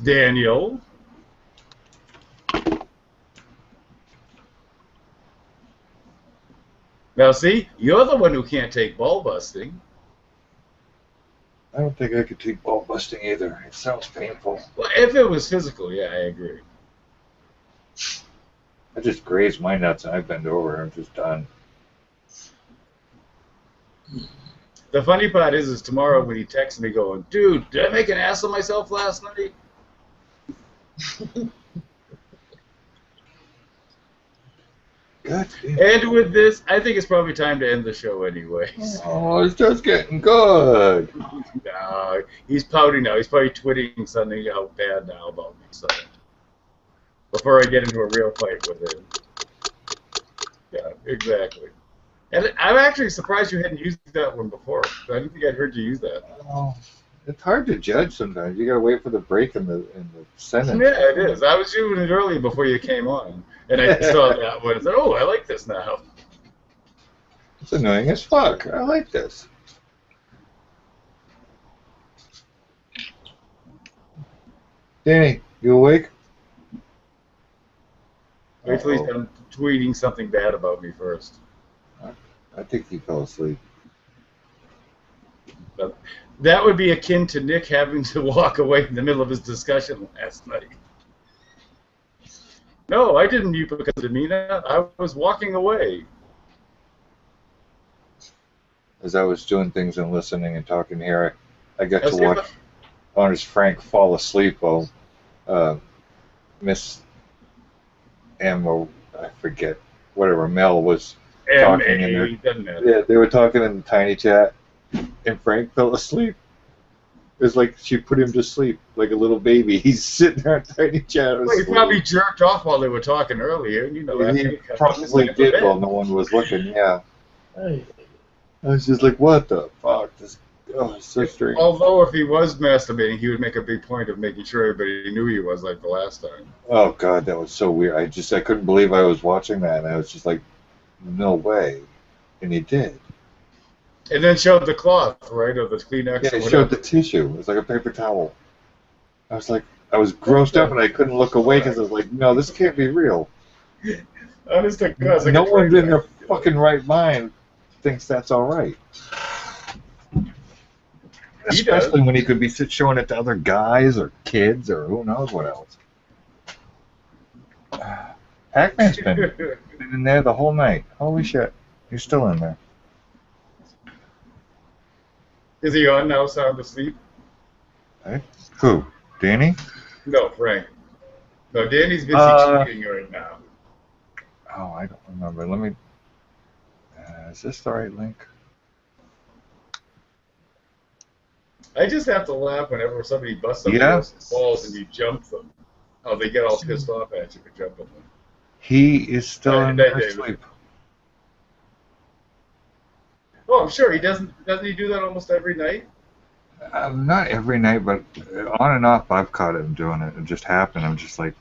Daniel? Now see, you're the one who can't take ball busting. I don't think I could take ball busting either. It sounds painful. Well, if it was physical, yeah, I agree. I just graze my nuts and I bend over. I'm just done. The funny part is tomorrow when he texts me going, dude, did I make an ass of myself last night? God damn. And with this, I think it's probably time to end the show anyways. Oh, it's just getting good. No, he's pouting now. He's probably tweeting something out bad now about me. So before I get into a real fight with him. Yeah, exactly. And I'm actually surprised you hadn't used that one before. I didn't think I'd heard you use that. Oh, it's hard to judge sometimes. You gotta wait for the break in the sentence. Yeah, it is. I was doing it early before you came on, and I saw that one and said, "Oh, I like this now." It's annoying as fuck. I like this. Danny, you awake? Wait till he's done tweeting something bad about me first. I think he fell asleep. But that would be akin to Nick having to walk away in the middle of his discussion last night. No, I didn't mute because of Mina. I was walking away. As I was doing things and listening and talking here, I got to watch Honest Frank fall asleep while Miss M, or I forget, whatever, Mel was talking in there. Yeah, they were talking in the tiny chat, and Frank fell asleep. It was like she put him to sleep, like a little baby. He's sitting there in tiny chat. Well, he probably jerked off while they were talking earlier. You know, he probably did while no one was looking, yeah. I was just like, what the fuck? This, oh, it's so strange. Although if he was masturbating, he would make a big point of making sure everybody knew he was, like the last time. Oh, God, that was so weird. I couldn't believe I was watching that, and I was just like, no way. And he did. And then showed the cloth, right, or the Kleenex. Yeah, he showed the tissue. It was like a paper towel. I was like, I was grossed up and I couldn't look away because I was like, no, this can't be real. Honest to God, No one in their fucking right mind thinks that's all right. Especially when he could be showing it to other guys or kids or who knows what else. Pac-Man's been in there the whole night. Holy shit. He's still in there. Is he on now, sound asleep? Hey? Who? Danny? No, Frank. No, Danny's busy cheating right now. Oh, I don't remember. Let me... is this the right link? I just have to laugh whenever somebody busts somebody else's balls and you jump them. How they get all pissed off at you for jumping them. He is still in there asleep. Oh, I'm sure he doesn't he do that almost every night? Not every night, but on and off I've caught him doing it. It just happened. I'm just like...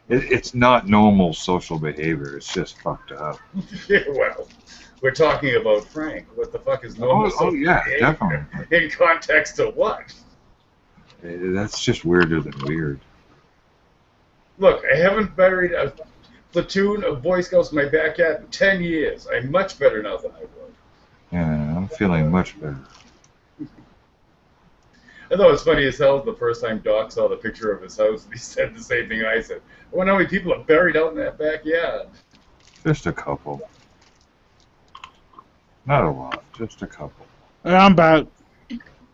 It's not normal social behavior. It's just fucked up. Yeah, well, we're talking about Frank. What the fuck is normal social behavior? Definitely. In context of what? That's just weirder than weird. Look, I haven't buried a platoon of Boy Scouts in my backyard in 10 years. I'm much better now than I was. Yeah, I'm feeling much better. I thought it was funny as hell the first time Doc saw the picture of his house, and he said the same thing I said. I wonder how many people are buried out in that backyard. Just a couple. Not a lot, just a couple. Hey, I'm back.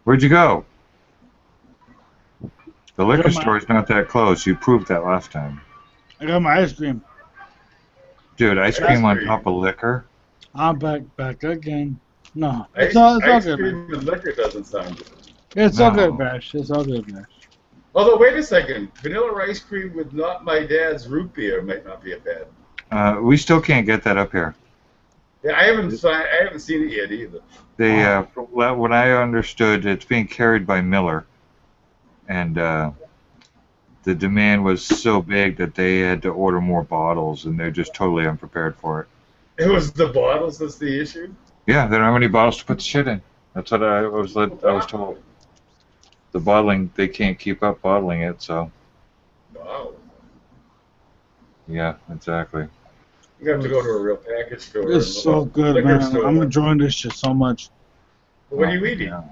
Where'd you go? The liquor store's not that close. You proved that last time. I got my ice cream. Dude, ice cream on top of liquor? I'm back again. No, Ice all good. cream and liquor doesn't sound good. It's all good, Bash. It's all good, Bash. Although, wait a second. Vanilla ice cream with not my dad's root beer might not be a bad. We still can't get that up here. Yeah, I haven't seen it yet either. They, what I understood, it's being carried by Miller, and the demand was so big that they had to order more bottles, and they're just totally unprepared for it. It was the bottles that's the issue? Yeah, they don't have any bottles to put the shit in. That's what I was told. The bottling, they can't keep up bottling it, so. Wow. Yeah, exactly. You have to go to a real package store. It's so good, man. I'm enjoying this shit so much. What are you eating? Yeah.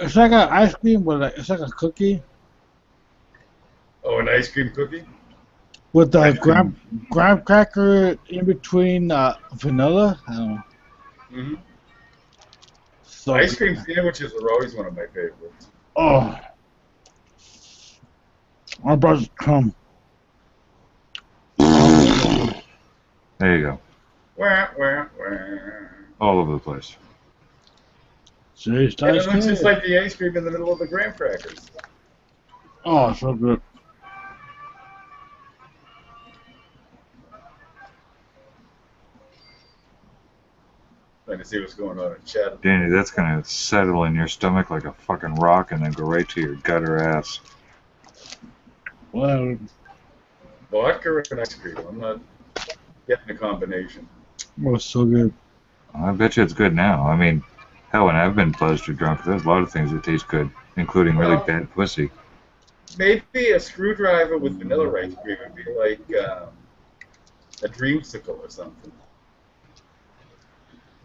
It's like an ice cream, but it's like a cookie. Oh, an ice cream cookie? With the graham cracker in between vanilla. I don't know. Mm-hmm. So ice cream sandwiches are always one of my favorites. Oh. I'm about to come. There you go. Wah, wah, wah. All over the place. See, it looks just like the ice cream in the middle of the graham crackers. Oh, so good. Trying to see what's going on in chat. Danny, that's going to settle in your stomach like a fucking rock and then go right to your gut or ass. Well, Vodka and ice cream. I'm not getting a combination. Oh, so good. I bet you it's good now. I mean, hell, when I've been buzzed or drunk, there's a lot of things that taste good, including really bad pussy. Maybe a screwdriver with vanilla ice cream would be like a dreamsicle or something.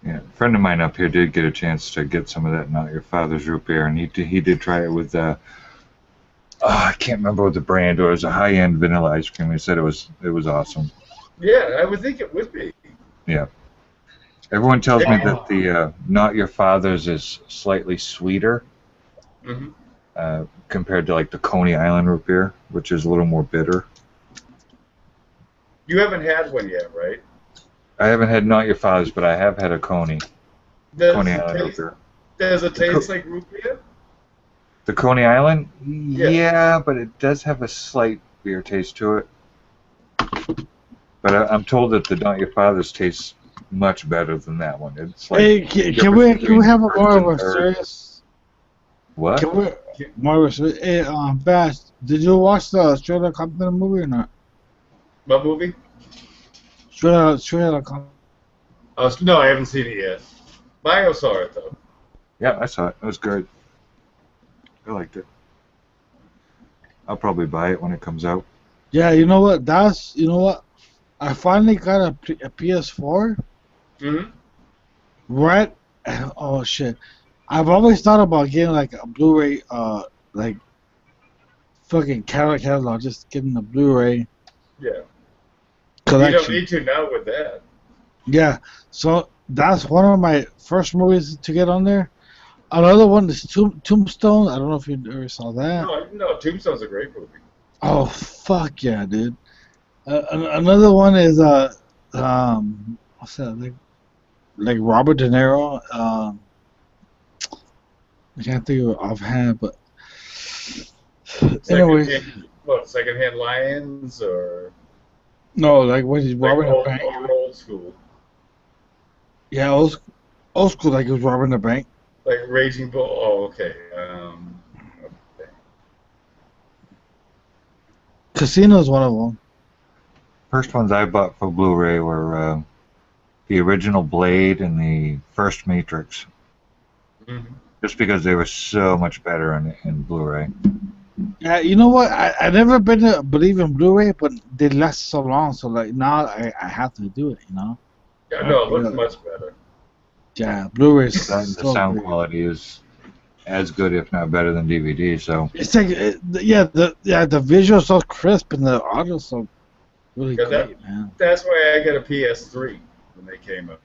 Yeah, a friend of mine up here did get a chance to get some of that Not Your Father's root beer, and he did try it with I can't remember what the brand was. It was a high-end vanilla ice cream. He said it was awesome. Yeah, I would think it would be. Yeah. Everyone tells me that the Not Your Father's is slightly sweeter compared to like the Coney Island root beer, which is a little more bitter. You haven't had one yet, right? I haven't had Not Your Father's, but I have had a Coney. Coney Island root beer. Does it taste like root beer? The Coney Island? Yeah, but it does have a slight beer taste to it. But I'm told that the Not Your Father's tastes much better than that one. It's like hey, can we have a more of a serious? What? Can we more of a serious? Hey, Bash, did you watch the Straight Outta Compton movie or not? What movie? Straight Outta Compton. Oh no, I haven't seen it yet. Bio saw it though. Yeah, I saw it. It was good. I liked it. I'll probably buy it when it comes out. Yeah, you know what? You know what? I finally got a PS4. Mm-hmm. Right? Oh shit! I've always thought about getting like a Blu-ray, like fucking catalog, just getting the Blu-ray Yeah. collection. You don't need to now with that. Yeah, so that's one of my first movies to get on there. Another one is Tombstone. I don't know if you ever saw that. No, Tombstone's a great movie. Oh fuck yeah, dude! Another one is what's that like Robert De Niro? I can't think of it offhand, but anyway. Secondhand Lions or? No, like what is Robert old, the Bank? Old school. Yeah, old school, like it was robbing the bank. Like Raging Bull. Oh, okay. Okay. Casino's one of them. First ones I bought for Blu-ray were the original Blade and the first Matrix. Mm-hmm. Just because they were so much better in Blu-ray. Yeah, you know what? I never been to believe in Blu-ray, but they last so long, so like now I have to do it, you know? Yeah, no, it looks much better. Yeah, Blu-ray's The so sound great. quality is as good, if not better, than DVD. So It's like the visual's so crisp and the audio's so really great, man. That's why I got a PS3 when they came out.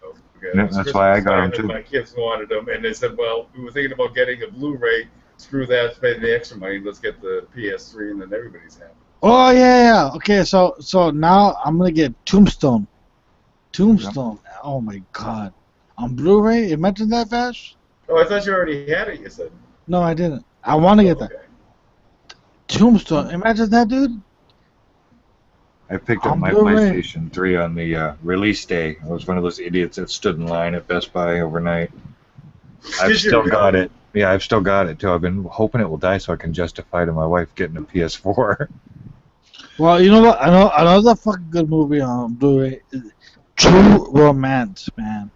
Yeah, that's why I got them too. My kids wanted them, and they said, "Well, we were thinking about getting a Blu-ray. Screw that, spend the extra money. Let's get the PS3, and then everybody's happy." Oh yeah. Okay, so now I'm gonna get Tombstone. Tombstone. Yeah. Oh my God. On Blu-ray? You mentioned that, Vash? Oh, I thought you already had it. You said. No, I didn't. I want to get that. Tombstone. Imagine that, dude. I picked up my Blu-ray. PlayStation 3 on the release day. I was one of those idiots that stood in line at Best Buy overnight. I've still got it. Yeah, I've still got it too. I've been hoping it will die so I can justify to my wife getting a PS4. Well, you know what? I know another fucking good movie on Blu-ray is True Romance, man.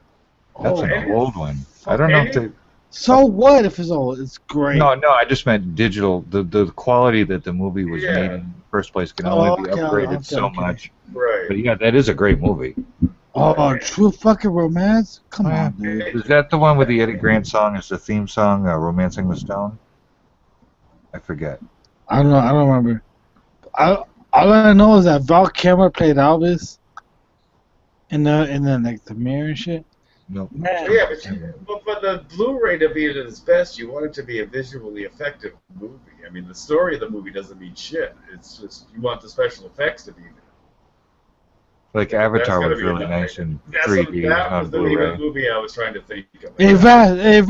That's an old one. I don't know if they... So what if it's old? It's great. No, I just meant digital. The quality that the movie was made in the first place can only be upgraded so much. Right. But yeah, that is a great movie. Oh, True fucking Romance? Come on, dude. Is that the one with the Eddie Grant song as the theme song, Romancing the Stone? I forget. I don't know. I don't remember. All I know is that Val Kilmer played Elvis in the like the mirror and shit. No. Man. Yeah, but for the Blu-ray to be at its best, you want it to be a visually effective movie. I mean, the story of the movie doesn't mean shit. It's just you want the special effects to be there. Like Avatar was really nice in 3D on Blu-ray. That was the movie I was trying to think of. Hey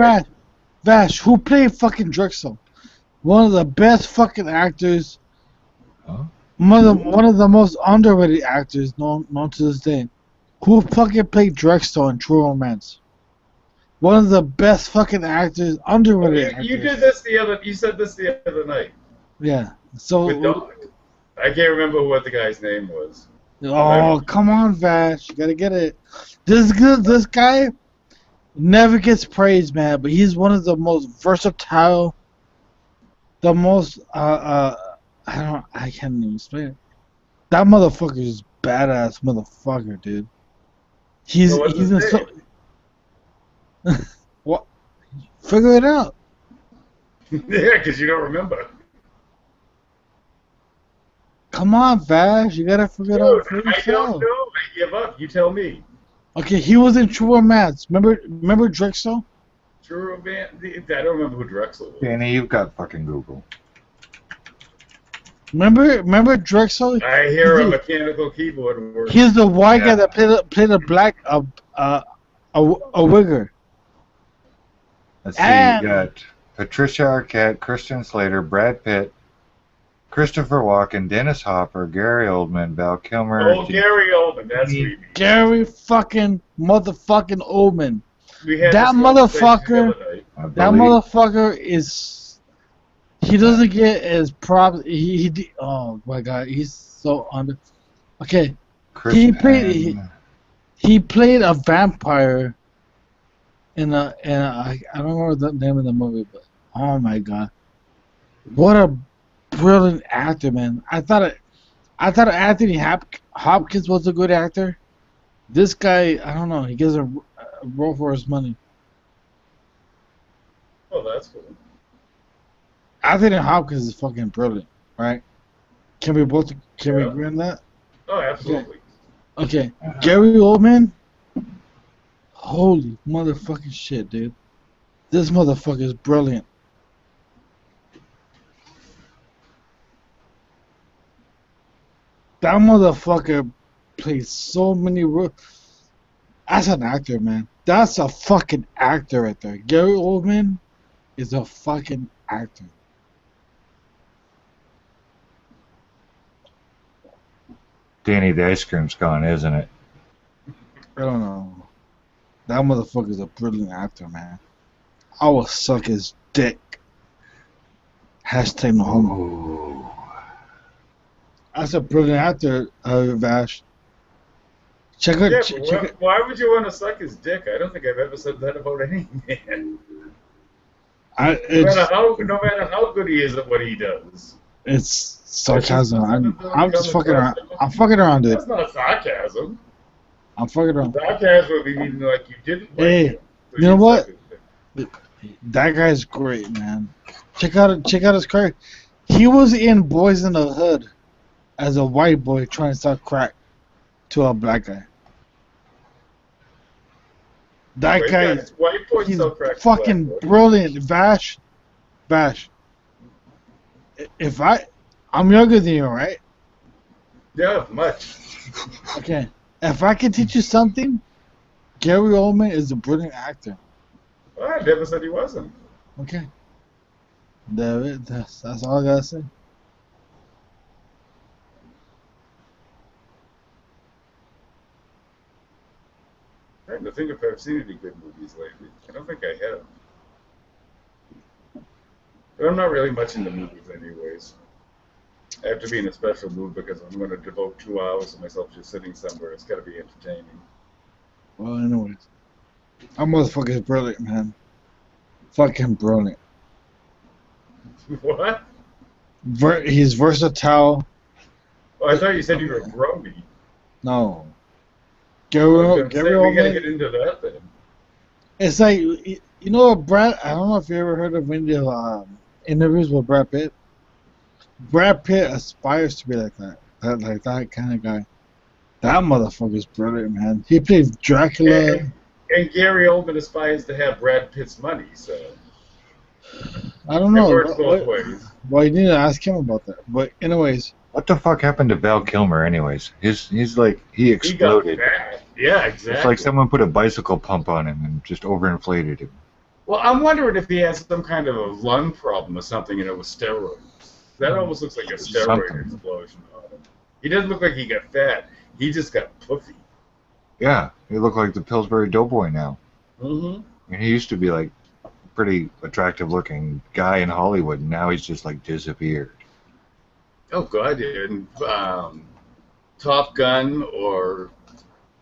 Vash, who played fucking Drexel? One of the best fucking actors. Huh? One of the most underrated actors known to this day. Who fucking played Drexel in True Romance? One of the best fucking actors, underrated actors. You did this you said this the other night. Yeah. So. With Dog. I can't remember what the guy's name was. Oh, come on, Vash. You gotta get it. This guy never gets praised, man, but he's one of the most versatile, the most, I can't even explain it. That motherfucker is badass motherfucker, dude. He's in so... What? Figure it out. Yeah, because you don't remember. Come on, Vash. You gotta figure it out for yourself. I don't know. I give up. You tell me. Okay, he was in True Romance. Remember Drexel? True Romance? I don't remember who Drexel was. Danny, you've got fucking Google. Remember Drexel? I hear a mechanical keyboard work. He's the white guy that played a black a wigger. Let's see. You got Patricia Arquette, Christian Slater, Brad Pitt, Christopher Walken, Dennis Hopper, Gary Oldman, Val Kilmer. Oh, Gary Oldman, that's me. Gary fucking motherfucking Oldman. That motherfucker is. He doesn't get as props. Oh my God, he's so under. Okay, he played a vampire in I don't remember the name of the movie, but oh my God, What a brilliant actor, man. I thought Anthony Hopkins was a good actor. This guy, I don't know. He gets a role for his money. Oh, that's cool. Anthony Hopkins is fucking brilliant, right? Can we agree on that? Oh, absolutely. Okay. Gary Oldman. Holy motherfucking shit, dude. This motherfucker is brilliant. That motherfucker plays so many roles. That's an actor, man. That's a fucking actor right there. Gary Oldman is a fucking actor. Danny, the ice cream's gone, isn't it? I don't know. That motherfucker's a brilliant actor, man. I will suck his dick. Hashtag no homo. That's a brilliant actor, Vash. Check out. Yeah, why would you want to suck his dick? I don't think I've ever said that about any man. No matter how good he is at what he does. It's sarcasm. I'm just fucking around. I'm fucking around, dude. That's not sarcasm. I'm fucking around. Sarcasm would be meaning like you didn't. Hey, you know what? That guy's great, man. Check out his career. He was in Boys in the Hood as a white boy trying to sell crack to a black guy. That guy, he's fucking brilliant. Vash. I'm younger than you, right? Yeah, much. Okay. If I can teach you something, Gary Oldman is a brilliant actor. Well, I never said he wasn't. Okay. That's all I gotta say. I'm trying to think if I've seen any good movies lately. I don't think I have. But I'm not really much into movies anyways. I have to be in a special mood because I'm going to devote 2 hours of myself just sitting somewhere. It's got to be entertaining. Well, anyways. That motherfucker's brilliant, man. Fucking brilliant. What? He's versatile. Oh, I thought you said you were grody. No. Gary We got to Oldman. get into that then. It's like, you know, Brad. I don't know if you ever heard of any interviews with Brad Pitt. Brad Pitt aspires to be like that. That kind of guy. That motherfucker's brilliant, man. He plays Dracula. And Gary Oldman aspires to have Brad Pitt's money, so. I don't know. It works both ways. Well, you need to ask him about that. But anyways. What the fuck happened to Val Kilmer, anyways? He's like, he exploded. He got fat. Yeah, exactly. It's like someone put a bicycle pump on him and just overinflated him. Well, I'm wondering if he has some kind of a lung problem or something, and it was steroids. That almost looks like a steroid explosion on him. He doesn't look like he got fat. He just got puffy. Yeah, he looked like the Pillsbury Doughboy now. Mm-hmm. And he used to be like a pretty attractive looking guy in Hollywood, and now he's just like disappeared. Oh God, and Top Gun or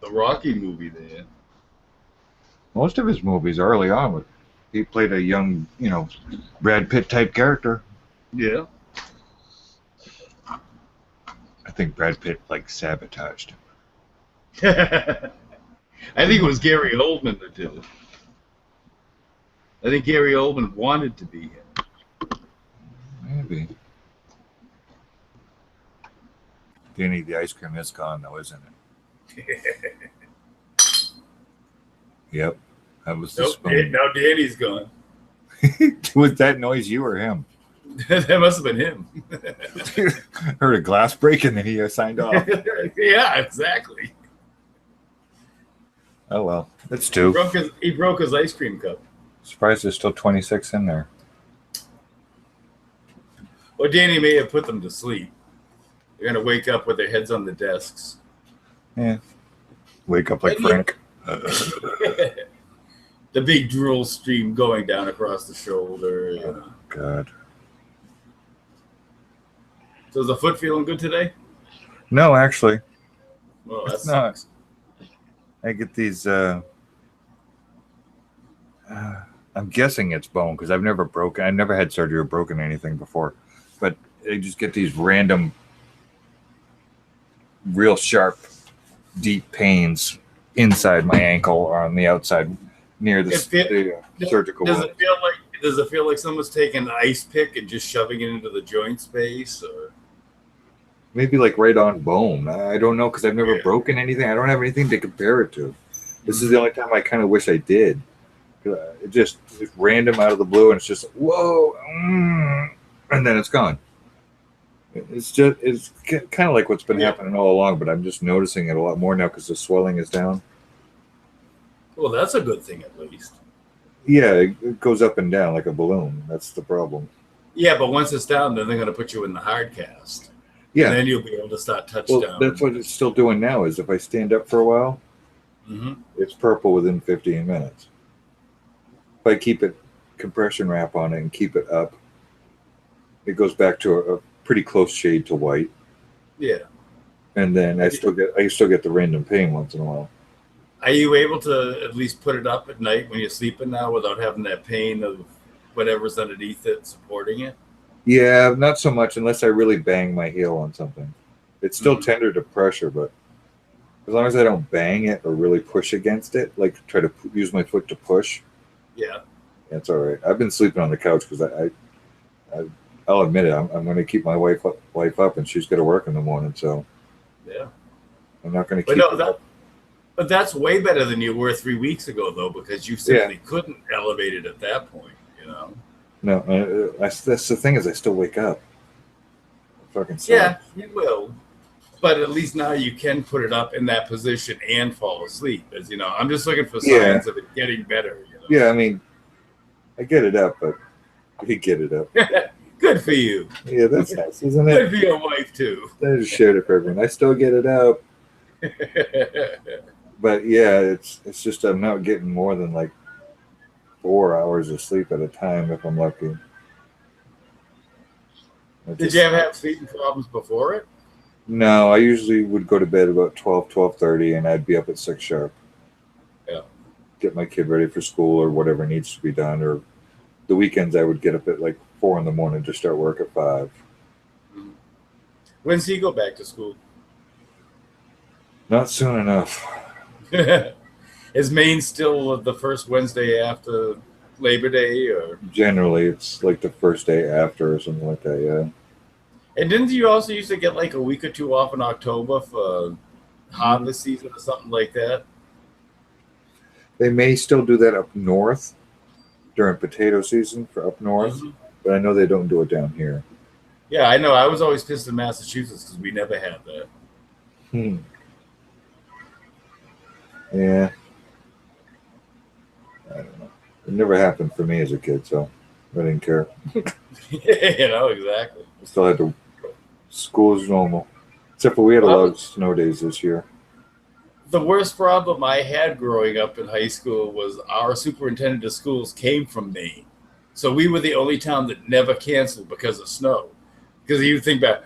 the Rocky movie there. Most of his movies early on, he played a young, Brad Pitt type character. Yeah. I think Brad Pitt sabotaged him. I think it was Gary Oldman that did it. I think Gary Oldman wanted to be him. Maybe. Danny, the ice cream is gone, though, isn't it? Yep. That was the spoon. Now Danny's gone. Was that noise you or him? That must have been him. Heard a glass break and then he signed off. Yeah, exactly. Oh, well. That's two. He broke his ice cream cup. Surprised there's still 26 in there. Well, Danny may have put them to sleep. They're going to wake up with their heads on the desks. Yeah. Wake up like Frank. The big drool stream going down across the shoulder. Oh, God. So is the foot feeling good today? No, actually. Well, that's not. I get these, I I'm guessing it's bone because I've never had surgery or broken anything before. But I just get these random, real sharp, deep pains inside my ankle or on the outside near the surgical. Does it feel like someone's taking an ice pick and just shoving it into the joint space, or maybe like right on bone? I don't know because I've never broken anything. I don't have anything to compare it to. This is the only time I kind of wish I did. It just it's random out of the blue, and it's just whoa, and then it's gone. It's kind of like what's been happening all along, but I'm just noticing it a lot more now because the swelling is down. Well, that's a good thing at least. Yeah, it goes up and down like a balloon. That's the problem. Yeah, but once it's down, then they're going to put you in the hard cast. Yeah. And then you'll be able to start touchdown. Well, that's what it's still doing now. Is if I stand up for a while, it's purple within 15 minutes. If I keep it compression wrap on it and keep it up, it goes back to a pretty close shade to white. Yeah. And then I still get the random pain once in a while. Are you able to at least put it up at night when you're sleeping now without having that pain of whatever's underneath it supporting it? Yeah, not so much unless I really bang my heel on something. It's still tender to pressure, but as long as I don't bang it or really push against it, like try to use my foot to push. Yeah. That's all right. I've been sleeping on the couch because I'll admit it. I'm going to keep my wife up, and she's got to work in the morning, so yeah, I'm not going to keep her up. But that's way better than you were 3 weeks ago, though, because you simply couldn't elevate it at that point, you know? No, that's the thing is I still wake up. Fucking sucks. Yeah, you will. But at least now you can put it up in that position and fall asleep. As you know, I'm just looking for signs of it getting better. You know? Yeah, I mean, I get it up, but you get it up. Good for you. Yeah, that's nice, isn't it? Good for your wife, too. I just shared it for everyone. I still get it up. But yeah, it's just I'm not getting more than like 4 hours of sleep at a time if I'm lucky. Did you ever have sleeping problems before it? No, I usually would go to bed about 12:30, and I'd be up at 6 sharp. Yeah. Get my kid ready for school or whatever needs to be done. Or the weekends I would get up at like 4 in the morning to start work at 5. When's he go back to school? Not soon enough. Is Maine still the first Wednesday after Labor Day, or generally it's like the first day after or something like that? Yeah. And didn't you also used to get like a week or two off in October for harvest season or something like that? They may still do that up north during potato season for up north, but I know they don't do it down here. Yeah, I know. I was always pissed in Massachusetts because we never had that. Yeah. I don't know. It never happened for me as a kid, so I didn't care. You know, exactly. I still had to. School as normal. Except for we had a lot of snow days this year. The worst problem I had growing up in high school was our superintendent of schools came from Maine. So we were the only town that never canceled because of snow. Because you think back,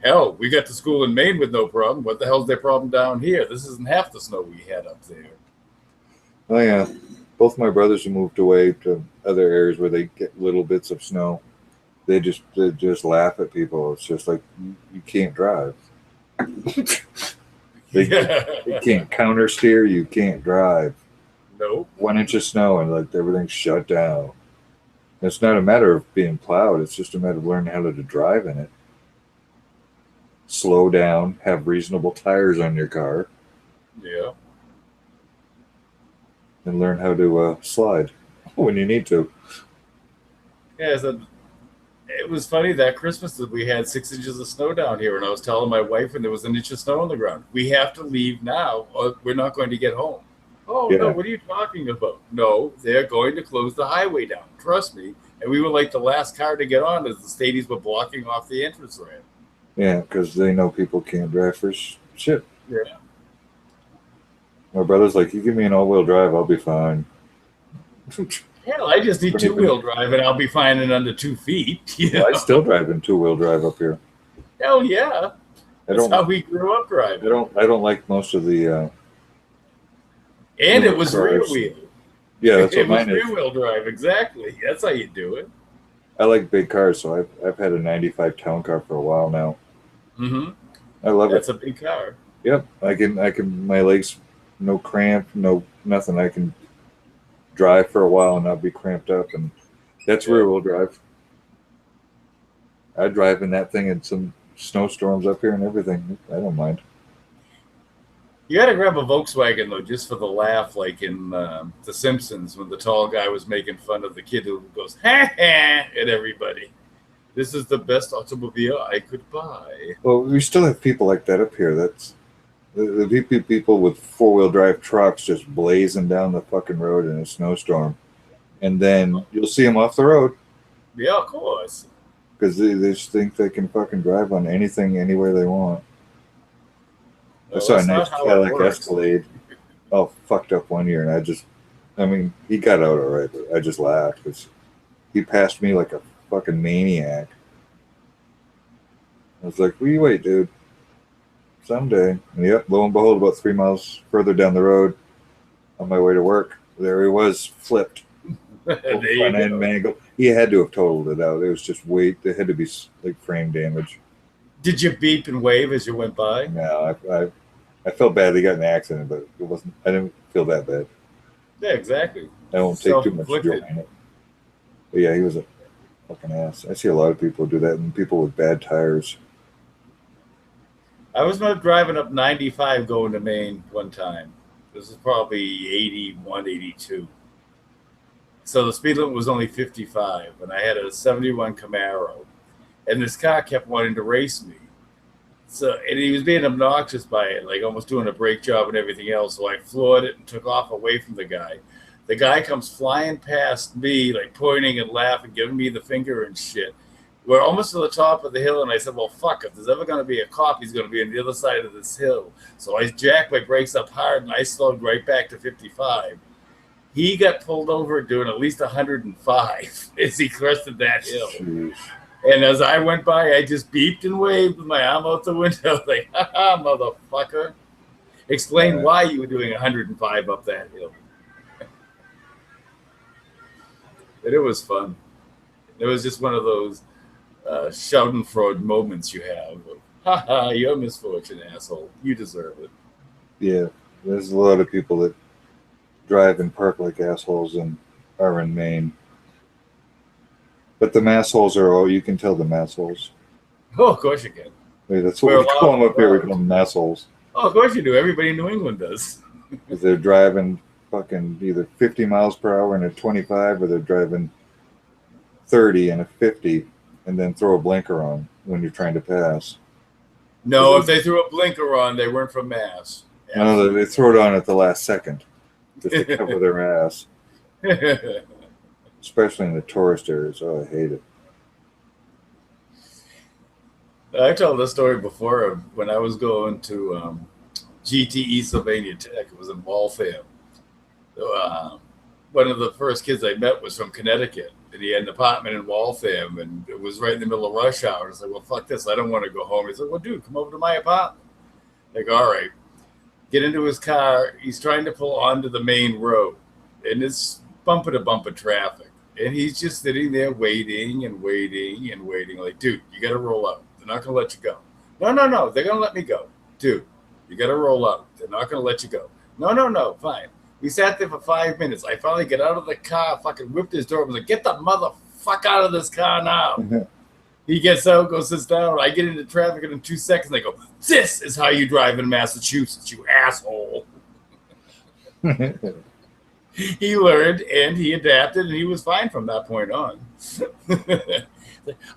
hell, we got to school in Maine with no problem. What the hell's their problem down here? This isn't half the snow we had up there. Oh, yeah. Both my brothers have moved away to other areas where they get little bits of snow. They just laugh at people. It's just like, you can't drive. They can't counter steer. You can't drive. Nope. 1 inch of snow and like everything's shut down. It's not a matter of being plowed. It's just a matter of learning how to drive in it. Slow down. Have reasonable tires on your car. Yeah. And learn how to slide when you need to. Yeah, so it was funny that Christmas that we had 6 inches of snow down here, and I was telling my wife, and there was 1 inch of snow on the ground. We have to leave now, or we're not going to get home. Oh, Yeah. no, what are you talking about? No, they're going to close the highway down. Trust me. And we were like the last car to get on as the stadies were blocking off the entrance ramp. Yeah, because they know people can't drive for shit. Yeah. My brother's like, you give me an all-wheel drive, I'll be fine. Hell, I just need two-wheel drive, and I'll be fine in under 2 feet. You know? I still drive in two-wheel drive up here. Hell yeah. That's how we grew up driving. I don't like most of the and it was rear cars. wheel. Yeah, that's what It was mine is. rear-wheel drive, exactly. That's how you do it. I like big cars, so I've had a 95 town car for a while now. Mm-hmm. I love That's it. a big car. Yep, I can. My legs, no cramp, no nothing. I can drive for a while and not be cramped up, and that's rear-wheel drive. I drive in that thing in some snowstorms up here and everything. I don't mind. You got to grab a Volkswagen though, just for the laugh, like in The Simpsons when the tall guy was making fun of the kid who goes ha ha at everybody. This is the best automobile I could buy. Well, we still have people like that up here. That's the people with four-wheel drive trucks just blazing down the fucking road in a snowstorm, and then you'll see them off the road. Yeah, of course. Because they just think they can fucking drive on anything, anywhere they want. Well, I saw a that's nice not how it Cadillac works. Escalade all fucked up one year, and I mean, he got out all right, but I just laughed because he passed me like a fucking maniac. I was like, wait, dude. Someday. And yep, lo and behold, about 3 miles further down the road, on my way to work, there he was, flipped. There you Front end go. mangle. He had to have totaled it out. It was just there had to be like frame damage. Did you beep and wave as you went by? No, I felt bad he got in an accident, but it wasn't. I didn't feel that bad. Yeah, exactly. I don't take too much joy Self-inflicted. in it. But yeah, he was a fucking ass. I see a lot of people do that, and people with bad tires. I was not driving up 95 going to Maine one time. This is probably 81, 82. So the speed limit was only 55, and I had a 71 Camaro. And this car kept wanting to race me. So, and he was being obnoxious by it, like almost doing a brake job and everything else. So I floored it and took off away from the guy. The guy comes flying past me, like pointing and laughing, giving me the finger and shit. We're almost to the top of the hill, and I said, well, fuck, if there's ever going to be a cop, he's going to be on the other side of this hill. So I jacked my brakes up hard, and I slowed right back to 55. He got pulled over doing at least 105 as he crested that hill. Jeez. And as I went by, I just beeped and waved with my arm out the window, like, ha-ha, motherfucker. Explain why you were doing 105 up that hill. And it was fun. It was just one of those schadenfreude moments you have. Of, ha-ha, your misfortune, asshole. You deserve it. Yeah, there's a lot of people that drive and park like assholes and are in Maine. But the massholes are all, you can tell the massholes. Oh, of course you can. Wait, that's what we call them up here. We call them massholes. Oh, of course you do. Everybody in New England does. Because they're driving fucking either 50 miles per hour and a 25, or they're driving 30 and a 50, and then throw a blinker on when you're trying to pass. No, if they threw a blinker on, they weren't from Mass. No, they throw it on at the last second just to cover their ass. Especially in the tourist areas. Oh, I hate it. I told this story before of when I was going to GTE Sylvania Tech. It was in Waltham. One of the first kids I met was from Connecticut, and he had an apartment in Waltham, and it was right in the middle of rush hour. I was like, well, fuck this. I don't want to go home. He said, well, dude, come over to my apartment. Like, all right. Get into his car. He's trying to pull onto the main road, and it's bumper-to-bumper traffic. And he's just sitting there waiting and waiting and waiting. Like, dude, you got to roll out. They're not going to let you go. No. They're going to let me go. Dude, you got to roll out. They're not going to let you go. No. Fine. We sat there for 5 minutes. I finally get out of the car, fucking whipped his door. I was like, get the motherfucker out of this car now. He gets out, goes, sits down. I get into traffic, and in 2 seconds, they go, this is how you drive in Massachusetts, you asshole. He learned, and he adapted, and he was fine from that point on.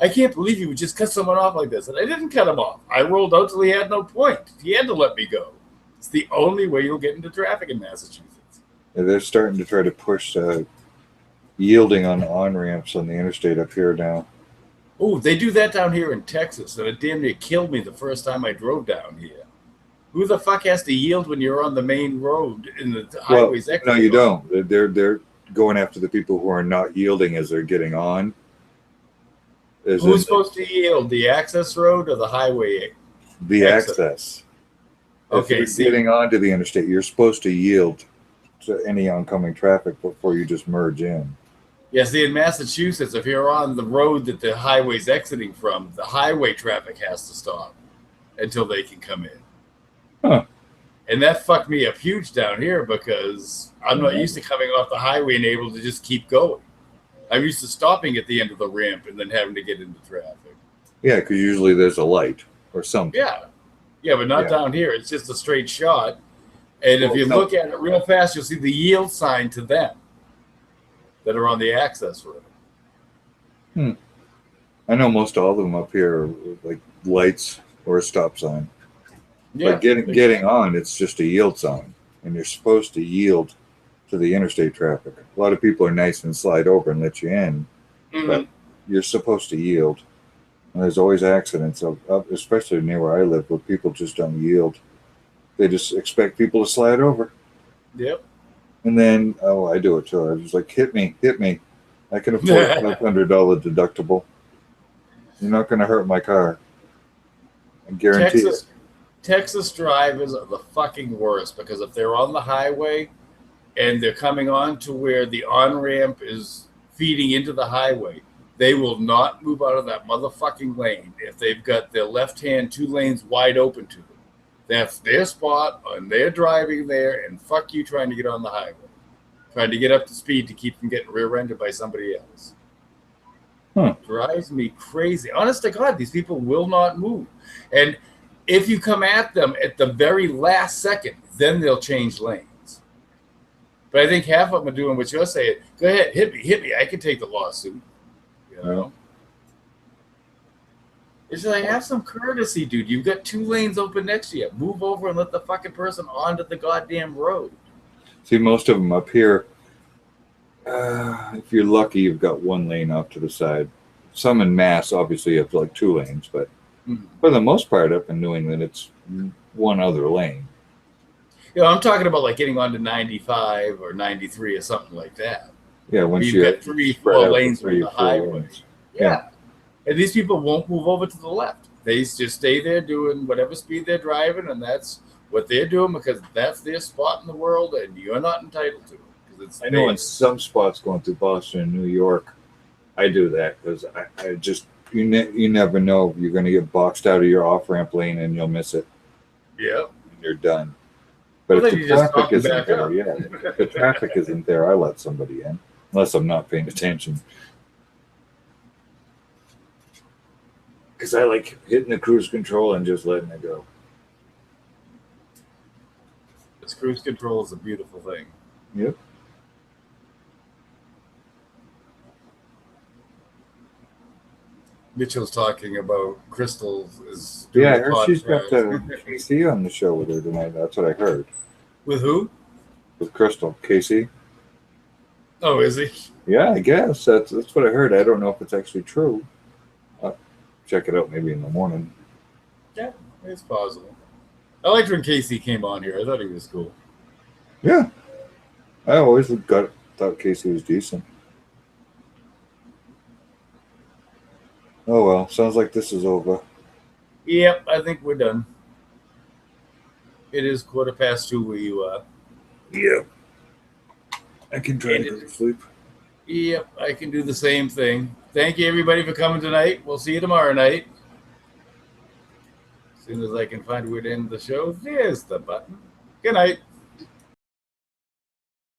I can't believe you would just cut someone off like this. And I didn't cut him off. I rolled out till he had no point. He had to let me go. It's the only way you'll get into traffic in Massachusetts. Yeah, they're starting to try to push yielding on on-ramps on the interstate up here now. Oh, they do that down here in Texas, and it damn near killed me the first time I drove down here. Who the fuck has to yield when you're on the main road in the highways? No, you don't. They're going after the people who are not yielding as they're getting on. Who's supposed to yield, the access road or the highway? The access. Okay, if you're getting onto the interstate, you're supposed to yield to any oncoming traffic before you just merge in. Yeah, see, in Massachusetts, if you're on the road that the highway's exiting from, the highway traffic has to stop until they can come in. Huh. And that fucked me up huge down here because I'm not used to coming off the highway and able to just keep going. I'm used to stopping at the end of the ramp and then having to get into traffic. Yeah, because usually there's a light or something. Yeah, but not down here. It's just a straight shot. And if you look at it real fast, you'll see the yield sign to them that are on the access road. I know most all of them up here are like lights or a stop sign. Yeah, but getting on, it's just a yield sign, and you're supposed to yield to the interstate traffic. A lot of people are nice and slide over and let you in, but you're supposed to yield. And there's always accidents, especially near where I live, where people just don't yield. They just expect people to slide over. Yep. And then, I do it too. I was like, hit me. I can afford a $500 deductible. You're not going to hurt my car. I guarantee it. Texas drivers are the fucking worst because if they're on the highway and they're coming on to where the on-ramp is feeding into the highway, they will not move out of that motherfucking lane if they've got their left hand 2 lanes wide open to them. That's their spot, and they're driving there, and fuck you trying to get on the highway. Trying to get up to speed to keep from getting rear-ended by somebody else. Drives me crazy. Honest to God, these people will not move. And if you come at them at the very last second, then they'll change lanes. But I think half of them are doing what you're saying. Go ahead, hit me. I can take the lawsuit. You know? It's like, have some courtesy, dude. You've got 2 lanes open next to you. Move over and let the fucking person onto the goddamn road. See, most of them up here, if you're lucky, you've got 1 lane off to the side. Some in Mass, obviously, you have like 2 lanes, but for the most part, up in New England, it's 1 other lane. You know, I'm talking about like getting onto 95 or 93 or something like that. Yeah, once you've got 3-4 lanes from the highway. Lanes. Yeah. And these people won't move over to the left. They just stay there doing whatever speed they're driving, and that's what they're doing because that's their spot in the world, and you're not entitled to it. I know in some spots going through Boston and New York, I do that because I just you never know if you're going to get boxed out of your off-ramp lane and you'll miss it. Yeah. And you're done. But if the traffic isn't there, if the traffic isn't there, I let somebody in unless I'm not paying attention. Because I like hitting the cruise control and just letting it go. This cruise control is a beautiful thing. Yep. Mitchell's talking about Crystal is doing I heard she's got Casey on the show with her tonight. That's what I heard. With who? With Crystal. Casey. Oh, is he? Yeah, I guess. That's what I heard. I don't know if it's actually true. I'll check it out maybe in the morning. Yeah, it's possible. I liked when Casey came on here. I thought he was cool. Yeah. I always thought Casey was decent. Oh, well. Sounds like this is over. Yep, I think we're done. It is 2:15 where you are. Yep. I can try to go to sleep. Yep, I can do the same thing. Thank you, everybody, for coming tonight. We'll see you tomorrow night. As soon as I can find where to end the show, there's the button. Good night.